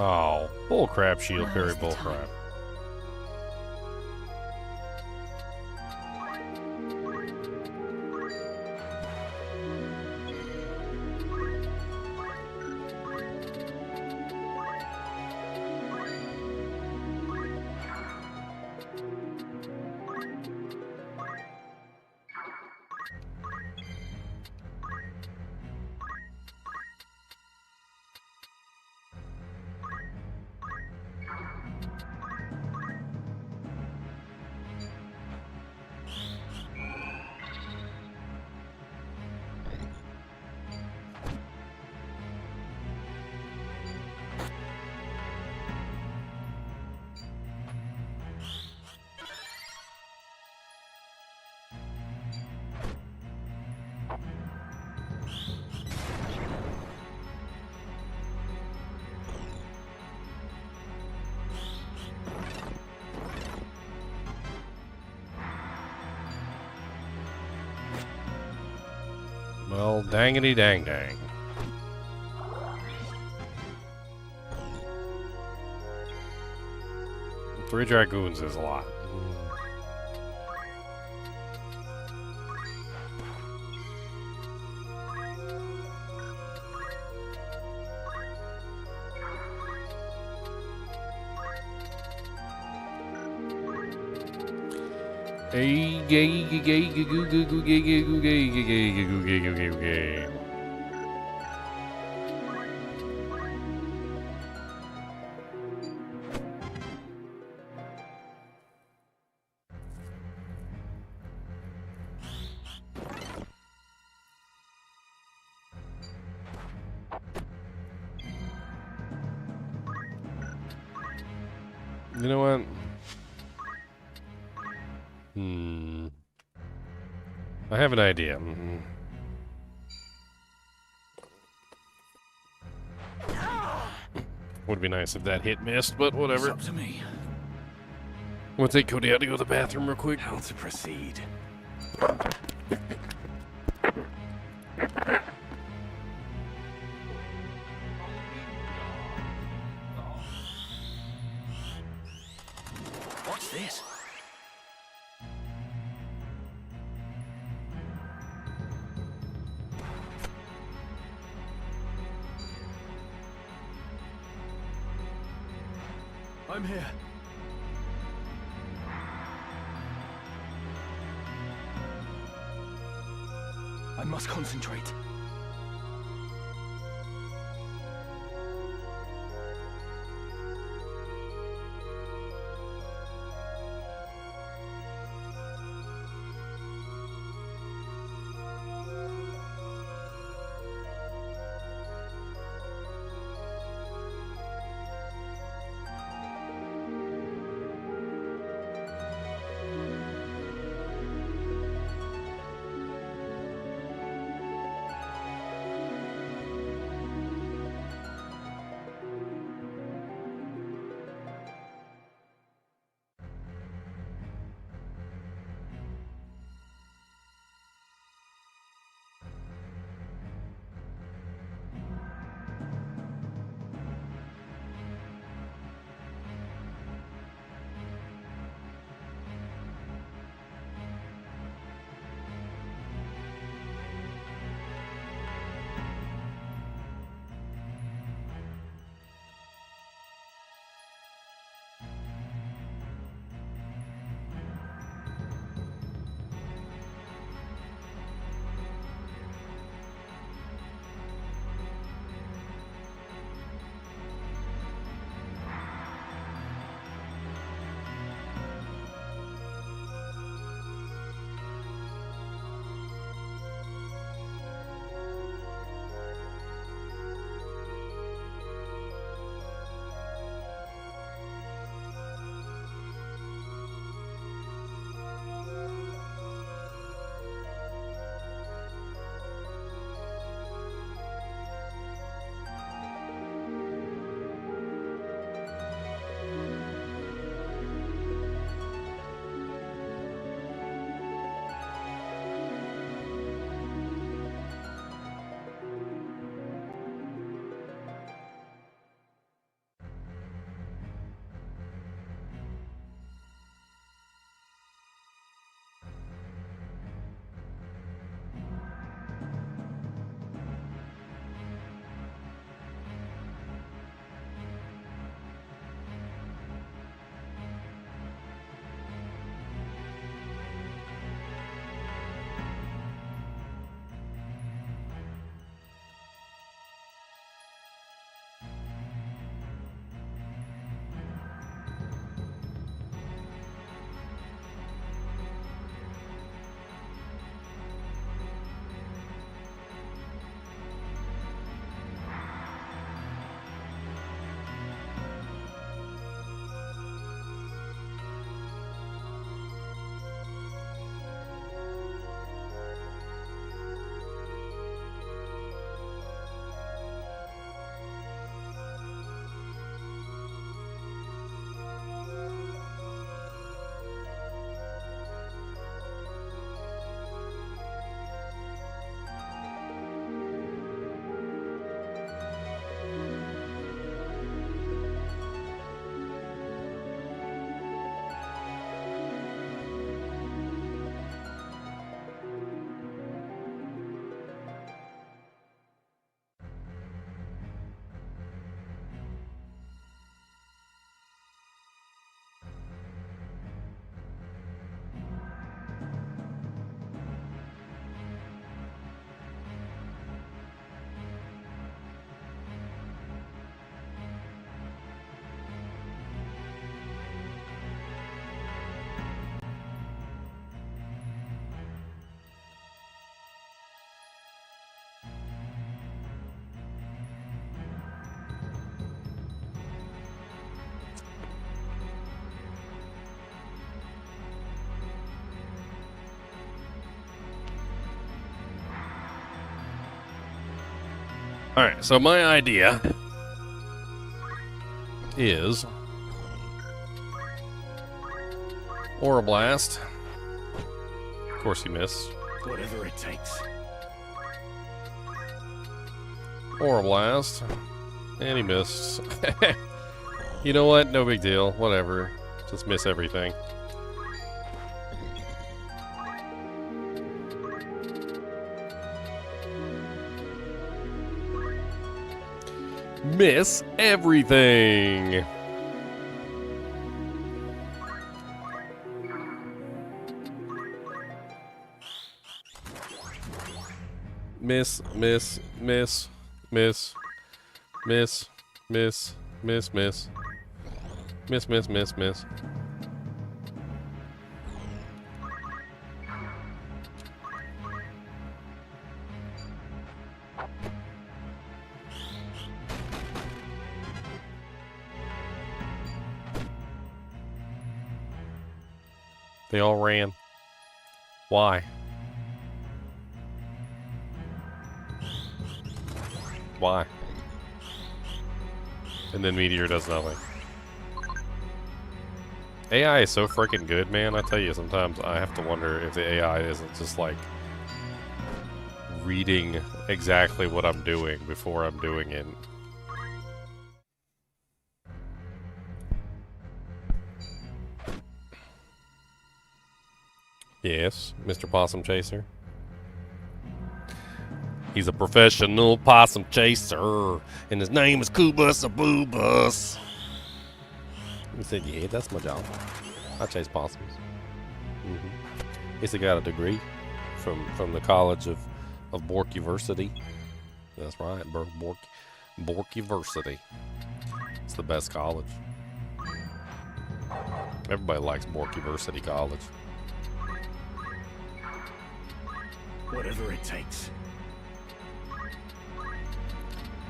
Oh, bullcrap, shield parry, bullcrap. Well, dangity dang dang. Three dragoons is a lot. Hey, gay, gay, gay, gay, gay, gay, gay, gay, gay, gay, gay, gay, gay. You know what? I have an idea. Would be nice if that hit missed, but whatever. It's up to me. We'll take Cody out to go to the bathroom real quick. How to proceed? What's this? I'm here. I must concentrate. Alright, so my idea is Aura Blast. Of course he missed. Whatever it takes. Aura Blast. And he missed. You know what? No big deal. Whatever. Just miss everything. Miss everything. Miss, miss, miss, miss, miss, miss, miss, miss, miss, miss, miss, miss. They all ran. Why? Why? And then Meteor does nothing. AI is so freaking good, man. I tell you, sometimes I have to wonder if the AI isn't just like reading exactly what I'm doing before I'm doing it. Yes, Mr. Possum Chaser. He's a professional possum chaser, and his name is Kubus Aboobus. He said, yeah, that's my job. I chase possums. He's got a degree from the College of Bork-University. That's right, Bork-University. It's the best college. Everybody likes Bork-University College. Whatever it takes.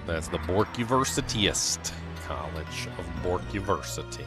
That's the Bork-Universityist College of Bork-University.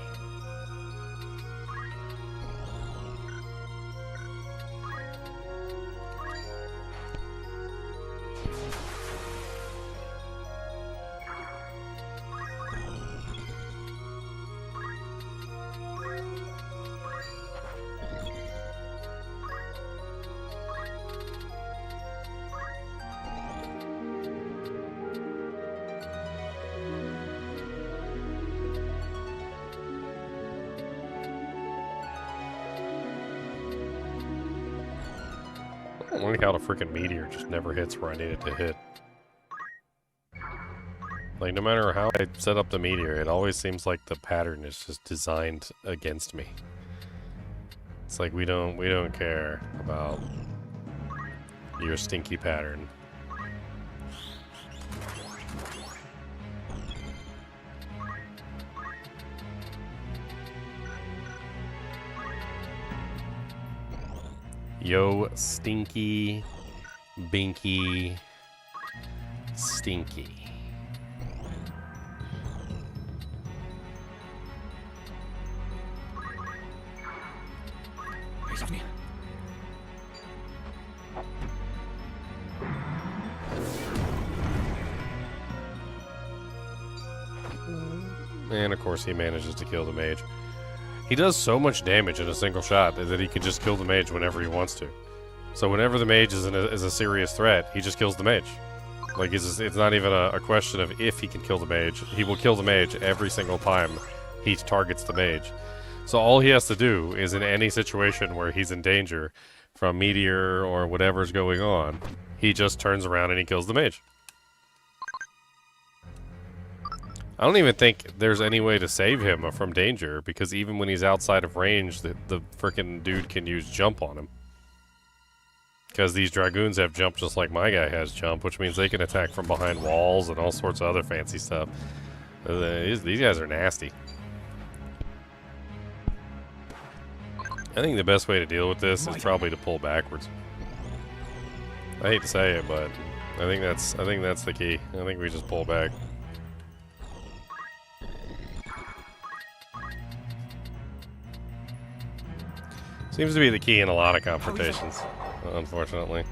I don't like how the freaking meteor just never hits where I need it to hit. Like, no matter how I set up the meteor, it always seems like the pattern is just designed against me. It's like we don't care about your stinky pattern. Yo, stinky, binky, stinky. He's off me. And of course he manages to kill the mage. He does so much damage in a single shot that he can just kill the mage whenever he wants to. So whenever the mage is a serious threat, he just kills the mage. Like, it's not even a question of if he can kill the mage. He will kill the mage every single time he targets the mage. So all he has to do is, in any situation where he's in danger from meteor or whatever's going on, he just turns around and he kills the mage. I don't even think there's any way to save him from danger, because even when he's outside of range, the frickin' dude can use jump on him. Because these dragoons have jump just like my guy has jump, which means they can attack from behind walls and all sorts of other fancy stuff. These guys are nasty. I think the best way to deal with this is probably to pull backwards. I hate to say it, but I think that's the key. I think we just pull back. Seems to be the key in a lot of confrontations, unfortunately.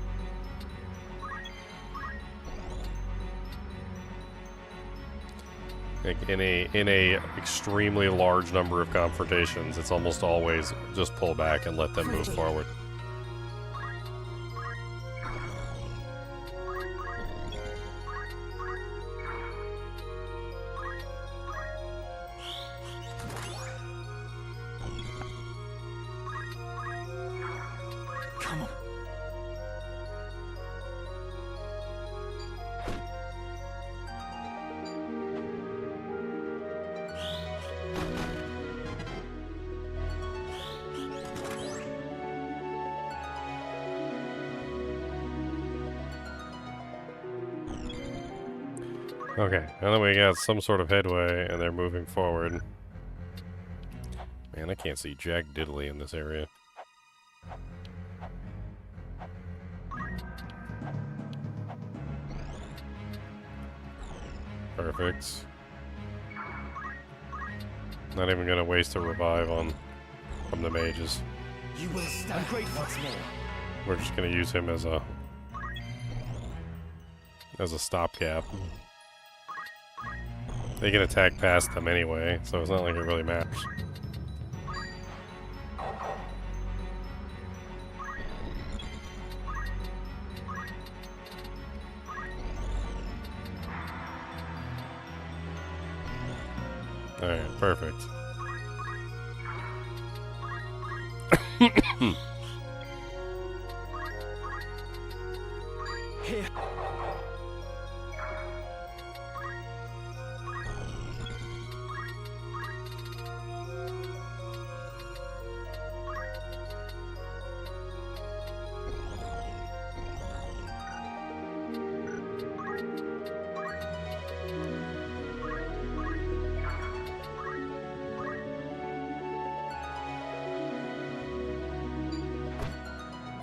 Like in a extremely large number of confrontations, it's almost always just pull back and let them move forward. Come on. Okay, now that we got some sort of headway and they're moving forward. Man, I can't see jack diddly in this area. Perfect. Not even gonna waste a revive on from the mages. You will stand great once more. We're just gonna use him as a stopgap. They can attack past them anyway, so it's not like it really matters. Alright, perfect. Here.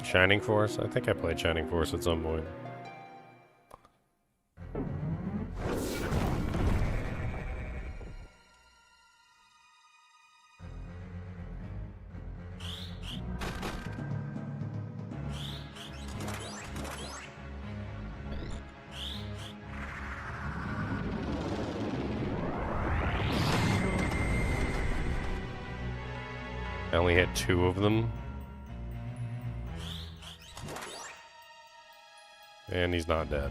Shining Force? I think I played Shining Force at some point. I only had 2 of them. And he's not dead.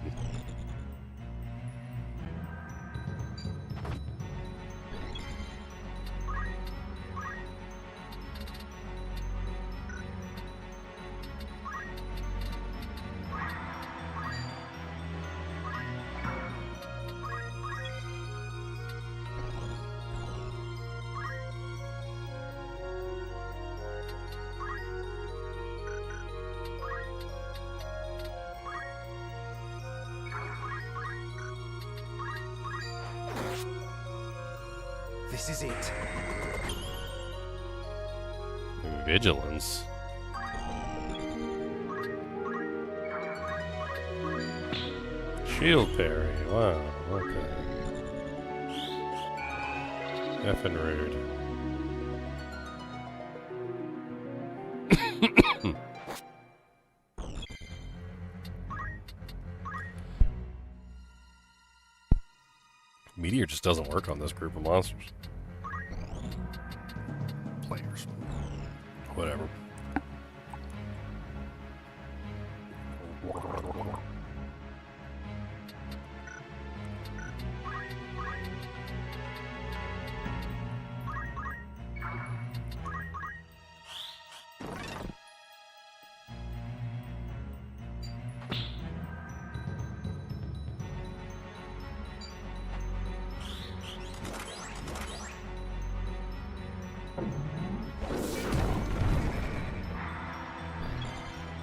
This is it. Vigilance. Shield parry. Wow, okay. Effing rude. Meteor just doesn't work on this group of monsters. Players. Whatever.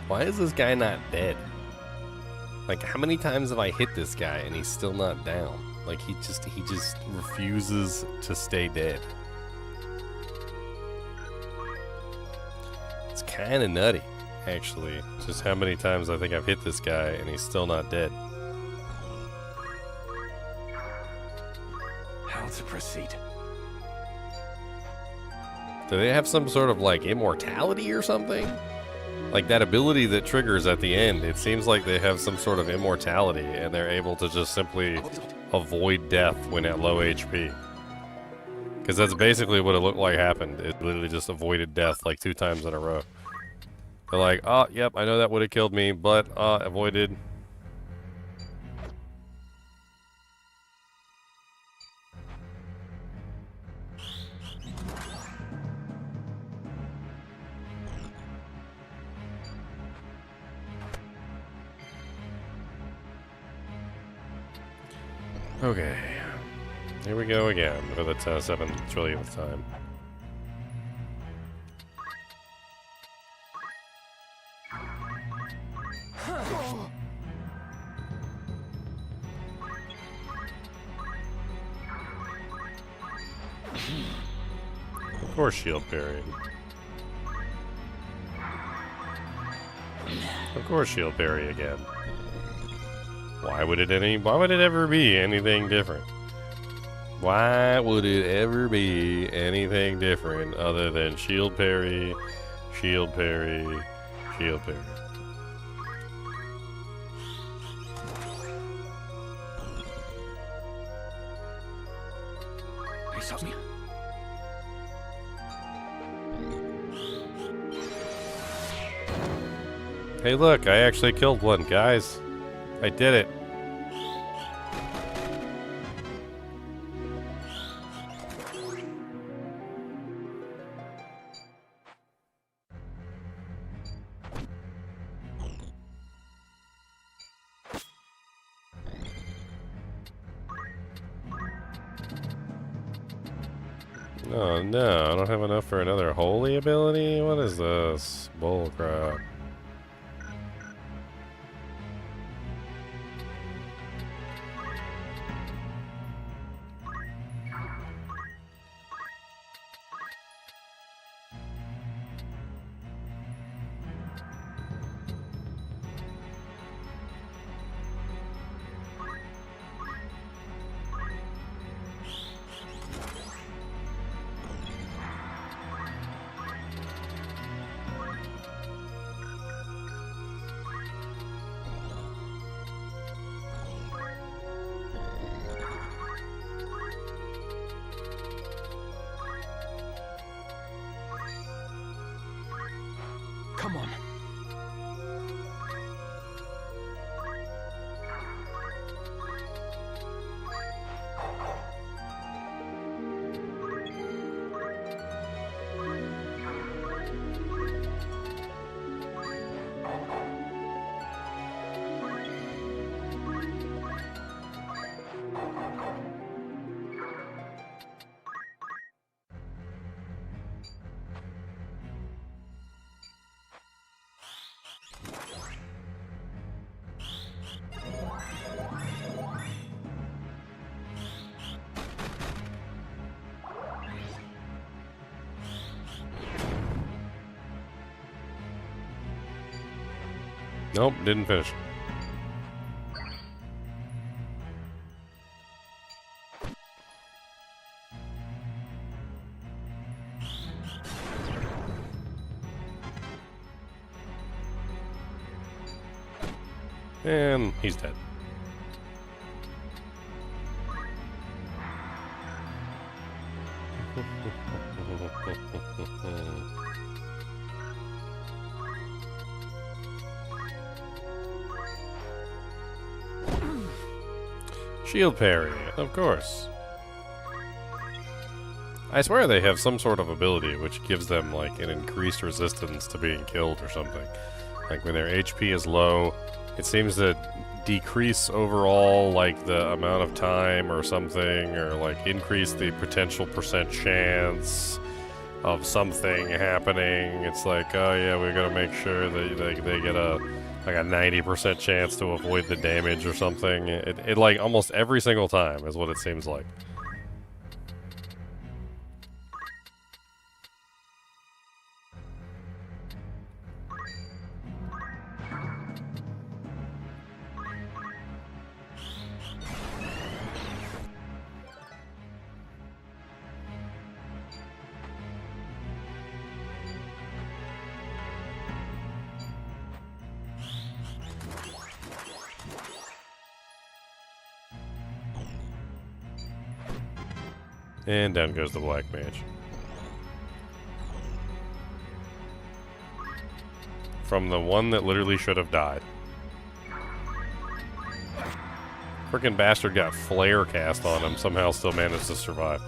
Why is this guy not dead? Like, how many times have I hit this guy and he's still not down? Like, he just refuses to stay dead. It's kind of nutty, actually. Just how many times I think I've hit this guy and he's still not dead. How to proceed? Do they have some sort of, like, immortality or something? like that ability that triggers at the end, it seems like they have some sort of immortality and they're able to just simply avoid death when at low HP. Because that's basically what it looked like happened. It literally just avoided death like 2 times in a row. They're like, oh, yep, I know that would have killed me, but avoided. Okay, here we go again for the 7 trillionth time. Of course, shield parried. Of course, shield parry again. Why would it ever be anything different? Why would it ever be anything different other than shield parry, shield parry, shield parry? Hey look, I actually killed one, guys. I did it. Oh no, I don't have enough for another holy ability? What is this? Bullcrap. Come on. Nope, didn't finish. And he's dead. Shield parry, of course. I swear they have some sort of ability which gives them like an increased resistance to being killed or something. Like when their HP is low, it seems to decrease overall like the amount of time or something, or like increase the potential % chance of something happening. It's like, oh yeah, we gotta make sure that they get a 90% chance to avoid the damage or something. It like almost every single time is what it seems like. And down goes the black mage. From the one that literally should have died. Frickin' bastard got flare cast on him, somehow still managed to survive.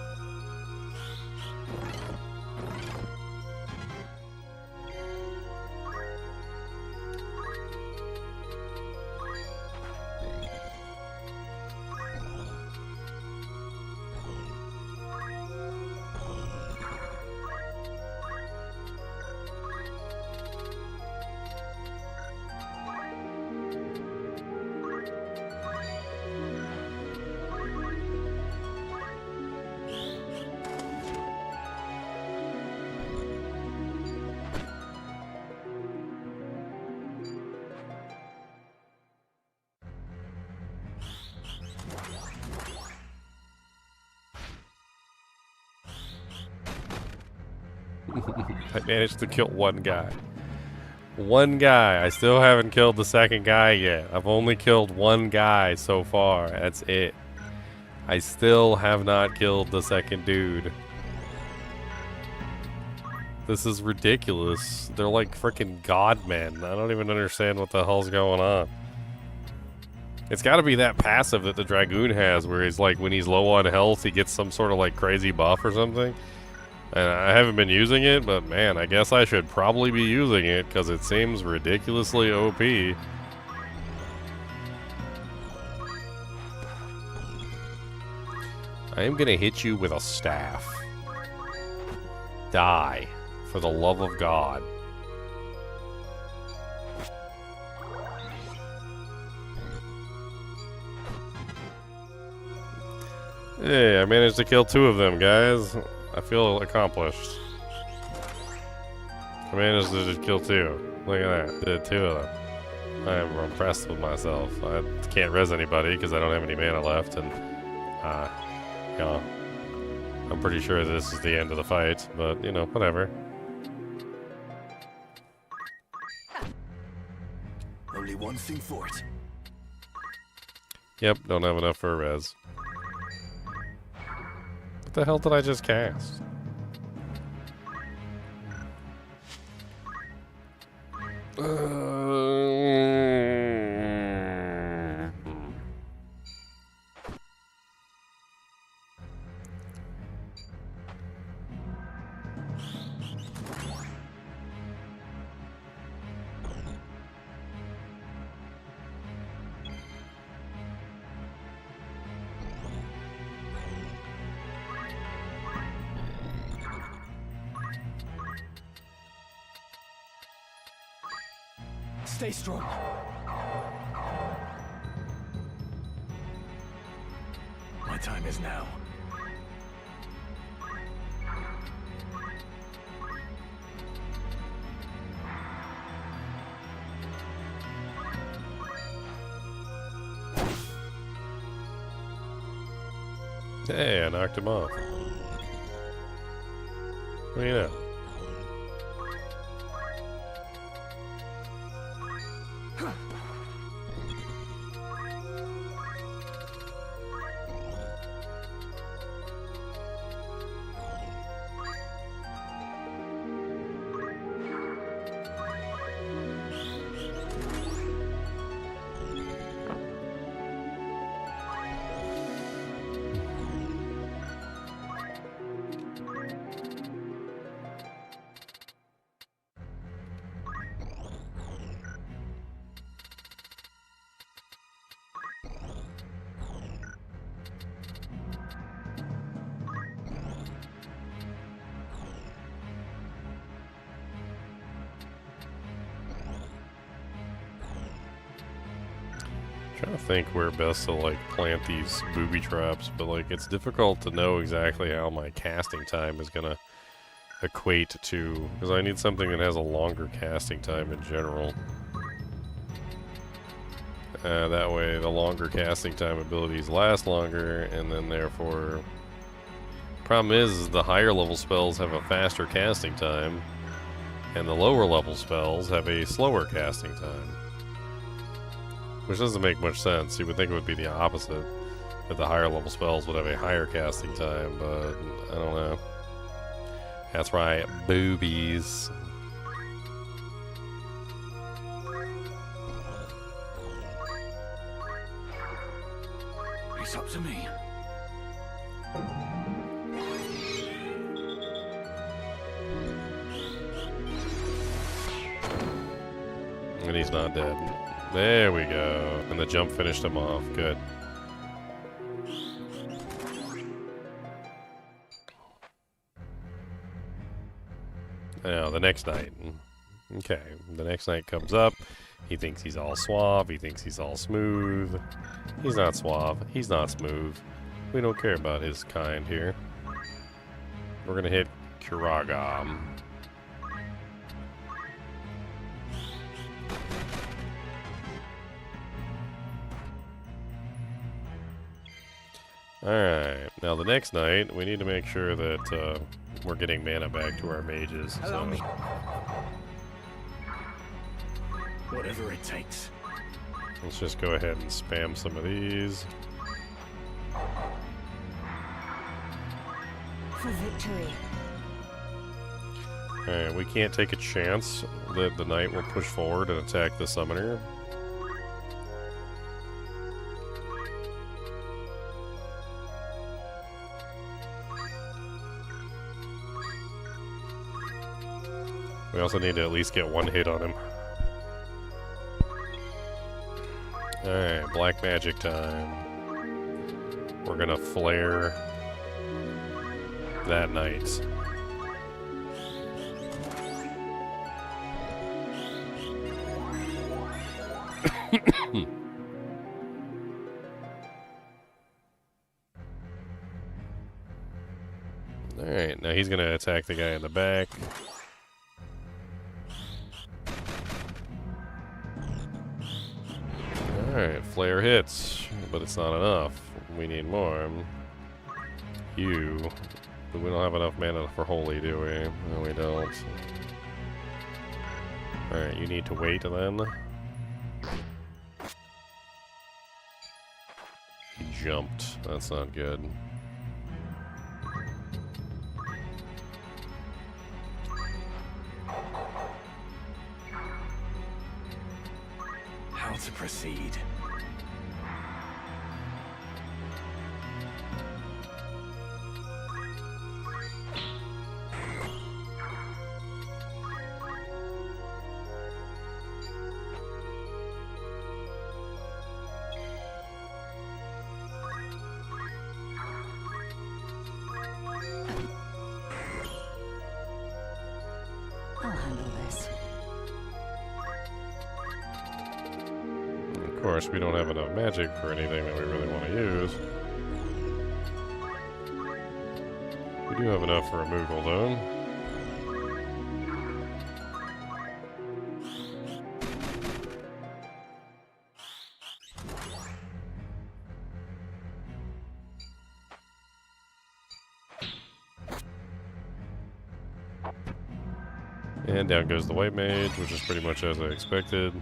I managed to kill one guy. One guy. I still haven't killed the second guy yet. I've only killed one guy so far. That's it. I still have not killed the second dude. This is ridiculous. They're like freaking godmen. I don't even understand what the hell's going on. It's got to be that passive that the Dragoon has, where he's like, when he's low on health, he gets some sort of like crazy buff or something. And I haven't been using it, but man, I guess I should probably be using it because it seems ridiculously OP. I am gonna hit you with a staff. Die, for the love of God. Hey, I managed to kill 2 of them, guys. I feel accomplished. I managed to just kill 2. Look at that. Did 2 of them. I am impressed with myself. I can't res anybody because I don't have any mana left, and you know, I'm pretty sure this is the end of the fight, but you know, whatever. Only one thing for it. Yep, don't have enough for a res. What the hell did I just cast? Stay strong. My time is now. Hey, I knocked him off. What do you know? Trying to think where best to like plant these booby traps, but like it's difficult to know exactly how my casting time is gonna equate to, because I need something that has a longer casting time in general. That way the longer casting time abilities last longer, and then therefore problem is the higher level spells have a faster casting time and the lower level spells have a slower casting time. Which doesn't make much sense. You would think it would be the opposite. that the higher level spells would have a higher casting time, but I don't know. That's right, boobies. It's up to me. And he's not dead. There we go. And the jump finished him off. Good. Now, the next night. Okay, the next night comes up. He thinks he's all suave. He thinks he's all smooth. He's not suave. He's not smooth. We don't care about his kind here. We're going to hit Kuraga. Alright, now the next night, we need to make sure that we're getting mana back to our mages. Allow me. Whatever it takes. Let's just go ahead and spam some of these. For victory. Alright, we can't take a chance that the knight will push forward and attack the summoner. We also need to at least get one hit on him. Alright, black magic time. We're gonna flare that knight. Alright, now he's gonna attack the guy in the back. Alright, flare hits, but it's not enough. We need more. You. But we don't have enough mana for holy, do we? No, we don't. Alright, you need to wait then. He jumped. That's not good. How to proceed? I'll handle this. Of course, we don't have enough magic for anything that we really want to use. We do have enough for a Moogle, though. And down goes the white mage, which is pretty much as I expected.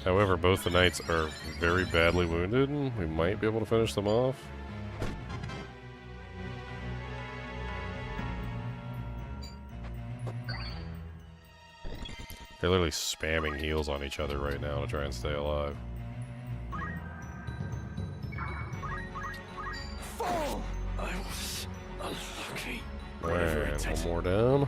However, both the knights are very badly wounded. We might be able to finish them off. They're literally spamming heals on each other right now to try and stay alive. Fall! I was unlucky. Alright, one more down.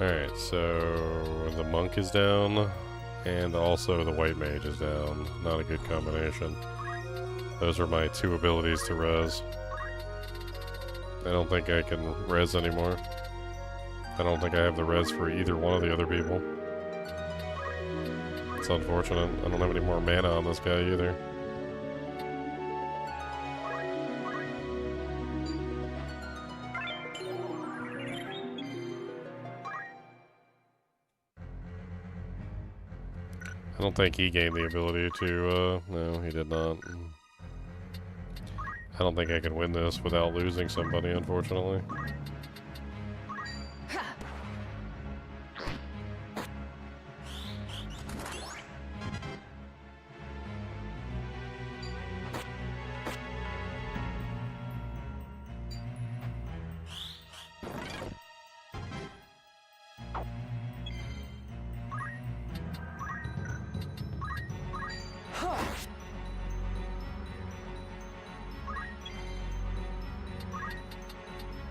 Alright, so the monk is down, and also the white mage is down. Not a good combination. Those are my two abilities to res. I don't think I can res anymore. I don't think I have the res for either one of the other people. It's unfortunate. I don't have any more mana on this guy either. I don't think he gained the ability to, no, he did not. I don't think I can win this without losing somebody, unfortunately.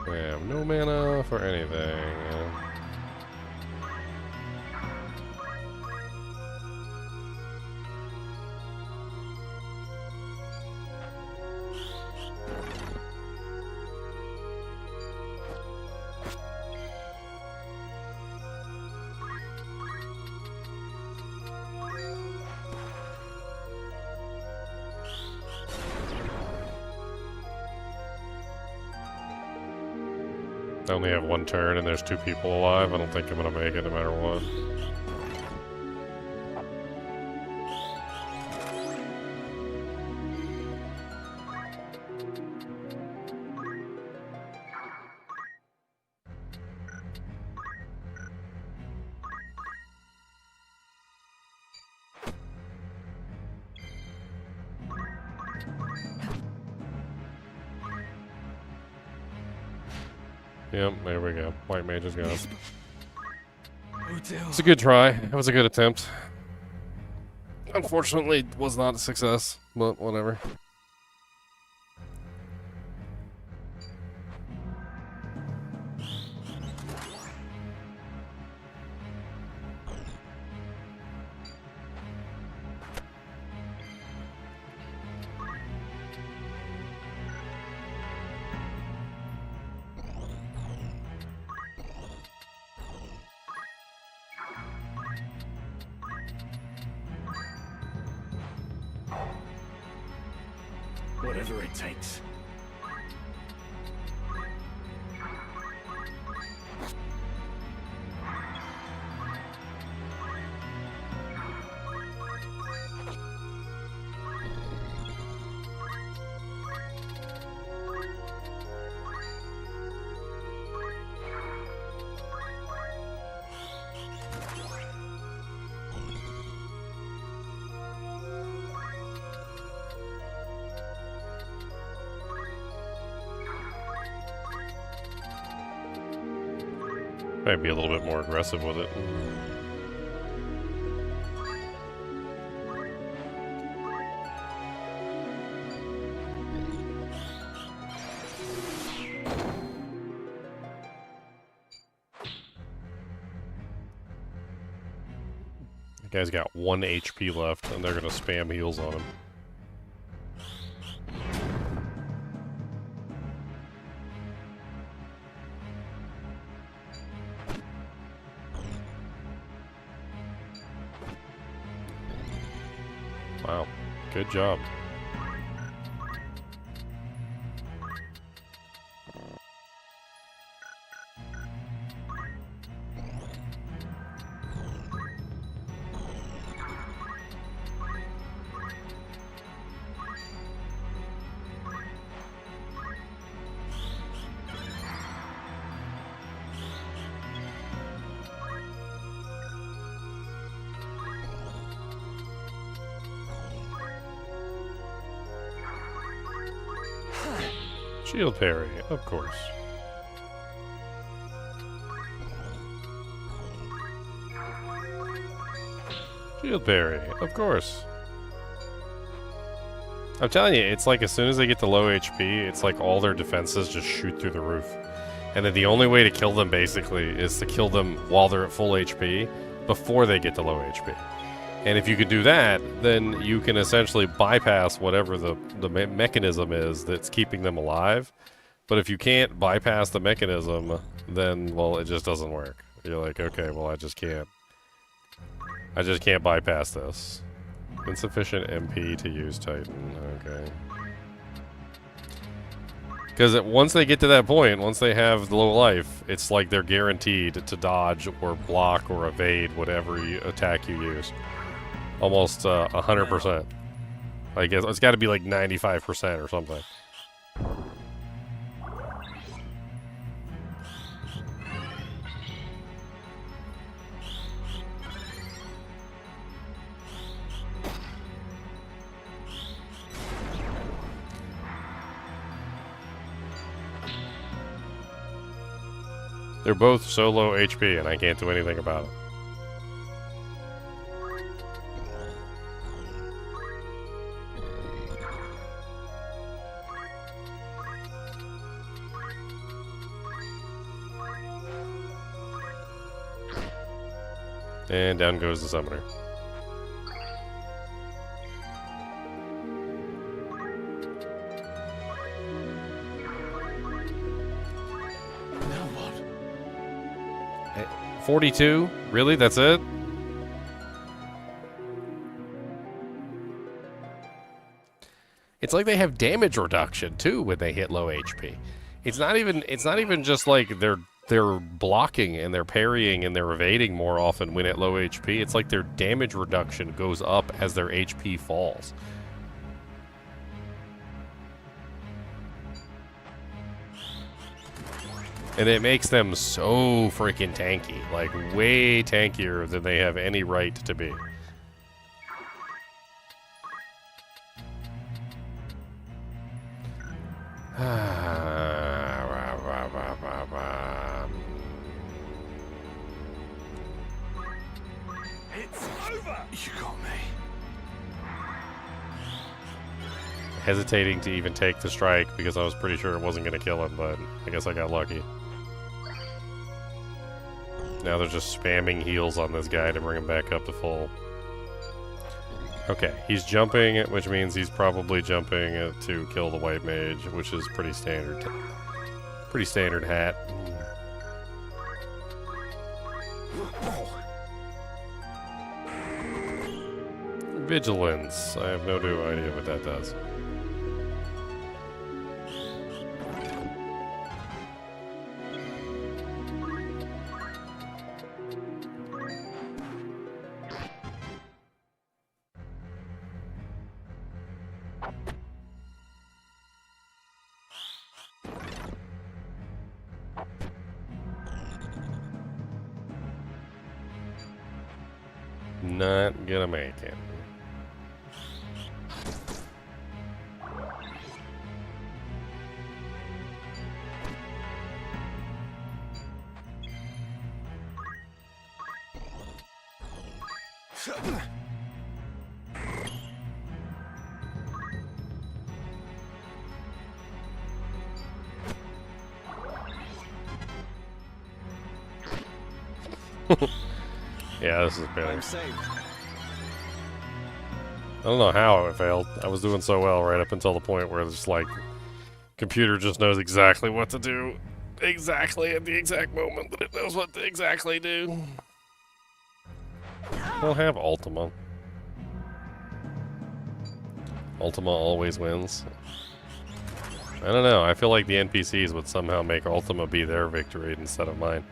We have no mana for anything. I only have one turn and there's 2 people alive. I don't think I'm gonna make it no matter what. Yep, there we go. White mage is gone. It's a good try. It was a good attempt. Unfortunately, it was not a success, but whatever. Whatever it takes. Might be a little bit more aggressive with it. The guy's got 1 HP left, and they're gonna spam heals on him. Wow, good job. Shield parry, of course. Shield parry, of course. I'm telling you, it's like as soon as they get to low HP, it's like all their defenses just shoot through the roof. And then the only way to kill them, basically, is to kill them while they're at full HP, before they get to low HP. And if you can do that, then you can essentially bypass whatever the mechanism is that's keeping them alive. But if you can't bypass the mechanism, then, well, it just doesn't work. You're like, okay, well, I just can't bypass this. Insufficient MP to use Titan, okay. Because once they get to that point, once they have the low life, it's like they're guaranteed to dodge or block or evade whatever attack you use. Almost 100%. I guess it's got to be like 95% or something. They're both so low HP, and I can't do anything about it. And down goes the summoner. Now what? 42? Really? That's it? It's like they have damage reduction too when they hit low HP. It's not even just like they're blocking and they're parrying and they're evading more often when at low HP. It's like their damage reduction goes up as their HP falls. And it makes them so freaking tanky. Like, way tankier than they have any right to be. It's over! You got me. Hesitating to even take the strike because I was pretty sure it wasn't going to kill him, but I guess I got lucky. Now they're just spamming heals on this guy to bring him back up to full. Okay, he's jumping, which means he's probably jumping to kill the white mage, which is pretty standard. Pretty standard hat. Vigilance. I have no idea what that does. Not gonna make it. Yeah, this is better. I'm saved. I don't know how it failed. I was doing so well right up until the point where it's just like, computer just knows exactly what to do, exactly at the exact moment that it knows what to exactly do. We'll have Ultima. Ultima always wins. I don't know. I feel like the NPCs would somehow make Ultima be their victory instead of mine.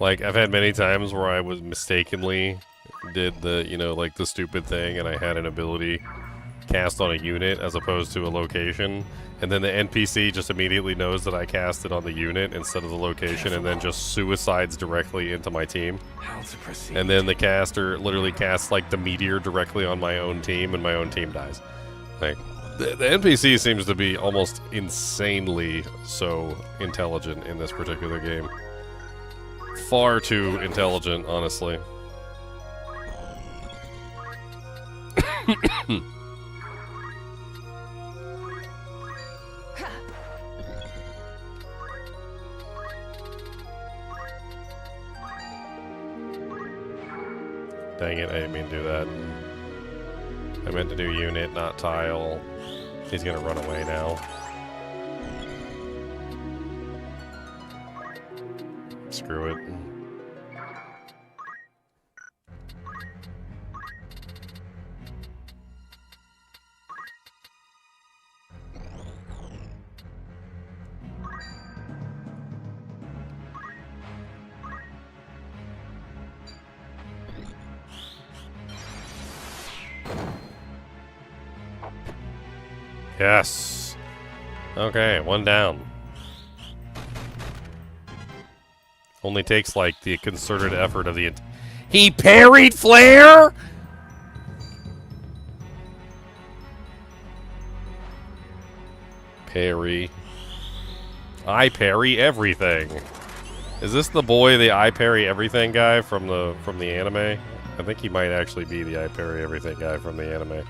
Like, I've had many times where I was mistakenly did the, you know, like the stupid thing and I had an ability cast on a unit as opposed to a location, and then the NPC just immediately knows that I cast it on the unit instead of the location and then just suicides directly into my team. And then the caster literally casts like the meteor directly on my own team and my own team dies. Like, the NPC seems to be almost insanely so intelligent in this particular game. Far too intelligent, honestly. Dang it, I didn't mean to do that. I meant to do unit, not tile. He's gonna run away now. Screw it. Yes. Okay, one down. Only takes like the concerted effort of the. He parried Flare? Parry. I parry everything. Is this the boy, the I parry everything guy from the anime? I think he might actually be the I parry everything guy from the anime.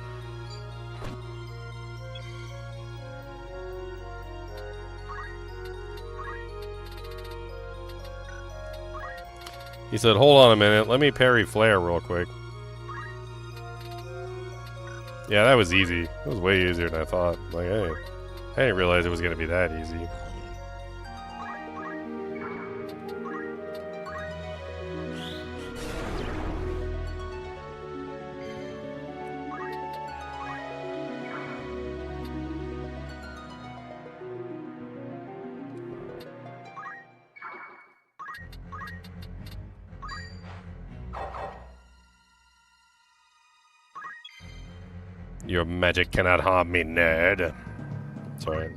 He said, hold on a minute, let me parry flare real quick. Yeah, that was easy. It was way easier than I thought. Like, hey, I didn't realize it was going to be that easy. Your magic cannot harm me, nerd. Sorry.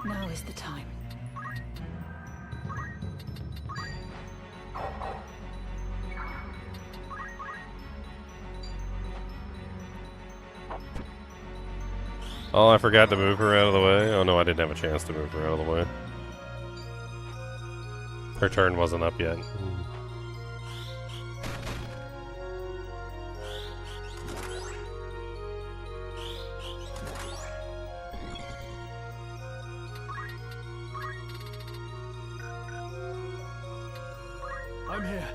Now is the time. Oh, I forgot to move her out of the way. Oh no, I didn't have a chance to move her out of the way. Her turn wasn't up yet. I'm here.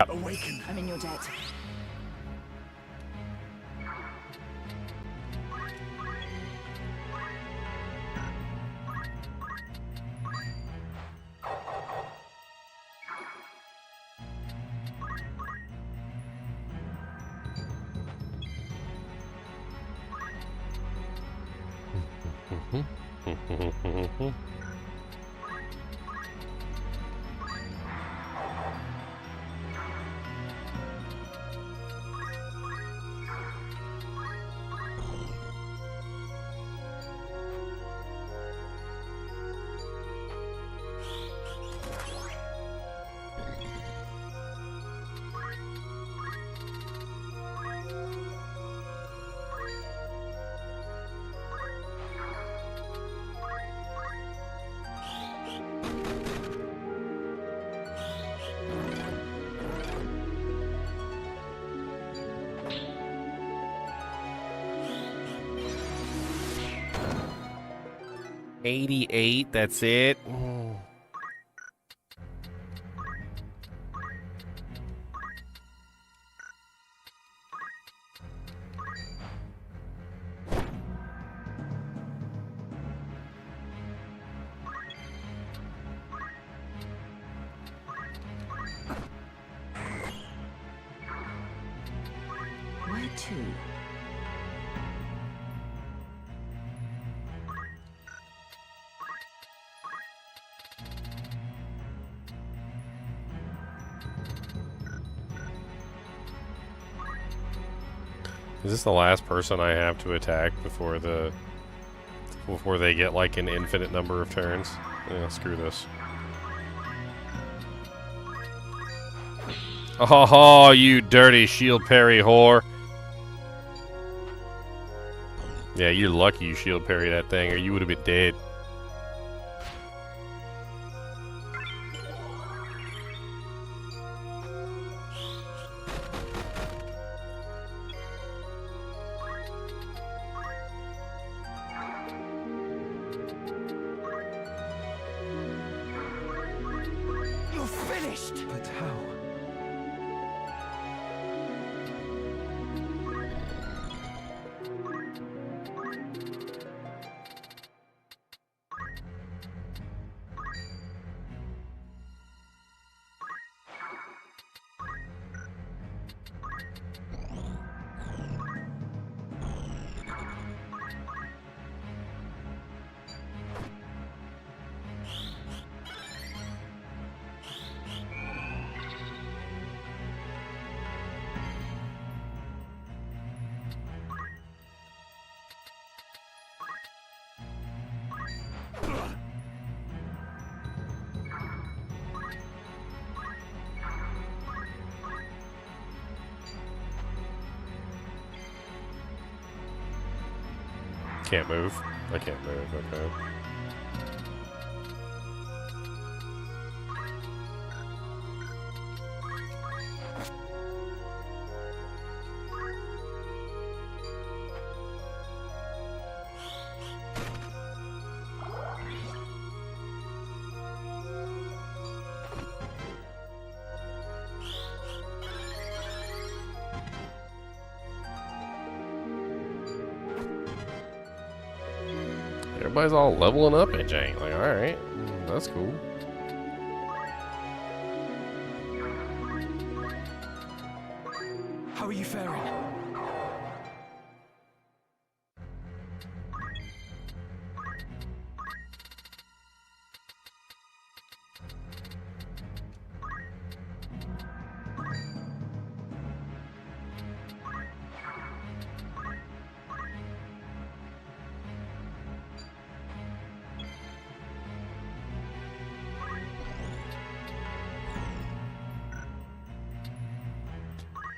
Awaken. I'm in your debt. $88, that's it. Where to? Is this the last person I have to attack before they get like an infinite number of turns? Yeah, screw this. Oh, you dirty shield parry whore. Yeah, you're lucky you shield parry that thing or you would have been dead. You're finished! But how? can't move. I can't move, okay. Everybody's all leveling up at Jane. Like, alright, that's cool. How are you faring?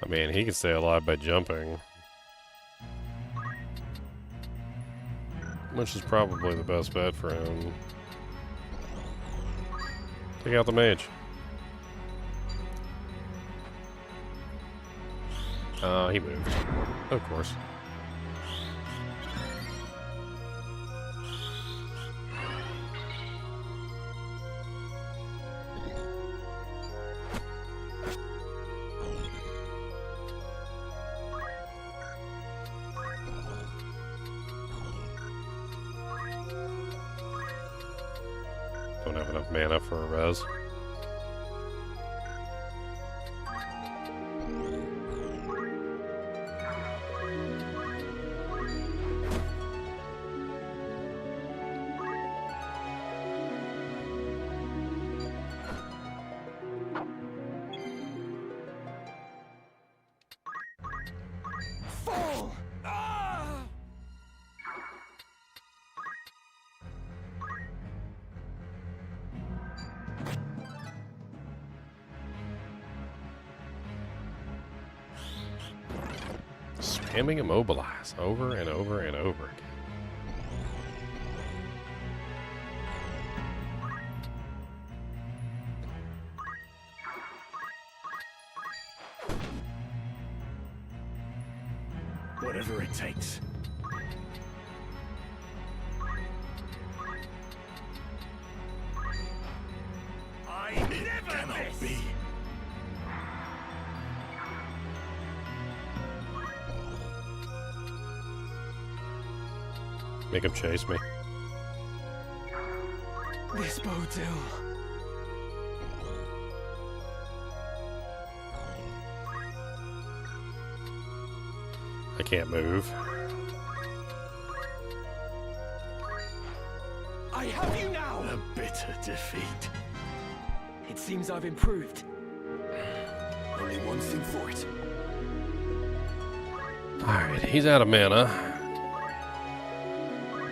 I mean, he can stay alive by jumping. Which is probably the best bet for him. Take out the mage. He moved. Of course. Don't have enough mana for a res. Fall! Spamming immobilize over and over and over again. Whatever it takes. I never Cannot miss. be. Make him chase me. This bodes ill. I can't move. I have you now! A bitter defeat. It seems I've improved. Only one thing for it. Alright, he's out of mana.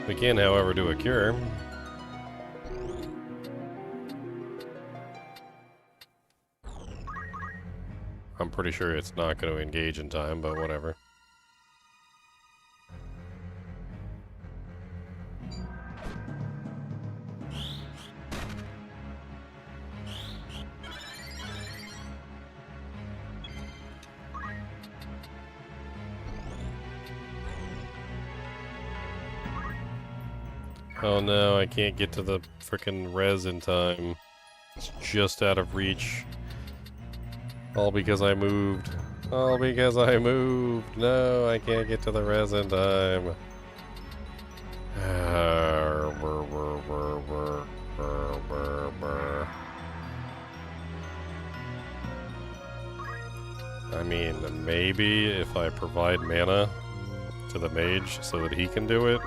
We can, however, do a cure. I'm pretty sure it's not going to engage in time, but whatever. Oh no, I can't get to the frickin' res in time. It's just out of reach. All because I moved. All because I moved. No, I can't get to the res in time. I mean, maybe if I provide mana to the mage so that he can do it.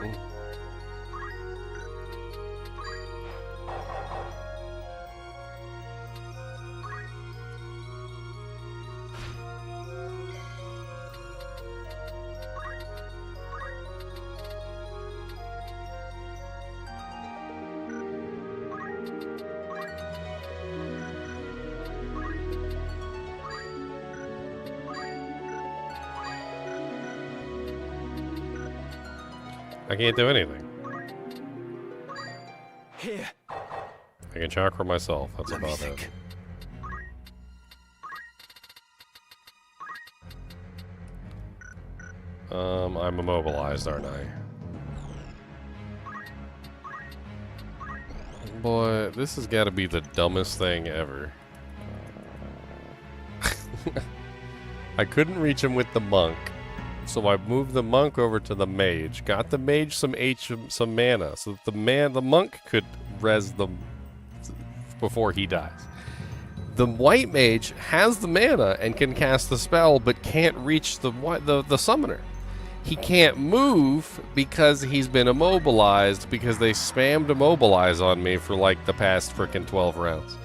I I can't do anything. Here. I can chakra myself. That's about it. I'm immobilized, aren't I? Boy, this has got to be the dumbest thing ever. I couldn't reach him with the monk, so I moved the monk over to the mage. Got the mage some mana, so that the monk could res them before he dies. The white mage has the mana and can cast the spell, but can't reach the summoner. He can't move because he's been immobilized because they spammed immobilize on me for like the past frickin' 12 rounds.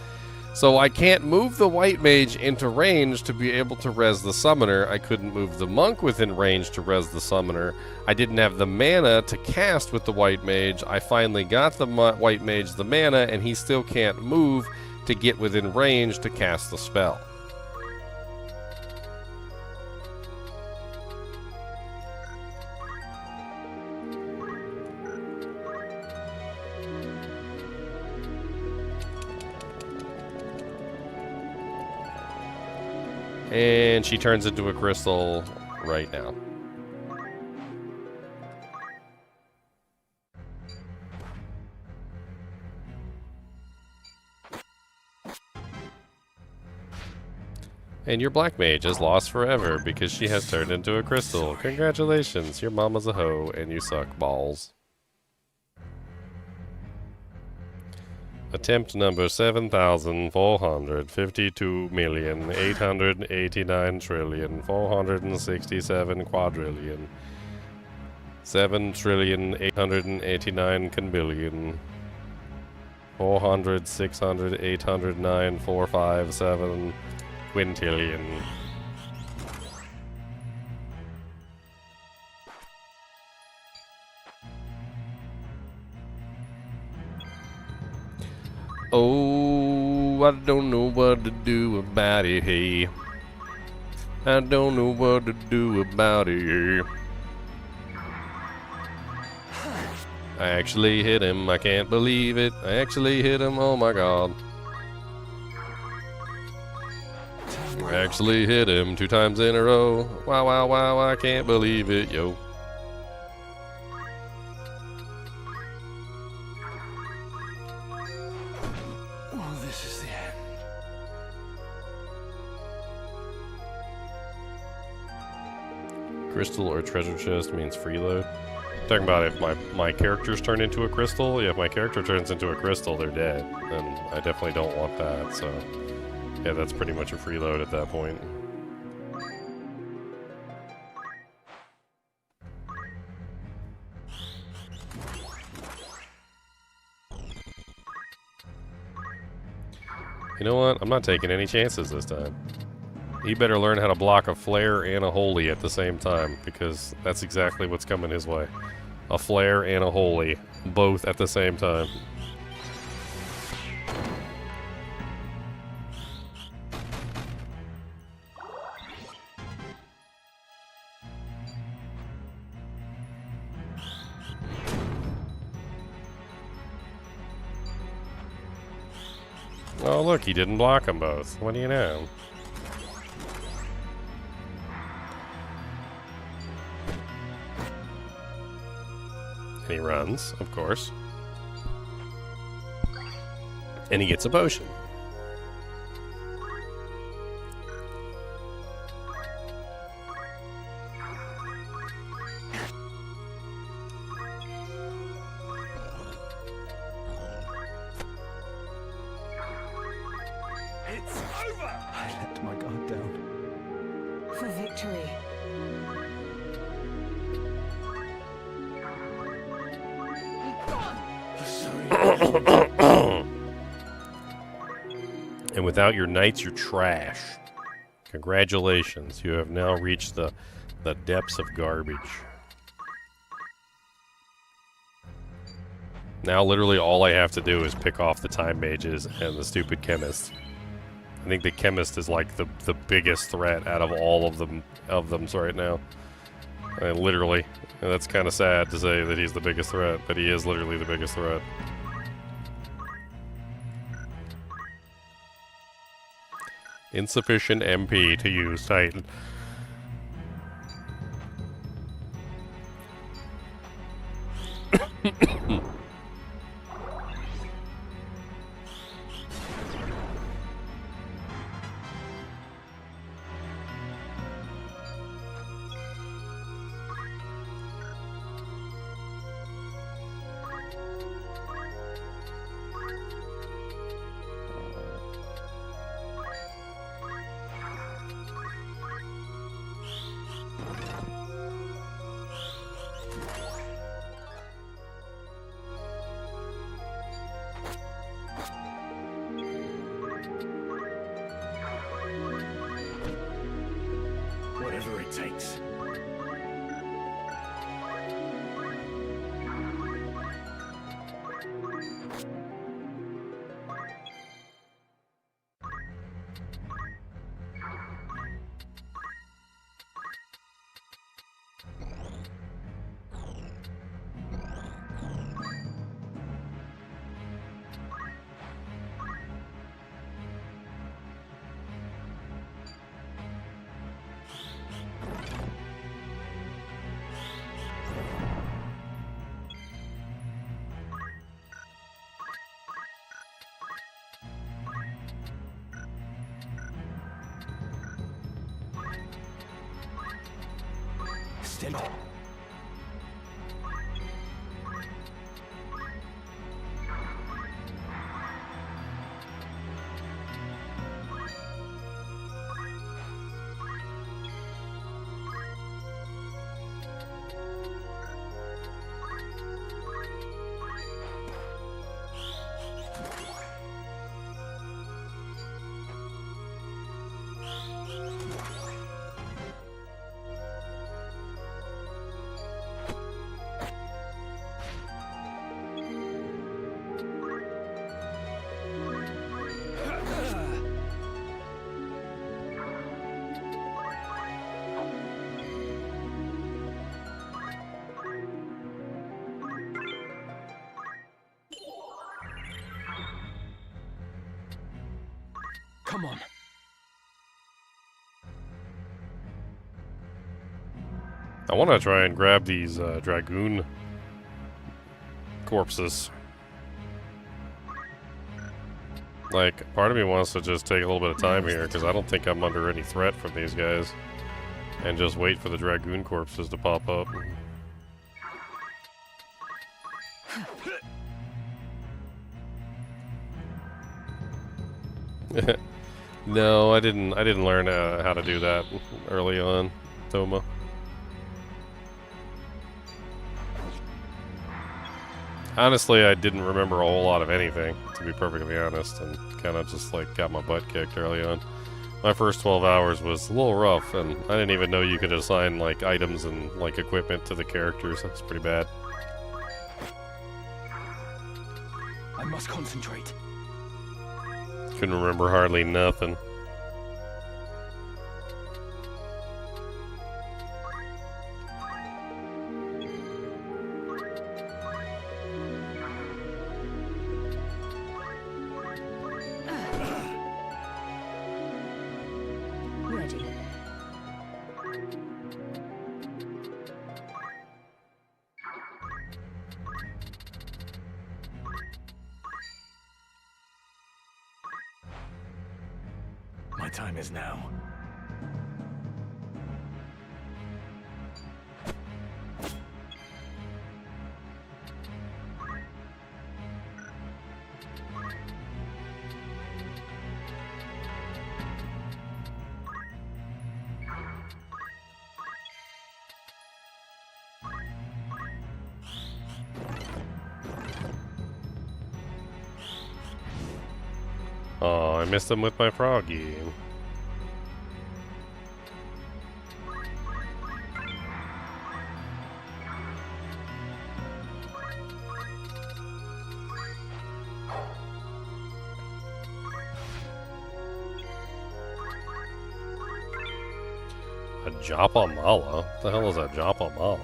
So I can't move the white mage into range to be able to res the summoner. I couldn't move the monk within range to res the summoner. I didn't have the mana to cast with the white mage. I finally got the white mage the mana, and he still can't move to get within range to cast the spell. And she turns into a crystal right now. And your black mage is lost forever because she has turned into a crystal. Congratulations, your mama's a hoe and you suck balls. Attempt number 7,452,889,467 quadrillion. 7,889 conbillion. 400, 600, 809, 457 quintillion. Oh, I don't know what to do about it, hey. I don't know what to do about it. I actually hit him, I can't believe it. I actually hit him, oh my god. I actually hit him 2 times in a row. Wow, wow, wow, I can't believe it, yo. Crystal or treasure chest means freeload. Talking about if my characters turn into a crystal. Yeah, if my character turns into a crystal, they're dead. And I definitely don't want that, so... yeah, that's pretty much a freeload at that point. You know what? I'm not taking any chances this time. He better learn how to block a flare and a holy at the same time, because that's exactly what's coming his way. A flare and a holy, both at the same time. Oh look, he didn't block them both. What do you know? And he runs, of course. And he gets a potion. It's over! I let my guard down. For victory. And without your knights, you're trash. Congratulations, you have now reached the depths of garbage. Now literally all I have to do is pick off the time mages and the stupid chemist. I think the chemist is like the biggest threat out of all of them right now. Literally. And that's kind of sad to say that he's the biggest threat, but he is literally the biggest threat. Insufficient MP to use Titan. Whatever it takes. Still. Come on. I want to try and grab these dragoon corpses. Like, part of me wants to just take a little bit of time here, because I don't think I'm under any threat from these guys. And just wait for the dragoon corpses to pop up. No, I didn't learn how to do that early on, Toma. Honestly, I didn't remember a whole lot of anything, to be perfectly honest, and kind of just like got my butt kicked early on. My first 12 hours was a little rough, and I didn't even know you could assign like items and like equipment to the characters. That's pretty bad. I must concentrate. Couldn't remember hardly nothing. Ready. My time is now. Oh, I missed him with my froggy. A Japamala? What the hell is a Japamala?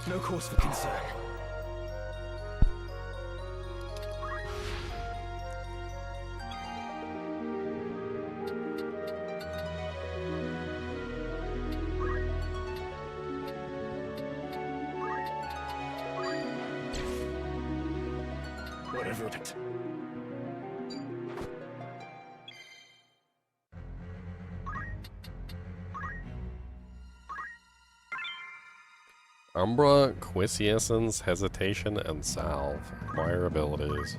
No cause for concern. Whatever it... Umbra, Quiescence, Hesitation, and Salve. Acquire abilities.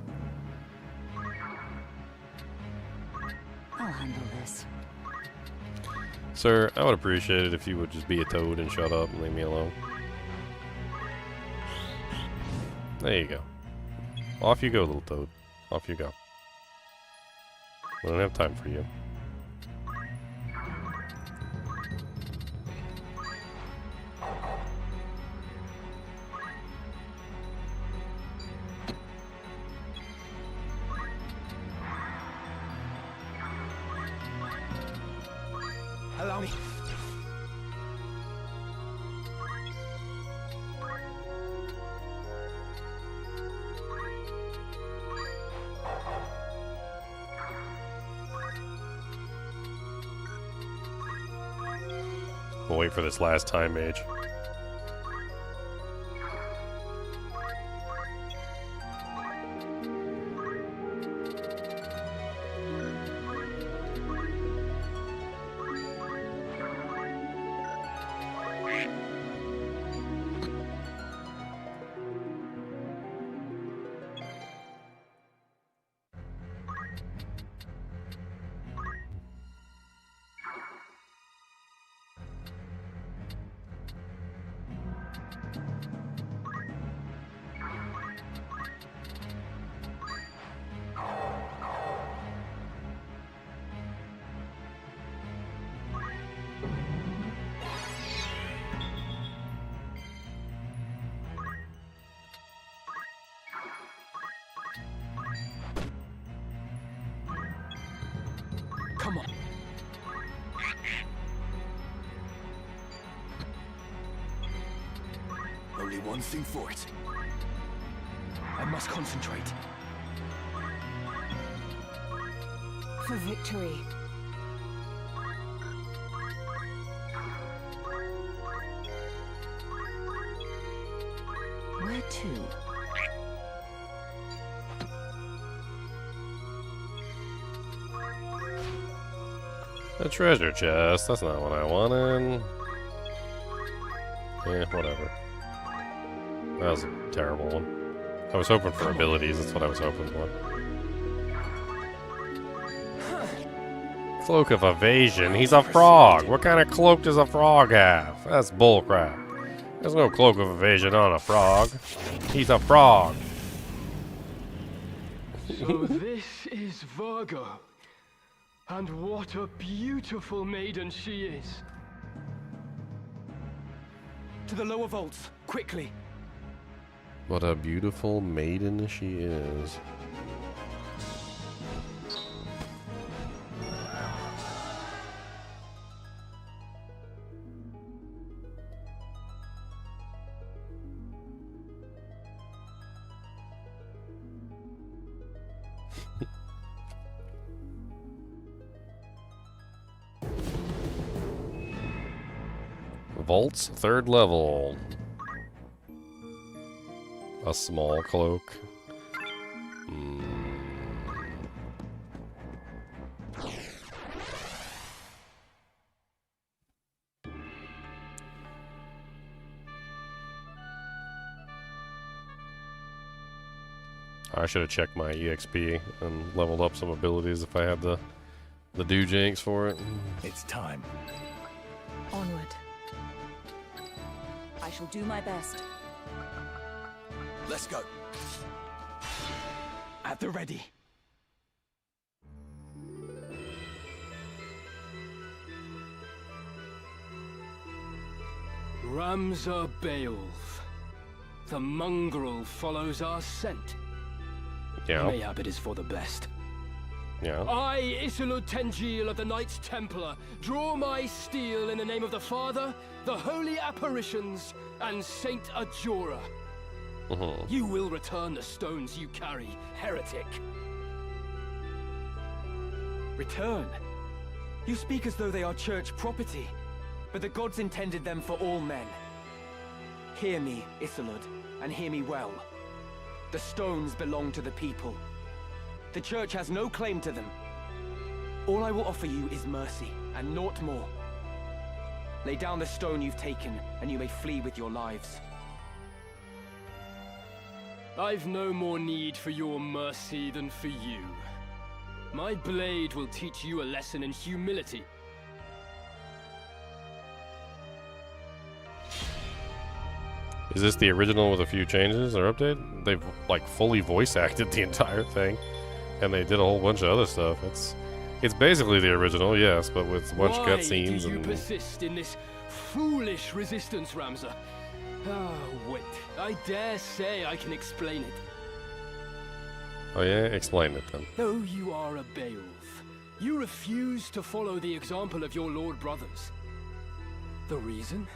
I'll handle this. Sir, I would appreciate it if you would just be a toad and shut up and leave me alone. There you go. Off you go, little toad. Off you go. We don't have time for you. Allow me. We'll wait for this last time mage. Come on. Only one thing for it. I must concentrate. For victory. Where to? A treasure chest. That's not what I wanted. Yeah, whatever. That was a terrible one. I was hoping for abilities. That's what I was hoping for. Cloak of Evasion. He's a frog. What kind of cloak does a frog have? That's bullcrap. There's no Cloak of Evasion on a frog. He's a frog. So this is Virgo. And what a beautiful maiden she is. To the lower vaults, quickly. What a beautiful maiden she is. Vaults, 3rd level. A small cloak. I should have checked my EXP and leveled up some abilities if I had the doojanks for it. It's time. Onward. I shall do my best. Let's go. At the ready. Ramza Beowulf. The mongrel follows our scent. Yeah. Mayhap it is for the best. Yeah. I, Isilud Tengil of the Knights Templar, draw my steel in the name of the Father, the Holy Apparitions, and Saint Ajora. You will return the stones you carry, heretic. Return? You speak as though they are church property, but the gods intended them for all men. Hear me, Isilud, and hear me well. The stones belong to the people. The church has no claim to them. All I will offer you is mercy, and naught more. Lay down the stone you've taken, and you may flee with your lives. I've no more need for your mercy than for you. My blade will teach you a lesson in humility. Is this the original with a few changes or update? They've like fully voice acted the entire thing, and they did a whole bunch of other stuff. It's basically the original, yes, but with a bunch of cutscenes. Why do you persist in this foolish resistance, Ramza? Ah, wait. I dare say I can explain it. Oh yeah, explain it then. Though you are a Beowulf, you refuse to follow the example of your lord brothers. The reason?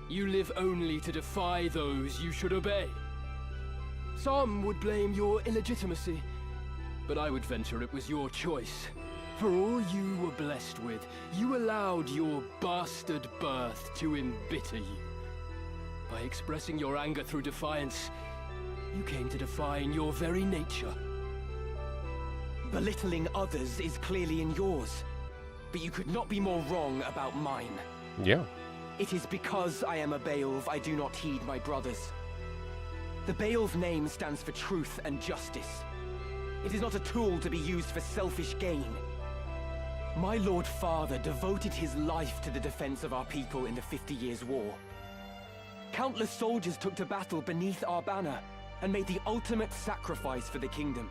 You live only to defy those you should obey. Some would blame your illegitimacy, but I would venture it was your choice. For all you were blessed with, you allowed your bastard birth to embitter you. By expressing your anger through defiance, you came to define your very nature. Belittling others is clearly in yours, but you could not be more wrong about mine. Yeah. It is because I am a Beowulf I do not heed my brothers. The Beowulf name stands for truth and justice. It is not a tool to be used for selfish gain. My Lord Father devoted his life to the defense of our people in the 50 Years' War. Countless soldiers took to battle beneath our banner and made the ultimate sacrifice for the kingdom.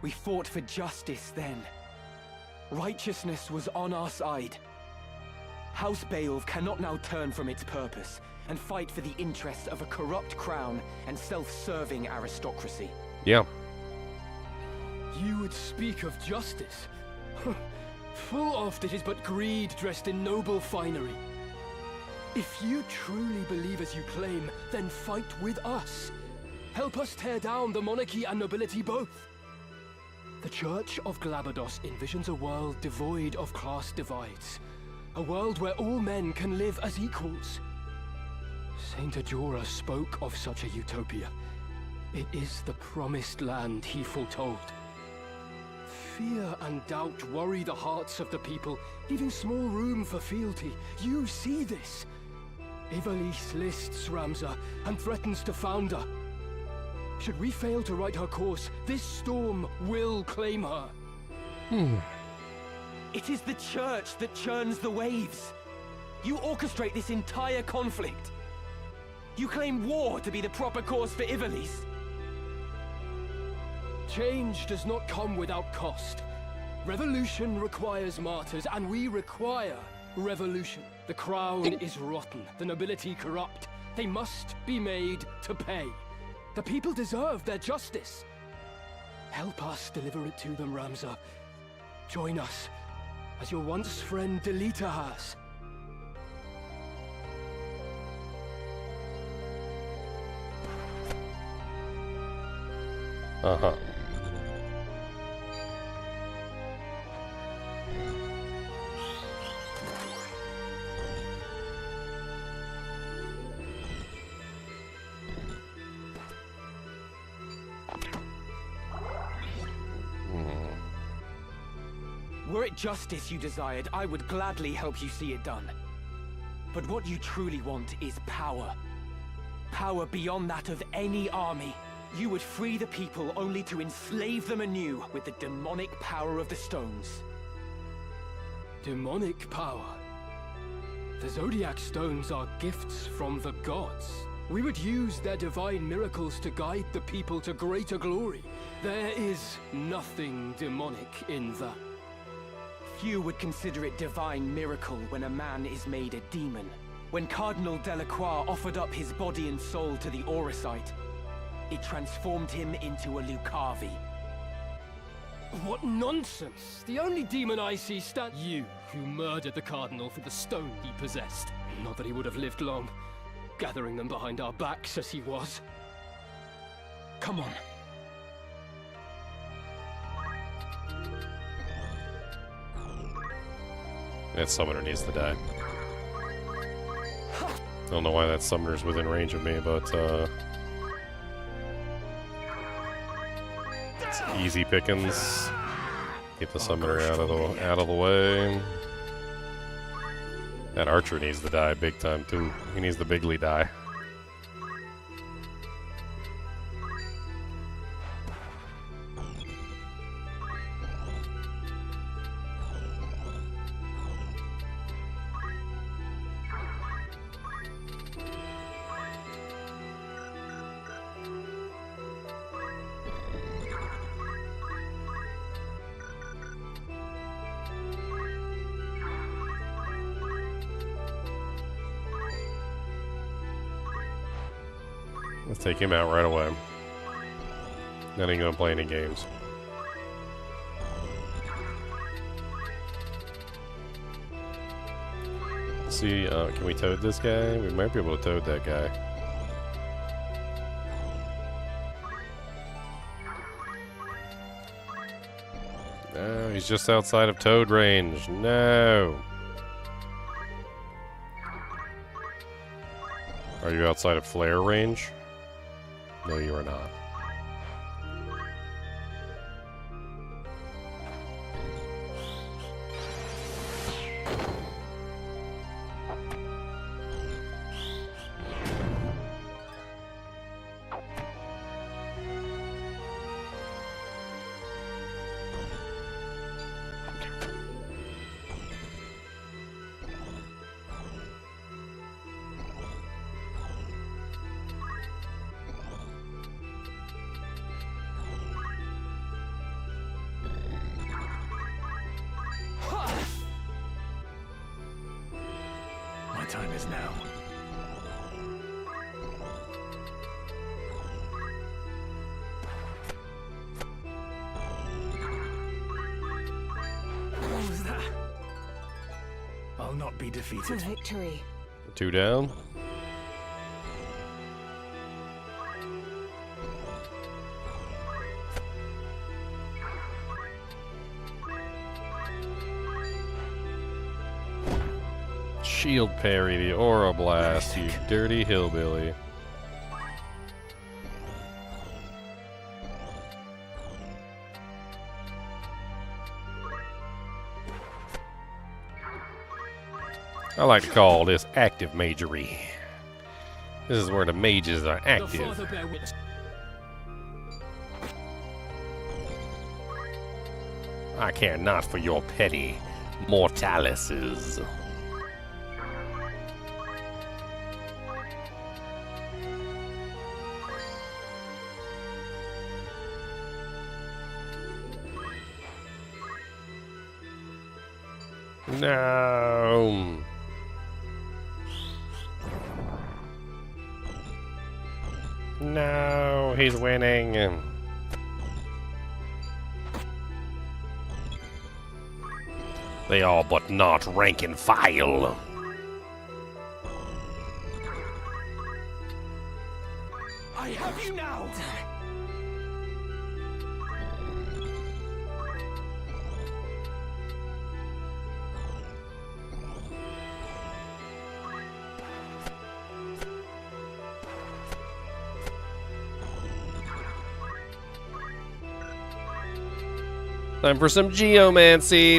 We fought for justice then. Righteousness was on our side. House Beowulf cannot now turn from its purpose and fight for the interests of a corrupt crown and self-serving aristocracy. Yeah. You would speak of justice? Full oft it is but greed dressed in noble finery. If you truly believe as you claim, then fight with us. Help us tear down the monarchy and nobility both. The Church of Glabados envisions a world devoid of class divides. A world where all men can live as equals. Saint Ajora spoke of such a utopia. It is the promised land he foretold. Fear and doubt worry the hearts of the people, leaving small room for fealty. You see this. Ivalice lists Ramza and threatens to founder. Should we fail to right her course, this storm will claim her. It is the church that churns the waves. You orchestrate this entire conflict. You claim war to be the proper course for Ivalice. Change does not come without cost. Revolution requires martyrs, and we require revolution. The crown is rotten, the nobility corrupt. They must be made to pay. The people deserve their justice. Help us deliver it to them, Ramza. Join us, as your once friend Delita has. Uh-huh. Were it justice you desired, I would gladly help you see it done. But what you truly want is power. Power beyond that of any army. You would free the people only to enslave them anew with the demonic power of the stones. Demonic power? The Zodiac Stones are gifts from the gods. We would use their divine miracles to guide the people to greater glory. There is nothing demonic in that. Few would consider it divine miracle when a man is made a demon. When Cardinal Delacroix offered up his body and soul to the Auracite, it transformed him into a Lucavi. What nonsense! The only demon I see you, who murdered the Cardinal for the stone he possessed. Not that he would have lived long, gathering them behind our backs as he was. Come on. That summoner needs to die. I don't know why that summoner's within range of me, but it's easy pickings. Get the summoner out of the way. That archer needs to die big time too. He needs the bigly die. Let's take him out right away. Not even gonna play any games. Let's see, can we toad this guy? We might be able to toad that guy. No, he's just outside of toad range. No! Are you outside of flare range? No, you are not. Time is now. What was that? I'll not be defeated. Victory. 2 down. Shield parry the aura blast, you dirty hillbilly. I like to call this active magery. This is where the mages are active. I care not for your petty mortalices. No. No, he's winning. They all but not rank and file. I have you now. Time for some geomancy.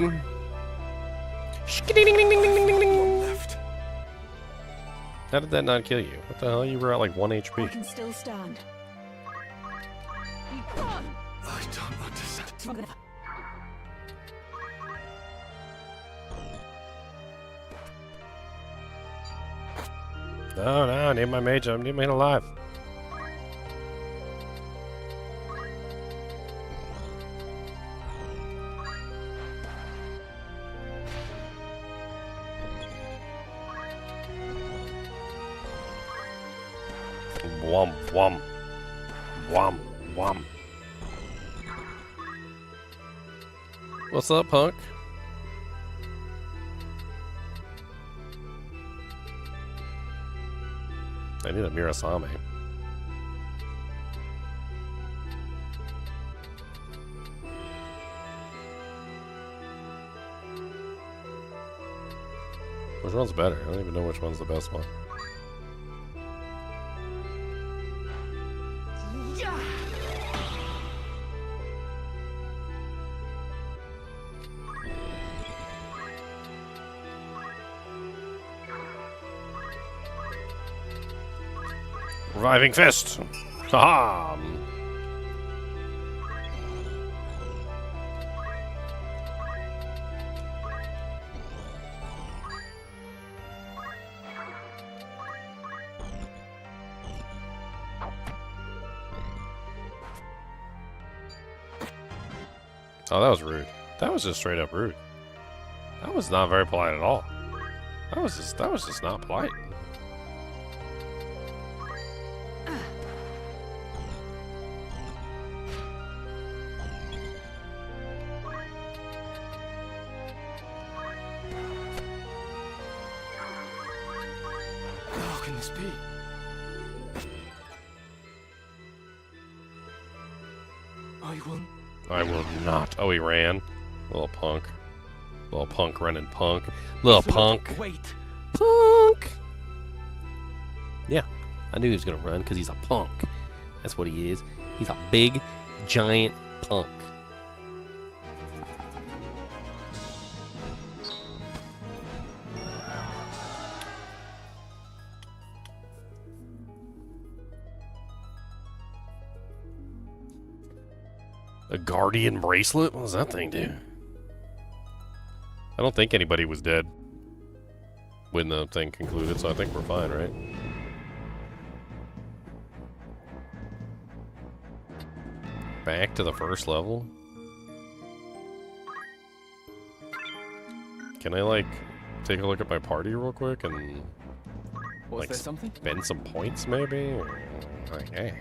How did that not kill you? What the hell? You were at like 1 HP. I can still stand. You can't. I don't understand. No, I need my mage. I need my alive. Wham, wham. Wham, wham. What's up, punk? I need a Mirasame. Which one's better? I don't even know which one's the best one. Reviving fist! Haha! Oh, that was rude. That was just straight up rude. That was not very polite at all. That was just not polite. How can this be? I will not. Oh, he ran. Little punk. Little punk running punk. Little punk. Wait. Punk! Yeah, I knew he was gonna run because he's a punk. That's what he is. He's a big, giant punk. A guardian bracelet? What does that thing do? I don't think anybody was dead when the thing concluded, so I think we're fine, right? Back to the first level? Can I, like, take a look at my party real quick and... Was like, there something? spend some points, maybe? Or, like, hey.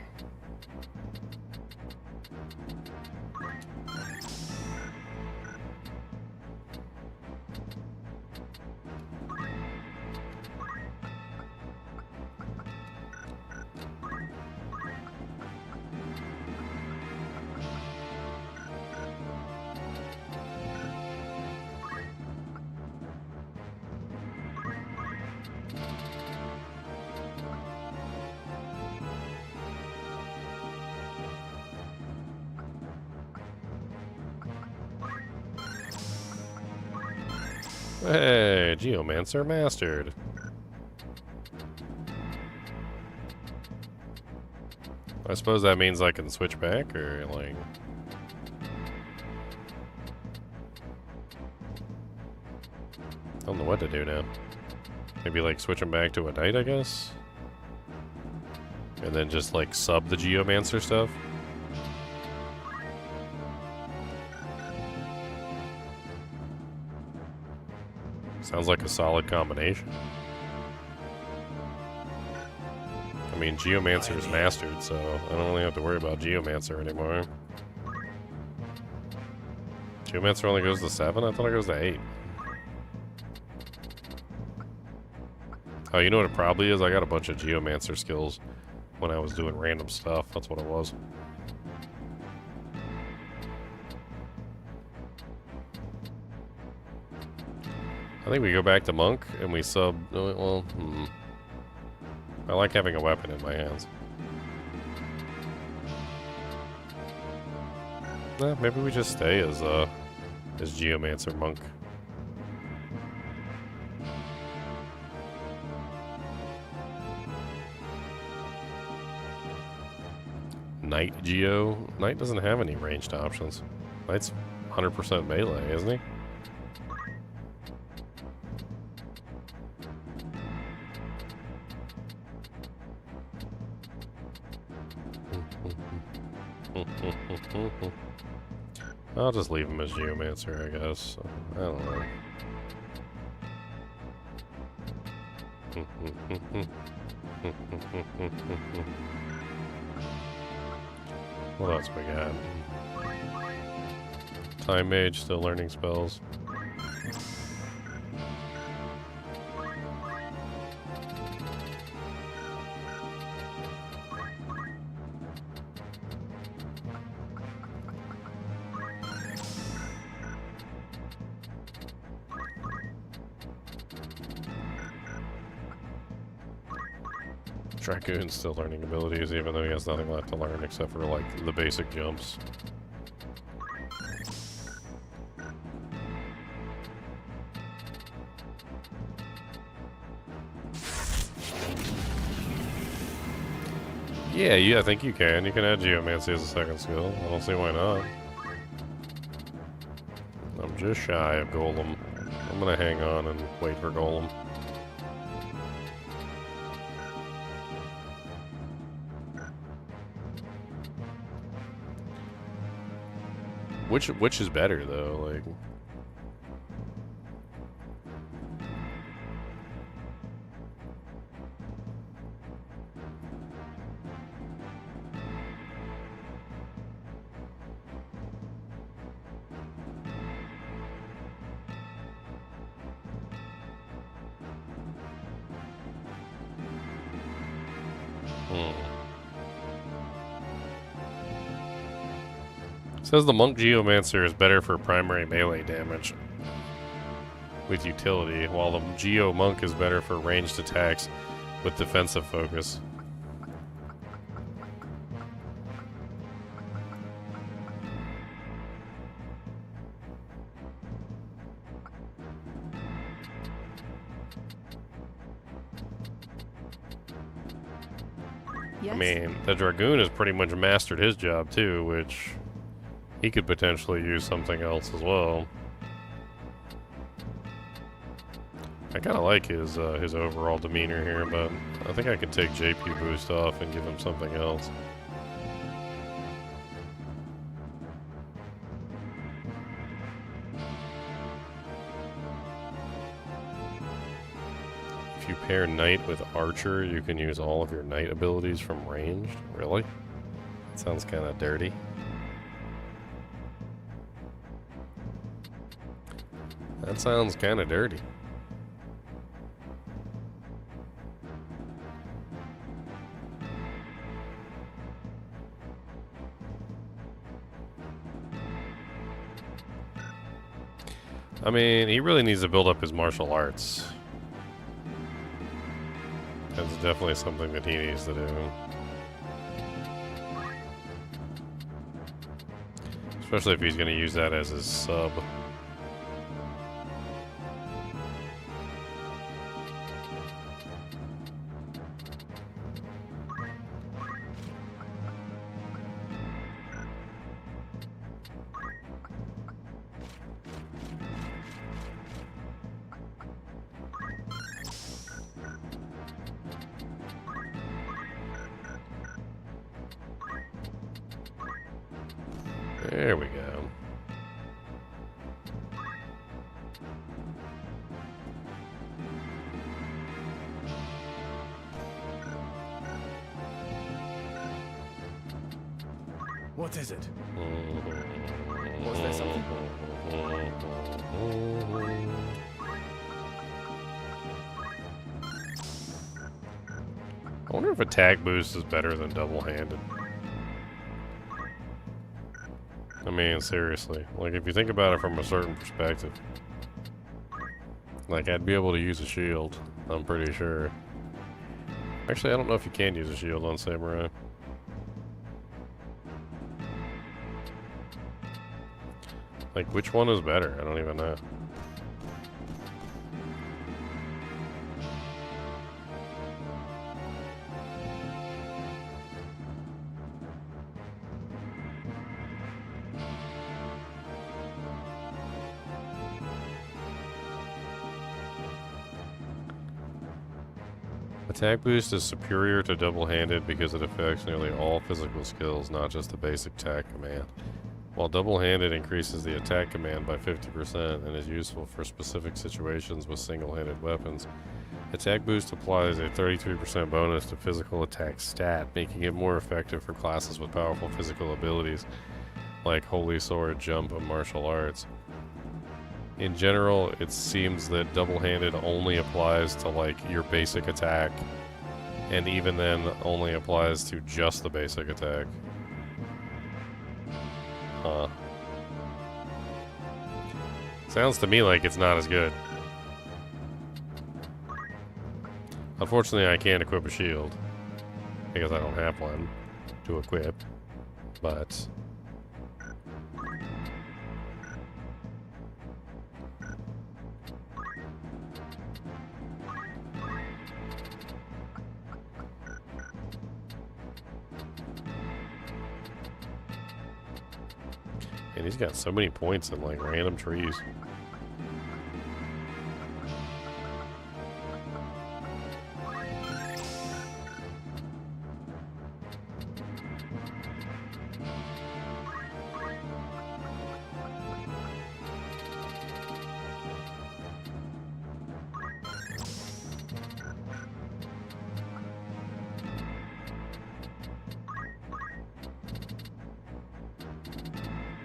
Hey, Geomancer mastered. I suppose that means I can switch back, or like... I don't know what to do now. Maybe like switch him back to a knight, I guess? And then just like sub the Geomancer stuff? Sounds like a solid combination. I mean, Geomancer is mastered, so I don't really have to worry about Geomancer anymore. Geomancer only goes to 7? I thought it goes to 8. Oh, you know what it probably is? I got a bunch of Geomancer skills when I was doing random stuff. That's what it was. I think we go back to Monk and we sub... Well, I like having a weapon in my hands. Maybe we just stay as Geomancer Monk. Knight Geo? Knight doesn't have any ranged options. Knight's 100% melee, isn't he? I'll just leave him as Geomancer, I guess. I don't know. What else we got? Time Mage still learning spells. Dragoon's still learning abilities, even though he has nothing left to learn except for, like, the basic jumps. Yeah, I think you can. You can add Geomancy as a second skill. I don't see why not. I'm just shy of Golem. I'm gonna hang on and wait for Golem. Which is better though, like. Says the Monk Geomancer is better for primary melee damage with utility, while the Geo Monk is better for ranged attacks with defensive focus. Yes? I mean, the Dragoon has pretty much mastered his job too, which he could potentially use something else as well. I kind of like his overall demeanor here, but I think I could take JP boost off and give him something else. If you pair Knight with Archer, you can use all of your Knight abilities from ranged. Really? That sounds kind of dirty. That sounds kind of dirty. I mean, he really needs to build up his martial arts. That's definitely something that he needs to do. Especially if he's going to use that as his sub. There we go. What is it? Was there something? I wonder if attack boost is better than double-handed. I mean, seriously. Like, if you think about it from a certain perspective. Like, I'd be able to use a shield, I'm pretty sure. Actually, I don't know if you can use a shield on Samurai. Like, which one is better? I don't even know. Attack boost is superior to double-handed because it affects nearly all physical skills, not just the basic attack command. While double-handed increases the attack command by 50% and is useful for specific situations with single-handed weapons, attack boost applies a 33% bonus to physical attack stat, making it more effective for classes with powerful physical abilities. like holy sword jump of martial arts. In general, it seems that double-handed only applies to like your basic attack, and even then only applies to just the basic attack. Huh. Sounds to me like it's not as good. Unfortunately, I can't equip a shield because I don't have one to equip, but and he's got so many points in like random trees.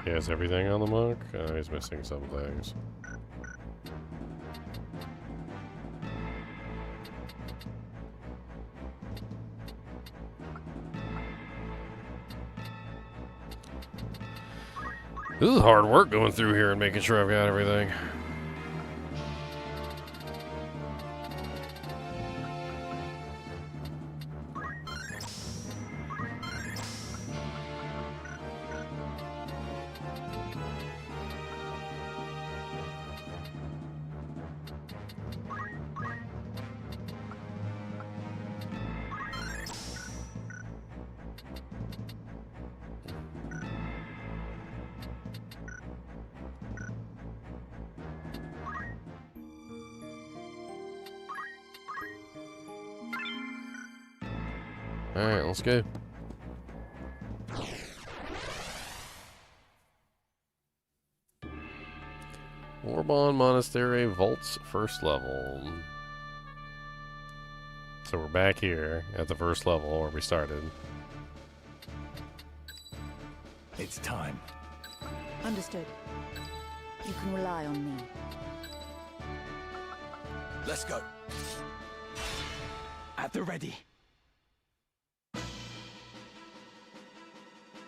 He has everything on the monk? He's missing some things. This is hard work going through here and making sure I've got everything. Alright, let's go. Warbond Monastery Vaults first level. So we're back here at the first level where we started. It's time. Understood. You can rely on me. Let's go. At the ready.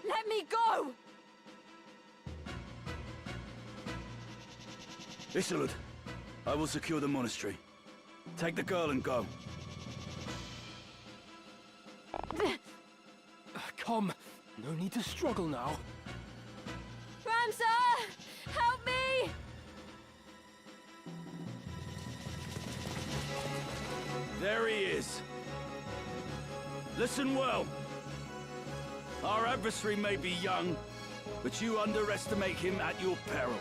Let me go! Isolde, I will secure the monastery. Take the girl and go. Come. No need to struggle now. Ramsar! Help me! There he is. Listen well. Our adversary may be young, but you underestimate him at your peril.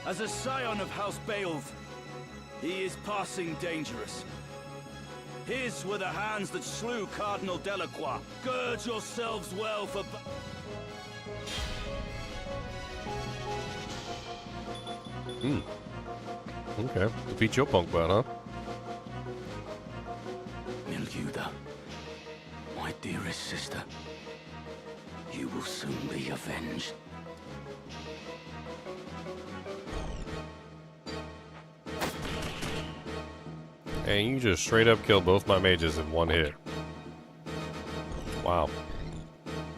As a scion of House Beowulf, he is passing dangerous. His were the hands that slew Cardinal Delacroix. Gird yourselves well for... Okay. Defeat your punk butt, huh? Milguda, my dearest sister, you will soon be avenged. And you just straight up killed both my mages in one hit. Wow.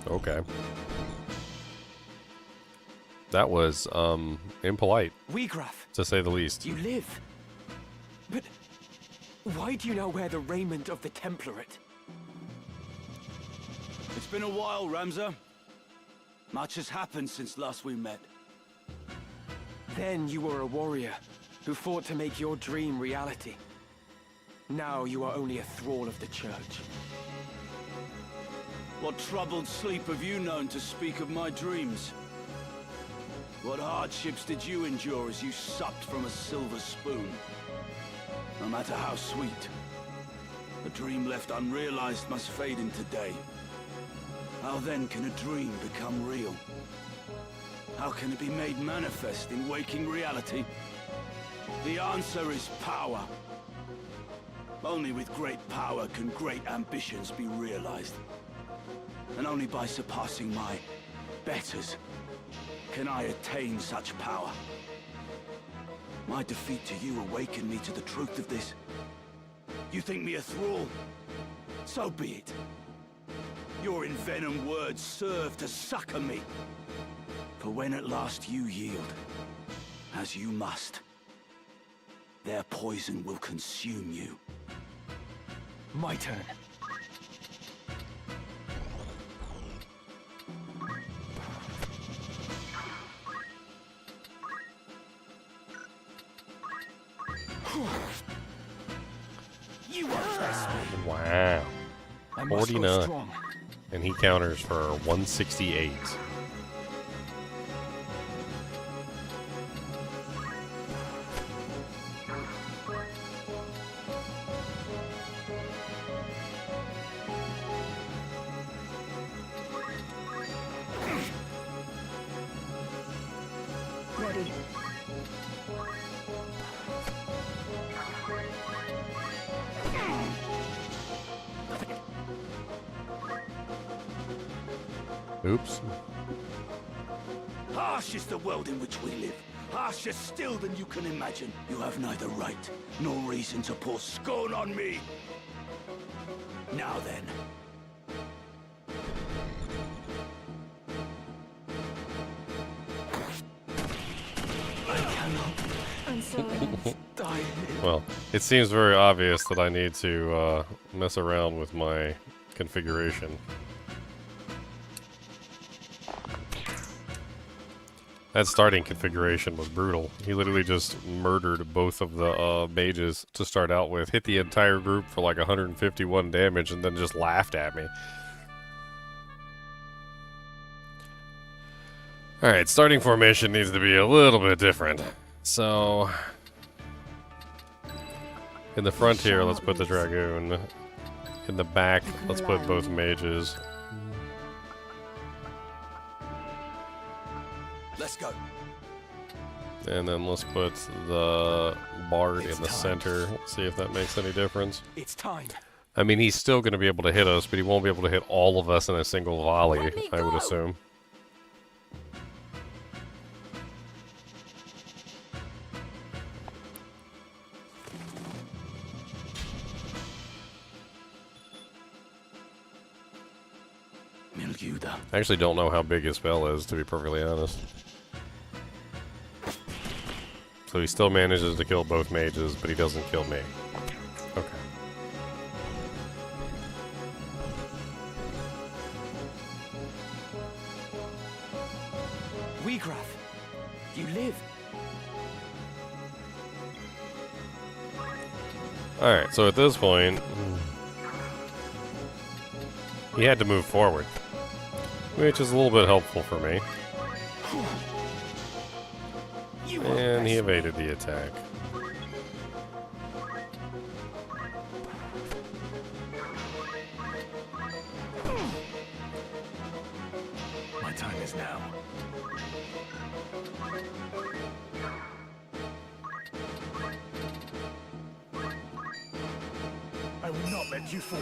Okay. That was, impolite. Wiegraf, to say the least. you live. But why do you now wear the raiment of the Template? It's been a while, Ramsar. Much has happened since last we met. Then you were a warrior who fought to make your dream reality. Now you are only a thrall of the Church. What troubled sleep have you known to speak of my dreams? What hardships did you endure as you supped from a silver spoon? No matter how sweet, a dream left unrealized must fade into day. How then can a dream become real? How can it be made manifest in waking reality? The answer is power. Only with great power can great ambitions be realized. And only by surpassing my betters can I attain such power? My defeat to you awakened me to the truth of this. You think me a thrall? So be it. Your envenomed words serve to succor me. For when at last you yield, as you must, their poison will consume you. My turn. You won't test me. Wow. I must go 49. strong. And he counters for 168. Ready. Oops. Harsh is the world in which we live. Harsher still than you can imagine. You have neither right nor reason to pour scorn on me. Now then. I'm sorry. Well, it seems very obvious that I need to mess around with my configuration. That starting configuration was brutal. He literally just murdered both of the mages to start out with, hit the entire group for like 151 damage, and then just laughed at me. Alright, starting formation needs to be a little bit different. So, in the front here, let's put the Dragoon. In the back, let's put both mages. Let's go. And then let's put the Bard in the center. See if that makes any difference. It's time. I mean, he's still going to be able to hit us, but he won't be able to hit all of us in a single volley, I would assume. I actually don't know how big his spell is, to be perfectly honest. So he still manages to kill both mages, but he doesn't kill me. Okay. Weegraf, you live. Alright, so at this point, he had to move forward, which is a little bit helpful for me. And he evaded the attack. My time is now. I will not let you fall.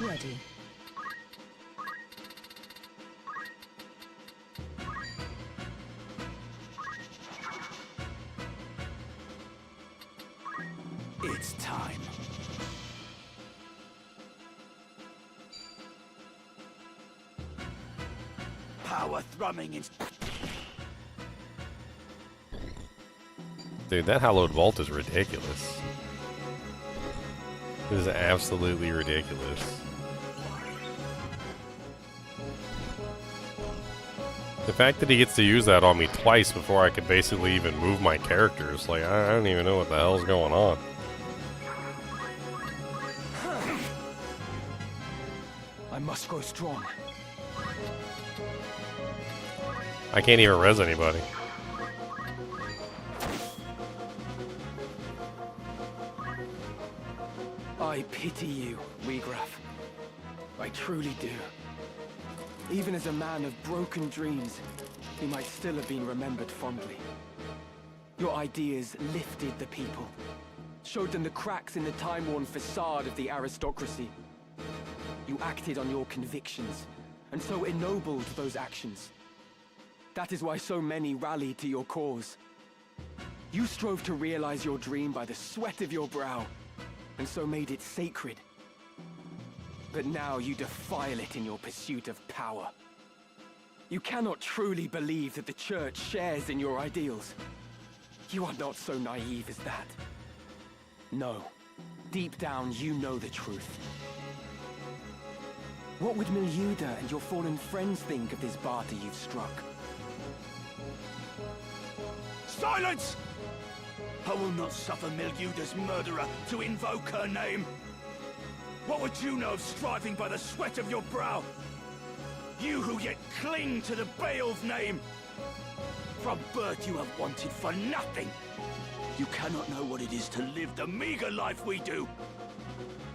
Ready. It's time. Power thrumming in. Dude, that Hallowed Vault is ridiculous. It is absolutely ridiculous. The fact that he gets to use that on me twice before I could basically even move my characters, like, I don't even know what the hell's going on. I must grow strong. I can't even res anybody. I pity you, Weegraf. I truly do. Even as a man of broken dreams, you might still have been remembered fondly. Your ideas lifted the people, showed them the cracks in the time-worn facade of the aristocracy. You acted on your convictions, and so ennobled those actions. That is why so many rallied to your cause. You strove to realize your dream by the sweat of your brow, and so made it sacred. But now you defile it in your pursuit of power. You cannot truly believe that the Church shares in your ideals. You are not so naive as that. No. Deep down, you know the truth. What would Milyuda and your fallen friends think of this barter you've struck? Silence! I will not suffer Milyuda's murderer to invoke her name. What would you know of striving by the sweat of your brow? You who yet cling to the Beowulf name! From birth you have wanted for nothing! You cannot know what it is to live the meager life we do!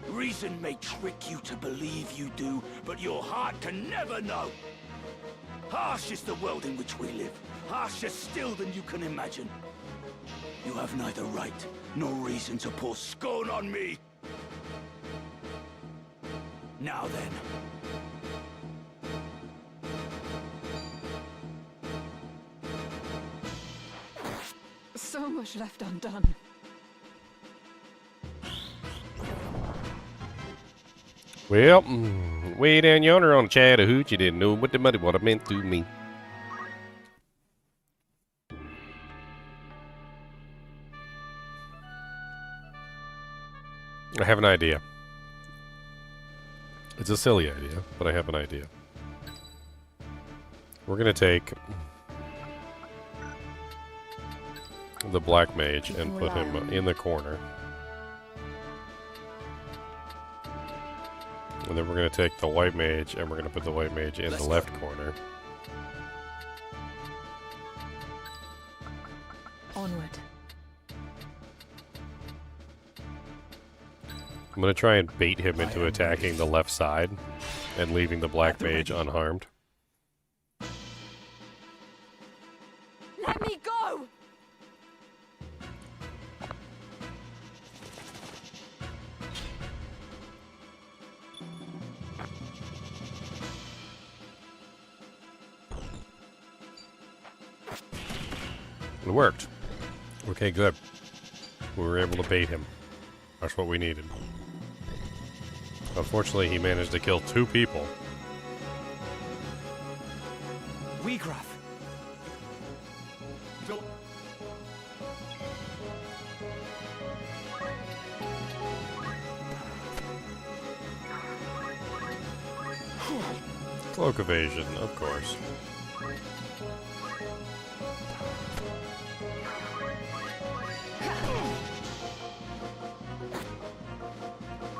Reason may trick you to believe you do, but your heart can never know! Harsh is the world in which we live, harsher still than you can imagine. You have neither right nor reason to pour scorn on me! Now then. So much left undone. Well, way down yonder on Chattahoochee, didn't know what it meant to me. I have an idea. It's a silly idea, but I have an idea. We're gonna take the black mage and put him in the corner. And then we're gonna take the white mage and we're gonna put the white mage in the left corner. Onward. I'm gonna try and bait him into attacking the left side and leaving the black mage unharmed. Let me go! It worked. Okay, good. We were able to bait him. That's what we needed. Unfortunately, he managed to kill 2 people. Wheatgraff! Cloak evasion, of course.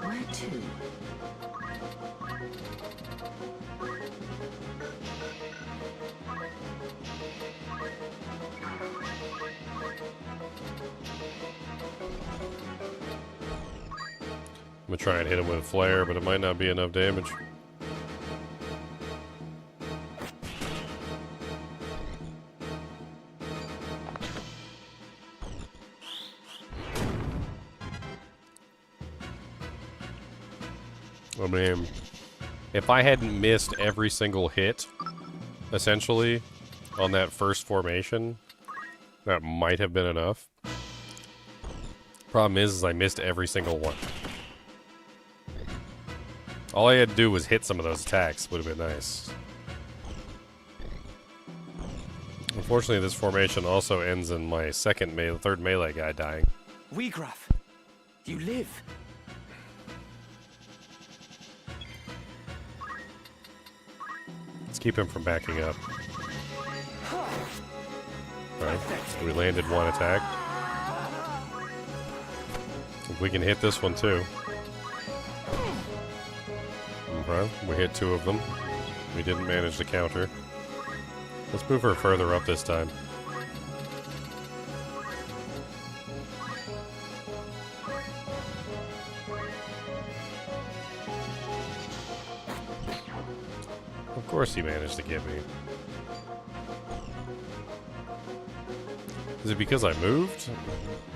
Where to? I'm gonna try and hit him with a flare, but it might not be enough damage. I mean, if I hadn't missed every single hit, essentially, on that first formation, that might have been enough. Problem is I missed every single one. All I had to do was hit some of those attacks. Would have been nice. Unfortunately, this formation also ends in my third melee guy dying. Wheatgraff, you live. Let's keep him from backing up. Alright, we landed 1 attack. If we can hit this one too. Okay, we hit 2 of them. We didn't manage to counter. Let's move her further up this time. Of course he managed to get me. Is it because I moved?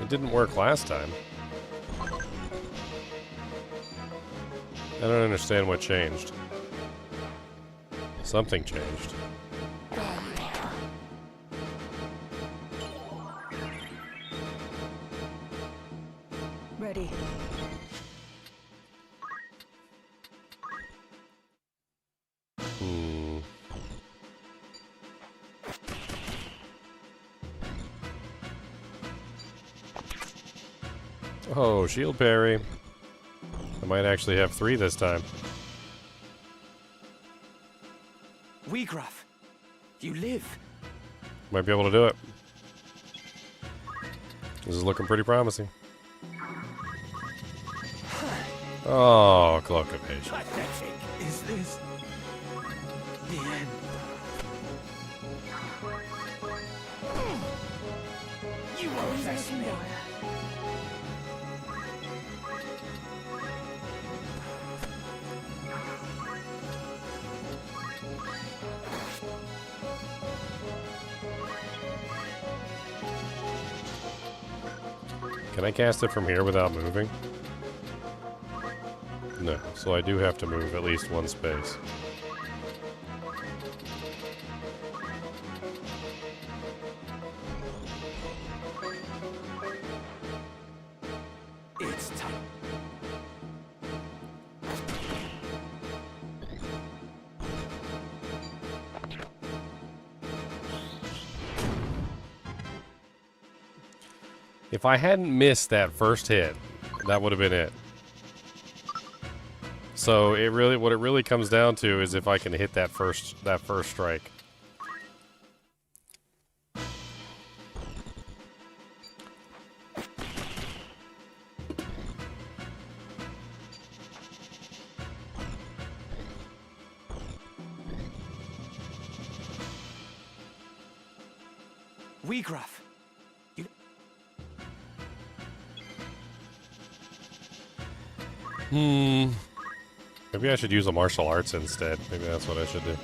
It didn't work last time. I don't understand what changed. Something changed. Ready. Oh, shield parry. I might actually have 3 this time. Weegraf, you live. Might be able to do it. This is looking pretty promising. Oh, cloak evasion. Pathetic. Is this the end? You won't test me. Can I cast it from here without moving? No, so I do have to move at least 1 space. It's time. If I hadn't missed that first hit, that would have been it. So it really, what it really comes down to is if I can hit that first strike. Weegraf. Maybe I should use a martial arts instead. Maybe that's what I should do.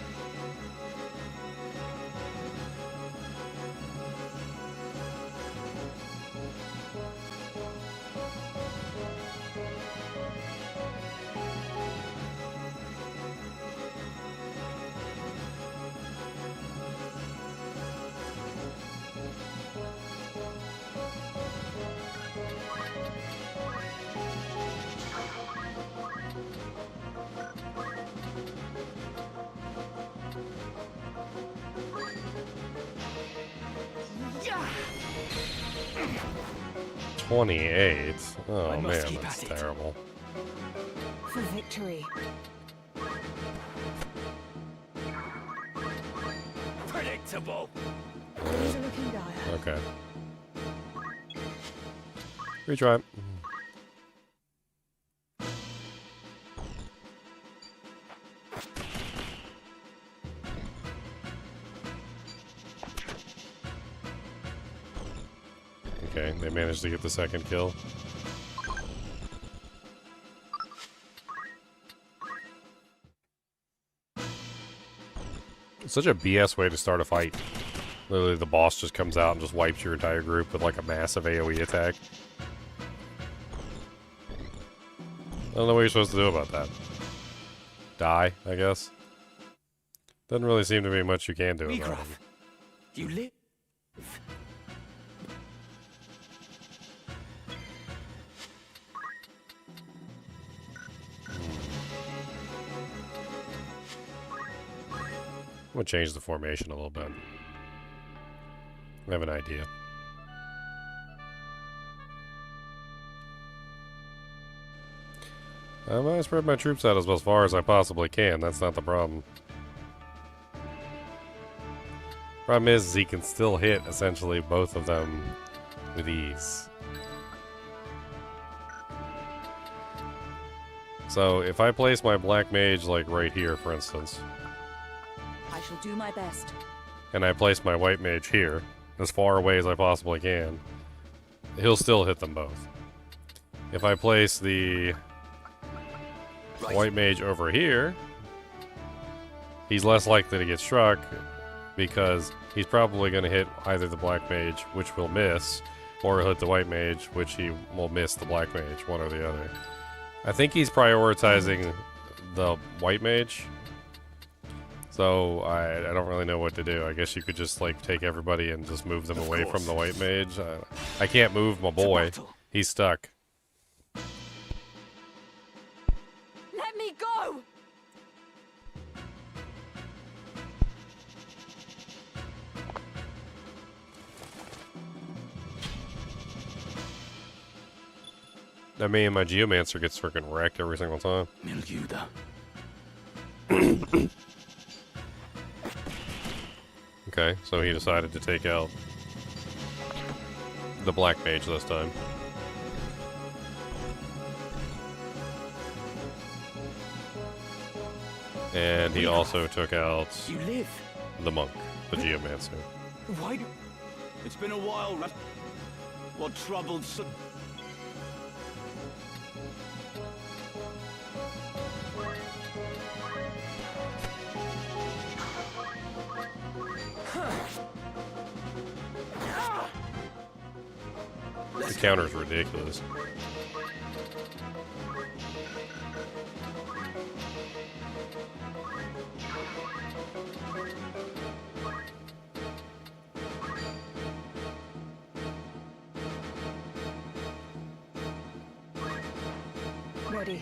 Yeah. 28. Oh I must man, keep that's at it. terrible. For victory. Predictable. Things are looking dire. Okay. Retry. Okay, they managed to get the second kill. It's such a BS way to start a fight. Literally, the boss just comes out and just wipes your entire group with like a massive AoE attack. I don't know what you're supposed to do about that. Die, I guess. Doesn't really seem to be much you can do about it. You live. I'm gonna change the formation a little bit. I have an idea. I'm gonna spread my troops out as far as I possibly can. That's not the problem. Problem is he can still hit essentially both of them with ease. So if I place my black mage like right here, for instance, I shall do my best. and I place my white mage here, as far away as I possibly can, he'll still hit them both. If I place the white mage over here, he's less likely to get struck because he's probably going to hit either the black mage, which will miss, or he'll hit the white mage, which he will miss the black mage, one or the other. I think he's prioritizing the white mage. So I don't really know what to do. I guess you could just like take everybody and just move them away from the white mage. I can't move my boy. He's stuck. Let me go! I mean, my Geomancer gets freaking wrecked every single time. Miljuda. Okay, so he decided to take out the Black Mage this time. And he also took out You live. the monk, the Geomancer. Why do... It's been a while, What troubled... The counter's ridiculous. Ready.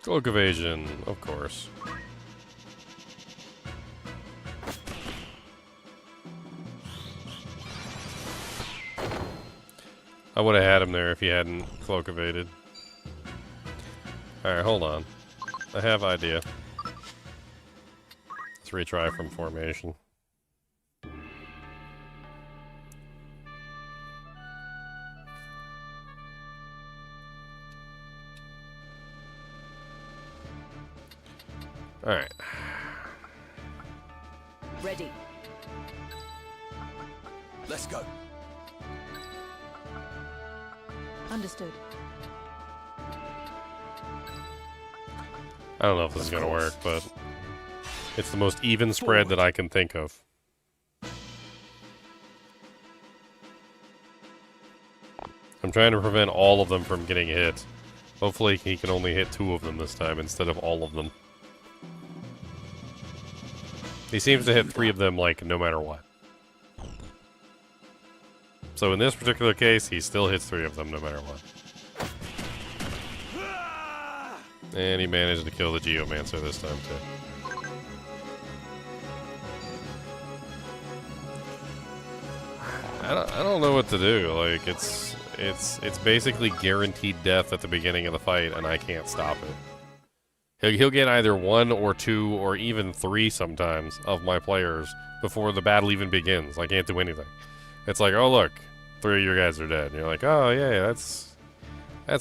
Cloak evasion, of course. I would have had him there if he hadn't cloak evaded. Alright, hold on. I have idea. Let's retry from formation. Alright. Ready. Let's go. Understood. I don't know if this is gonna work, but it's the most even spread that I can think of. I'm trying to prevent all of them from getting hit. Hopefully he can only hit 2 of them this time instead of all of them. He seems to hit 3 of them, like, no matter what. So in this particular case, he still hits 3 of them no matter what. And he managed to kill the Geomancer this time, too. I don't know what to do. Like, it's basically guaranteed death at the beginning of the fight, and I can't stop it. He'll get either 1 or 2 or even 3 sometimes of my players before the battle even begins. I can't do anything. It's like, oh look, 3 of your guys are dead. And you're like, oh yeah, that's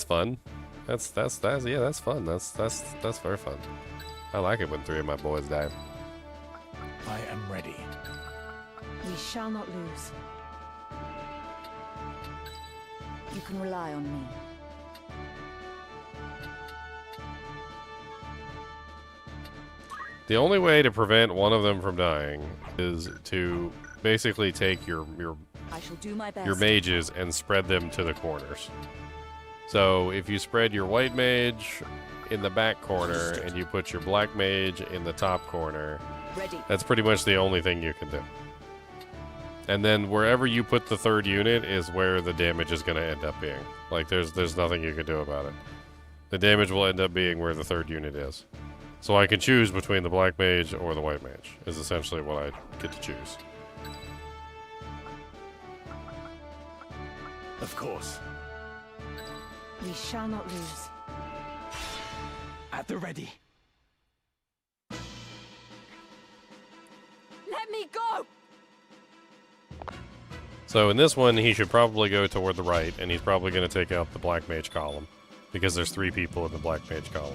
fun. That's yeah, that's fun. That's very fun. I like it when 3 of my boys die. I am ready. We shall not lose. You can rely on me. The only way to prevent one of them from dying is to basically take your I shall do my best. your mages and spread them to the corners. So if you spread your white mage in the back corner and you put your black mage in the top corner, Ready. that's pretty much the only thing you can do. And then wherever you put the 3rd unit is where the damage is going to end up being. Like there's nothing you can do about it. The damage will end up being where the 3rd unit is. So I can choose between the black mage or the white mage, is essentially what I get to choose. Of course. We shall not lose. At the ready. Let me go! So in this one, he should probably go toward the right, and he's probably going to take out the black mage column, because there's 3 people in the black mage column.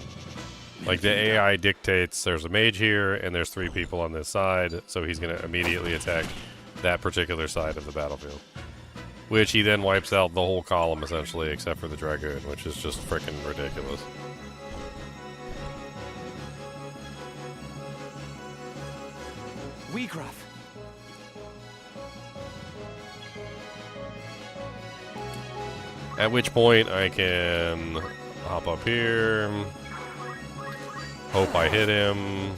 Like, the AI dictates there's a mage here, and there's 3 people on this side, so he's going to immediately attack that particular side of the battlefield. Which he then wipes out the whole column, essentially, except for the Dragoon, which is just freaking ridiculous. Weegraf. At which point I can hop up here. Hope I hit him.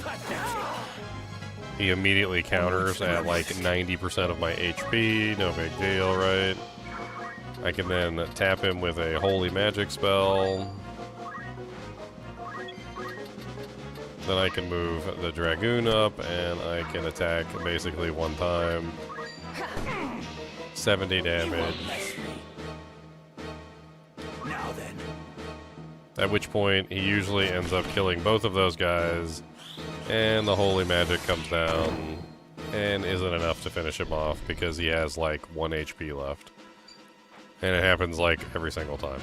He immediately counters at like 90% of my HP. No big deal, right? I can then tap him with a holy magic spell. Then I can move the Dragoon up, and I can attack basically one time. 70 damage. Now then. At which point, he usually ends up killing both of those guys, and the holy magic comes down, and isn't enough to finish him off, because he has like 1 HP left. And it happens like every single time.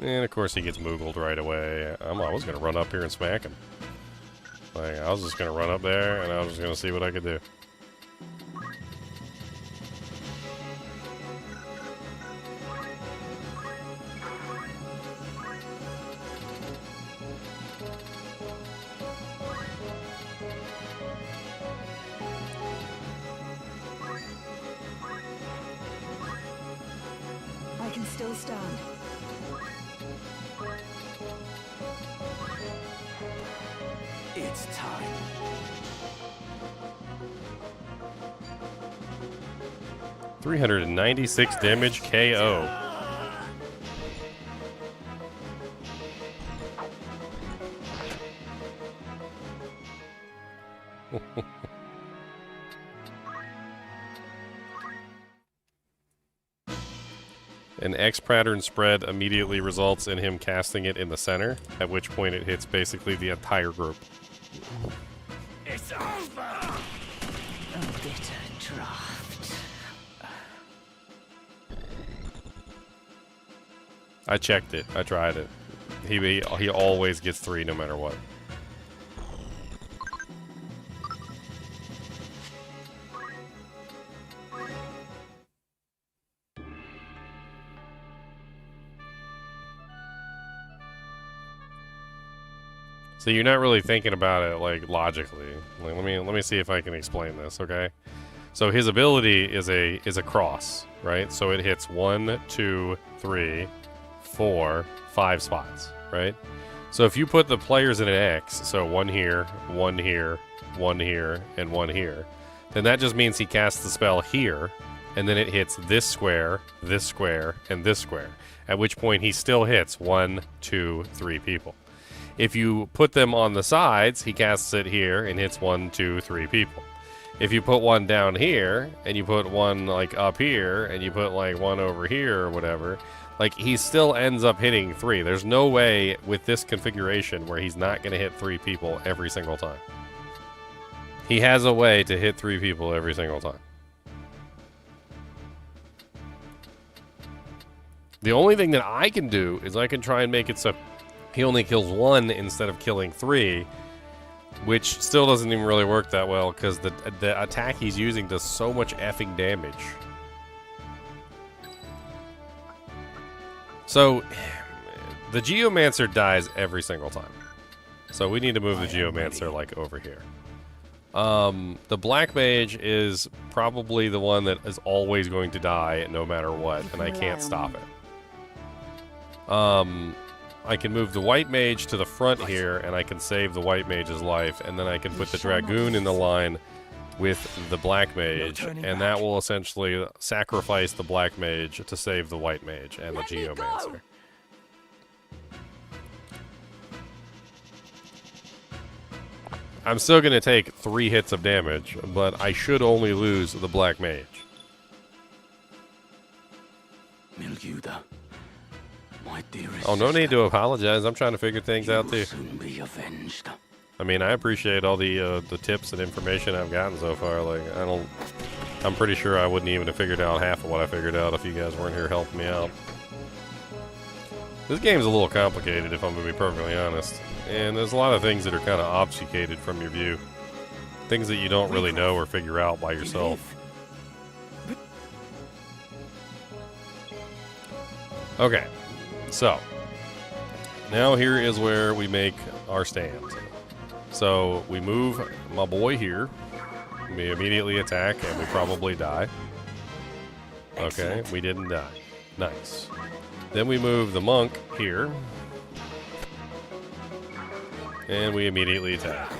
And of course he gets moogled right away. I was going to run up here and smack him. Like, I was just going to run up there and I was just going to see what I could do. I can still stand. It's time. $396 damage KO. An X pattern spread immediately results in him casting it in the center, at which point it hits basically the entire group. It's over! A bitter draft. I checked it. I tried it. He always gets 3 no matter what. So you're not really thinking about it like logically. Like, let me see if I can explain this, okay? So his ability is a cross, right? So it hits 1, 2, 3, 4, 5 spots, right? So if you put the players in an X, so 1 here, 1 here, 1 here, and 1 here, then that just means he casts the spell here, and then it hits this square, and this square, at which point he still hits 1, 2, 3 people. If you put them on the sides, he casts it here and hits 1, 2, 3 people. If you put one down here, and you put one like up here, and you put like one over here or whatever, like he still ends up hitting 3. There's no way with this configuration where he's not going to hit 3 people every single time. He has a way to hit 3 people every single time. The only thing that I can do is I can try and make it so he only kills 1 instead of killing 3, which still doesn't even really work that well because the attack he's using does so much effing damage. So, the Geomancer dies every single time. So we need to move the Geomancer like over here. The Black Mage is probably the one that is always going to die no matter what, and I can't stop it. I can move the White Mage to the front here, and I can save the White Mage's life, and then I can put the Dragoon in the line with the Black Mage, and that will essentially sacrifice the Black Mage to save the White Mage and the Geomancer. I'm still going to take 3 hits of damage, but I should only lose the Black Mage. Milguda, my dearest. Oh, no need to apologize. I'm trying to figure things out too. Soon be avenged. I mean, I appreciate all the tips and information I've gotten so far. Like, I'm pretty sure I wouldn't even have figured out half of what I figured out if you guys weren't here helping me out. This game's a little complicated, if I'm going to be perfectly honest. And there's a lot of things that are kind of obfuscated from your view. Things that you don't really know or figure out by yourself. Okay, so now here is where we make our stand. So we move my boy here, We immediately attack, and we probably die. Okay, we didn't die. Nice. Then we move the monk here. And we immediately attack.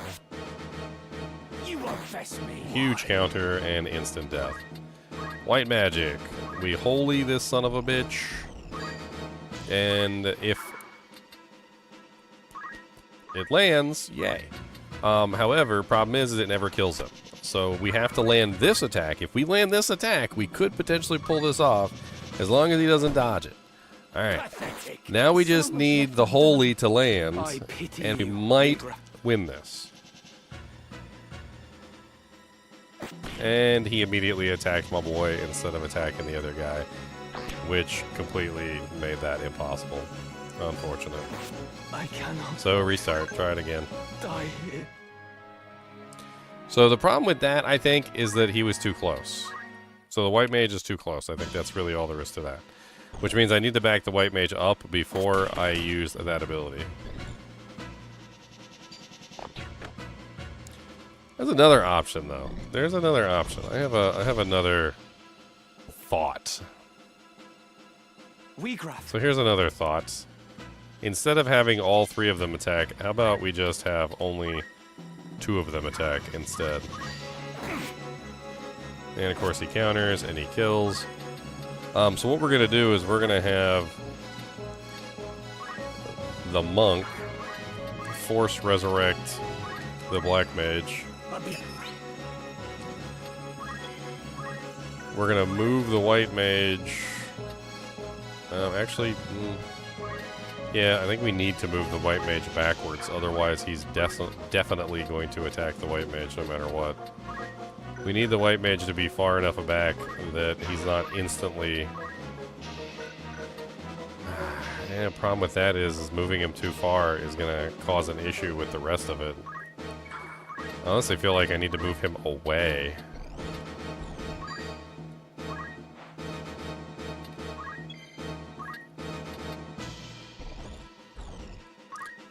You won't fess me. Huge counter and instant death. White magic. We holy this son of a bitch. And if it lands, yay. However, problem is it never kills him. So we have to land this attack. If we land this attack, we could potentially pull this off as long as he doesn't dodge it. Alright. Now we just need the holy to land, and we might win this. And he immediately attacked my boy instead of attacking the other guy, which completely made that impossible. Unfortunate. I cannot. So restart. Try it again. Die here. So the problem with that, I think, is that he was too close. So the white mage is too close. I think that's really all there is to that. Which means I need to back the white mage up before I use that ability. There's another option, though. There's another option. I have another thought. So here's another thought. Instead of having all three of them attack, how about we just have only 2 of them attack instead? And of course he counters and he kills. So what we're going to do is we're going to have the monk force resurrect the black mage. We're going to move the white mage. Actually, yeah, I think we need to move the white mage backwards. Otherwise, he's definitely going to attack the white mage no matter what. We need the white mage to be far enough back that he's not instantly... Yeah, the problem with that is moving him too far is going to cause an issue with the rest of it. I honestly feel like I need to move him away.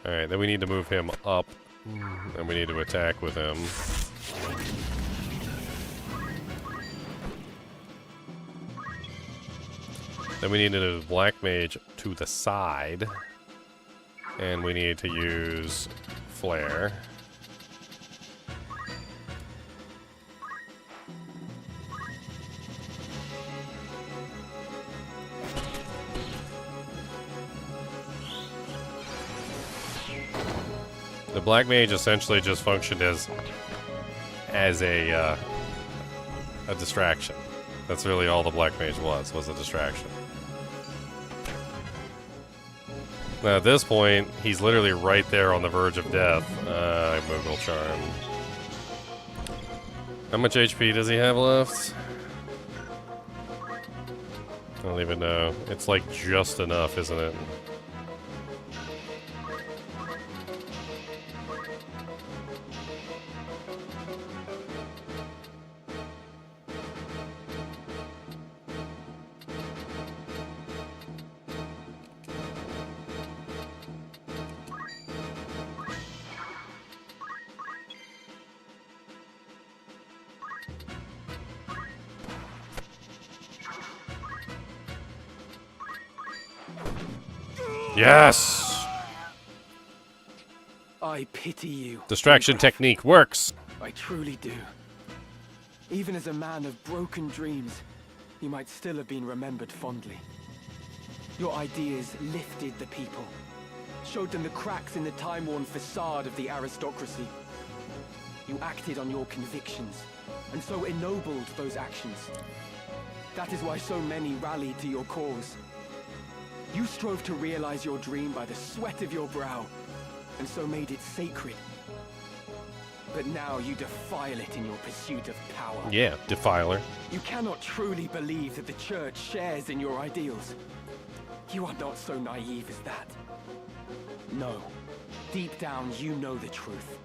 Alright, then we need to move him up, and we need to attack with him. Then we need to do black mage to the side, and we need to use flare. The black mage essentially just functioned as a distraction. That's really all the black mage was a distraction. Now at this point, he's literally right there on the verge of death. Moogle Charm. How much HP does he have left? I don't even know. It's like just enough, isn't it? Yes! I pity you. Distraction technique works. I truly do. Even as a man of broken dreams, you might still have been remembered fondly. Your ideas lifted the people, showed them the cracks in the time-worn facade of the aristocracy. You acted on your convictions, and so ennobled those actions. That is why so many rallied to your cause. You strove to realize your dream by the sweat of your brow, and so made it sacred. But now you defile it in your pursuit of power. Yeah, defiler. You cannot truly believe that the Church shares in your ideals. You are not so naive as that. No. Deep down, you know the truth.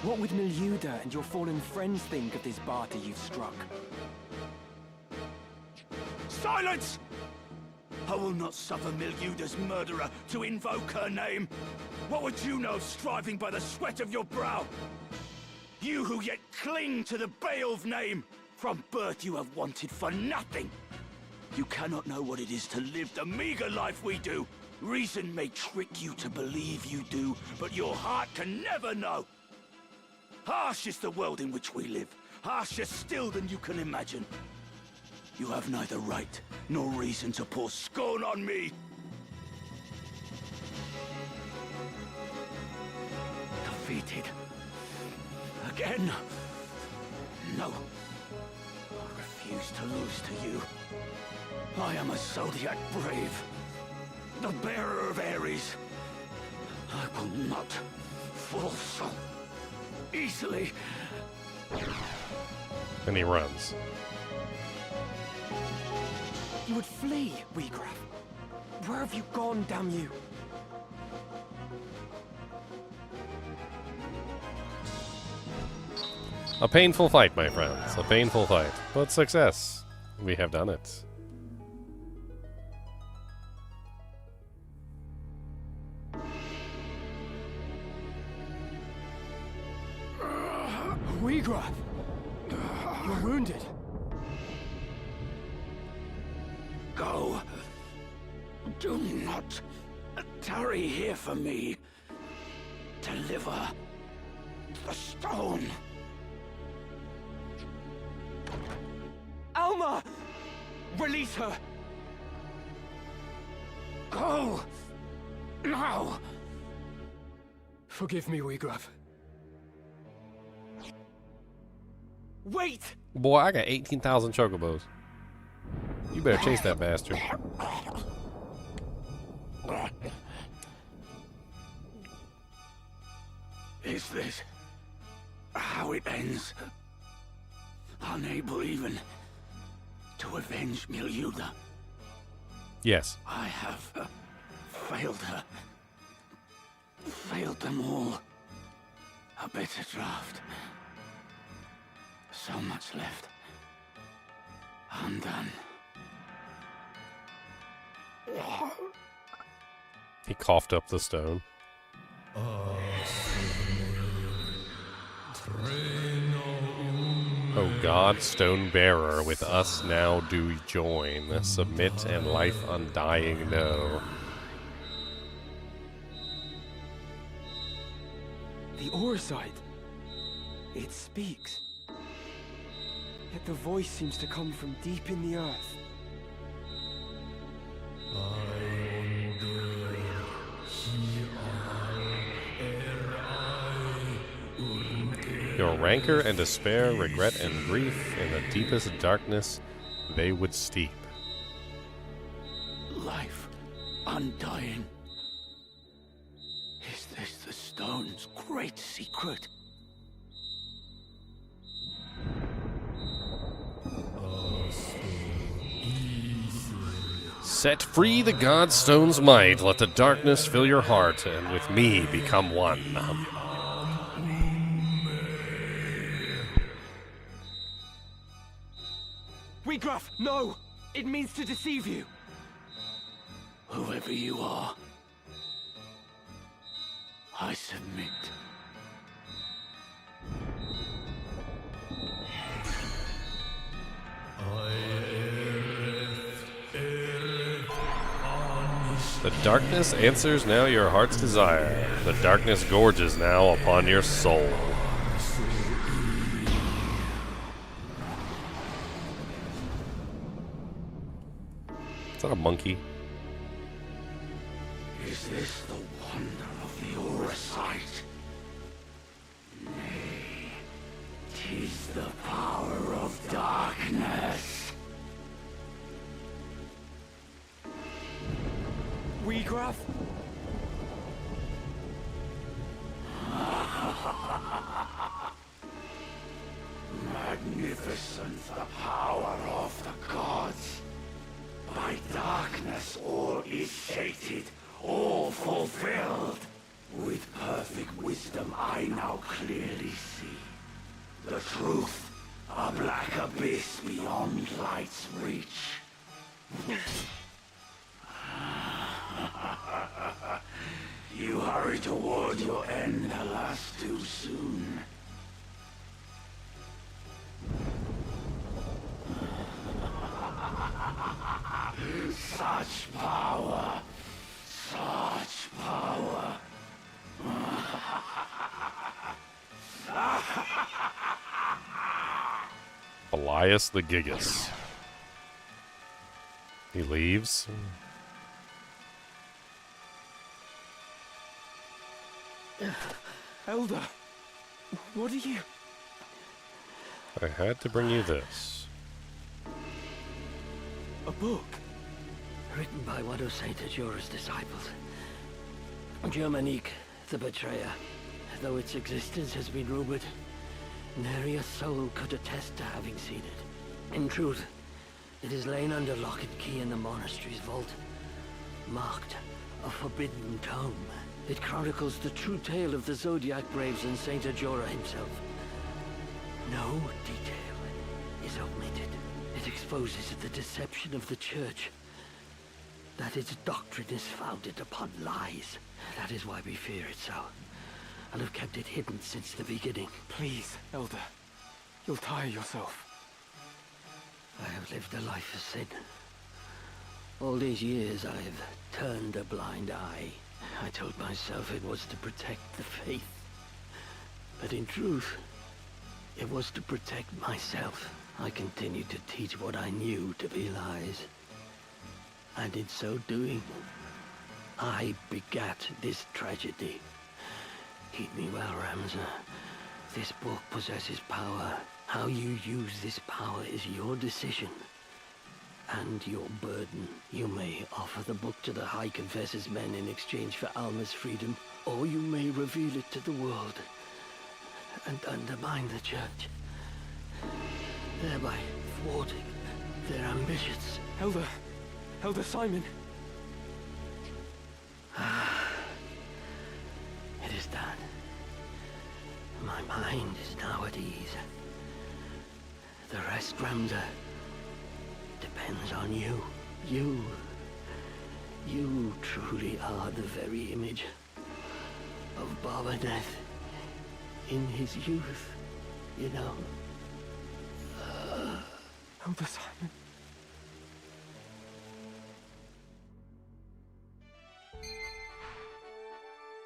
What would Miluda and your fallen friends think of this barter you've struck? Silence! I will not suffer Miluda's murderer to invoke her name. What would you know of striving by the sweat of your brow? You who yet cling to the Beowulf name! From birth you have wanted for nothing! You cannot know what it is to live the meager life we do! Reason may trick you to believe you do, but your heart can never know! Harsh is the world in which we live, harsher still than you can imagine. You have neither right nor reason to pour scorn on me! Defeated. Again? No. I refuse to lose to you. I am a Zodiac brave. The bearer of Ares. I will not fall so easily. And he runs. You would flee, Weegraf. Where have you gone, damn you? A painful fight, my friends. A painful fight. But success. We have done it. Weegraf! You're wounded. Go. Do not tarry here for me. Deliver the stone. Alma! Release her! Go! Now! Forgive me, Weegraf. Wait! Boy, I got 18,000 chocobos. You better chase that bastard. Is this how it ends? Unable even to avenge Milyuda. Yes. I have failed her. Failed them all. A bitter draft. So much left. Undone. He coughed up the stone. O God, stone bearer, with us now do join. Submit and life undying know. The Orside. It speaks. Yet the voice seems to come from deep in the earth. Your rancor and despair, regret and grief, in the deepest darkness they would steep. Life undying. Is this the stone's great secret? Set free the God Stone's might, let the darkness fill your heart, and with me become one. Weegraf, no! It means to deceive you! Whoever you are, I submit. The darkness answers now your heart's desire. The darkness gorges now upon your soul. Is that a monkey? Is this the wonder of the Orside? Nay, 'tis the power of darkness. Weegraf? Magnificent the power of the gods. By darkness all is sated, all fulfilled. With perfect wisdom I now clearly see. The truth, a black abyss beyond light's reach. You hurry toward your end, alas, too soon. Such power! Such power! Elias the Gigas. He leaves. Elder, what are you? I had to bring you this. A book? Written by one of Saint Ajora's disciples. Germanique, the betrayer. Though its existence has been rumored, nary a soul could attest to having seen it. In truth, it is lain under lock and key in the monastery's vault, marked a forbidden tome. It chronicles the true tale of the Zodiac Braves and Saint Ajora himself. No detail is omitted. It exposes the deception of the Church, that its doctrine is founded upon lies. That is why we fear it so, and have kept it hidden since the beginning. Please, Elder. You'll tire yourself. I have lived a life of sin. All these years I have turned a blind eye. I told myself it was to protect the faith. But in truth, it was to protect myself. I continued to teach what I knew to be lies. And in so doing, I begat this tragedy. Heed me well, Ramza. This book possesses power. How you use this power is your decision. And your burden. You may offer the book to the High Confessor's men in exchange for Alma's freedom, or you may reveal it to the world and undermine the Church, thereby thwarting their ambitions. Elder Simon. It is done. My mind is now at ease. The rest, Ramza, depends on you. You truly are the very image of Barbadeath in his youth, you know. Elder Simon.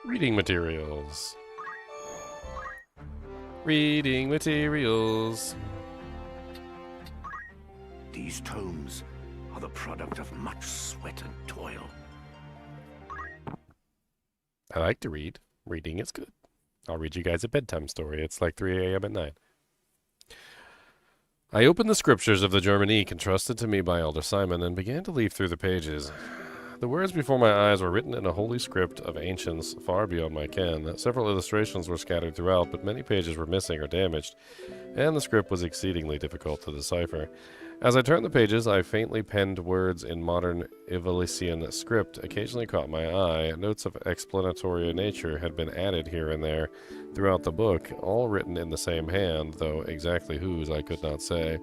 Reading materials. Reading materials. These tomes are the product of much sweat and toil. I like to read. Reading is good. I'll read you guys a bedtime story. It's like 3 a.m. at night. I opened the scriptures of the Germanique entrusted to me by Elder Simon and began to leaf through the pages. The words before my eyes were written in a holy script of ancients far beyond my ken. Several illustrations were scattered throughout, but many pages were missing or damaged, and the script was exceedingly difficult to decipher. As I turned the pages, I faintly penned words in modern Ivalician script occasionally caught my eye. Notes of explanatory nature had been added here and there throughout the book, all written in the same hand, though exactly whose I could not say.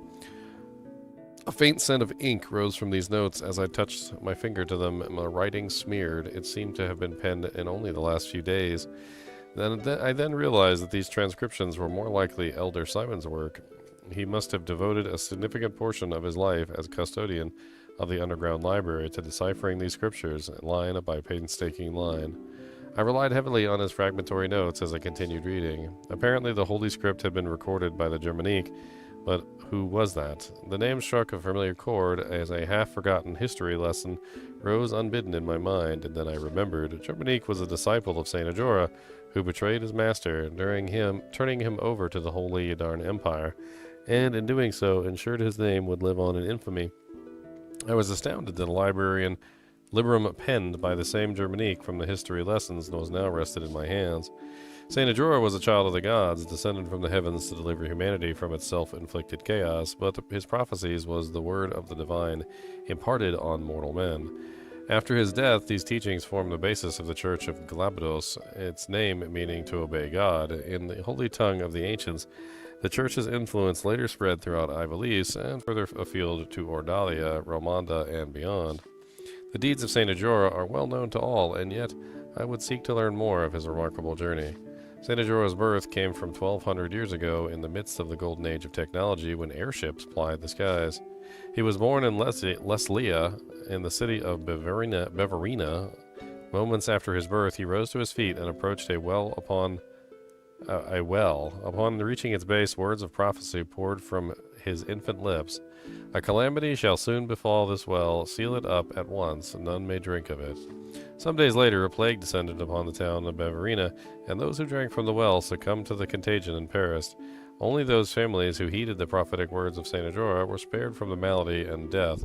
A faint scent of ink rose from these notes as I touched my finger to them, my writing smeared. It seemed to have been penned in only the last few days. I then realized that these transcriptions were more likely Elder Simon's work. He must have devoted a significant portion of his life as custodian of the underground library to deciphering these scriptures, line by painstaking line. I relied heavily on his fragmentary notes as I continued reading. Apparently the Holy Script had been recorded by the Germanique, but who was that? The name struck a familiar chord as a half-forgotten history lesson rose unbidden in my mind, and then I remembered. Germanique was a disciple of Saint Ajora, who betrayed his master, turning him over to the Holy Yadarn Empire, and in doing so ensured his name would live on in infamy. I was astounded that a librarian Liberum penned by the same Germanique from the history lessons was now rested in my hands. Saint Ajora was a child of the gods, descended from the heavens to deliver humanity from its self-inflicted chaos, but his prophecies was the word of the divine, imparted on mortal men. After his death, these teachings formed the basis of the Church of Galapagos, its name meaning to obey God. In the holy tongue of the ancients, the Church's influence later spread throughout Ivalice and further afield to Ordalia, Romanda, and beyond. The deeds of Saint Ajora are well known to all, and yet I would seek to learn more of his remarkable journey. Saint Ajora's birth came from 1200 years ago in the midst of the golden age of technology when airships plied the skies. He was born in Leslia in the city of Beverina. Moments after his birth, he rose to his feet and approached a well. Upon reaching its base, words of prophecy poured from his infant lips. A calamity shall soon befall this well. Seal it up at once, none may drink of it. Some days later, a plague descended upon the town of Beverina, and those who drank from the well succumbed to the contagion and perished. Only those families who heeded the prophetic words of Saint Ajora were spared from the malady and death.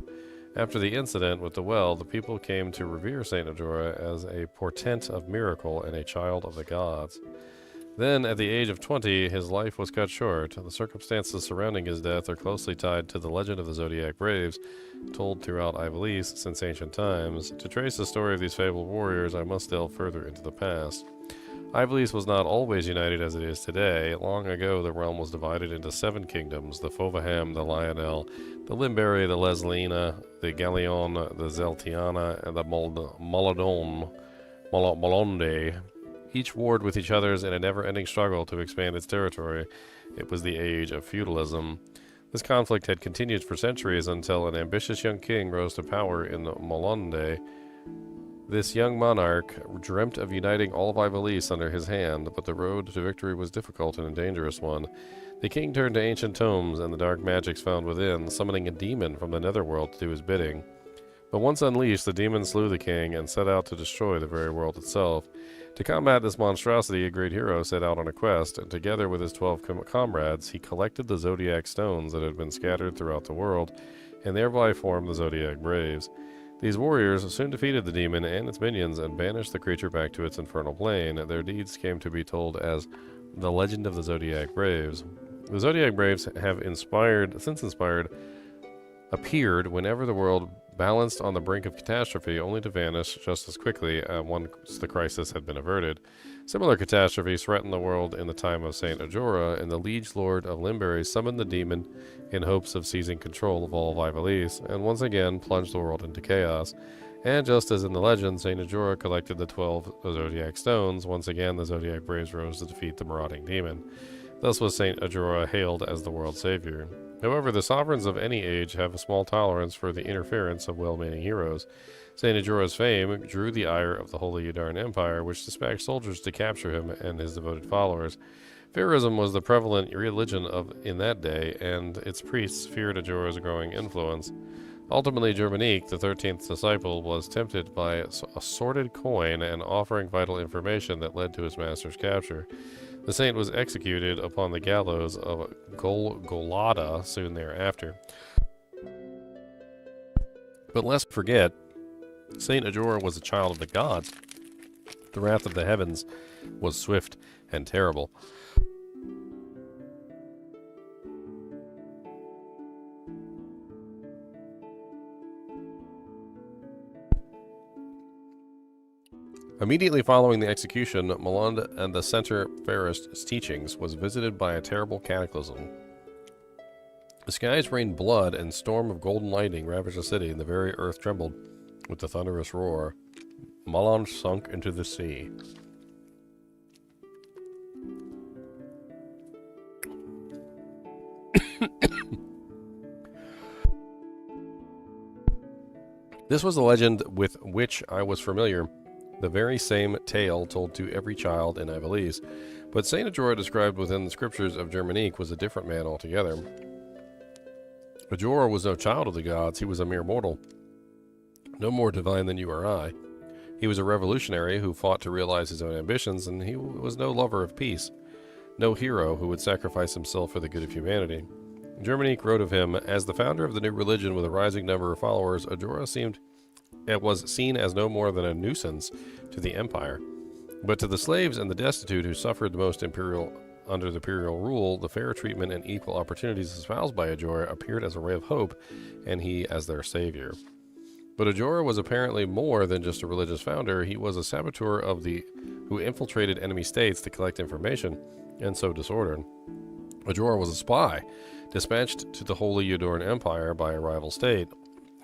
After the incident with the well, the people came to revere Saint Ajora as a portent of miracle and a child of the gods. Then, at the age of 20, his life was cut short. The circumstances surrounding his death are closely tied to the legend of the Zodiac Braves, told throughout Ivalice since ancient times. To trace the story of these fabled warriors, I must delve further into the past. Ivalice was not always united as it is today. Long ago, the realm was divided into 7 kingdoms: the Fovaham, the Lionel, the Limberry, the Leslina, the Galleon, the Zeltiana, and the Molonde. Each warred with each others in a never-ending struggle to expand its territory. It was the age of feudalism. This conflict had continued for centuries until an ambitious young king rose to power in Molonde. This young monarch dreamt of uniting all of Ivalice under his hand, but the road to victory was difficult and a dangerous one. The king turned to ancient tomes and the dark magics found within, summoning a demon from the netherworld to do his bidding. But once unleashed, the demon slew the king and set out to destroy the very world itself. To combat this monstrosity, a great hero set out on a quest, and together with his 12 comrades, he collected the zodiac stones that had been scattered throughout the world, and thereby formed the Zodiac Braves. These warriors soon defeated the demon and its minions and banished the creature back to its infernal plane. Their deeds came to be told as the Legend of the Zodiac Braves. The Zodiac Braves have appeared whenever the world balanced on the brink of catastrophe, only to vanish just as quickly once the crisis had been averted. Similar catastrophes threatened the world in the time of Saint Ajora, and the liege lord of Limberry summoned the demon in hopes of seizing control of all of Ivalice, and once again plunged the world into chaos. And just as in the legend, Saint Ajora collected the 12 Zodiac Stones, once again the Zodiac Braves rose to defeat the marauding demon. Thus was Saint Ajora hailed as the world's savior. However, the sovereigns of any age have a small tolerance for the interference of well-meaning heroes. Saint Ajora's fame drew the ire of the Holy Yudaran Empire, which dispatched soldiers to capture him and his devoted followers. Pharaohism was the prevalent religion in that day, and its priests feared Ajora's growing influence. Ultimately, Germanique, the 13th disciple, was tempted by a sordid coin and offering vital information that led to his master's capture. The saint was executed upon the gallows of Golgotha soon thereafter. But lest forget, Saint Ajora was a child of the gods. The wrath of the heavens was swift and terrible. Immediately following the execution, Malande and the Center Fairest's teachings was visited by a terrible cataclysm. The skies rained blood, and storm of golden lightning ravaged the city, and the very earth trembled with the thunderous roar. Malande sunk into the sea. This was a legend with which I was familiar. The very same tale told to every child in Ivalice, but Saint Ajora described within the scriptures of Germanique was a different man altogether. Ajora was no child of the gods, he was a mere mortal, no more divine than you or I. He was a revolutionary who fought to realize his own ambitions, and he was no lover of peace, no hero who would sacrifice himself for the good of humanity. Germanique wrote of him, as the founder of the new religion with a rising number of followers, Ajora was seen as no more than a nuisance to the empire. But to the slaves and the destitute who suffered the most under the imperial rule, the fair treatment and equal opportunities espoused by Ajora appeared as a ray of hope, and he as their savior. But Ajora was apparently more than just a religious founder. He was a saboteur who infiltrated enemy states to collect information and sow disorder. Ajora was a spy, dispatched to the Holy Yudaran Empire by a rival state.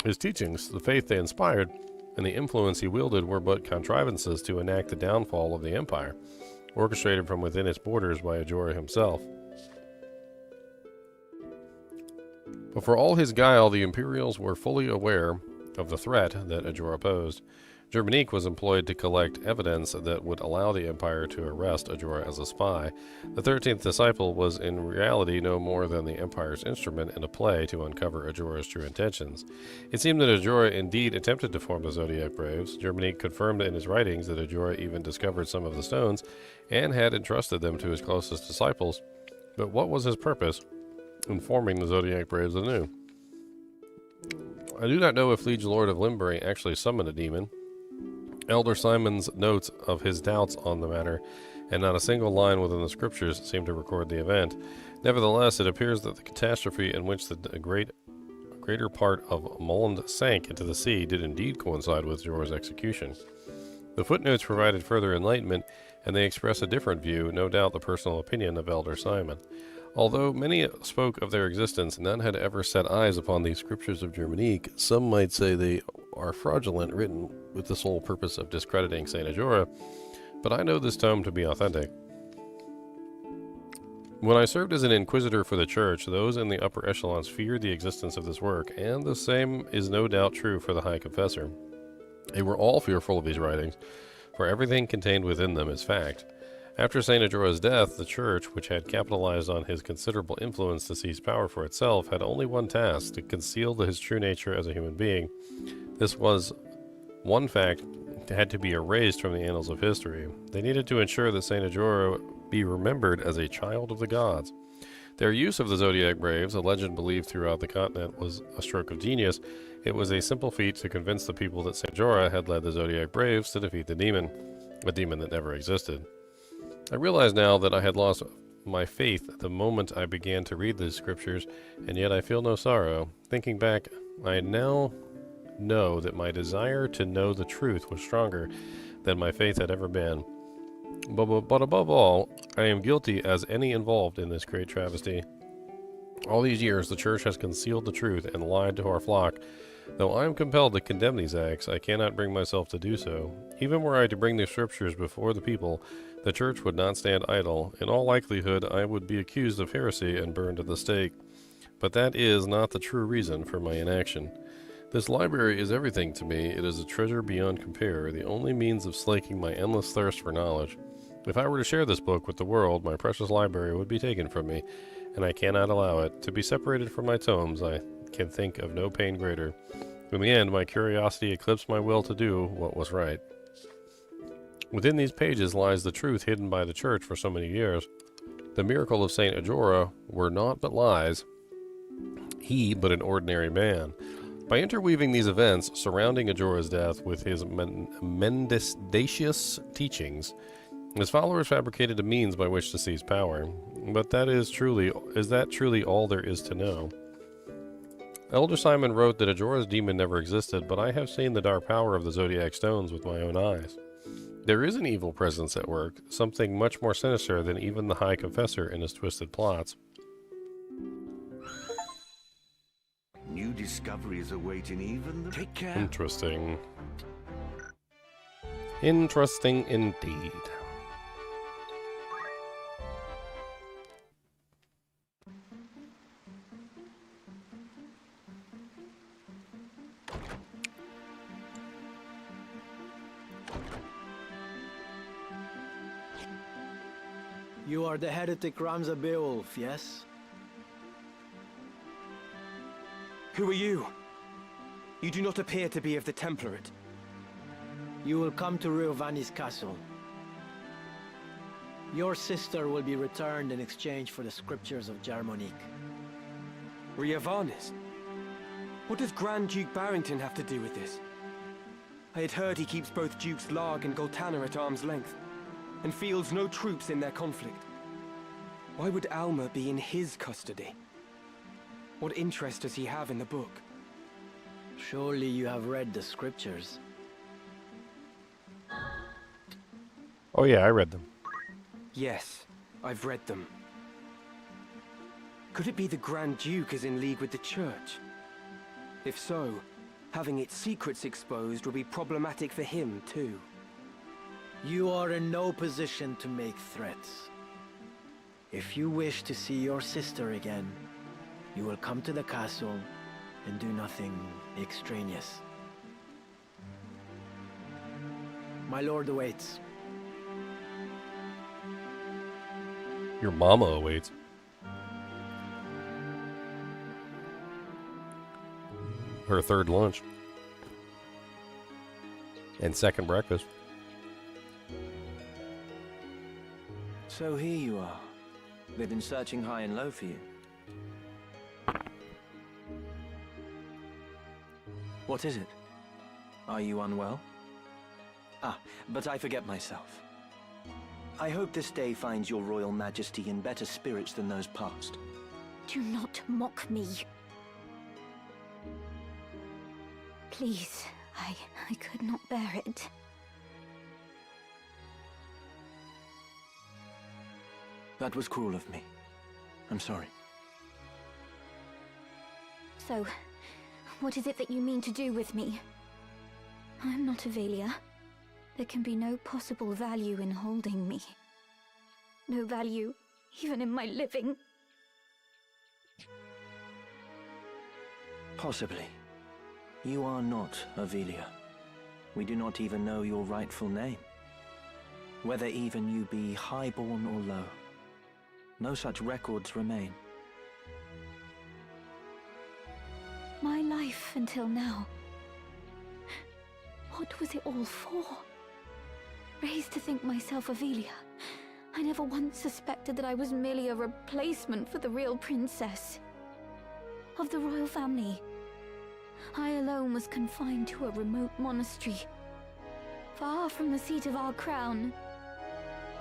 His teachings, the faith they inspired, and the influence he wielded were but contrivances to enact the downfall of the empire. orchestrated from within its borders by Ajora himself. But for all his guile, the Imperials were fully aware of the threat that Ajora posed. Germanique was employed to collect evidence that would allow the Empire to arrest Ajora as a spy. The 13th disciple was in reality no more than the Empire's instrument in a play to uncover Ajora's true intentions. It seemed that Ajora indeed attempted to form the Zodiac Braves. Germanique confirmed in his writings that Ajora even discovered some of the stones and had entrusted them to his closest disciples. But what was his purpose in forming the Zodiac Braves anew? I do not know if Liege Lord of Limbury actually summoned a demon. Elder Simon's notes of his doubts on the matter, and not a single line within the scriptures seem to record the event. Nevertheless, it appears that the catastrophe in which the greater part of Mulland sank into the sea did indeed coincide with Ajora's execution. The footnotes provided further enlightenment, and they express a different view, no doubt the personal opinion of Elder Simon. Although many spoke of their existence, none had ever set eyes upon these scriptures of Germanique. Some might say they are fraudulent, written with the sole purpose of discrediting Saint Ajora, but I know this tome to be authentic. When I served as an inquisitor for the church, those in the upper echelons feared the existence of this work, and the same is no doubt true for the High Confessor. They were all fearful of these writings, for everything contained within them is fact. After Saint Ajora's death, the Church, which had capitalized on his considerable influence to seize power for itself, had only one task: to conceal his true nature as a human being. This was one fact that had to be erased from the annals of history. They needed to ensure that Saint Ajora be remembered as a child of the gods. Their use of the Zodiac Braves, a legend believed throughout the continent, was a stroke of genius. It was a simple feat to convince the people that Saint Ajora had led the Zodiac Braves to defeat the demon, a demon that never existed. I realize now that I had lost my faith the moment I began to read these scriptures, and yet I feel no sorrow. Thinking back, I now know that my desire to know the truth was stronger than my faith had ever been. But above all, I am guilty as any involved in this great travesty. All these years, the Church has concealed the truth and lied to our flock. Though I am compelled to condemn these acts, I cannot bring myself to do so. Even were I to bring the scriptures before the people, the Church would not stand idle. In all likelihood, I would be accused of heresy and burned at the stake. But that is not the true reason for my inaction. This library is everything to me. It is a treasure beyond compare, the only means of slaking my endless thirst for knowledge. If I were to share this book with the world, my precious library would be taken from me, and I cannot allow it. To be separated from my tomes, I can think of no pain greater. In the end, my curiosity eclipsed my will to do what was right. Within these pages lies the truth hidden by the Church for so many years. The miracle of Saint Ajora were naught but lies, he but an ordinary man. By interweaving these events surrounding Ajora's death with his mendacious teachings, his followers fabricated a means by which to seize power. But is that truly all there is to know? Elder Simon wrote that Ajora's demon never existed, but I have seen the dark power of the Zodiac Stones with my own eyes. There is an evil presence at work, something much more sinister than even the High Confessor and his twisted plots. New discoveries awaiting even the... Take care. Interesting. Interesting indeed. You are the heretic Ramza Beowulf, yes? Who are you? You do not appear to be of the Template. You will come to Riovani's castle. Your sister will be returned in exchange for the scriptures of Germanique. Riovanis? What does Grand Duke Barrington have to do with this? I had heard he keeps both Dukes Larg and Goltana at arm's length, and fields no troops in their conflict. Why would Alma be in his custody? What interest does he have in the book? Surely you have read the scriptures. Oh yeah, I read them. Yes, I've read them. Could it be the Grand Duke is in league with the Church? If so, having its secrets exposed will be problematic for him too. You are in no position to make threats. If you wish to see your sister again, you will come to the castle and do nothing extraneous. My lord awaits. Your mama awaits. Her third lunch. And second breakfast. So here you are. They've been searching high and low for you. What is it? Are you unwell? Ah, but I forget myself. I hope this day finds your royal majesty in better spirits than those past. Do not mock me. Please, I could not bear it. That was cruel of me. I'm sorry. So, what is it that you mean to do with me? I'm not Avelia. There can be no possible value in holding me. No value, even in my living. Possibly. You are not Avelia. We do not even know your rightful name. Whether even you be highborn or low. No such records remain. My life until now. What was it all for? Raised to think myself Avelia, I never once suspected that I was merely a replacement for the real princess. Of the royal family, I alone was confined to a remote monastery, far from the seat of our crown.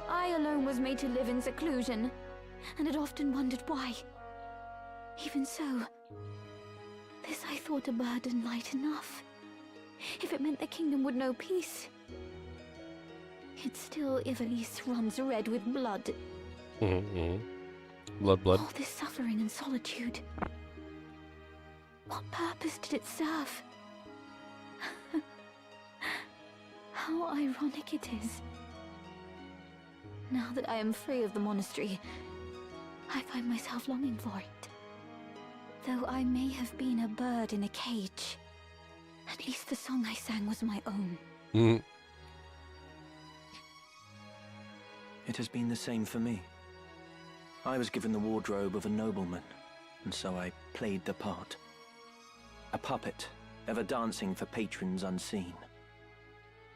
I alone was made to live in seclusion, and had often wondered why. Even so, this I thought a burden light enough. If it meant the kingdom would know peace. Yet still Ivalice runs red with blood. Blood. All this suffering and solitude. What purpose did it serve? How ironic it is. Now that I am free of the monastery, I find myself longing for it. Though I may have been a bird in a cage, at least the song I sang was my own. It has been the same for me. I was given the wardrobe of a nobleman, and so I played the part. A puppet, ever dancing for patrons unseen.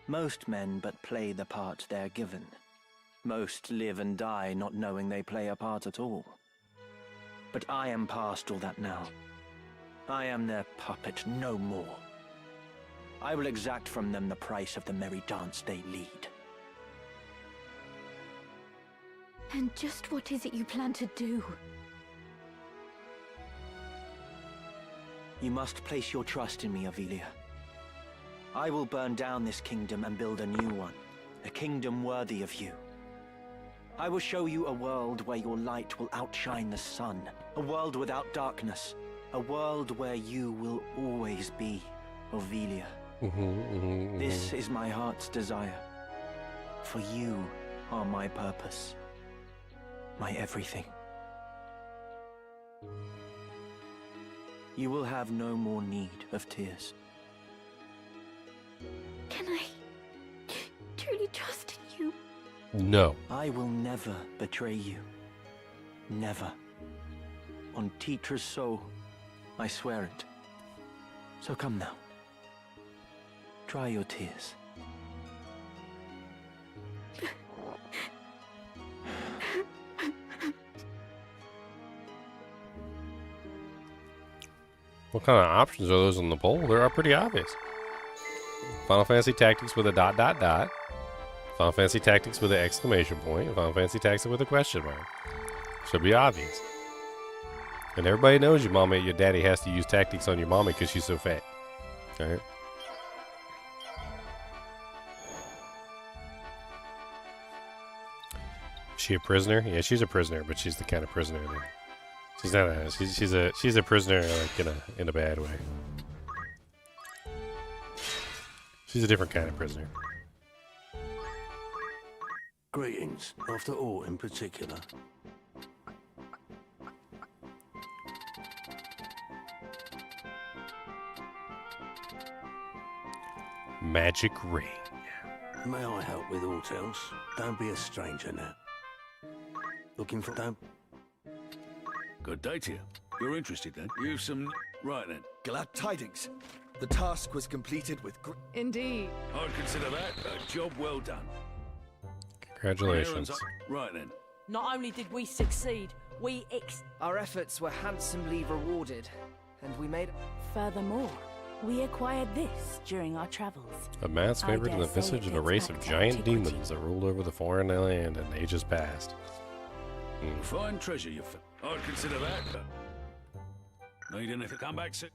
Most men but play the part they're given. Most live and die not knowing they play a part at all. But I am past all that now. I am their puppet no more. I will exact from them the price of the merry dance they lead. And just what is it you plan to do? You must place your trust in me, Avelia. I will burn down this kingdom and build a new one. A kingdom worthy of you. I will show you a world where your light will outshine the sun. A world without darkness. A world where you will always be Avelia. This is my heart's desire. For you are my purpose. My everything. You will have no more need of tears. Can I truly trust in you? No. I will never betray you. Never. On Titra's soul, I swear it. So come now. Dry your tears. What kind of options are those on the poll? They're pretty obvious. Final Fantasy Tactics with a ... Final Fantasy Tactics with an exclamation point. Final Fantasy Tactics with a question mark. Should be obvious. And everybody knows your mama, your daddy has to use tactics on your mommy because she's so fat. Alright? Is she a prisoner? Yeah, she's a prisoner, but she's the kind of prisoner that... She's not a... She's a prisoner like in a bad way. She's a different kind of prisoner. Greetings, after all in particular. Magic ring. May I help with aught else? Don't be a stranger now. Looking for... Don't... Good day to you. You're interested then? You've some... Right then. Glad tidings. The task was completed with Indeed. I'd consider that a job well done. Congratulations. Right then. Not only did we succeed, we Our efforts were handsomely rewarded, and we made... Furthermore, we acquired this during our travels. A mass favorite in the visage of a race of giant demons that ruled over the foreign land in ages past. Fine treasure you found. I'd consider that. Need anything? Come back soon.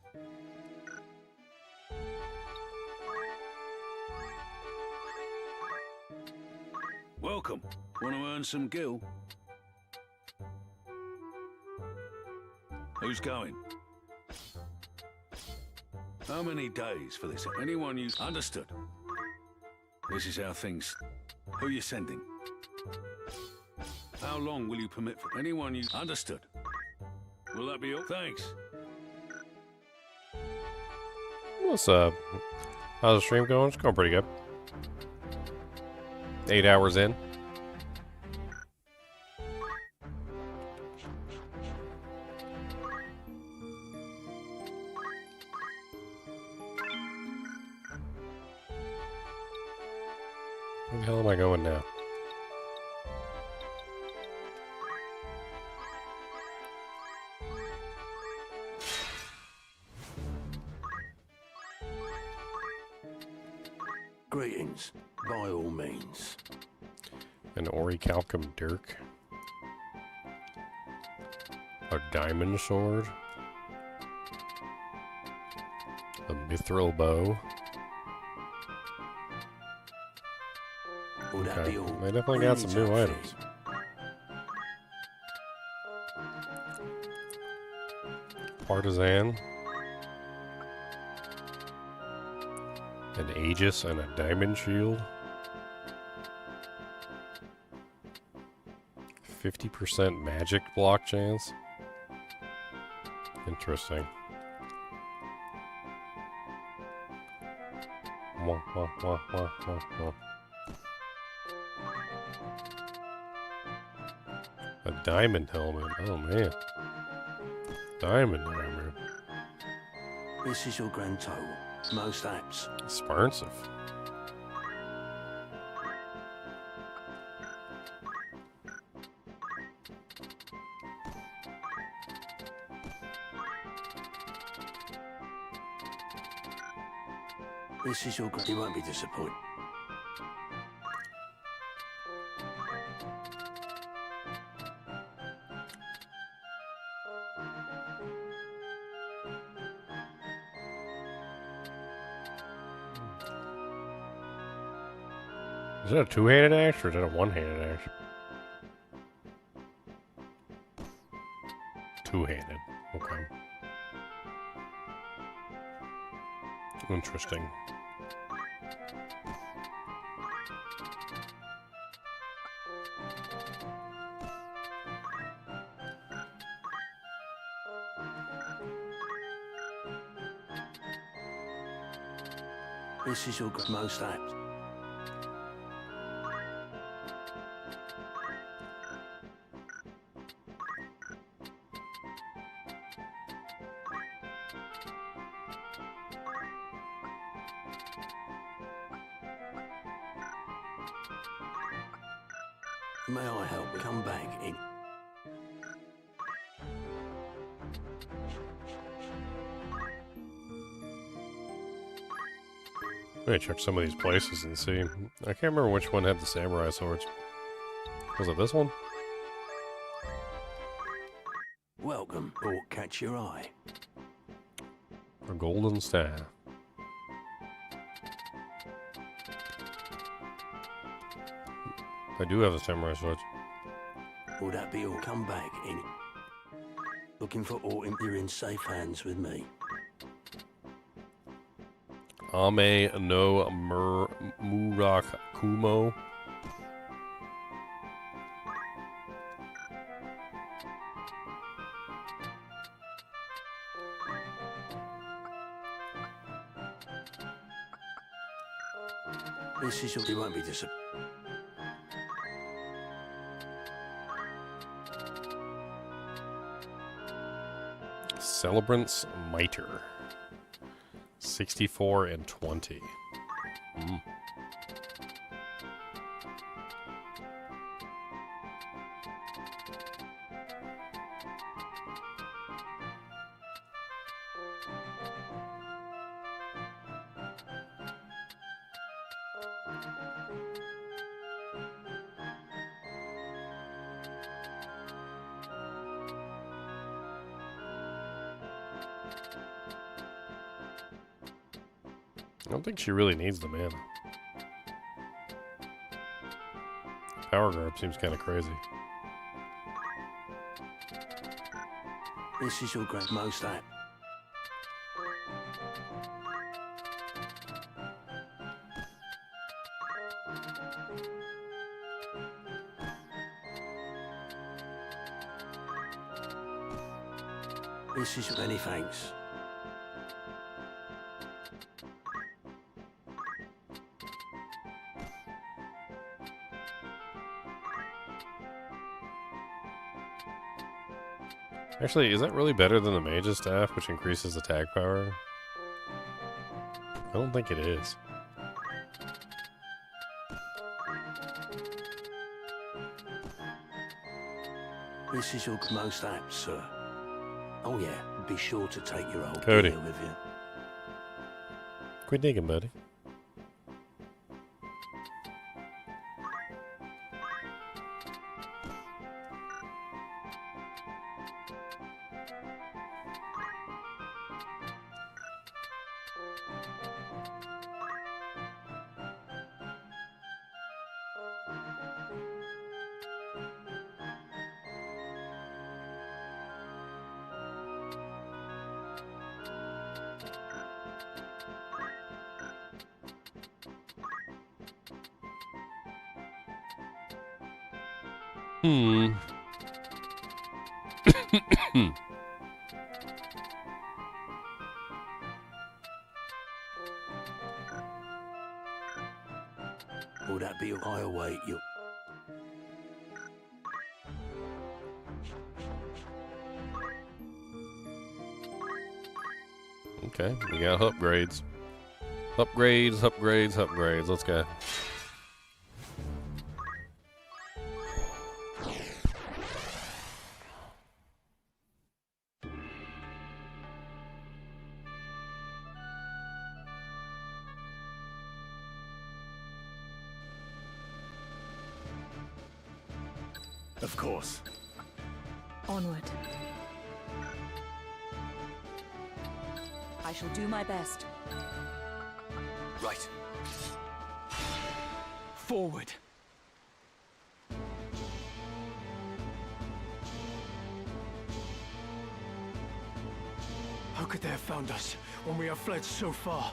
Welcome. Want to earn some gil? Who's going? How many days for this? Anyone you... Understood. This is how things... Who you sending? How long will you permit for... Anyone you... Understood. Will that be all? Thanks. What's up? How's the stream going? It's going pretty good. 8 hours in. Where the hell am I going now? Greetings, by all means. An orichalcum dirk. A diamond sword. A mithril bow. Okay, they definitely got some new items. Partisan. An Aegis and a diamond shield. 50% magic block chance. Interesting. Wah, wah, wah, wah, wah, wah. A diamond helmet. Oh man. Diamond armor. This is your grand total. Most apps. Expensive. This is your grand... You won't be disappointed. Is that a two-handed axe or is that a one-handed axe? Two-handed. Okay. Interesting. This is your most apps. May I help? Come back in. I'm gonna check some of these places and see. I can't remember which one had the samurai swords. Was it this one? Welcome. Or catch your eye. A golden staff. I do have the samurai swords. Will that be all? Come back in. Looking for all... You're in safe hands with me. Ame no Murakumo. This is all. You won't be disappointed. Celebrant's Mitre. 64 and 20. I don't think she really needs the mana. Power grab seems kind of crazy. This is your great most at. This is many thanks. Actually, is that really better than the Mage's Staff, which increases attack power? I don't think it is. This is your most apt, sir. Oh yeah, be sure to take your old Cody. gear with you. Quit digging, buddy. Will that be I await you? Okay, we got upgrades. Upgrades, upgrades, upgrades. Let's go. Of course. Onward. I shall do my best. Right. Forward. How could they have found us when we have fled so far?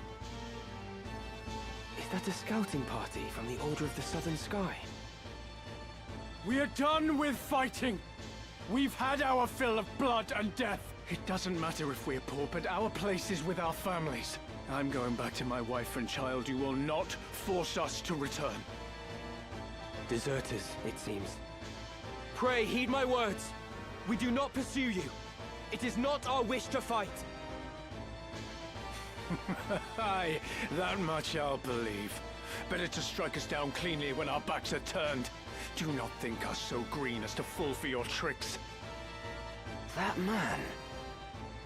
Is that a scouting party from the Order of the Southern Sky? We are done with fighting. We've had our fill of blood and death. It doesn't matter if we're poor, but our place is with our families. I'm going back to my wife and child. You will not force us to return. Deserters, it seems. Pray, heed my words. We do not pursue you. It is not our wish to fight. Aye, that much I'll believe. Better to strike us down cleanly when our backs are turned. Do not think us so green as to fall for your tricks. That man?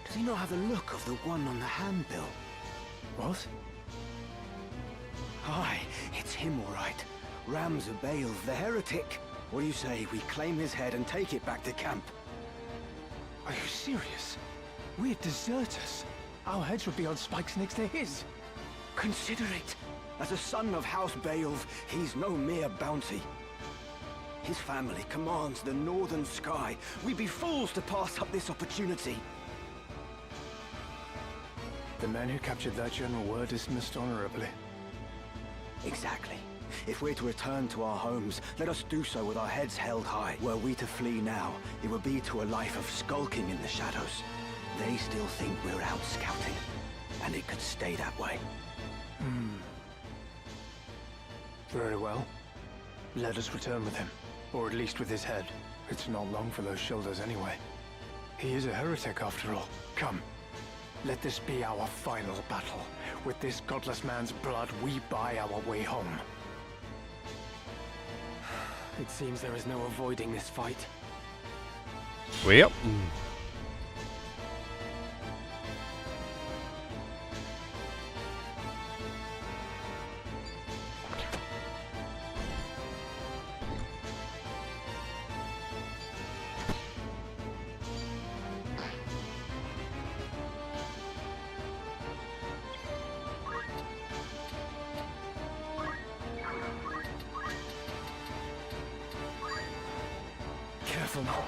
Does he not have the look of the one on the handbill? What? Aye, it's him all right. Ramza Bale, the heretic. What do you say we claim his head and take it back to camp? Are you serious? We're deserters. Our heads would be on spikes next to his. Consider it. As a son of House Baelv, he's no mere bounty. His family commands the northern sky. We'd be fools to pass up this opportunity. The men who captured that general were dismissed honorably. Exactly. If we're to return to our homes, let us do so with our heads held high. Were we to flee now, it would be to a life of skulking in the shadows. They still think we're out scouting, and it could stay that way. Very well. Let us return with him, or at least with his head. It's not long for those shoulders anyway. He is a heretic after all. Come, let this be our final battle. With this godless man's blood, we buy our way home. It seems there is no avoiding this fight. Well. Careful now.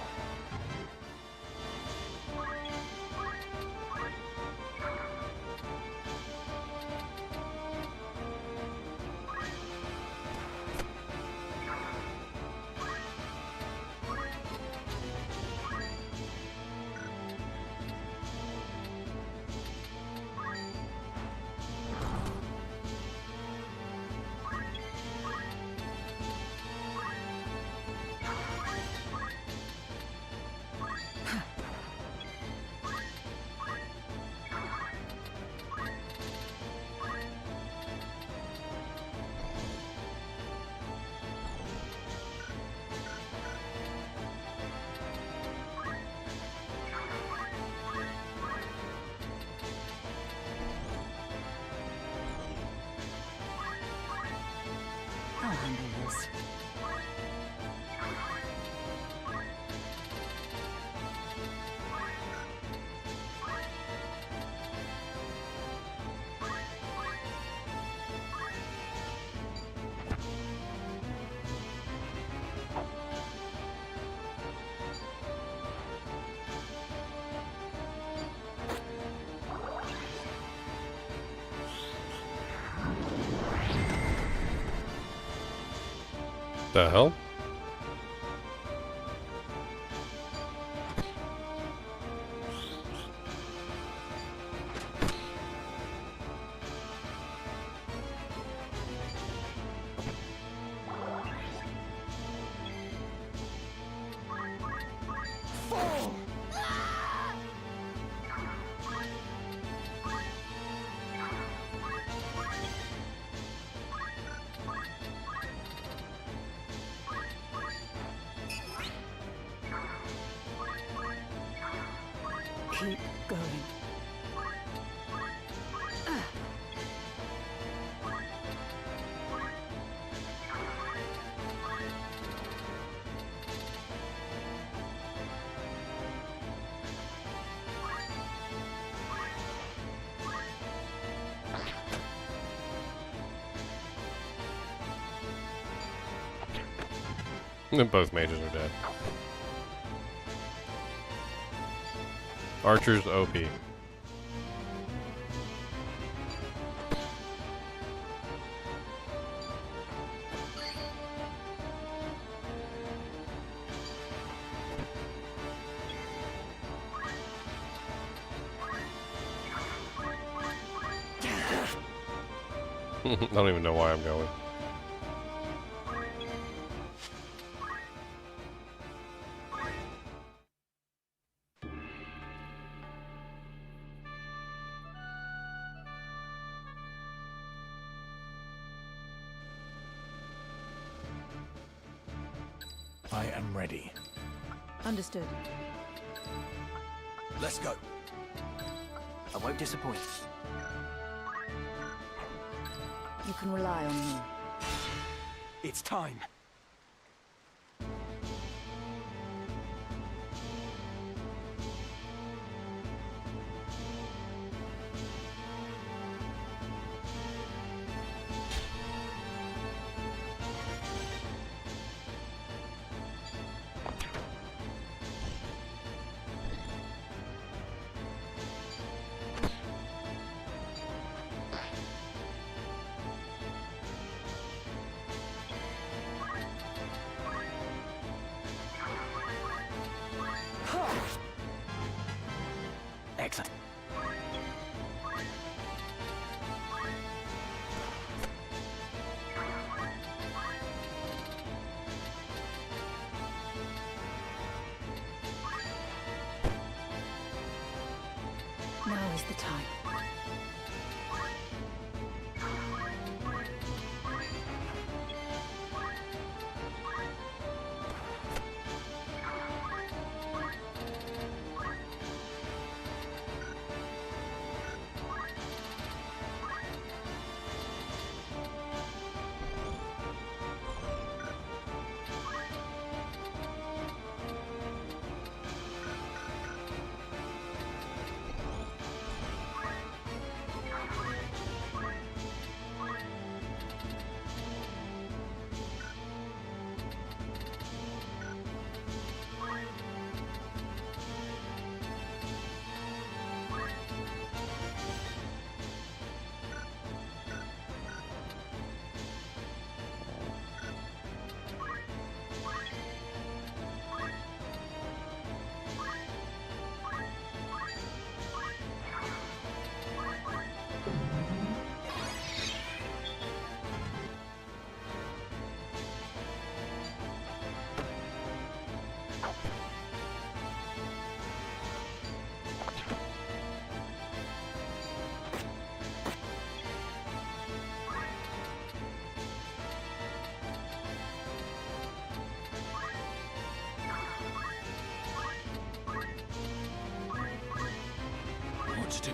I'll handle this. The hell? Keep going. Both mages are dead. Archer's OP. I don't even know why I'm going. I am ready. Understood. Let's go. I won't disappoint. You can rely on me. It's time. Excellent. is the time. To do.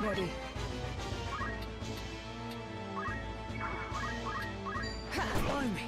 Ready. Follow me.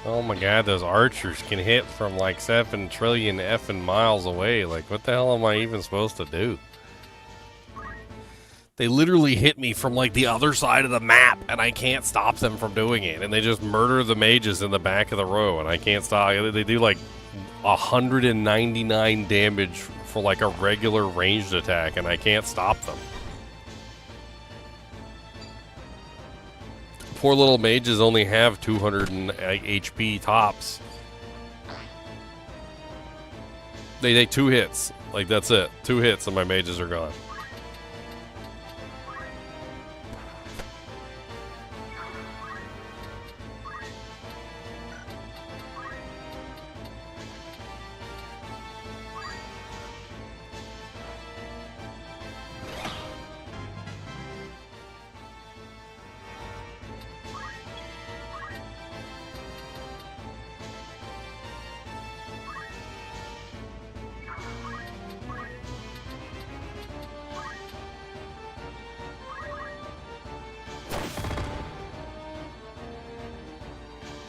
Oh my god, those archers can hit from like 7 trillion effing miles away. Like, what the hell am I even supposed to do? They literally hit me from like the other side of the map, and I can't stop them from doing it. And they just murder the mages in the back of the row, and I can't stop. They do like 199 damage for like a regular ranged attack, and I can't stop them. Poor little mages only have 200 HP tops. They take 2 hits. Like, that's it. 2 hits and my mages are gone.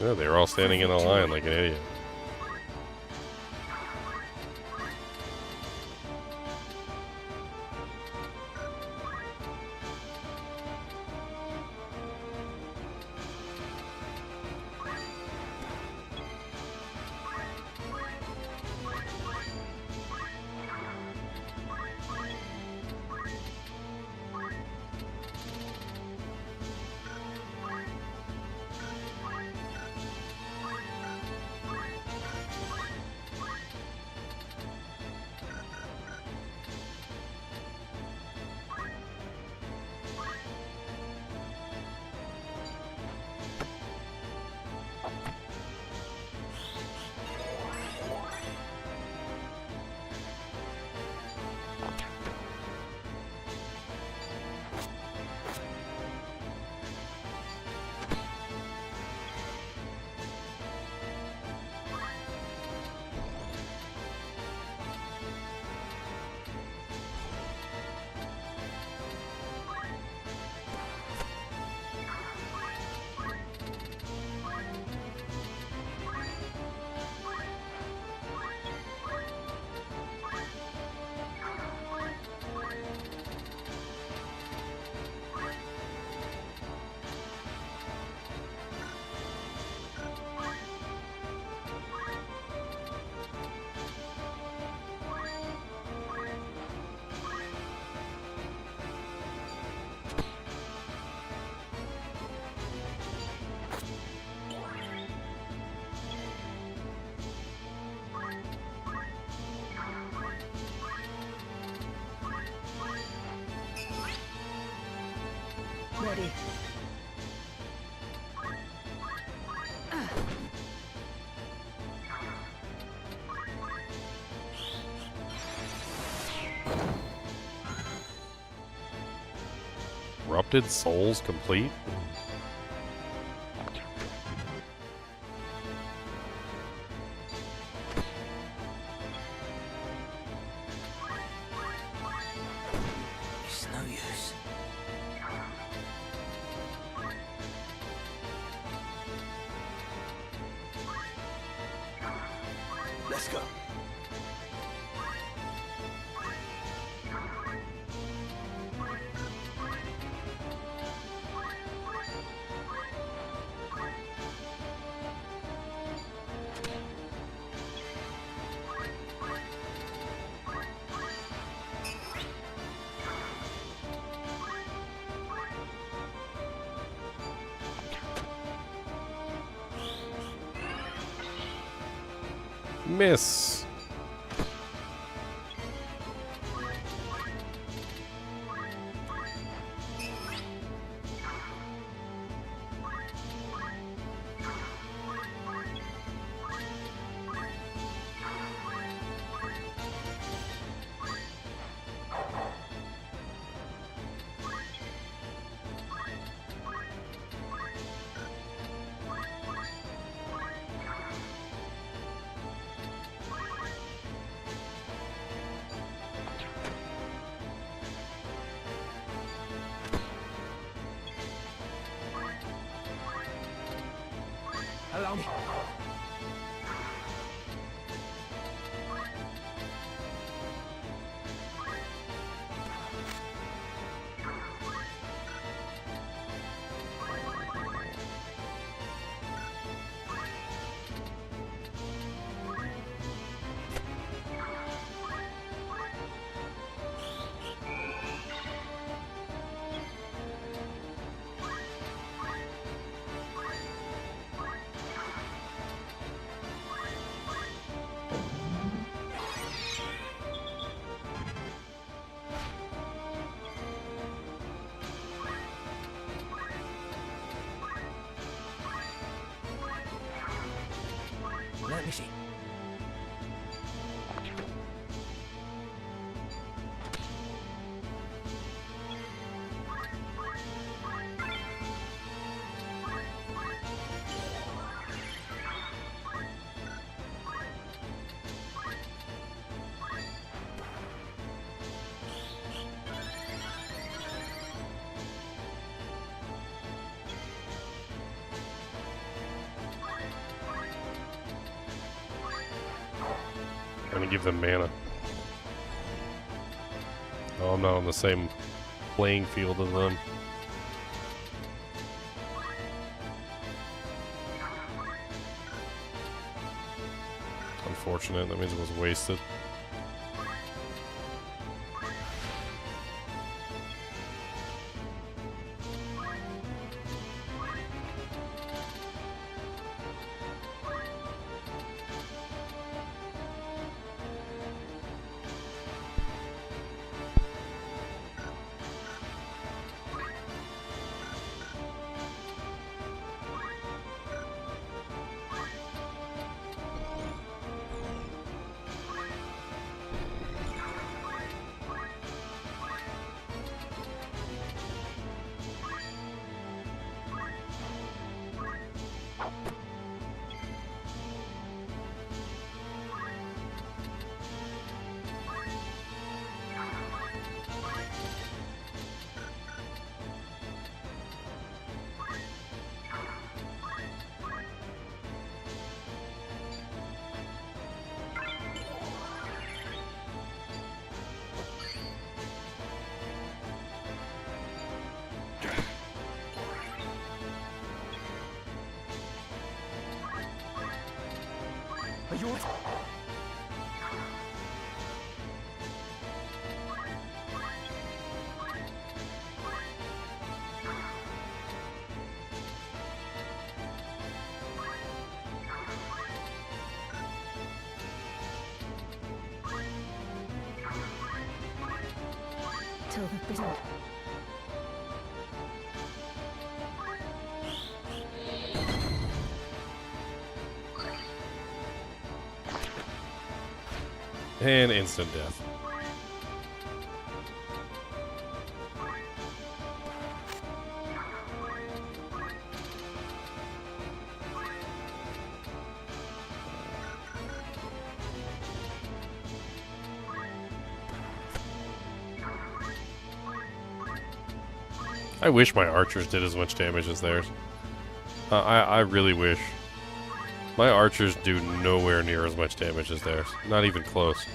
Yeah, they were all standing in a line like an idiot. ready. Corrupted Souls complete? It's no use. Let's go. Miss. Allow me. Let me see. I'm gonna give them mana. Oh, I'm not on the same playing field as them. Unfortunate, that means it was wasted. Are you what? Till the present. And instant death. I wish my archers did as much damage as theirs. I really wish. My archers do nowhere near as much damage as theirs. Not even close.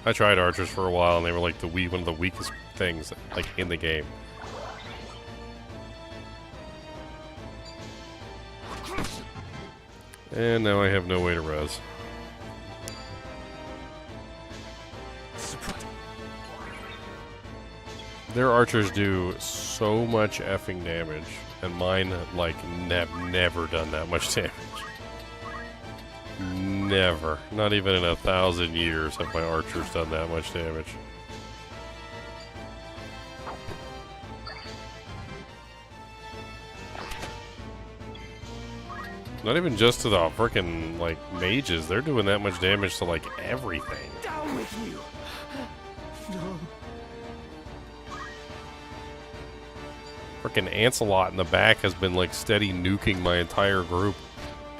I tried archers for a while and they were like one of the weakest things like in the game. And now I have no way to res. Their archers do so much effing damage, and mine, like, never done that much damage. Never. Not even in 1,000 years have my archers done that much damage. Not even just to the frickin', like, mages. They're doing that much damage to, like, everything. Down with you! No. Frickin' Andaseat in the back has been, like, steady nuking my entire group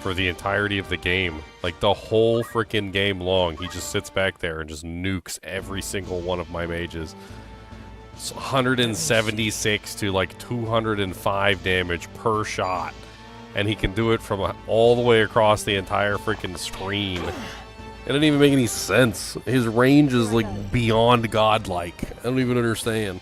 for the entirety of the game. Like, the whole frickin' game long, he just sits back there and just nukes every single one of my mages. It's 176 to, like, 205 damage per shot. And he can do it from all the way across the entire frickin' screen. It doesn't even make any sense. His range is, like, beyond godlike. I don't even understand.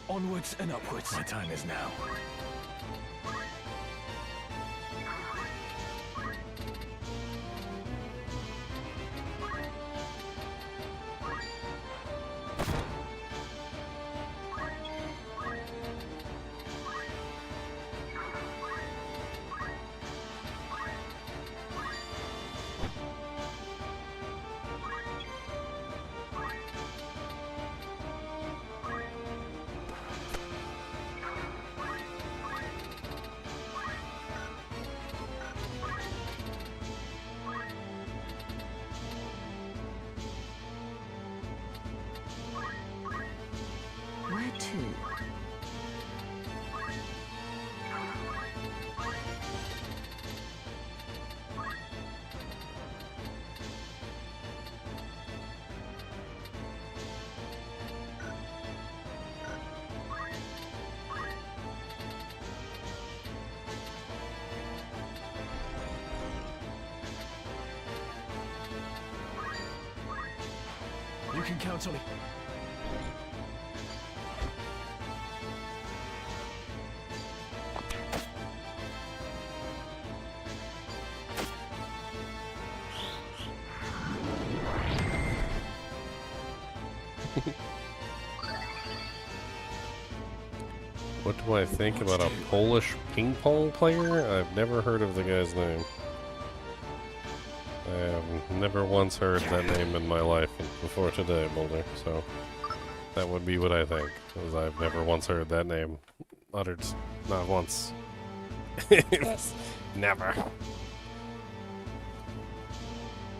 Onwards and upwards. My time is now. Where to? You can count on me. What do I think about a Polish ping pong player? I've never heard of the guy's name. I have never once heard that name in my life before today, Boulder, so that would be what I think, because I've never once heard that name uttered, not once. Never.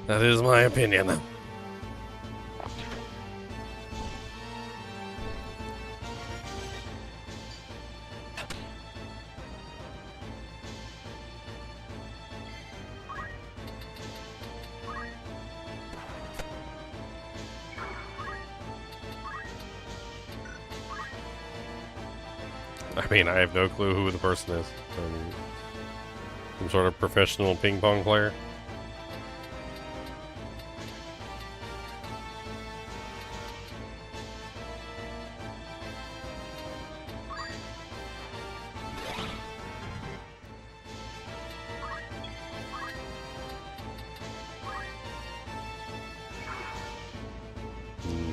That is my opinion. I mean, I have no clue who the person is. Some sort of professional ping pong player.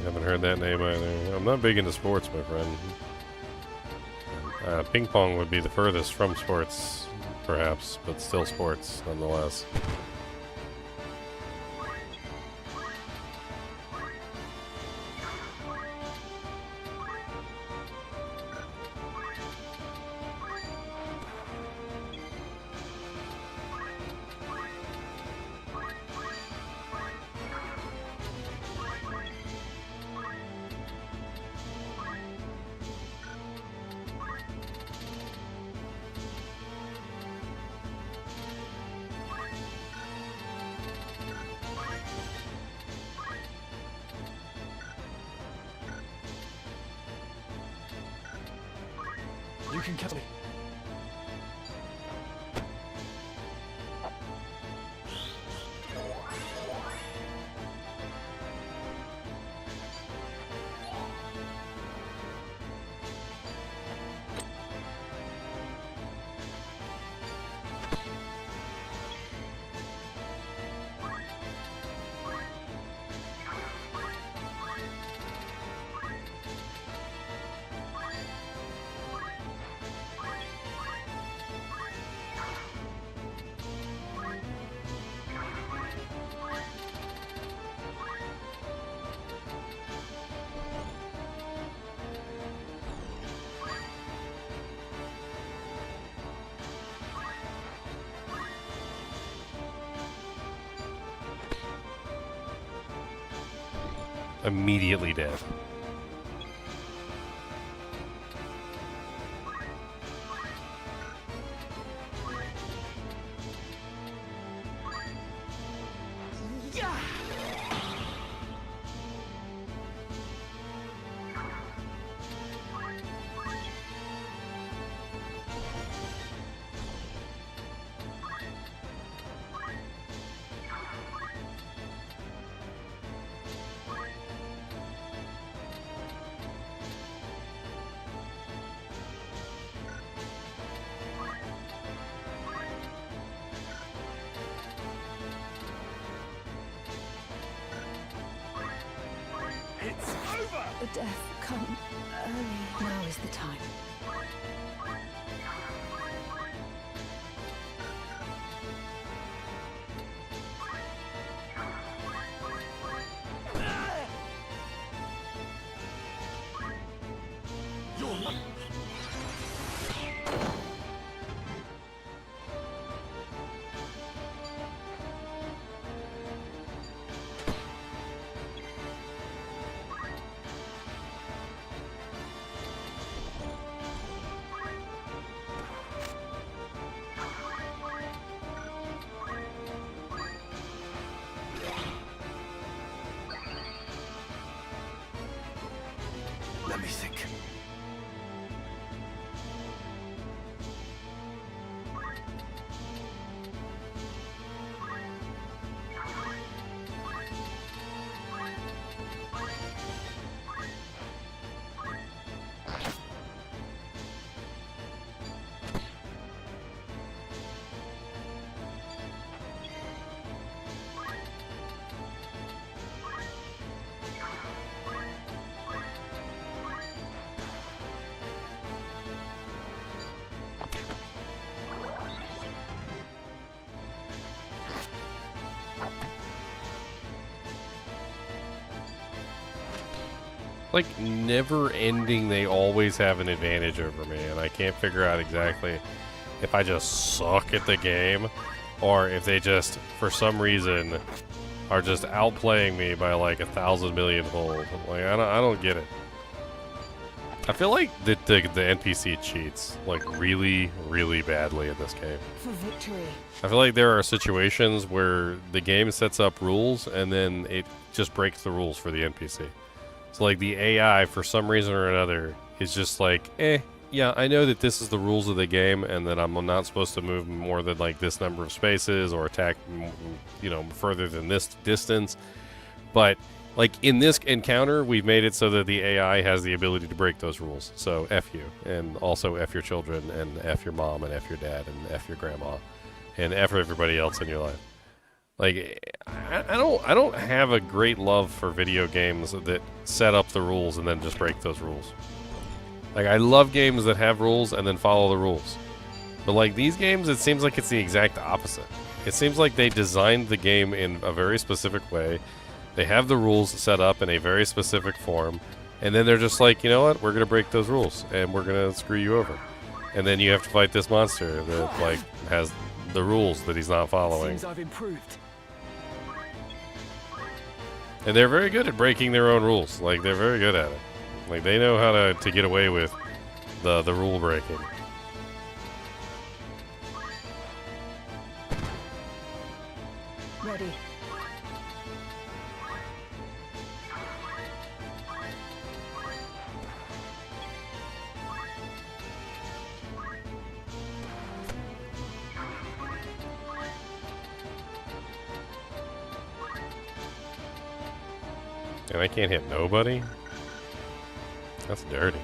Haven't heard that name either. I'm not big into sports, my friend. Ping pong would be the furthest from sports, perhaps, but still sports, nonetheless. You can catch me. Immediately dead. The death come early. Now is the time. Let me think. Like, never ending, they always have an advantage over me, and I can't figure out exactly if I just suck at the game, or if they just, for some reason, are just outplaying me by like 1,000 million fold. Like, I don't get it. I feel like the NPC cheats, like, really, really badly in this game. For victory. I feel like there are situations where the game sets up rules, and then it just breaks the rules for the NPC. So, like, the AI, for some reason or another, is just like, yeah, I know that this is the rules of the game, and that I'm not supposed to move more than, like, this number of spaces, or attack, you know, further than this distance. But, like, in this encounter, we've made it so that the AI has the ability to break those rules. So, F you. And also F your children, and F your mom, and F your dad, and F your grandma, and F everybody else in your life. Like, I don't have a great love for video games that set up the rules and then just break those rules. Like, I love games that have rules and then follow the rules. But like these games, it seems like it's the exact opposite. It seems like they designed the game in a very specific way. They have the rules set up in a very specific form, and then they're just like, you know what? We're gonna break those rules, and we're gonna screw you over. And then you have to fight this monster that like has the rules that he's not following. Seems I've improved. And they're very good at breaking their own rules. Like, they're very good at it. Like, they know how to get away with the rule breaking. Ready. And I can't hit nobody? That's dirty.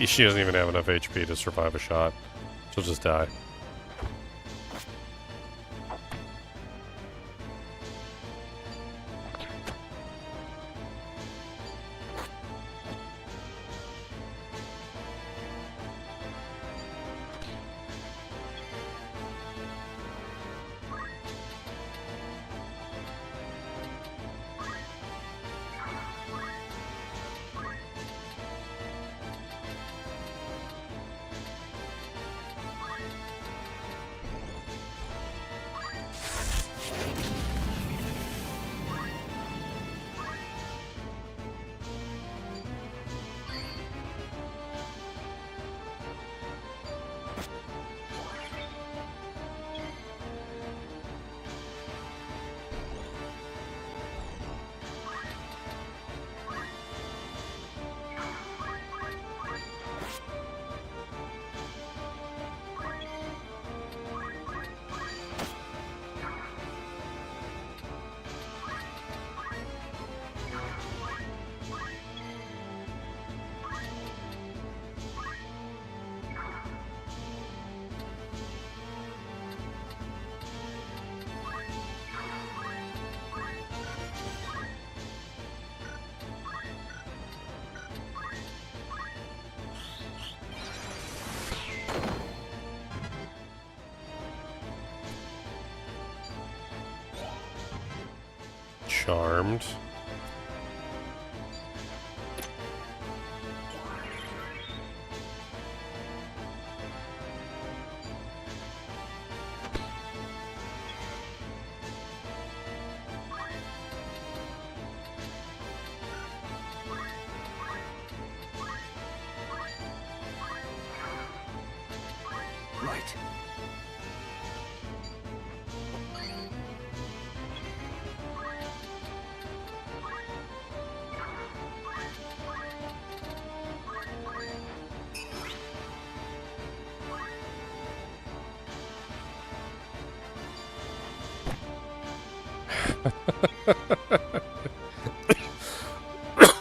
She doesn't even have enough HP to survive a shot. She'll just die. Charmed. Right.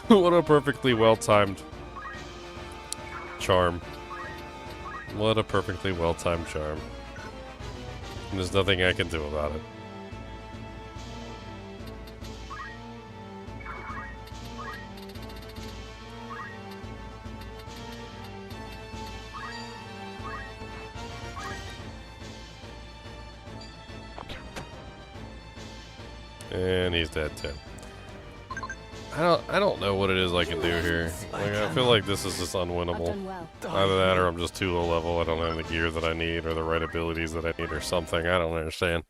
What a perfectly well-timed charm. What a perfectly well-timed charm. And there's nothing I can do about it. And he's dead too. I don't know what it is I can do here. Like, I feel like this is just unwinnable. Either that or I'm just too low level. I don't have the gear that I need or the right abilities that I need or something. I don't understand.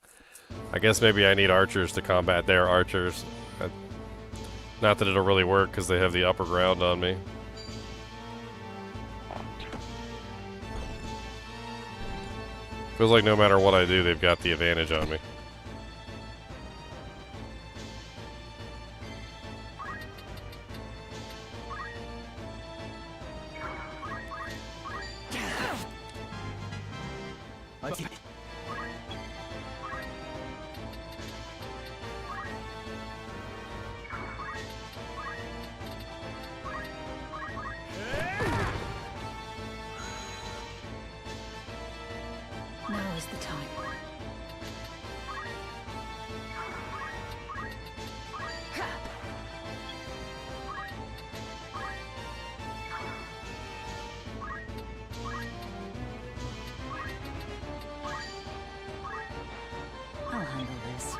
I guess maybe I need archers to combat their archers. Not that it'll really work because they have the upper ground on me. Feels like no matter what I do, they've got the advantage on me. Now is the time. I'll handle this.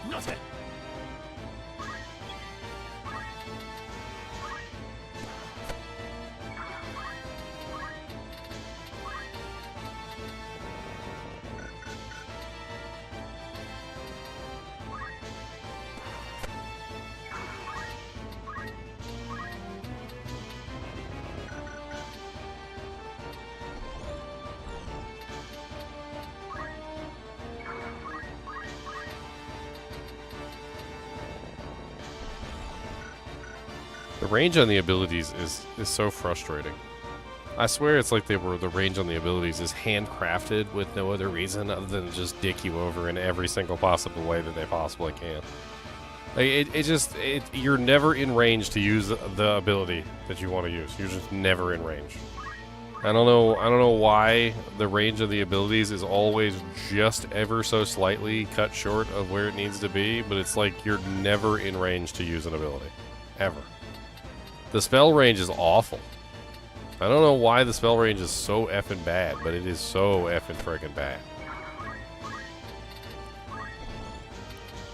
Nothing. The range on the abilities is so frustrating. I swear it's like the range on the abilities is handcrafted with no other reason other than just dick you over in every single possible way that they possibly can. Like you're never in range to use the ability that you want to use. You're just never in range. I don't know why the range of the abilities is always just ever so slightly cut short of where it needs to be, but it's like you're never in range to use an ability. Ever. The spell range is awful. I don't know why the spell range is so effing bad, but it is so effing freaking bad.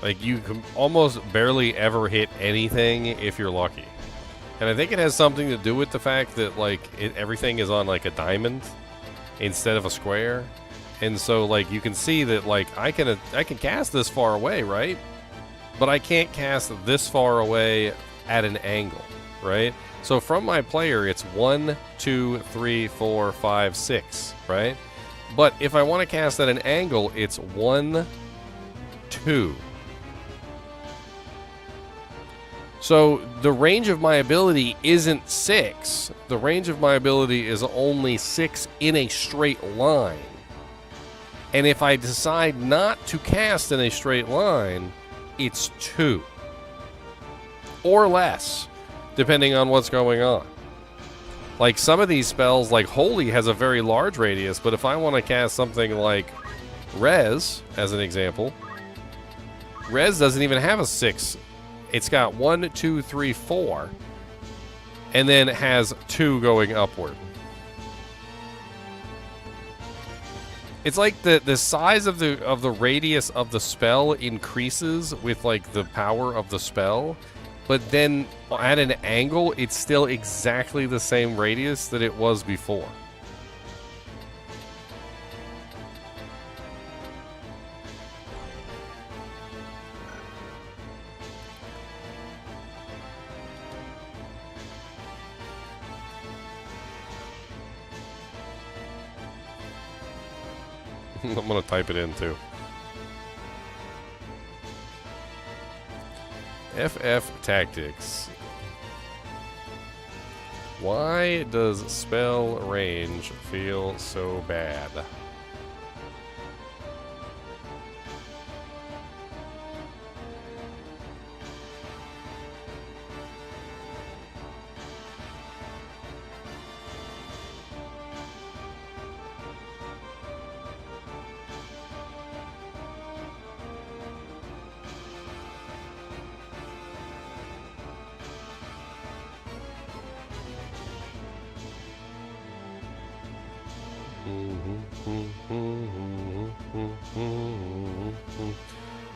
Like, you can almost barely ever hit anything if you're lucky. And I think it has something to do with the fact that, like, everything is on, like, a diamond instead of a square. And so, like, you can see that, like, I can cast this far away, right? But I can't cast this far away at an angle. Right? So from my player, it's 1, 2, 3, 4, 5, 6, right? But if I want to cast at an angle, it's 1, 2. So the range of my ability isn't 6. The range of my ability is only 6 in a straight line. And if I decide not to cast in a straight line, it's 2. Or less. depending on what's going on. Like some of these spells, like Holy has a very large radius, but if I want to cast something like Res, as an example, Res doesn't even have a 6. It's got 1, 2, 3, 4, and then it has 2 going upward. It's like the size of the radius of the spell increases with like the power of the spell, but then at an angle, it's still exactly the same radius that it was before. I'm gonna type it in too. FF Tactics. Why does spell range feel so bad?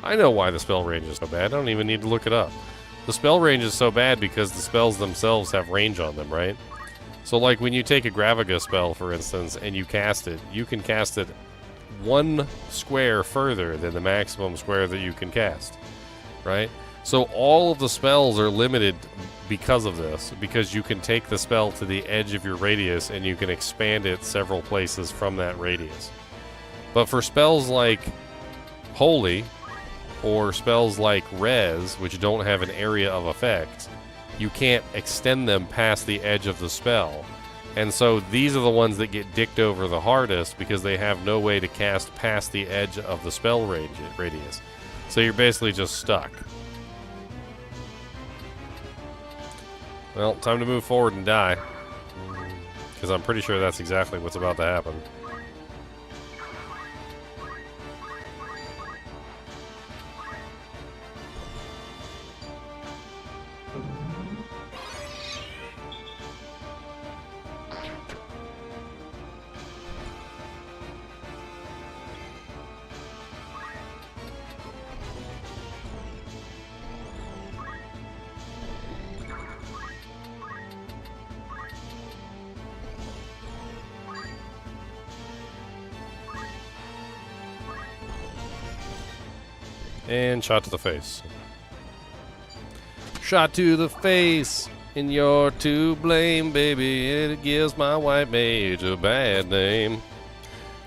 I know why the spell range is so bad. I don't even need to look it up. The spell range is so bad because the spells themselves have range on them, right? So like when you take a Gravaga spell, for instance, and you cast it, you can cast it 1 square further than the maximum square that you can cast, right? So all of the spells are limited because of this, because you can take the spell to the edge of your radius and you can expand it several places from that radius. But for spells like Holy, or spells like Res, which don't have an area of effect, you can't extend them past the edge of the spell. And so these are the ones that get dicked over the hardest because they have no way to cast past the edge of the spell radius. So you're basically just stuck. Well, time to move forward and die. Because I'm pretty sure that's exactly what's about to happen. And shot to the face. Shot to the face, and you're to blame, baby. It gives my white mage a bad name.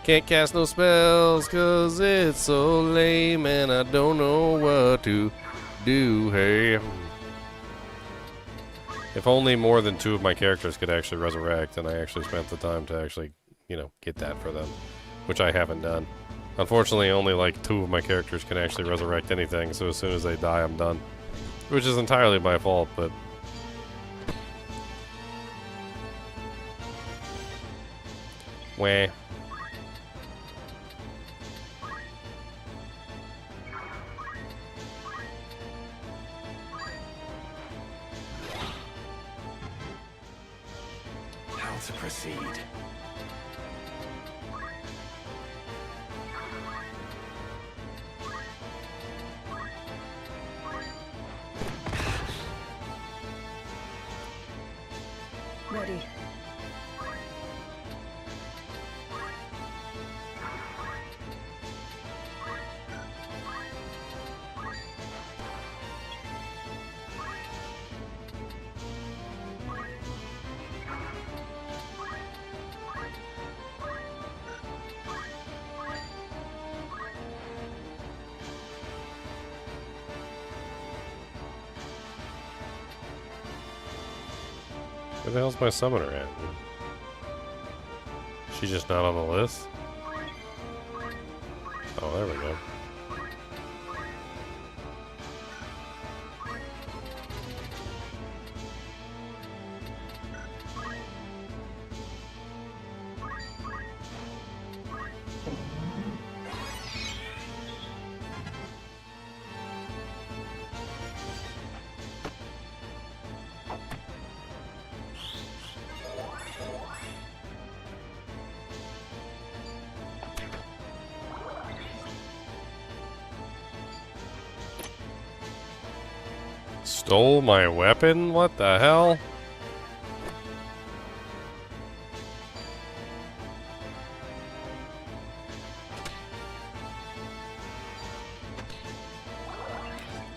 Can't cast no spells, cause it's so lame, and I don't know what to do, hey. If only more than 2 of my characters could actually resurrect, and I actually spent the time to actually, you know, get that for them, which I haven't done. Unfortunately, only like 2 of my characters can actually resurrect anything, so as soon as they die, I'm done. Which is entirely my fault, but... Wah. How to proceed? Ready. Where the hell's my summoner at? She's just not on the list? Oh, there we go. Stole my weapon? What the hell?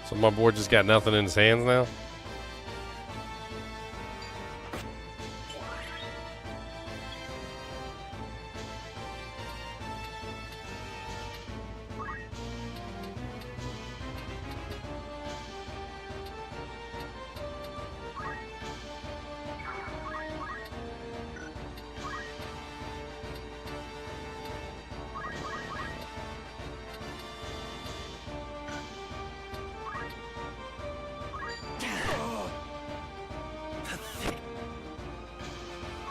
So my boy just got nothing in his hands now?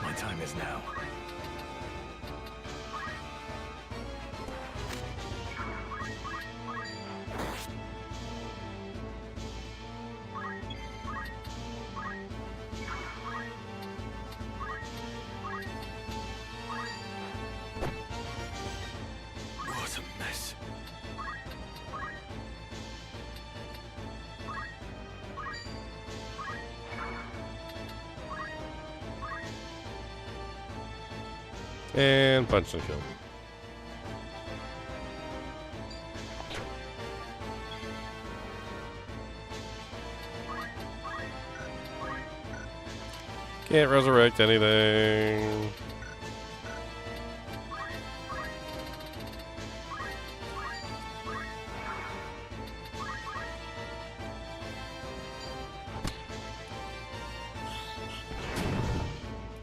My time is now. What a mess. And punch and kill. Can't resurrect anything.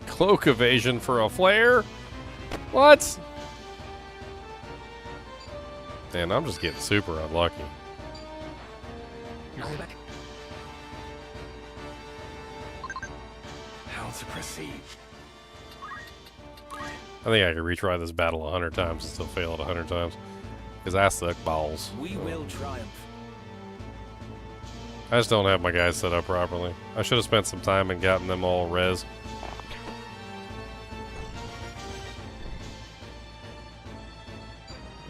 Cloak evasion for a flare? What? Man, I'm just getting super unlucky. How to proceed? I think I could retry this battle 100 times and still fail it 100 times. Because I suck balls. We will triumph. I just don't have my guys set up properly. I should have spent some time and gotten them all res.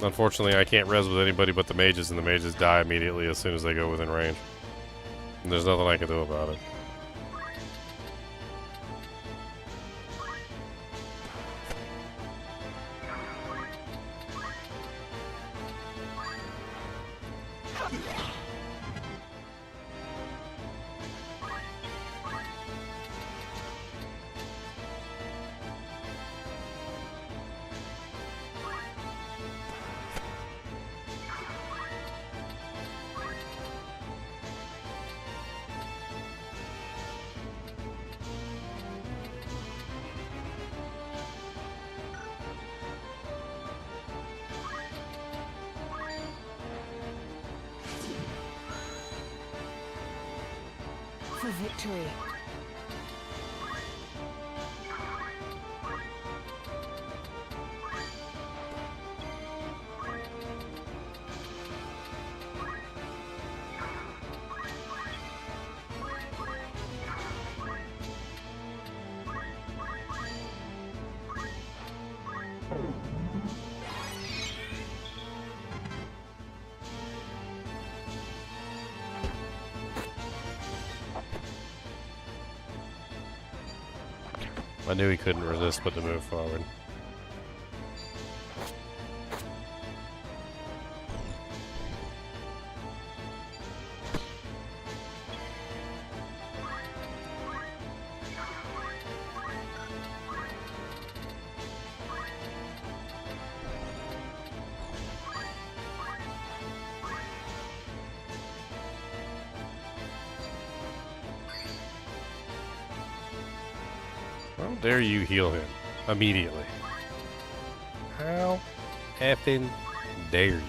Unfortunately, I can't res with anybody but the mages, and the mages die immediately as soon as they go within range. And there's nothing I can do about it. For victory. I knew he couldn't resist but to move forward. How dare you heal him immediately? How effing dare you?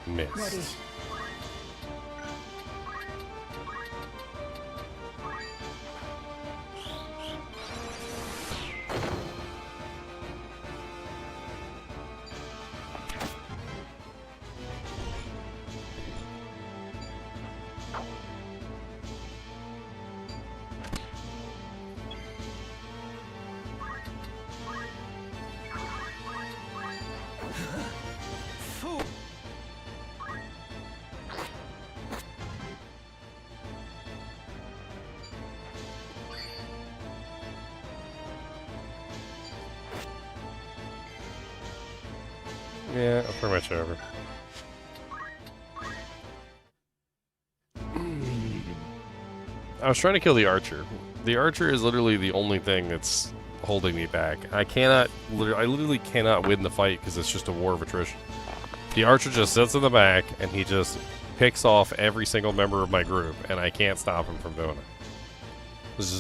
Miss. Ready. Yeah, pretty much over. I was trying to kill the archer. The archer is literally the only thing that's holding me back. I literally cannot win the fight because it's just a war of attrition. The archer just sits in the back and he just picks off every single member of my group, and I can't stop him from doing it.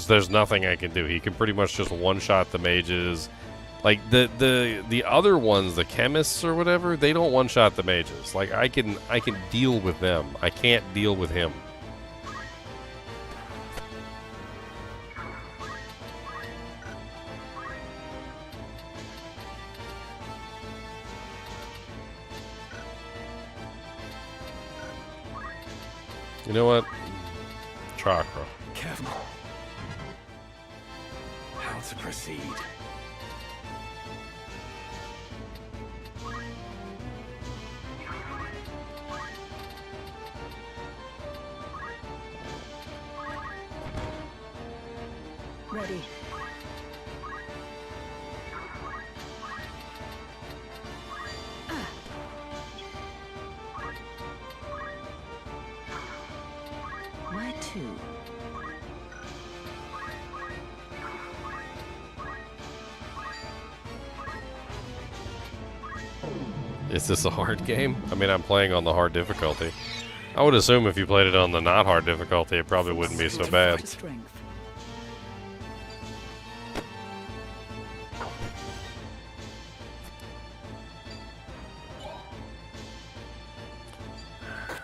There's nothing I can do. He can pretty much just one-shot the mages. Like the other ones, the chemists or whatever, they don't one-shot the mages. Like I can deal with them. I can't deal with him. You know what? Chakra. Careful. How to proceed? Ready. Where to? Is this a hard game? I mean, I'm playing on the hard difficulty. I would assume if you played it on the not hard difficulty, it probably wouldn't be so bad.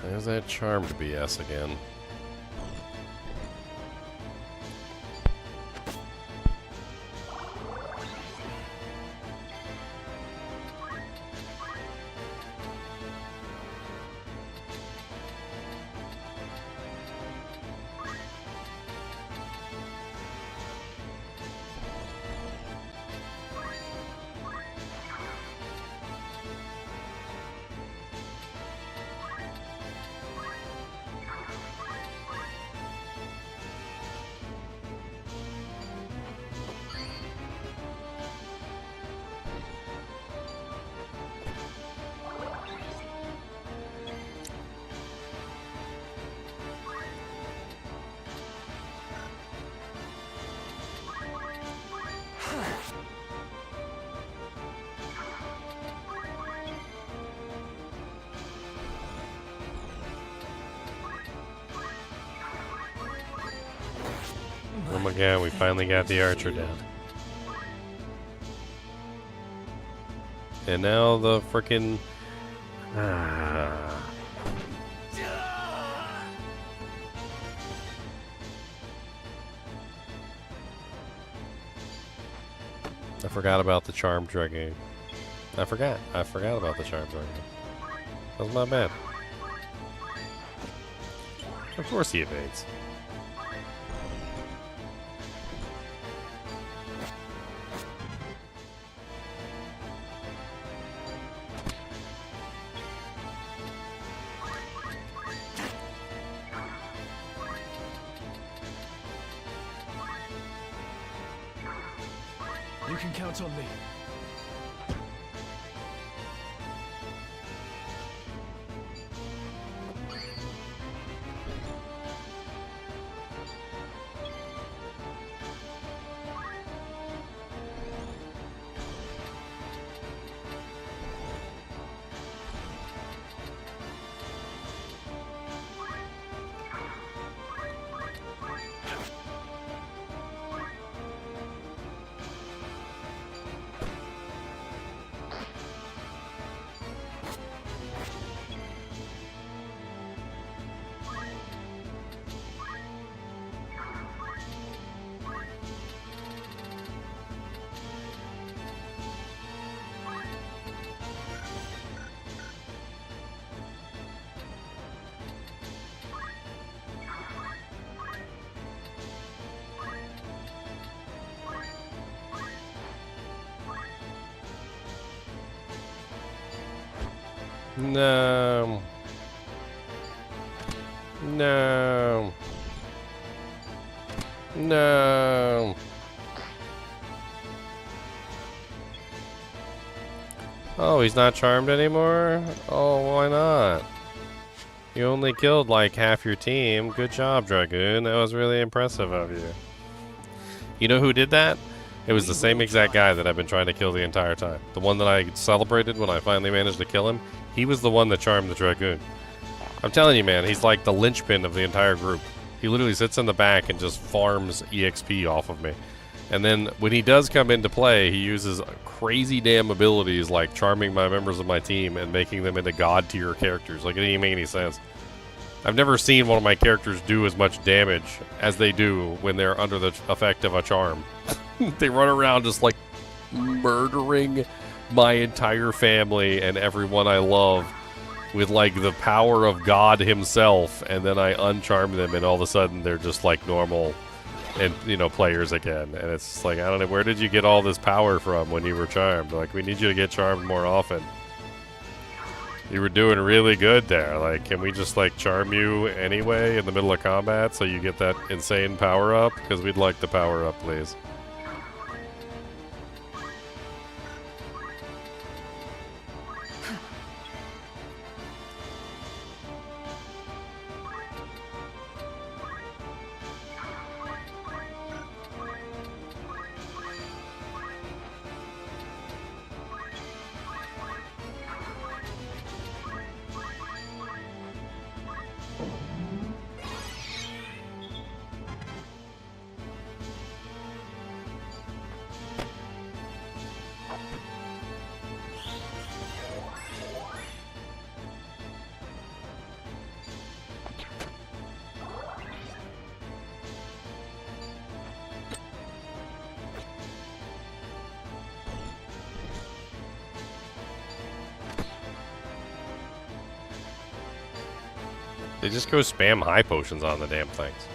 There's that charmed BS again. Oh my god, we finally got the archer down. And now the frickin' I forgot about the charm dragon. I forgot about the charm dragon. That was my bad. Of course he evades. You can count on me. No. No. No. Oh, he's not charmed anymore? Oh, why not? You only killed like half your team. Good job, Dragoon. That was really impressive of you. You know who did that? It was the same exact guy that I've been trying to kill the entire time. The one that I celebrated when I finally managed to kill him. He was the one that charmed the Dragoon. I'm telling you, man, he's like the linchpin of the entire group. He literally sits in the back and just farms EXP off of me. And then when he does come into play, he uses crazy damn abilities like charming my members of my team and making them into god tier characters. Like, it didn't even make any sense. I've never seen one of my characters do as much damage as they do when they're under the effect of a charm. They run around just like murdering my entire family and everyone I love with like the power of God himself, and then I uncharm them and all of a sudden they're just like normal and, you know, players again. And it's like, I don't know, where did you get all this power from when you were charmed? Like, we need you to get charmed more often. You were doing really good there. Like, can we just like charm you anyway in the middle of combat so you get that insane power up? Because we'd like the power up, please. They just go spam high potions on the damn things.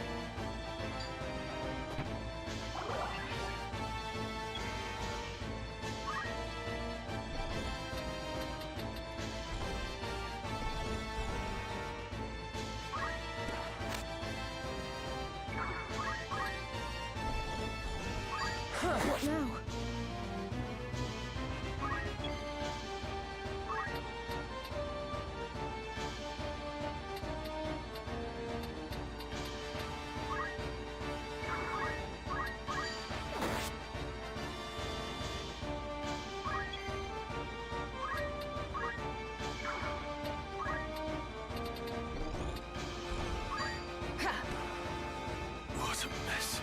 What now? What a mess.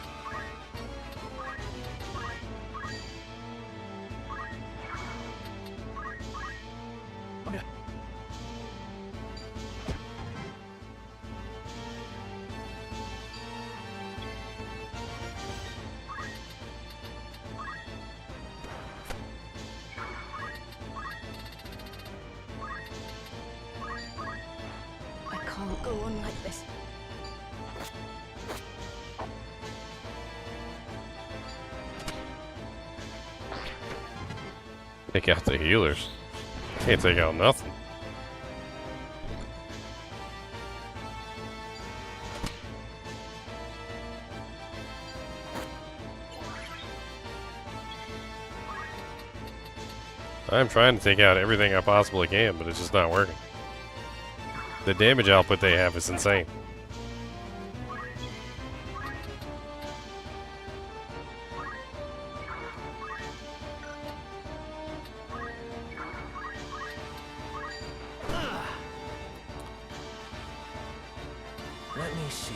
I can't go on like this. Take out the healers. Can't take out nothing. I'm trying to take out everything I possibly can, but it's just not working. The damage output they have is insane. Let me see.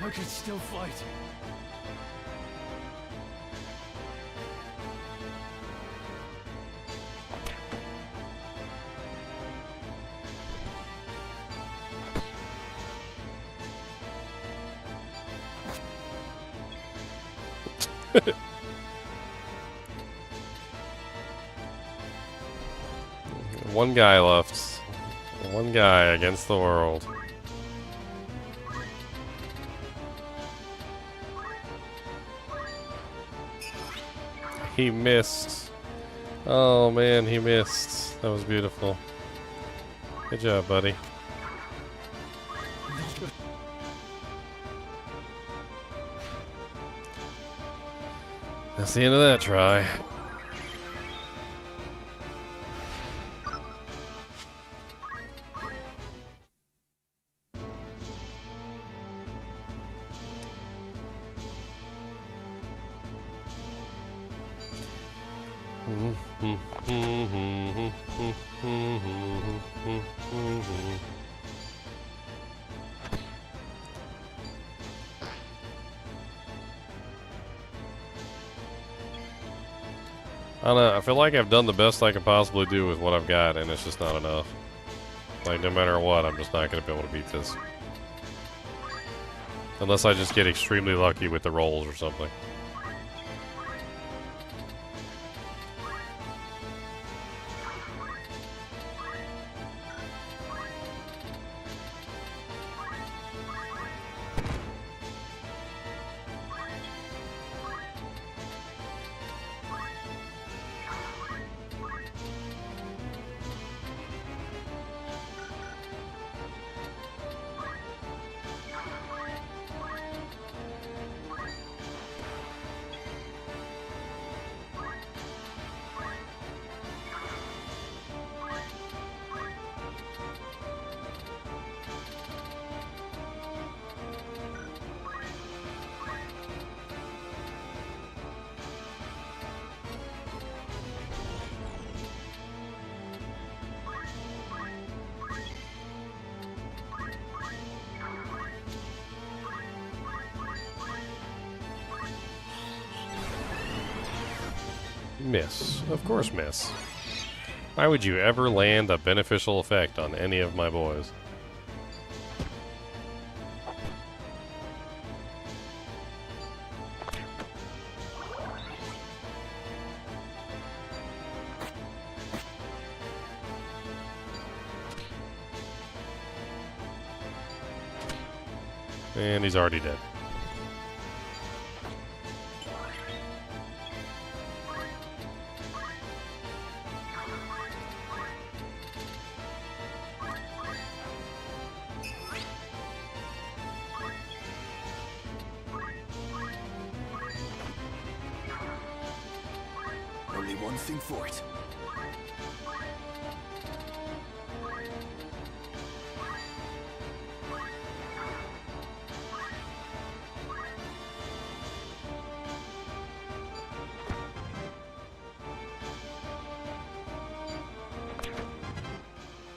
I could still fight. One guy left. One guy against the world. He missed. Oh man, he missed. That was beautiful. Good job, buddy. That's the end of that try. I don't know, I feel like I've done the best I can possibly do with what I've got, and it's just not enough. Like, no matter what, I'm just not going to be able to beat this. Unless I just get extremely lucky with the rolls or something. Miss. Of course miss. Why would you ever land a beneficial effect on any of my boys? And he's already dead. Only one thing for it.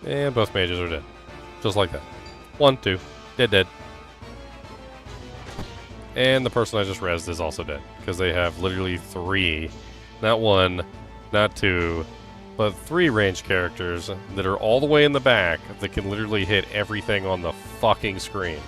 And both mages are dead. Just like that. 1, 2. Dead, dead. And the person I just rezzed is also dead. Because they have literally 3, not 1, not 2, but 3 ranged characters that are all the way in the back that can literally hit everything on the fucking screen.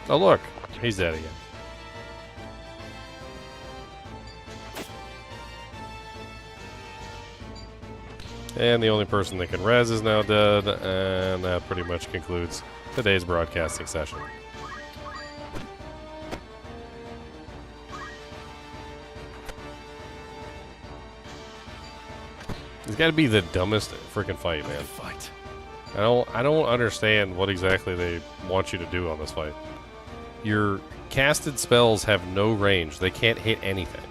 Oh look, he's dead again. And the only person that can res is now dead, and that pretty much concludes today's broadcasting session. It's got to be the dumbest freaking fight, man. I don't understand what exactly they want you to do on this fight. Your casted spells have no range. They can't hit anything.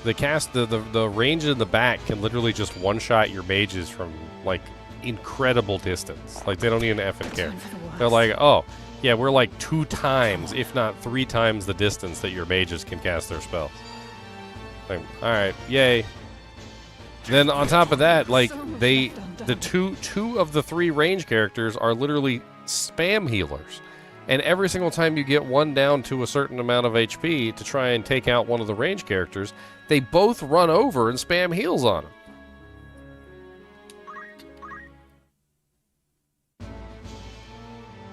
The range in the back can literally just one-shot your mages from, like, incredible distance. Like, they don't even effing care. They're like, oh, Yeah, we're like 2 times, if not 3 times the distance that your mages can cast their spells. Like, alright, yay. Then on top of that, like, the two of the 3 range characters are literally spam healers. And every single time you get one down to a certain amount of HP to try and take out one of the range characters, they both run over and spam heals on them.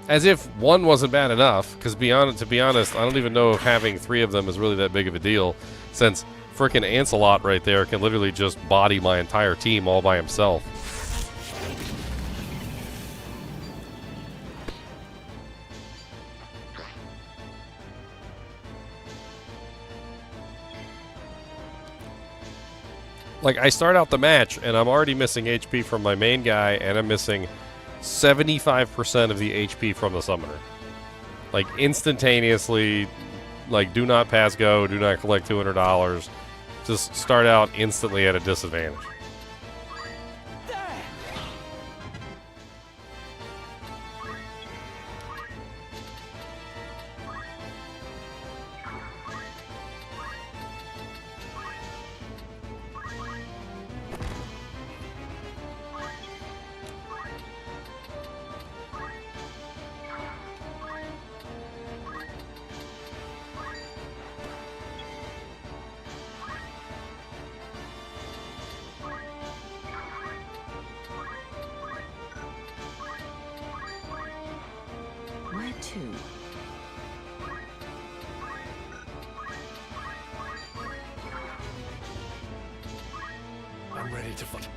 As if one wasn't bad enough, because to be honest, I don't even know if having 3 of them is really that big of a deal, since frickin' Andaseat right there can literally just body my entire team all by himself. Like, I start out the match, and I'm already missing HP from my main guy, and I'm missing 75% of the HP from the summoner. Like, instantaneously, like, do not pass go, do not collect $200. Just start out instantly at a disadvantage. Where to? I'm ready to fight.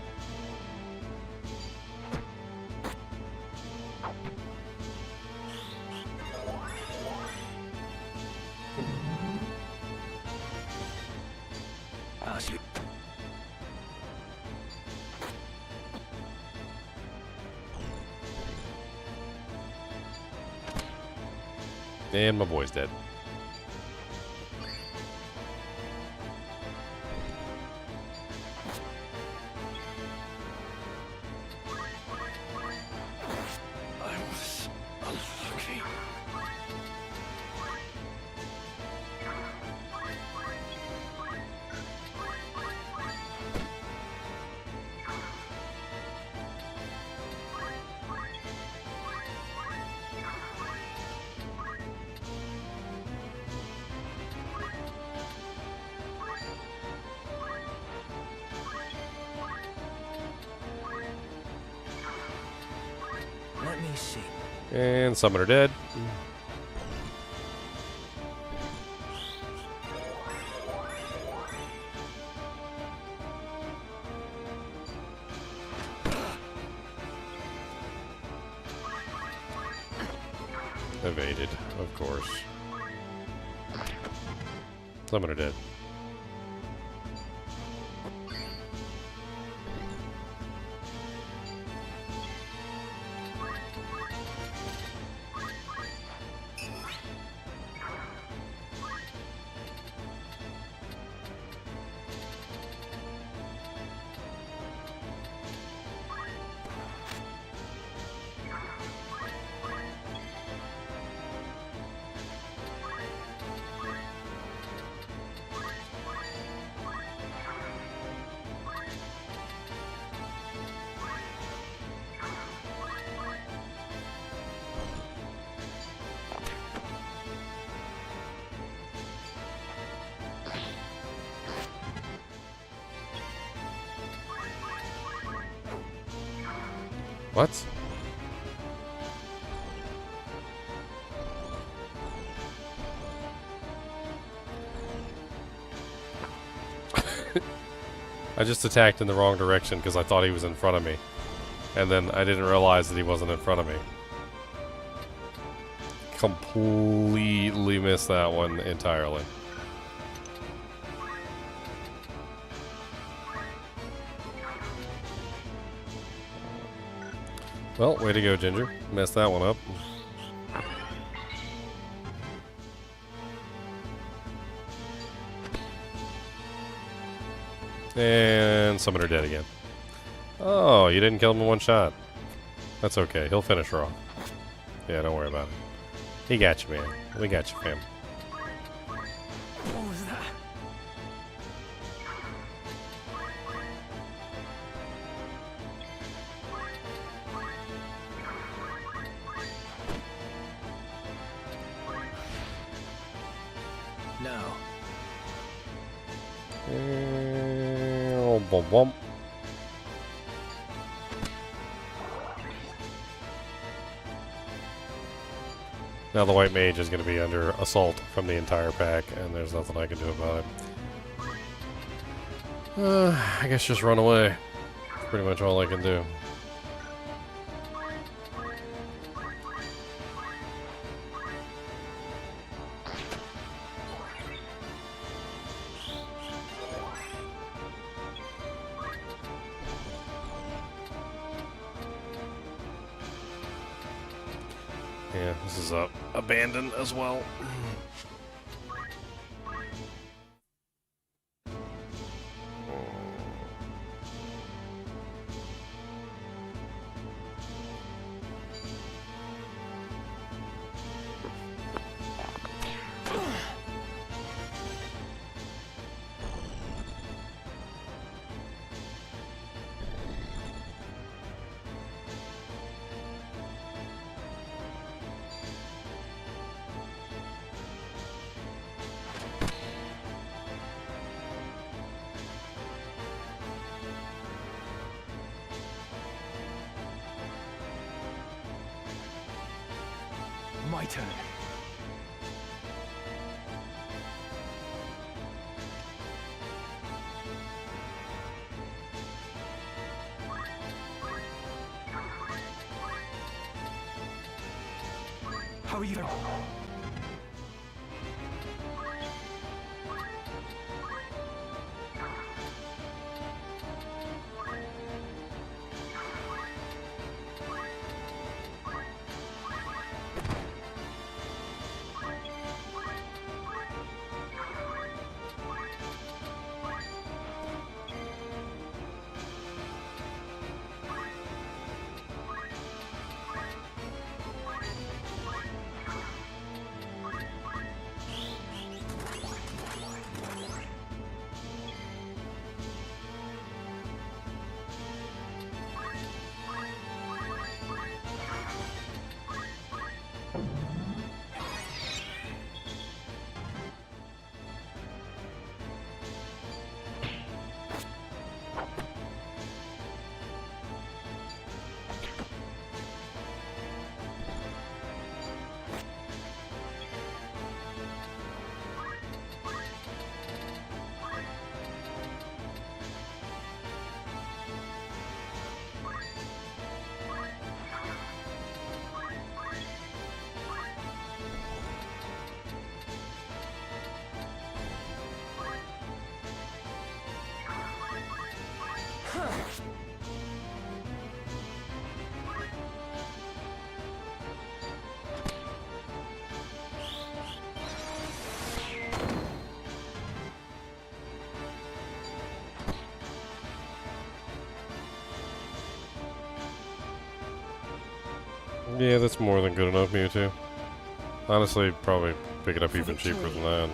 And my boy's dead. Let me see. And summoner dead. Evaded, of course. Summoner dead. What? I just attacked in the wrong direction because I thought he was in front of me. And then I didn't realize that he wasn't in front of me. Completely missed that one entirely. Well, way to go, Ginger. Messed that one up. And summoner dead again. Oh, you didn't kill him in one shot. That's okay. He'll finish her off. Yeah, don't worry about it. He got you, man. We got you, fam. What was that? Now. Bum, bum. Now the white mage is going to be under assault from the entire pack, and there's nothing I can do about it. I guess just run away. That's pretty much all I can do. Yeah, this is abandoned as well. My turn. How are you? Yeah, that's more than good enough, Mewtwo. Honestly, probably pick it up even cheaper than that.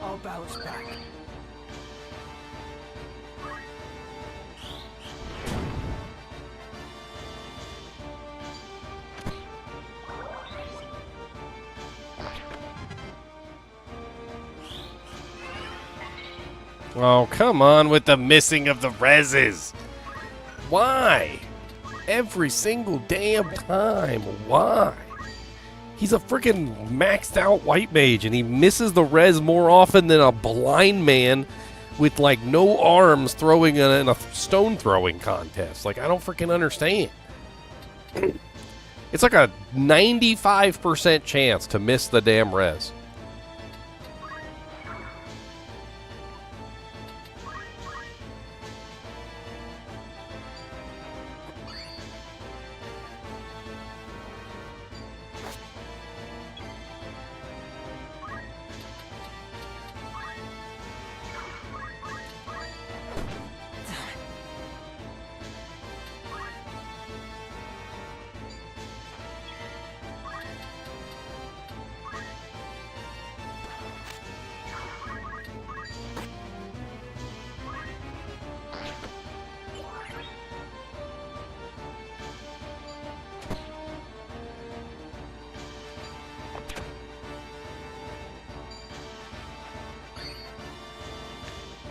I'll bounce back. Oh, come on with the missing of the reses. Why? Every single damn time. Why? He's a freaking maxed out white mage and he misses the res more often than a blind man with like no arms throwing in a stone throwing contest. Like, I don't freaking understand. It's like a 95% chance to miss the damn res.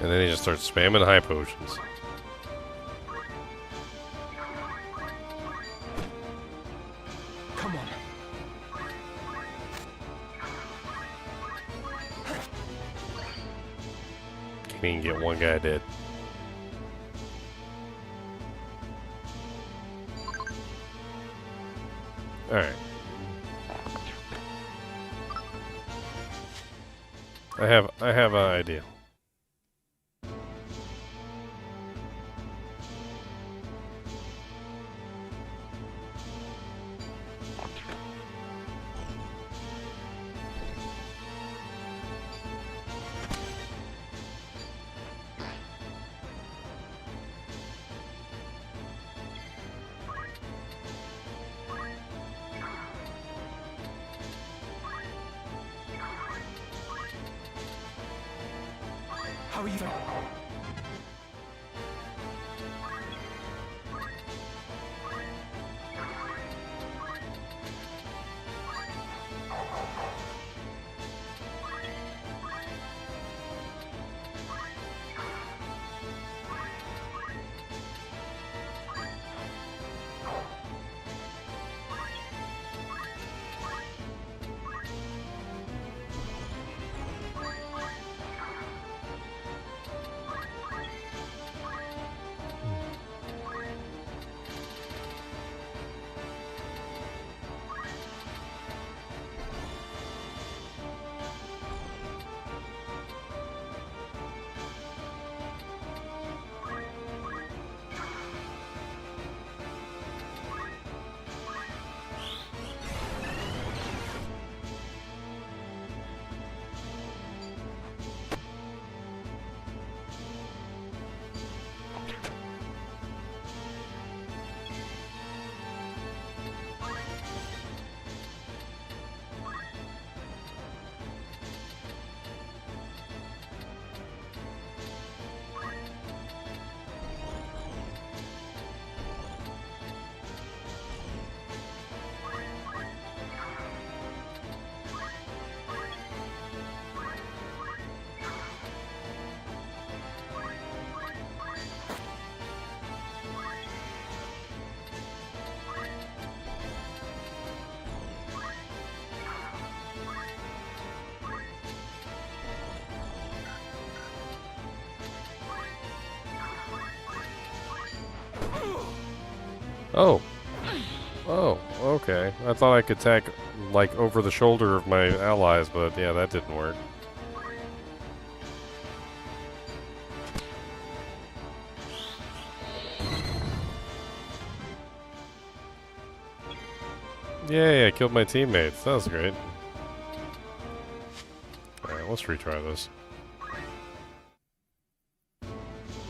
And then he just starts spamming high potions. Come on. Can't even get one guy dead. Alright. I have an idea. How are you? Oh. Oh, okay. I thought I could attack, like, over the shoulder of my allies, but yeah, that didn't work. Yay, I killed my teammates. That was great. Alright, let's retry this.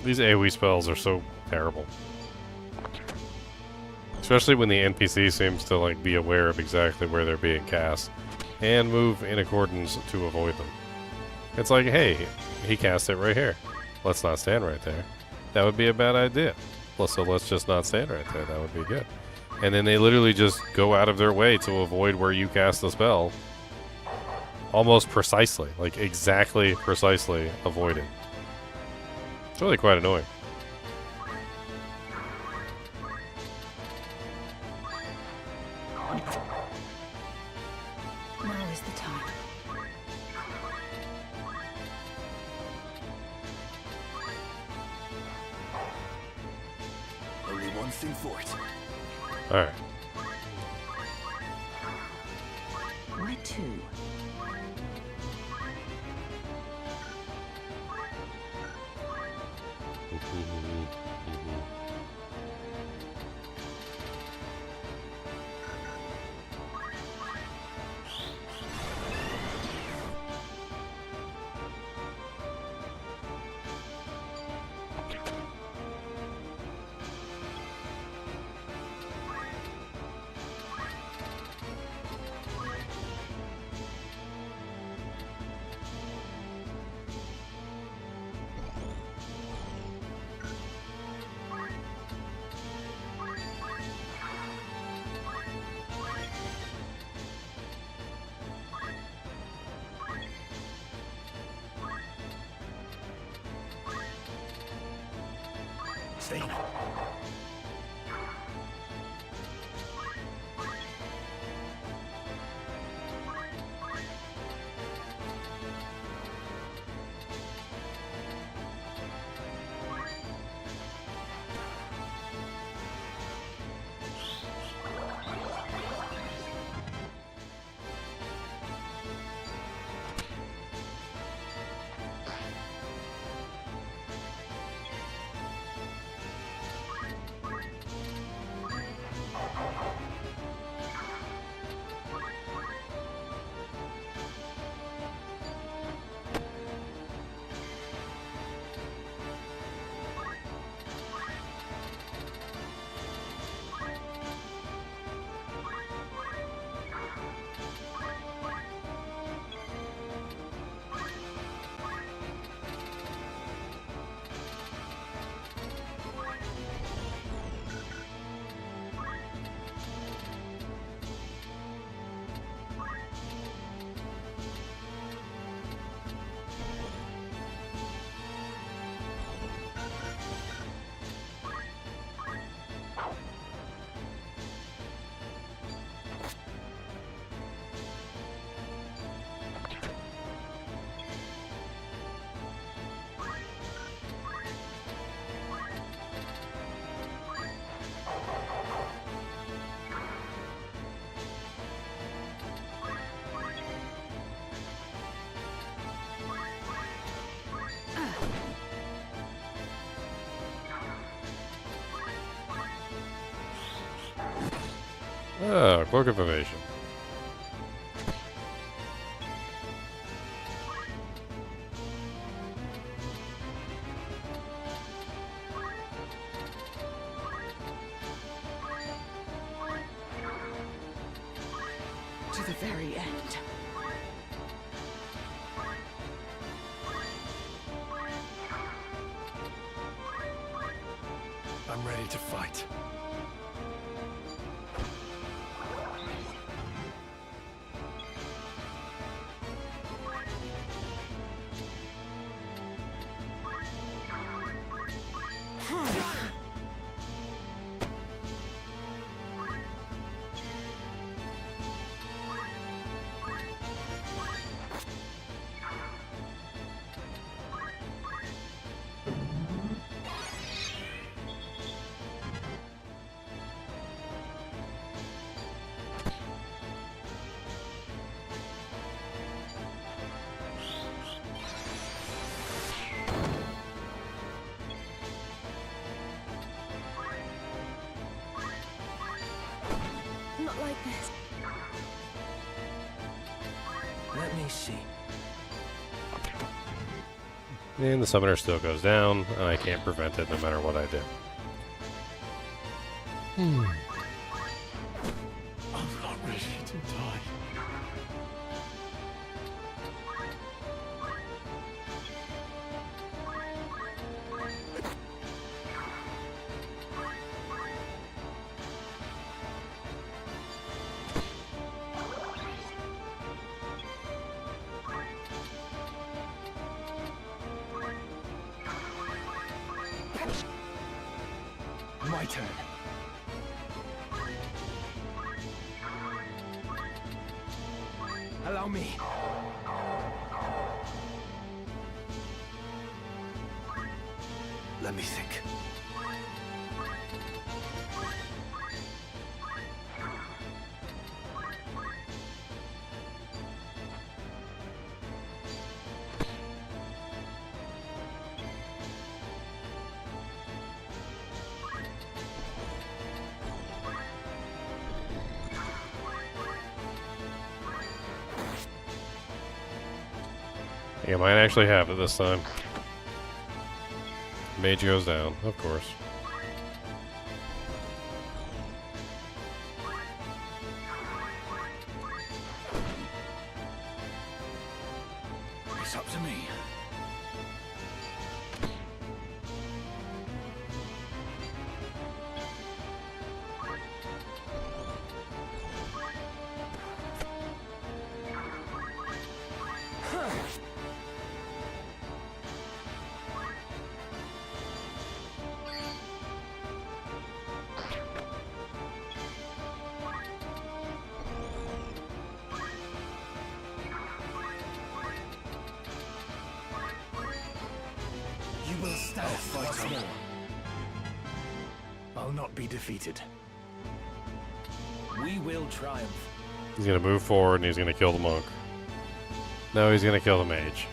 These AoE spells are so terrible. Especially when the NPC seems to like be aware of exactly where they're being cast and move in accordance to avoid them. It's like, hey, he cast it right here. Let's not stand right there. That would be a bad idea. Well, so let's just not stand right there. That would be good. And then they literally just go out of their way to avoid where you cast the spell. Almost precisely. Like exactly precisely avoiding. It's really quite annoying. Now is the time. Only one thing for it. Alright. Where to? Stay. Ah, Cloak of Evasion. To the very end. I'm ready to fight. Not like this. Let me see. And the summoner still goes down, and I can't prevent it no matter what I do. I'm not ready to die. my turn. Allow me. Let me think. You might actually have it this time. Mage goes down, of course. It's up to me. You will stand once more. I'll not be defeated. We will triumph. He's gonna move forward and he's gonna kill the monk. No, he's gonna kill the mage.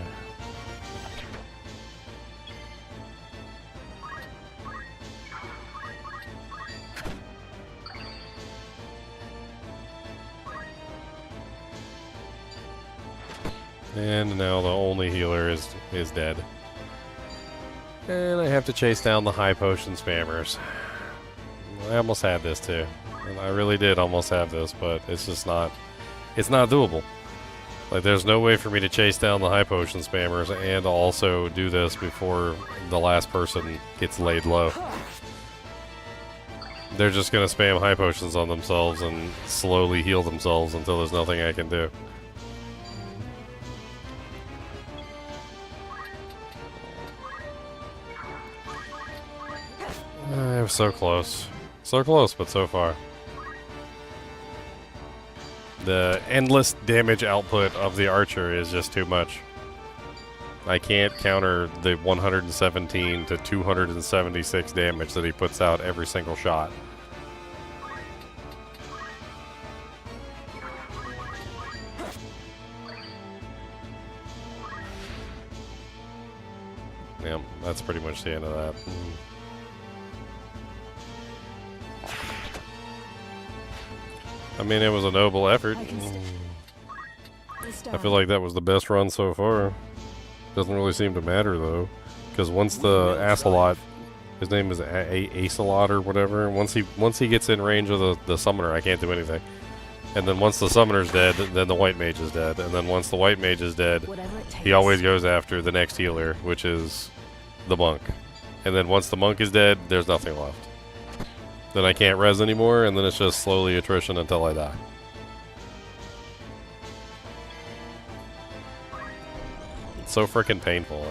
And now the only healer is dead. And I have to chase down the high potion spammers. I almost had this too. And I really did almost have this, but it's just not... It's not doable. Like, there's no way for me to chase down the high potion spammers and also do this before the last person gets laid low. They're just gonna spam high potions on themselves and slowly heal themselves until there's nothing I can do. I was so close. So close, but so far. The endless damage output of the archer is just too much. I can't counter the 117 to 276 damage that he puts out every single shot. Yeah, that's pretty much the end of that. I mean, it was a noble effort. I feel like that was the best run so far. Doesn't really seem to matter, though. Because once the Acelot, his name is Acelot or whatever, once he gets in range of the summoner, I can't do anything. And then once the summoner's dead, then the white mage is dead. And then once the white mage is dead, he always goes after the next healer, which is the monk. And then once the monk is dead, there's nothing left. Then I can't res anymore, and then it's just slowly attrition until I die. It's so freaking painful.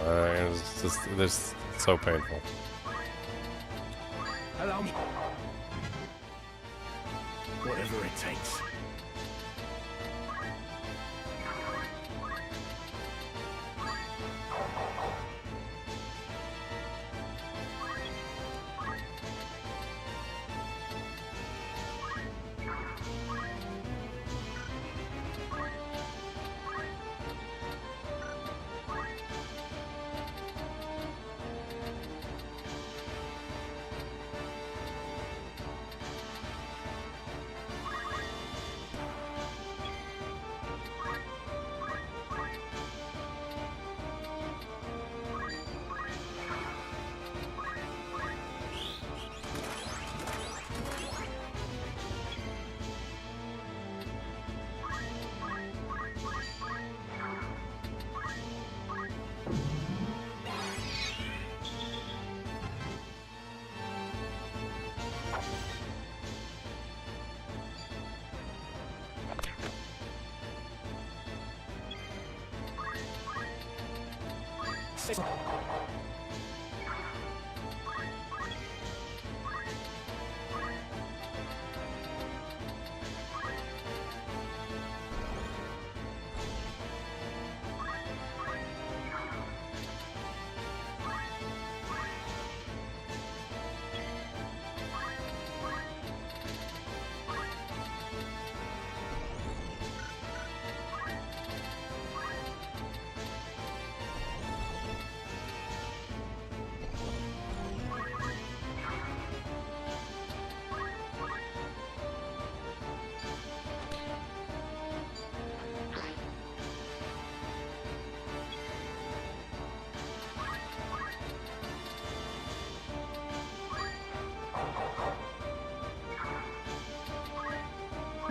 It's so painful. Allow me. Whatever it takes.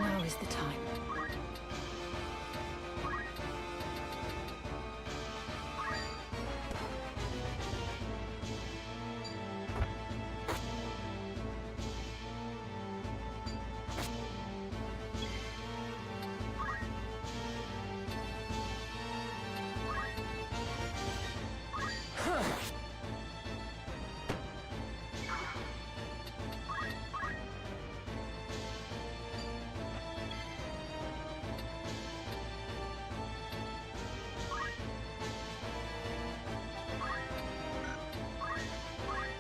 Now is the time.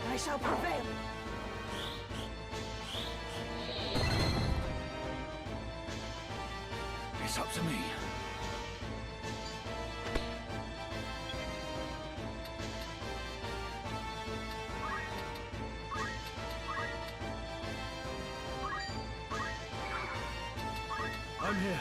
I shall prevail. It's up to me. I'm here.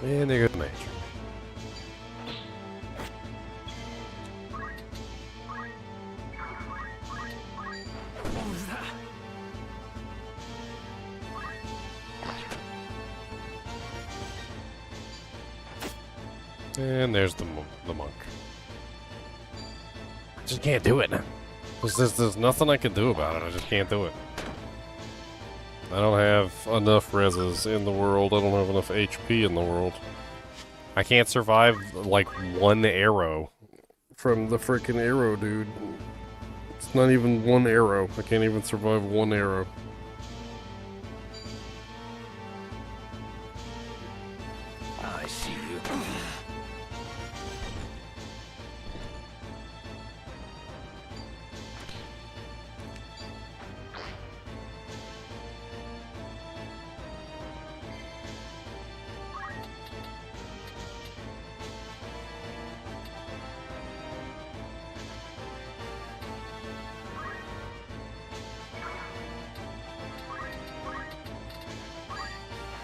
And there goes the match. What was that? And there's the monk. I just can't do it. There's nothing I can do about it. I just can't do it. I don't have enough reses in the world. I don't have enough HP in the world. I can't survive like one arrow from the freaking arrow, dude. It's not even one arrow. I can't even survive one arrow. I see you.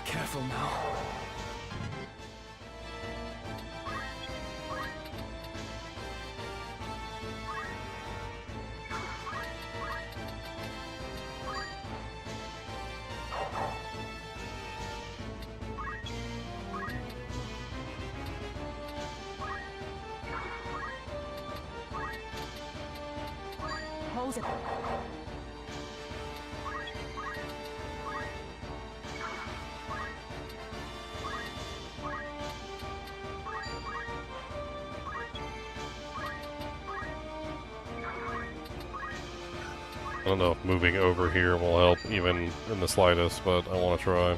Careful now. Hold it. I don't know if moving over here will help even in the slightest, but I want to try.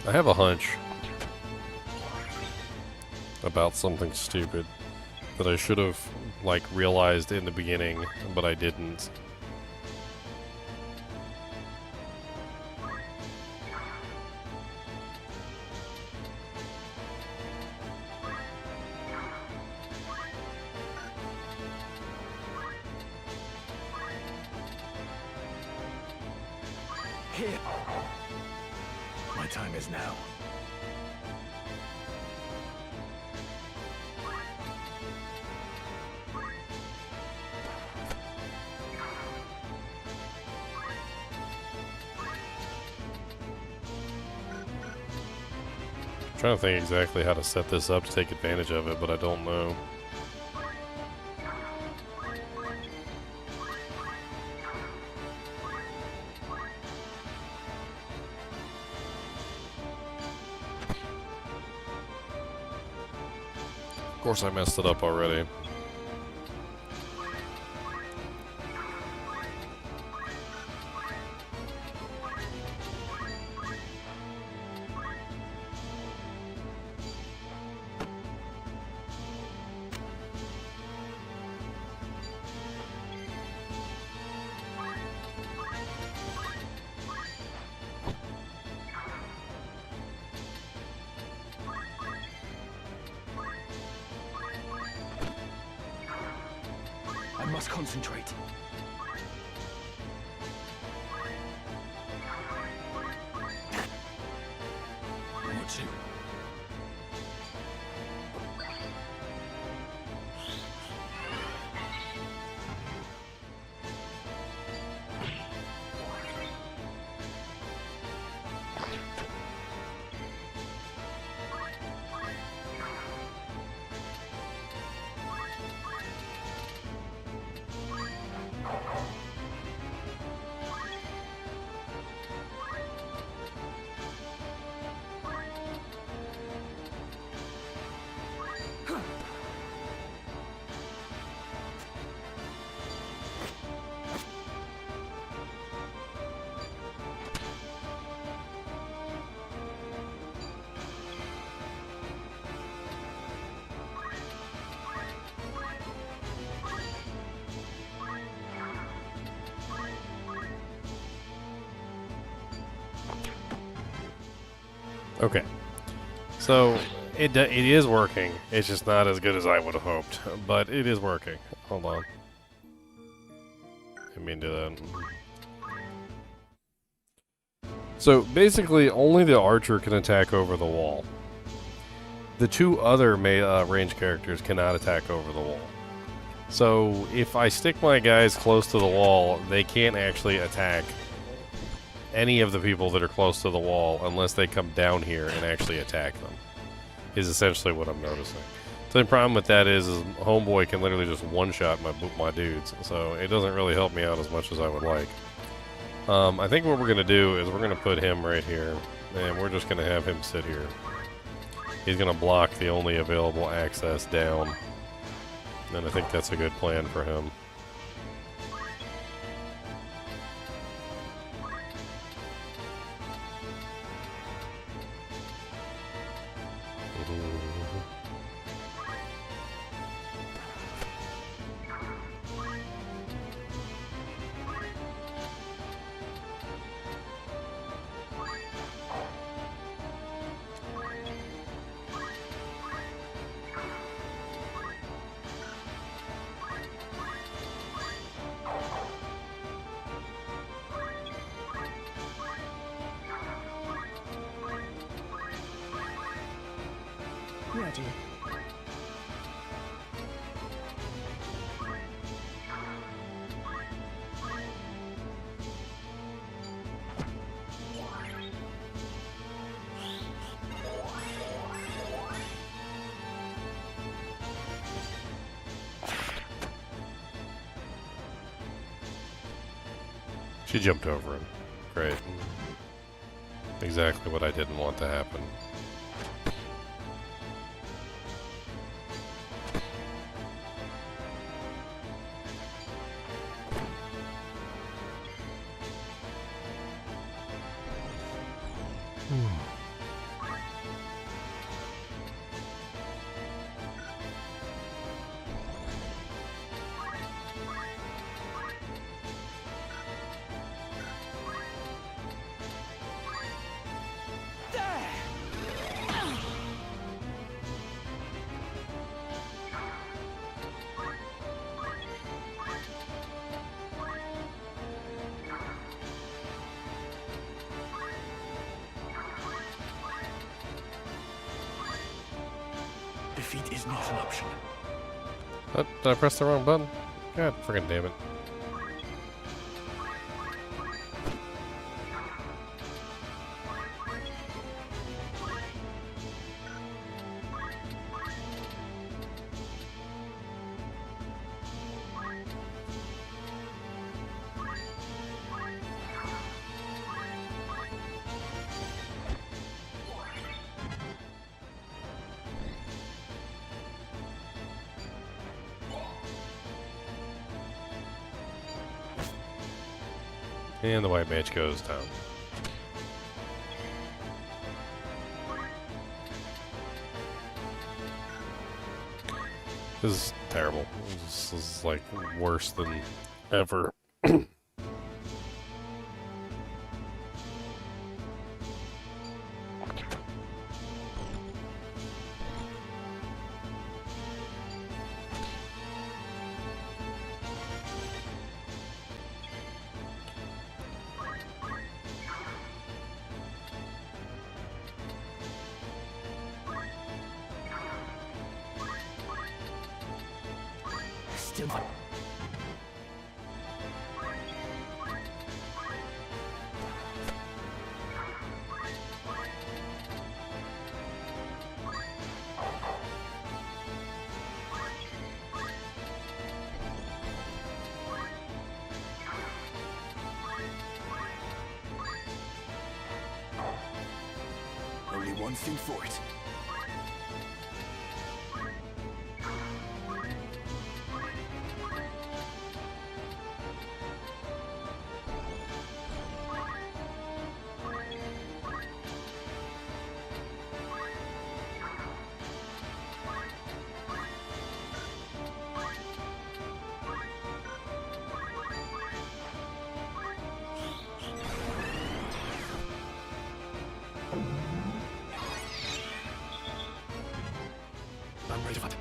I have a hunch about something stupid that I should have, like, realized in the beginning, but I didn't. Here. My time is now. I'm trying to think exactly how to set this up to take advantage of it, but I don't know. Of course I messed it up already. I must concentrate. More two. Okay, so it is working. It's just not as good as I would have hoped, but it is working. Hold on. Didn't mean to do that. So basically, only the archer can attack over the wall. The two other range characters cannot attack over the wall. So if I stick my guys close to the wall, they can't actually attack any of the people that are close to the wall unless they come down here and actually attack them, is essentially what I'm noticing. So the problem with that is Homeboy can literally just one-shot my dudes, so it doesn't really help me out as much as I would like. I think what we're going to do is we're going to put him right here, and we're just going to have him sit here. He's going to block the only available access down, and I think that's a good plan for him. Ready. She jumped over him. Great. Exactly what I didn't want to happen. Defeat is not an option. Oh, did I press the wrong button? God freaking damn it. And the white mage goes down. This is terrible. This is like worse than ever. Still not. Only one thing for it. I'm ready for it.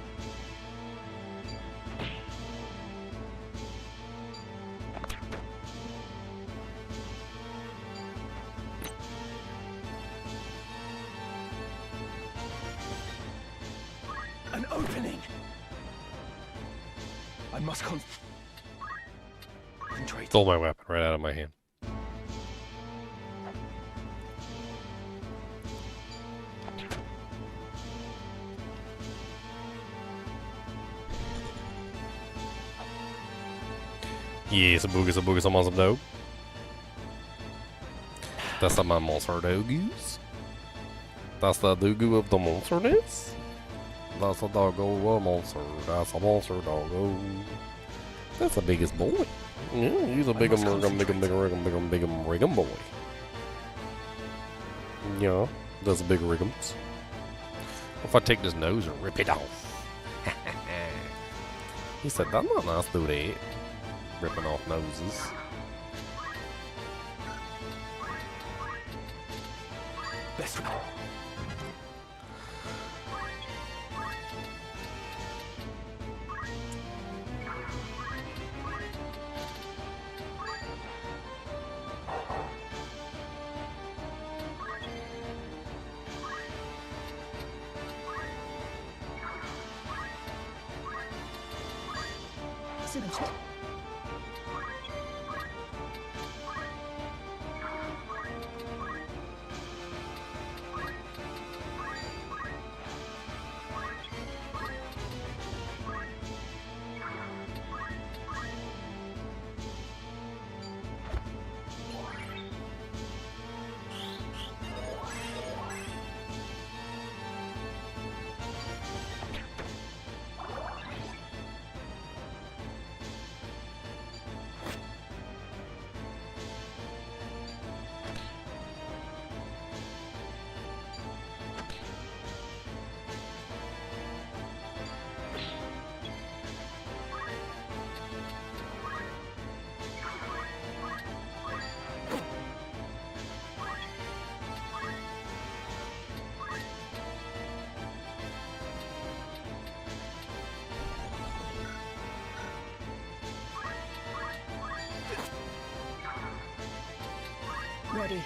An opening. I must concentrate. Stole my weapon right out of my hand. Yes, a boogie, some awesome dog. That's my monster doggies. That's the doggo of the monsterness. That's a doggo monster. That's a monster doggo. That's the biggest boy. Yeah, he's a big riggum boy. Yeah, that's a big riggums. If I take this nose and rip it off. He said, that's not nice to do that. Ripping off noses. Best. Ready.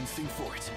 one thing for it.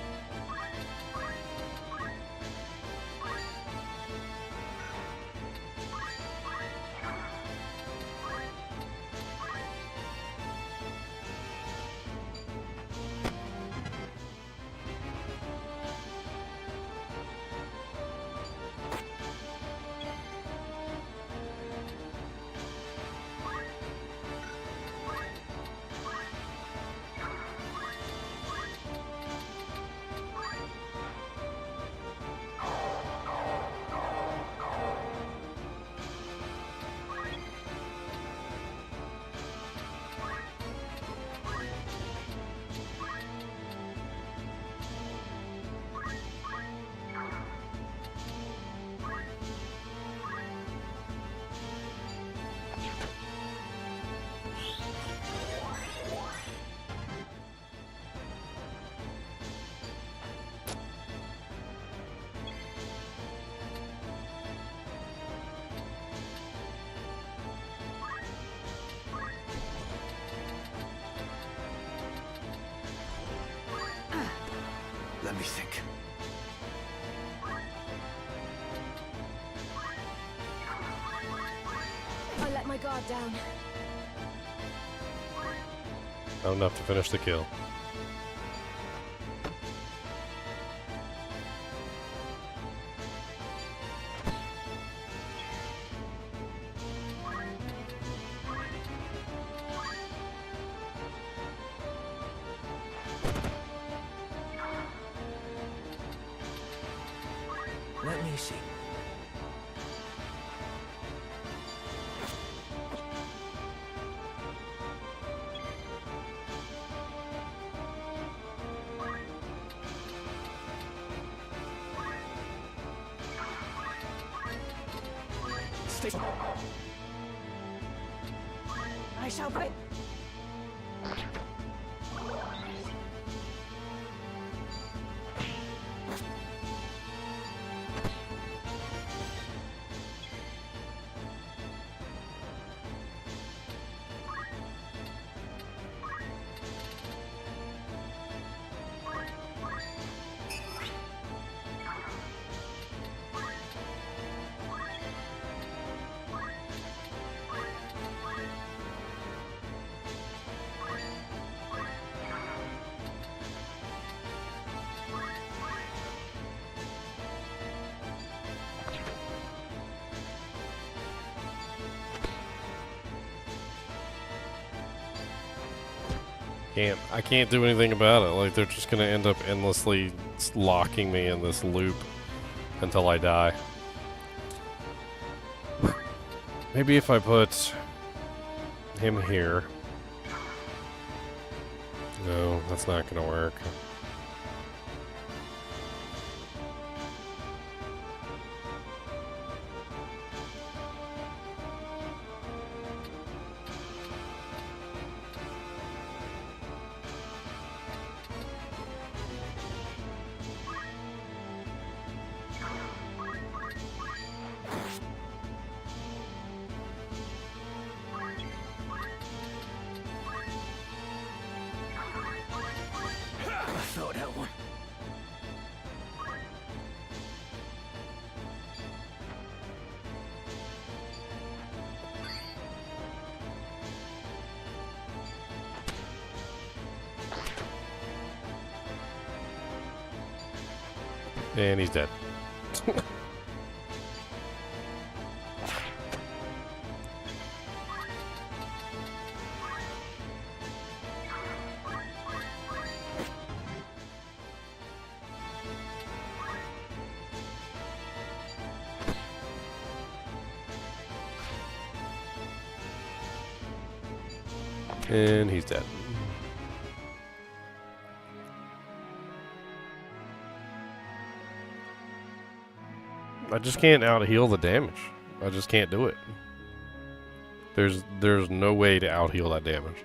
Let me think. I let my guard down. Not enough to finish the kill. Let me see. Stay. I shall break. I can't do anything about it. Like, they're just gonna end up endlessly locking me in this loop until I die. Maybe if I put him here. No, that's not gonna work. And he's dead. And he's dead. I just can't out-heal the damage. I just can't do it. There's no way to out-heal that damage.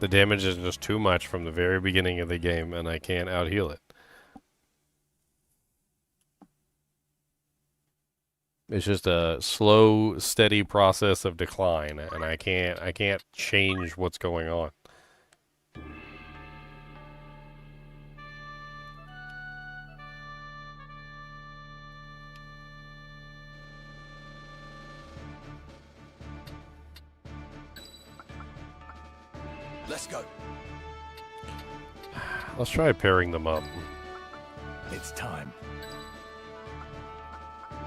The damage is just too much from the very beginning of the game, and I can't out-heal it. It's just a slow, steady process of decline, and I can't change what's going on. Let's go. Let's try pairing them up. It's time.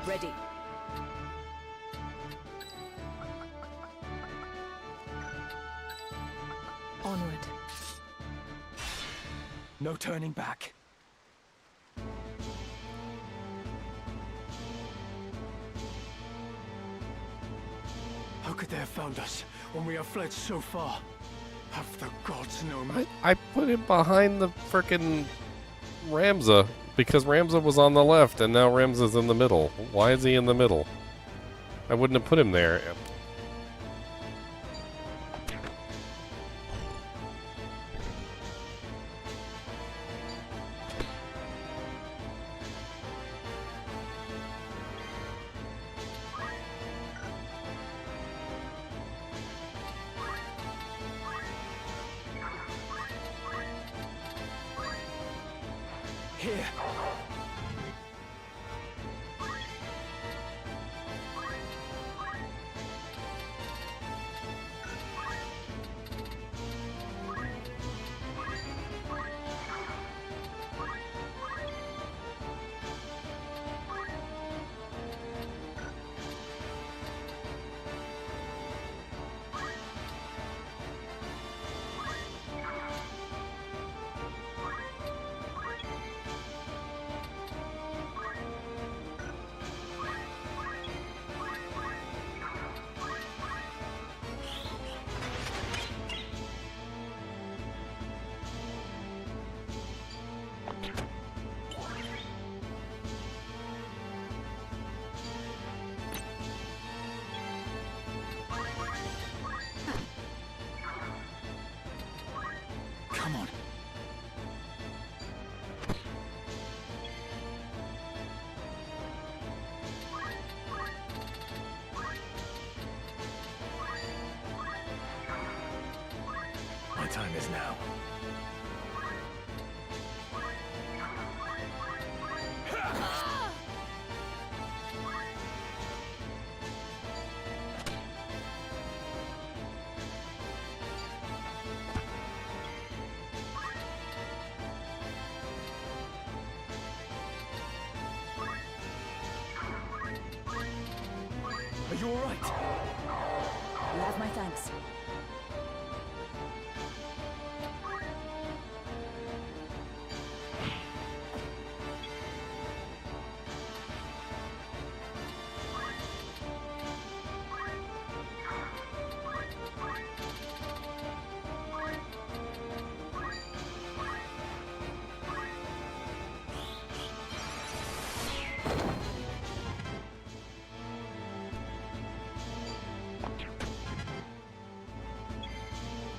Ready. Onward. No turning back. How could they have found us when we have fled so far? Have the gods known? I put him behind the frickin' Ramza because Ramza was on the left and now Ramza's in the middle. Why is he in the middle? I wouldn't have put him there. Here. Come on. My time is now. Are you all right? You have my thanks.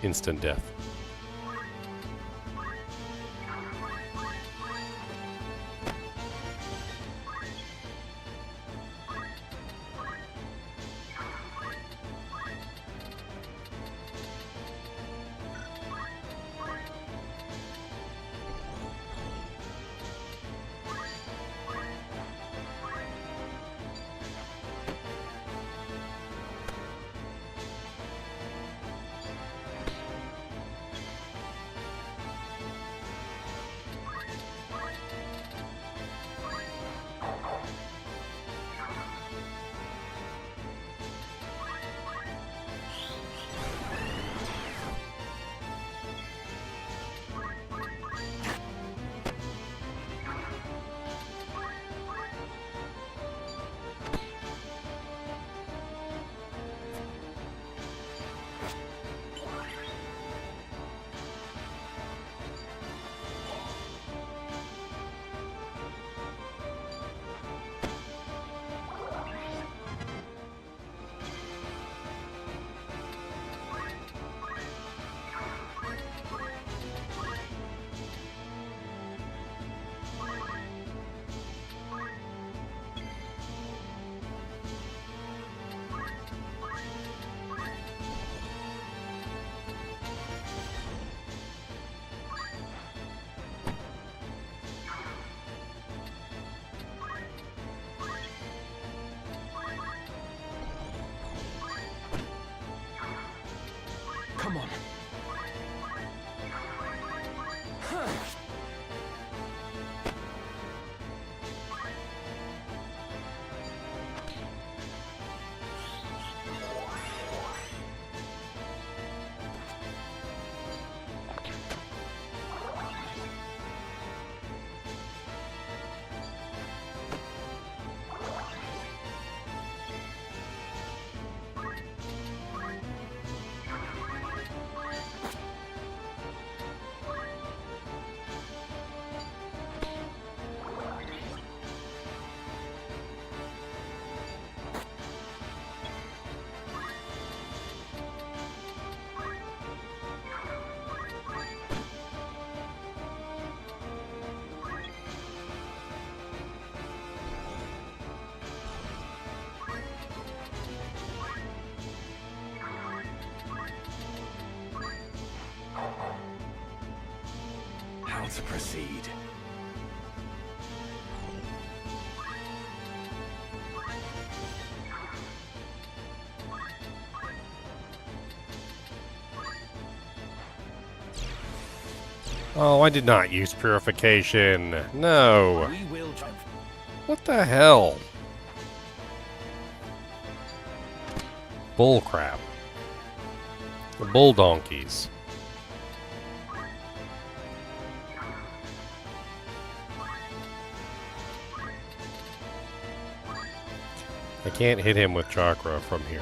Instant death. to proceed. Oh, I did not use purification. No. We will triumph. What the hell? Bull crap. The bull donkeys. I can't hit him with chakra from here.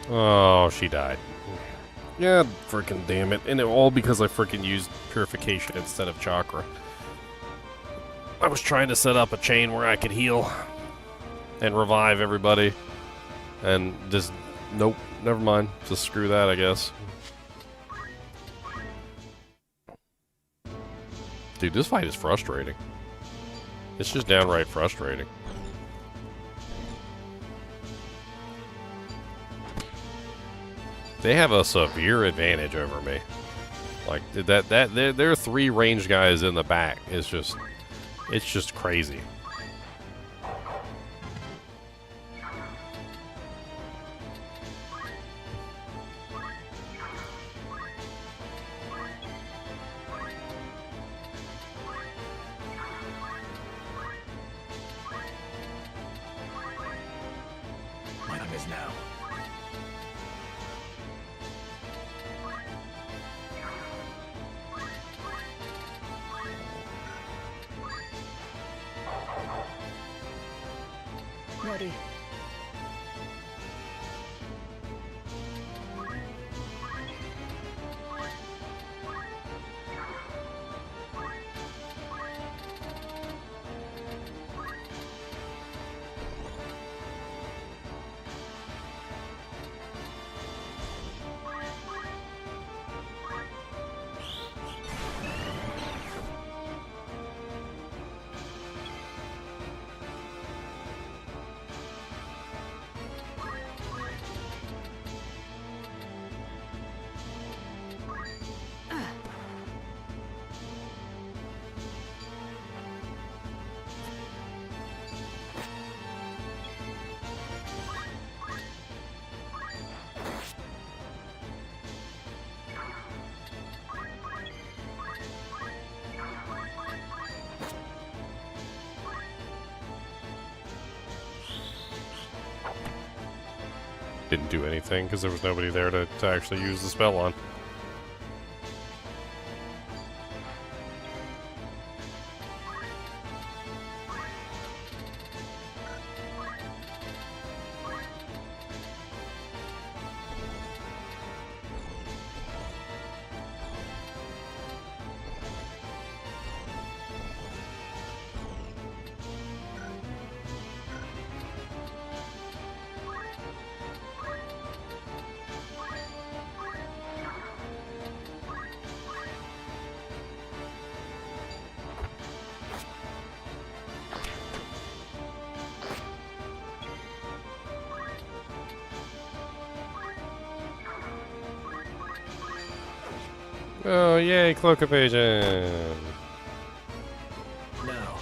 Oh, she died. Yeah, freaking damn it. And it all because I freaking used purification instead of chakra. I was trying to set up a chain where I could heal and revive everybody. And just, nope, never mind. Just screw that, I guess. Dude, this fight is frustrating. It's just downright frustrating. They have a severe advantage over me. Like there are 3 ranged guys in the back. It's just crazy. My time is now. Ready. Didn't do anything because there was nobody there to actually use the spell on. Oh, yay, cloak evasion! Now.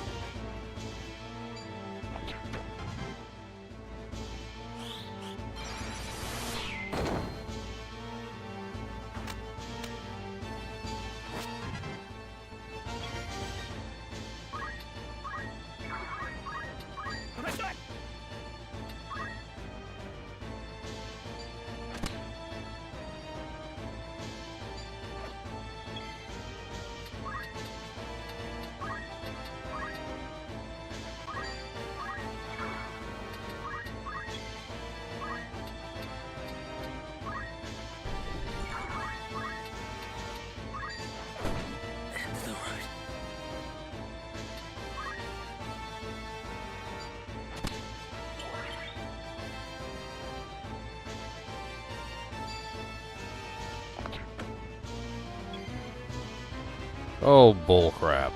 Oh, bullcrap.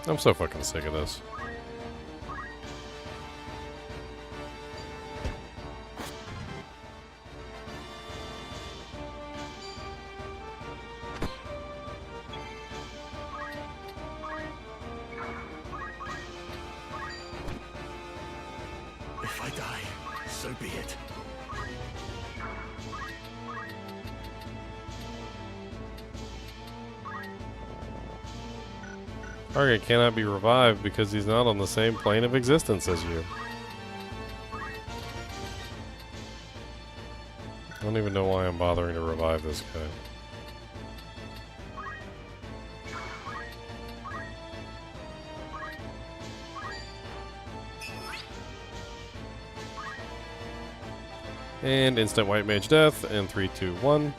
I'm so fucking sick of this. If I die, so be it. Target cannot be revived because he's not on the same plane of existence as you. I don't even know why I'm bothering to revive this guy. And instant white mage death, and 3, 2, 1.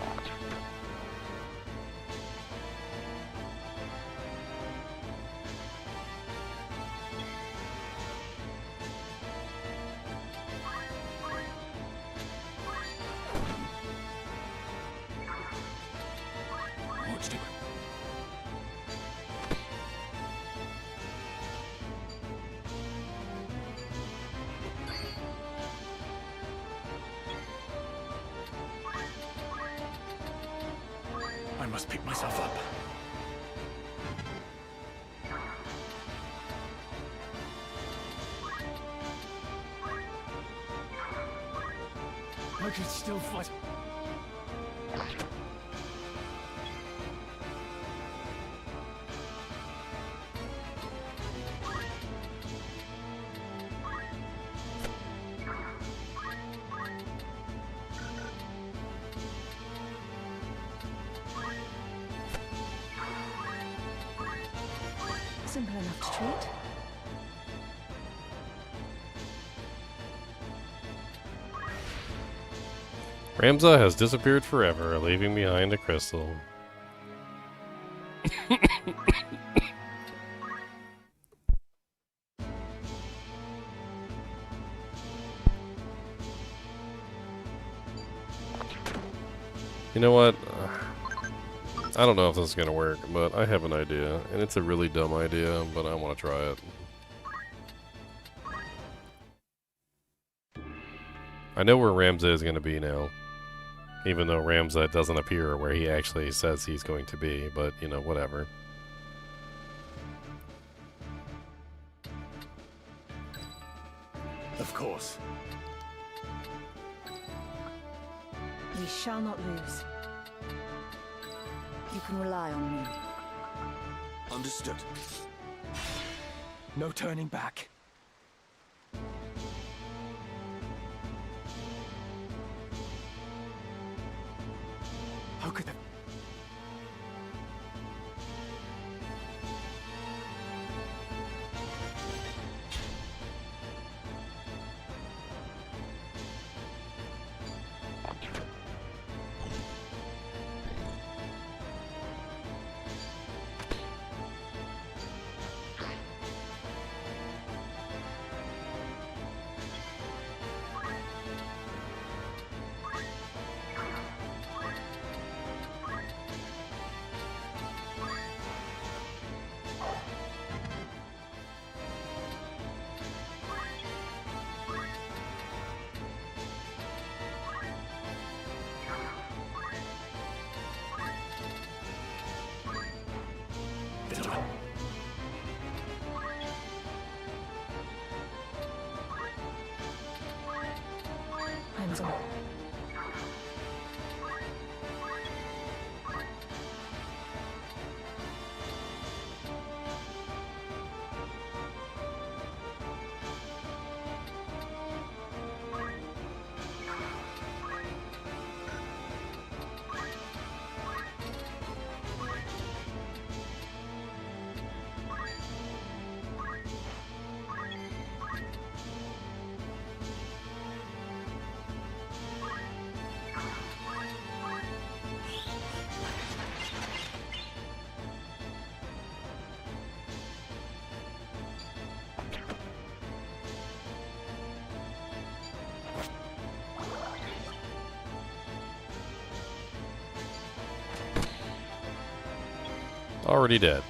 I must pick myself up. I could still fight. Simple enough to treat. Ramza has disappeared forever, leaving behind a crystal. You know what? I don't know if this is gonna work, but I have an idea, and it's a really dumb idea, but I want to try it. I know where Ramza is gonna be now, even though Ramza doesn't appear where he actually says he's going to be, but, you know, whatever. Of course. We shall not lose. You can rely on me. Understood. No turning back. How could the... Hands on. Already dead.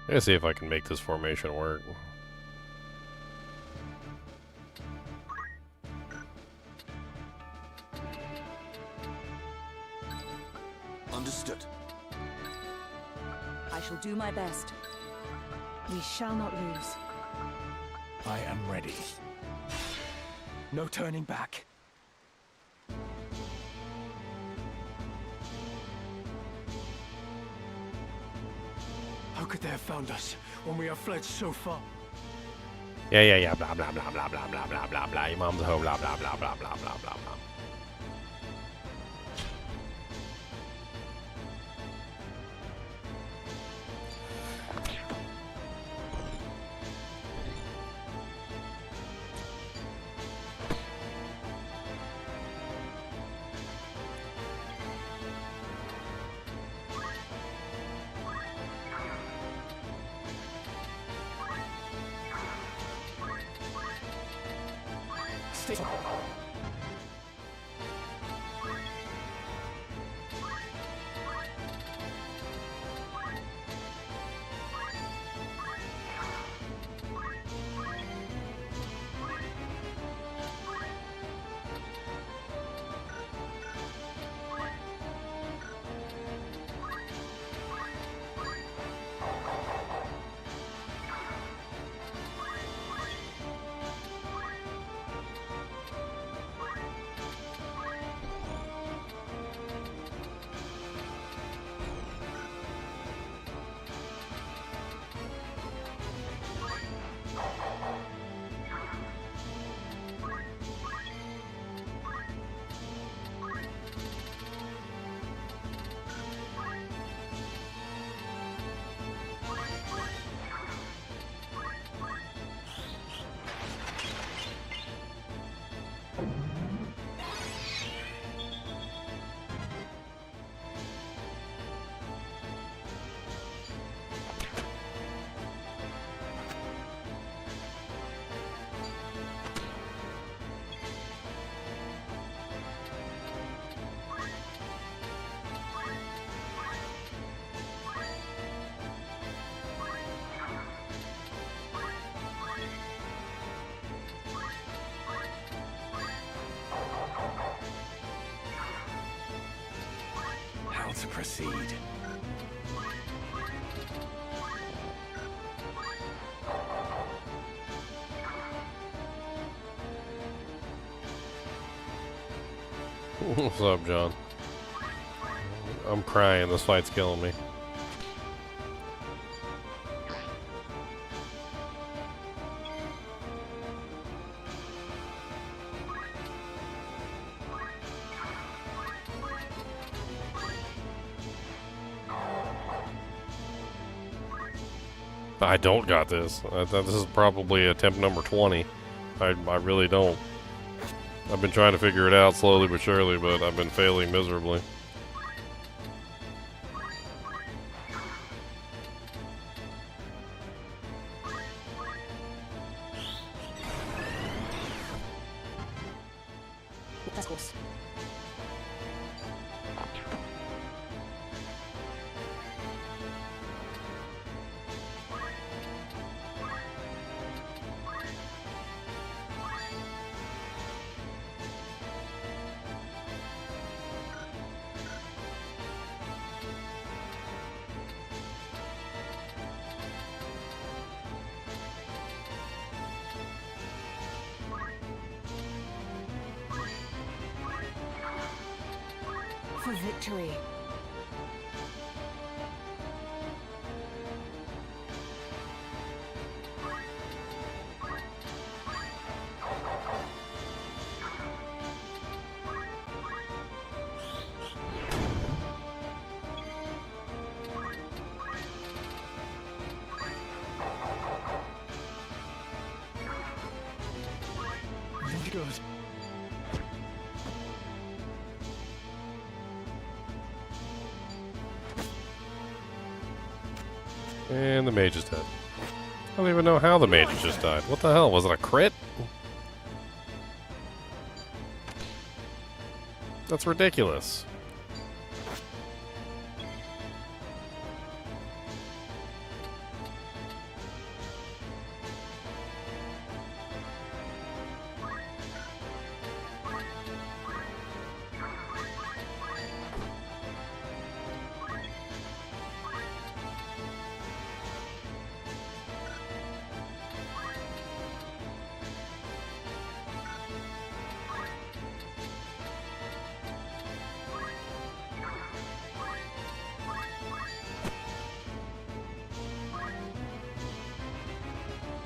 Let's see if I can make this formation work. Understood. I shall do my best. We shall not lose. I am ready. No turning back. How could they have found us when we have fled so far? Yeah. Blah blah blah blah blah blah blah blah blah. Your mom's home. Blah blah blah blah blah blah blah blah. Stay. How to proceed? What's up, John? I'm crying. This fight's killing me. I don't got this. This is probably attempt number 20. I really don't. I've been trying to figure it out slowly but surely, but I've been failing miserably. That's close. For victory. Good. And the mage is dead. I don't even know how the mage just died. What the hell? Was it a crit? That's ridiculous.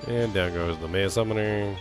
And down goes the Maya Summoner.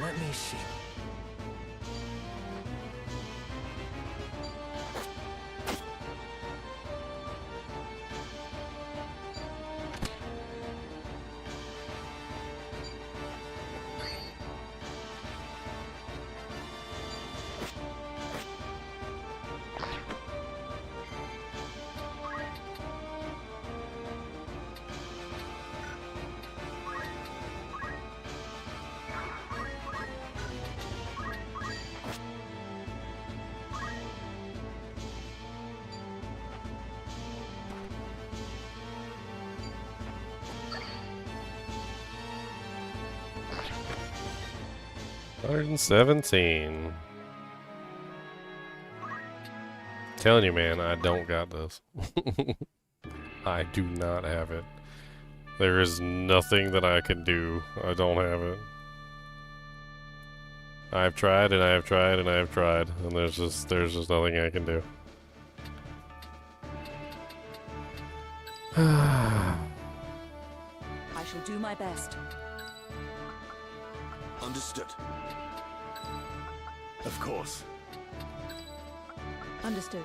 Let me see. $117. Telling you, man, I don't got this. I do not have it. There is nothing that I can do. I don't have it. I've tried and I've tried and I've tried, and there's just nothing I can do. I shall do my best. Understood. Of course. Understood.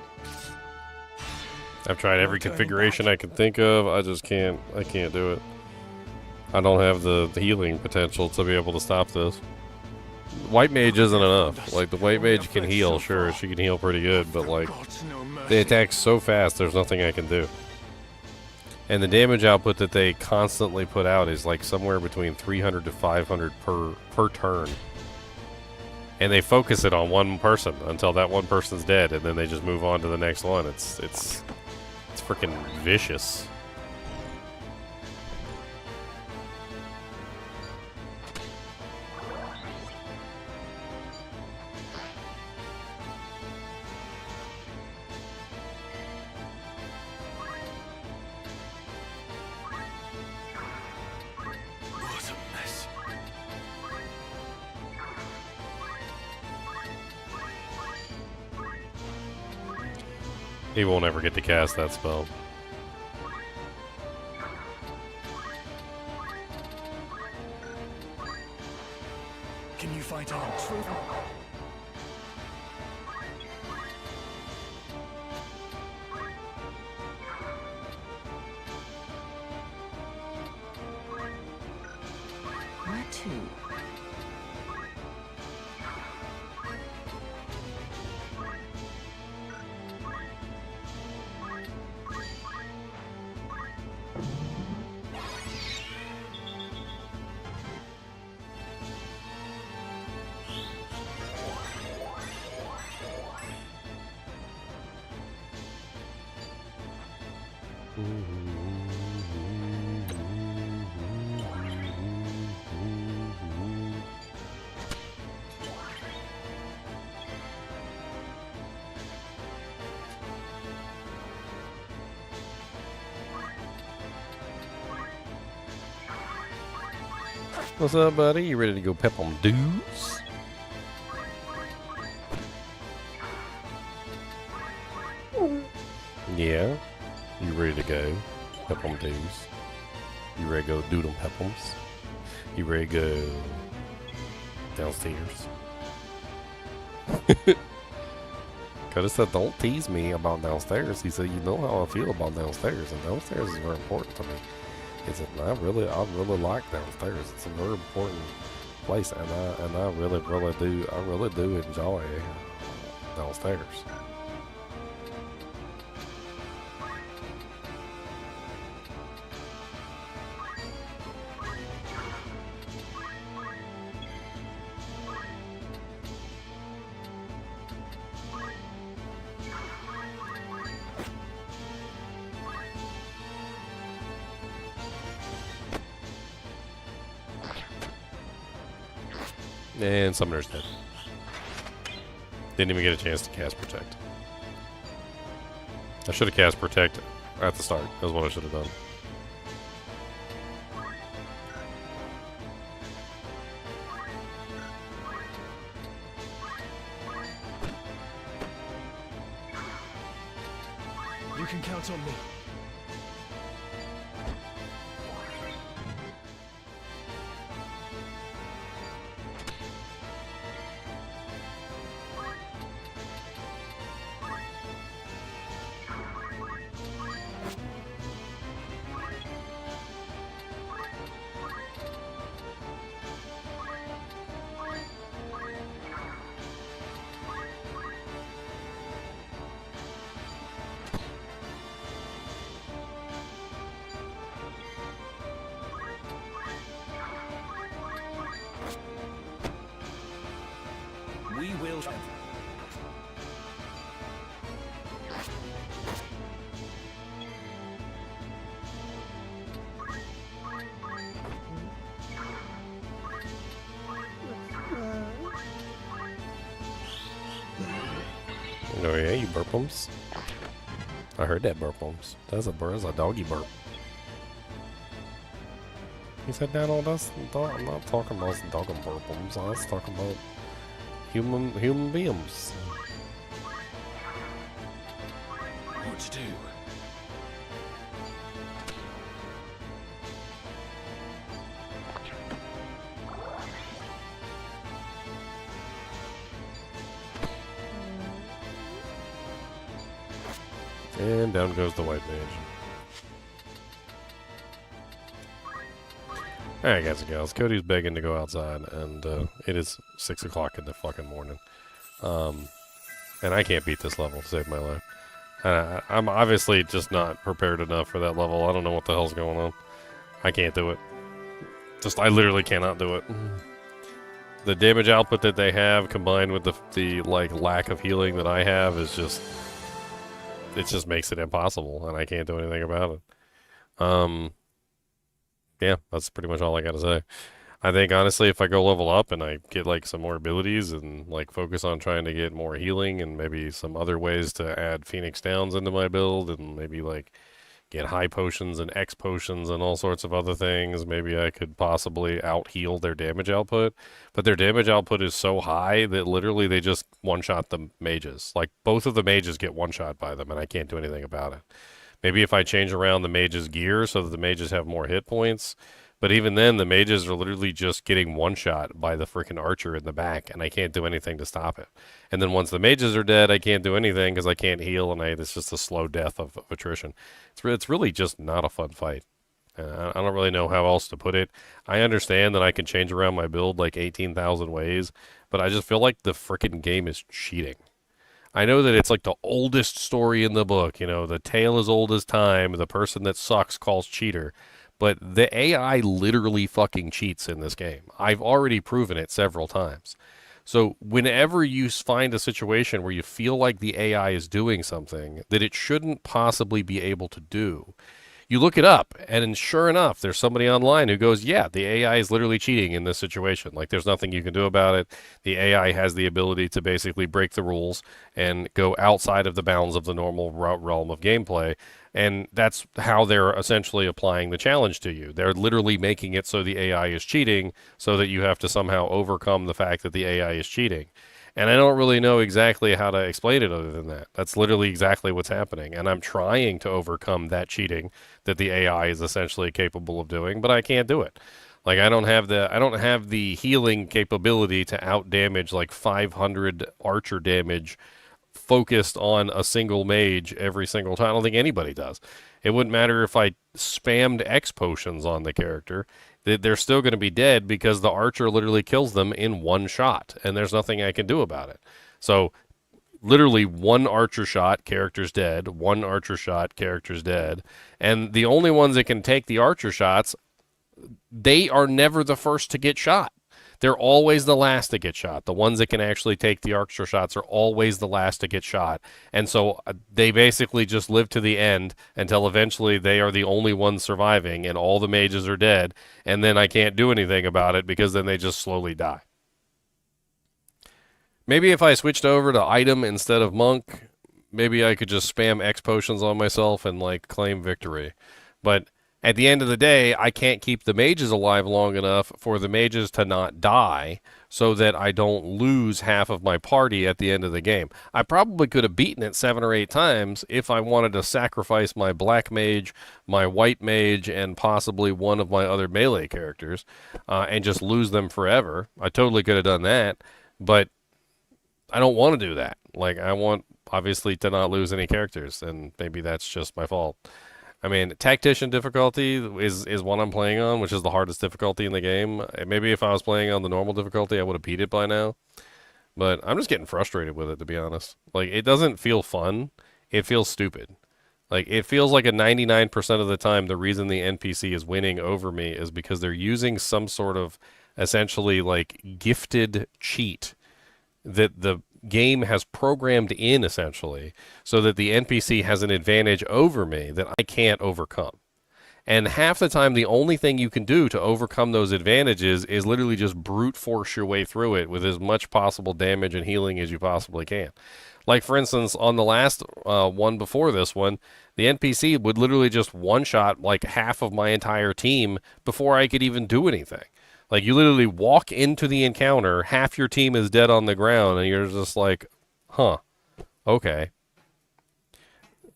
I've tried every configuration I can think of. I can't do it. I don't have the healing potential to be able to stop this. White mage isn't enough. Like, the white mage can heal, sure, she can heal pretty good, but like, they attack so fast, there's nothing I can do. And the damage output that they constantly put out is like somewhere between 300 to 500 per turn. And they focus it on one person until that one person's dead, and then they just move on to the next one. It's freaking vicious. He won't ever get to cast that spell. Can you fight on, truth? Where to? What's up, buddy? You ready to go pep on dudes? Yeah. You ready to go pep on dudes? You ready to go do them pepums? You ready to go downstairs? Coda said, don't tease me about downstairs. He said, you know how I feel about downstairs, and downstairs is very important to me. He said, I really like downstairs. It's a very important place, and I really do enjoy downstairs. And Summoner's dead. Didn't even get a chance to cast Protect. I should have cast Protect at the start. That's what I should have done. You can count on me. We will. Oh yeah, you burpums. I heard that burpums. That's a doggy burp. He said that on us. I'm not talking about dog and burpums. I was talking about human beings. What to do? And down goes the white mage. Alright, guys and gals, Cody's begging to go outside, and it is 6 o'clock in the fucking morning. And I can't beat this level to save my life. I'm obviously just not prepared enough for that level. I don't know what the hell's going on. I can't do it. I literally cannot do it. The damage output that they have, combined with the lack of healing that I have, is just... It just makes it impossible, and I can't do anything about it. Yeah, that's pretty much all I gotta say. I think, honestly, if I go level up and I get, some more abilities and, focus on trying to get more healing and maybe some other ways to add Phoenix Downs into my build and maybe, get high potions and X potions and all sorts of other things, maybe I could possibly out-heal their damage output. But their damage output is so high that literally they just one-shot the mages. Both of the mages get one-shot by them, and I can't do anything about it. Maybe if I change around the mage's gear so that the mages have more hit points. But even then, the mages are literally just getting one-shot by the freaking archer in the back, and I can't do anything to stop it. And then once the mages are dead, I can't do anything because I can't heal, and it's just a slow death of attrition. It's really just not a fun fight. I don't really know how else to put it. I understand that I can change around my build 18,000 ways, but I just feel like the freaking game is cheating. I know that it's the oldest story in the book, the tale as old as time, the person that sucks calls cheater. But the AI literally fucking cheats in this game. I've already proven it several times. So whenever you find a situation where you feel like the AI is doing something that it shouldn't possibly be able to do, you look it up, and sure enough, there's somebody online who goes, yeah, the AI is literally cheating in this situation. There's nothing you can do about it. The AI has the ability to basically break the rules and go outside of the bounds of the normal realm of gameplay. And that's how they're essentially applying the challenge to you. They're literally making it so the AI is cheating so that you have to somehow overcome the fact that the AI is cheating. And I don't really know exactly how to explain it other than that. That's literally exactly what's happening. And I'm trying to overcome that cheating that the AI is essentially capable of doing, but I can't do it. Like I don't have the healing capability to out damage like 500 archer damage focused on a single mage every single time. I don't think anybody does. It wouldn't matter if I spammed X potions on the character. They're still going to be dead because the archer literally kills them in one shot, and there's nothing I can do about it. So literally one archer shot, character's dead. One archer shot, character's dead. And the only ones that can take the archer shots, they are never the first to get shot. They're always the last to get shot. The ones that can actually take the archer shots are always the last to get shot. And so they basically just live to the end until eventually they are the only ones surviving and all the mages are dead. And then I can't do anything about it because then they just slowly die. Maybe if I switched over to item instead of monk, maybe I could just spam X potions on myself and like claim victory. But at the end of the day, I can't keep the mages alive long enough for the mages to not die so that I don't lose half of my party at the end of the game. I probably could have beaten it 7 or 8 times if I wanted to sacrifice my black mage, my white mage, and possibly one of my other melee characters and just lose them forever. I totally could have done that, but I don't want to do that. Like, I want, obviously, to not lose any characters, and maybe that's just my fault. I mean, Tactician difficulty is what I'm playing on, which is the hardest difficulty in the game. Maybe if I was playing on the normal difficulty, I would have beat it by now. But I'm just getting frustrated with it, to be honest. Like, it doesn't feel fun. It feels stupid. Like, it feels like a 99% of the time the reason the NPC is winning over me is because they're using some sort of, essentially, like, gifted cheat that the game has programmed in, essentially, so that the NPC has an advantage over me that I can't overcome. And half the time, the only thing you can do to overcome those advantages is literally just brute force your way through it with as much possible damage and healing as you possibly can. Like, for instance, on the last one before this one, the NPC would literally just one-shot like half of my entire team before I could even do anything. Like, you literally walk into the encounter, half your team is dead on the ground, and you're just like, huh, okay.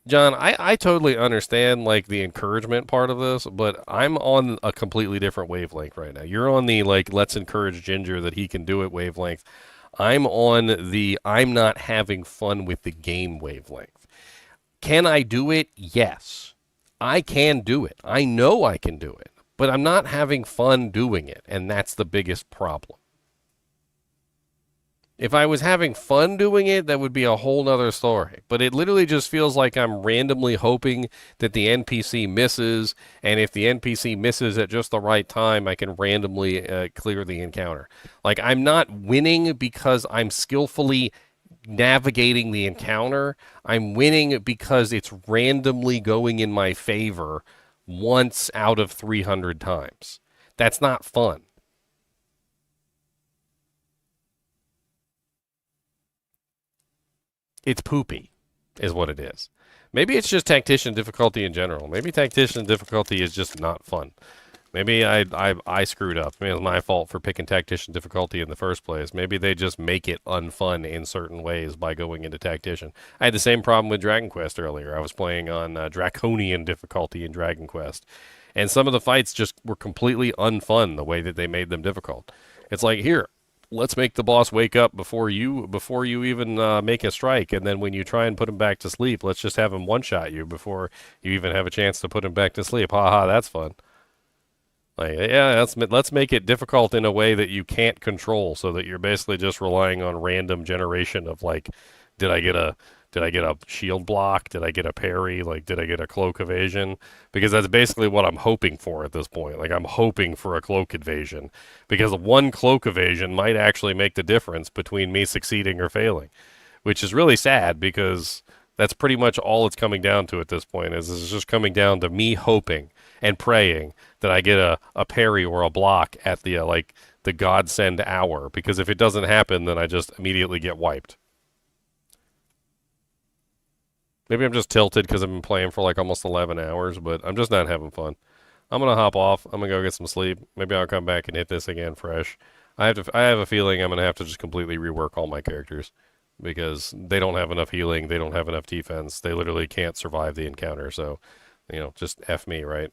John, I totally understand, like, the encouragement part of this, but I'm on a completely different wavelength right now. You're on the, like, let's encourage Ginger that he can do it wavelength. I'm on the I'm not having fun with the game wavelength. Can I do it? Yes. I can do it. I know I can do it. But I'm not having fun doing it, and that's the biggest problem. If I was having fun doing it, that would be a whole nother story. But it literally just feels like I'm randomly hoping that the NPC misses, and if the NPC misses at just the right time, I can randomly clear the encounter. Like, I'm not winning because I'm skillfully navigating the encounter. I'm winning because it's randomly going in my favor once out of 300 times. That's not fun. It's poopy, is what it is. Maybe it's just Tactician difficulty in general. Maybe Tactician difficulty is just not fun. Maybe I screwed up. Maybe it was my fault for picking Tactician difficulty in the first place. Maybe they just make it unfun in certain ways by going into Tactician. I had the same problem with Dragon Quest earlier. I was playing on Draconian difficulty in Dragon Quest. And some of the fights just were completely unfun the way that they made them difficult. It's like, here, let's make the boss wake up before you even make a strike. And then when you try and put him back to sleep, let's just have him one-shot you before you even have a chance to put him back to sleep. Ha, that's fun. Like, yeah, let's make it difficult in a way that you can't control, so that you're basically just relying on random generation of, like, did I get a shield block? Did I get a parry? Like, did I get a cloak evasion? Because that's basically what I'm hoping for at this point. Like, I'm hoping for a cloak evasion, because one cloak evasion might actually make the difference between me succeeding or failing, which is really sad, because that's pretty much all it's coming down to at this point. Is it's just coming down to me hoping and praying that I get a parry or a block at the the godsend hour, because if it doesn't happen, then I just immediately get wiped. Maybe I'm just tilted because I've been playing for like almost 11 hours, but I'm just not having fun. I'm gonna hop off. I'm gonna go get some sleep. Maybe I'll come back and hit this again fresh. I have a feeling I'm gonna have to just completely rework all my characters because they don't have enough healing. They don't have enough defense. They literally can't survive the encounter. So, just F me, right?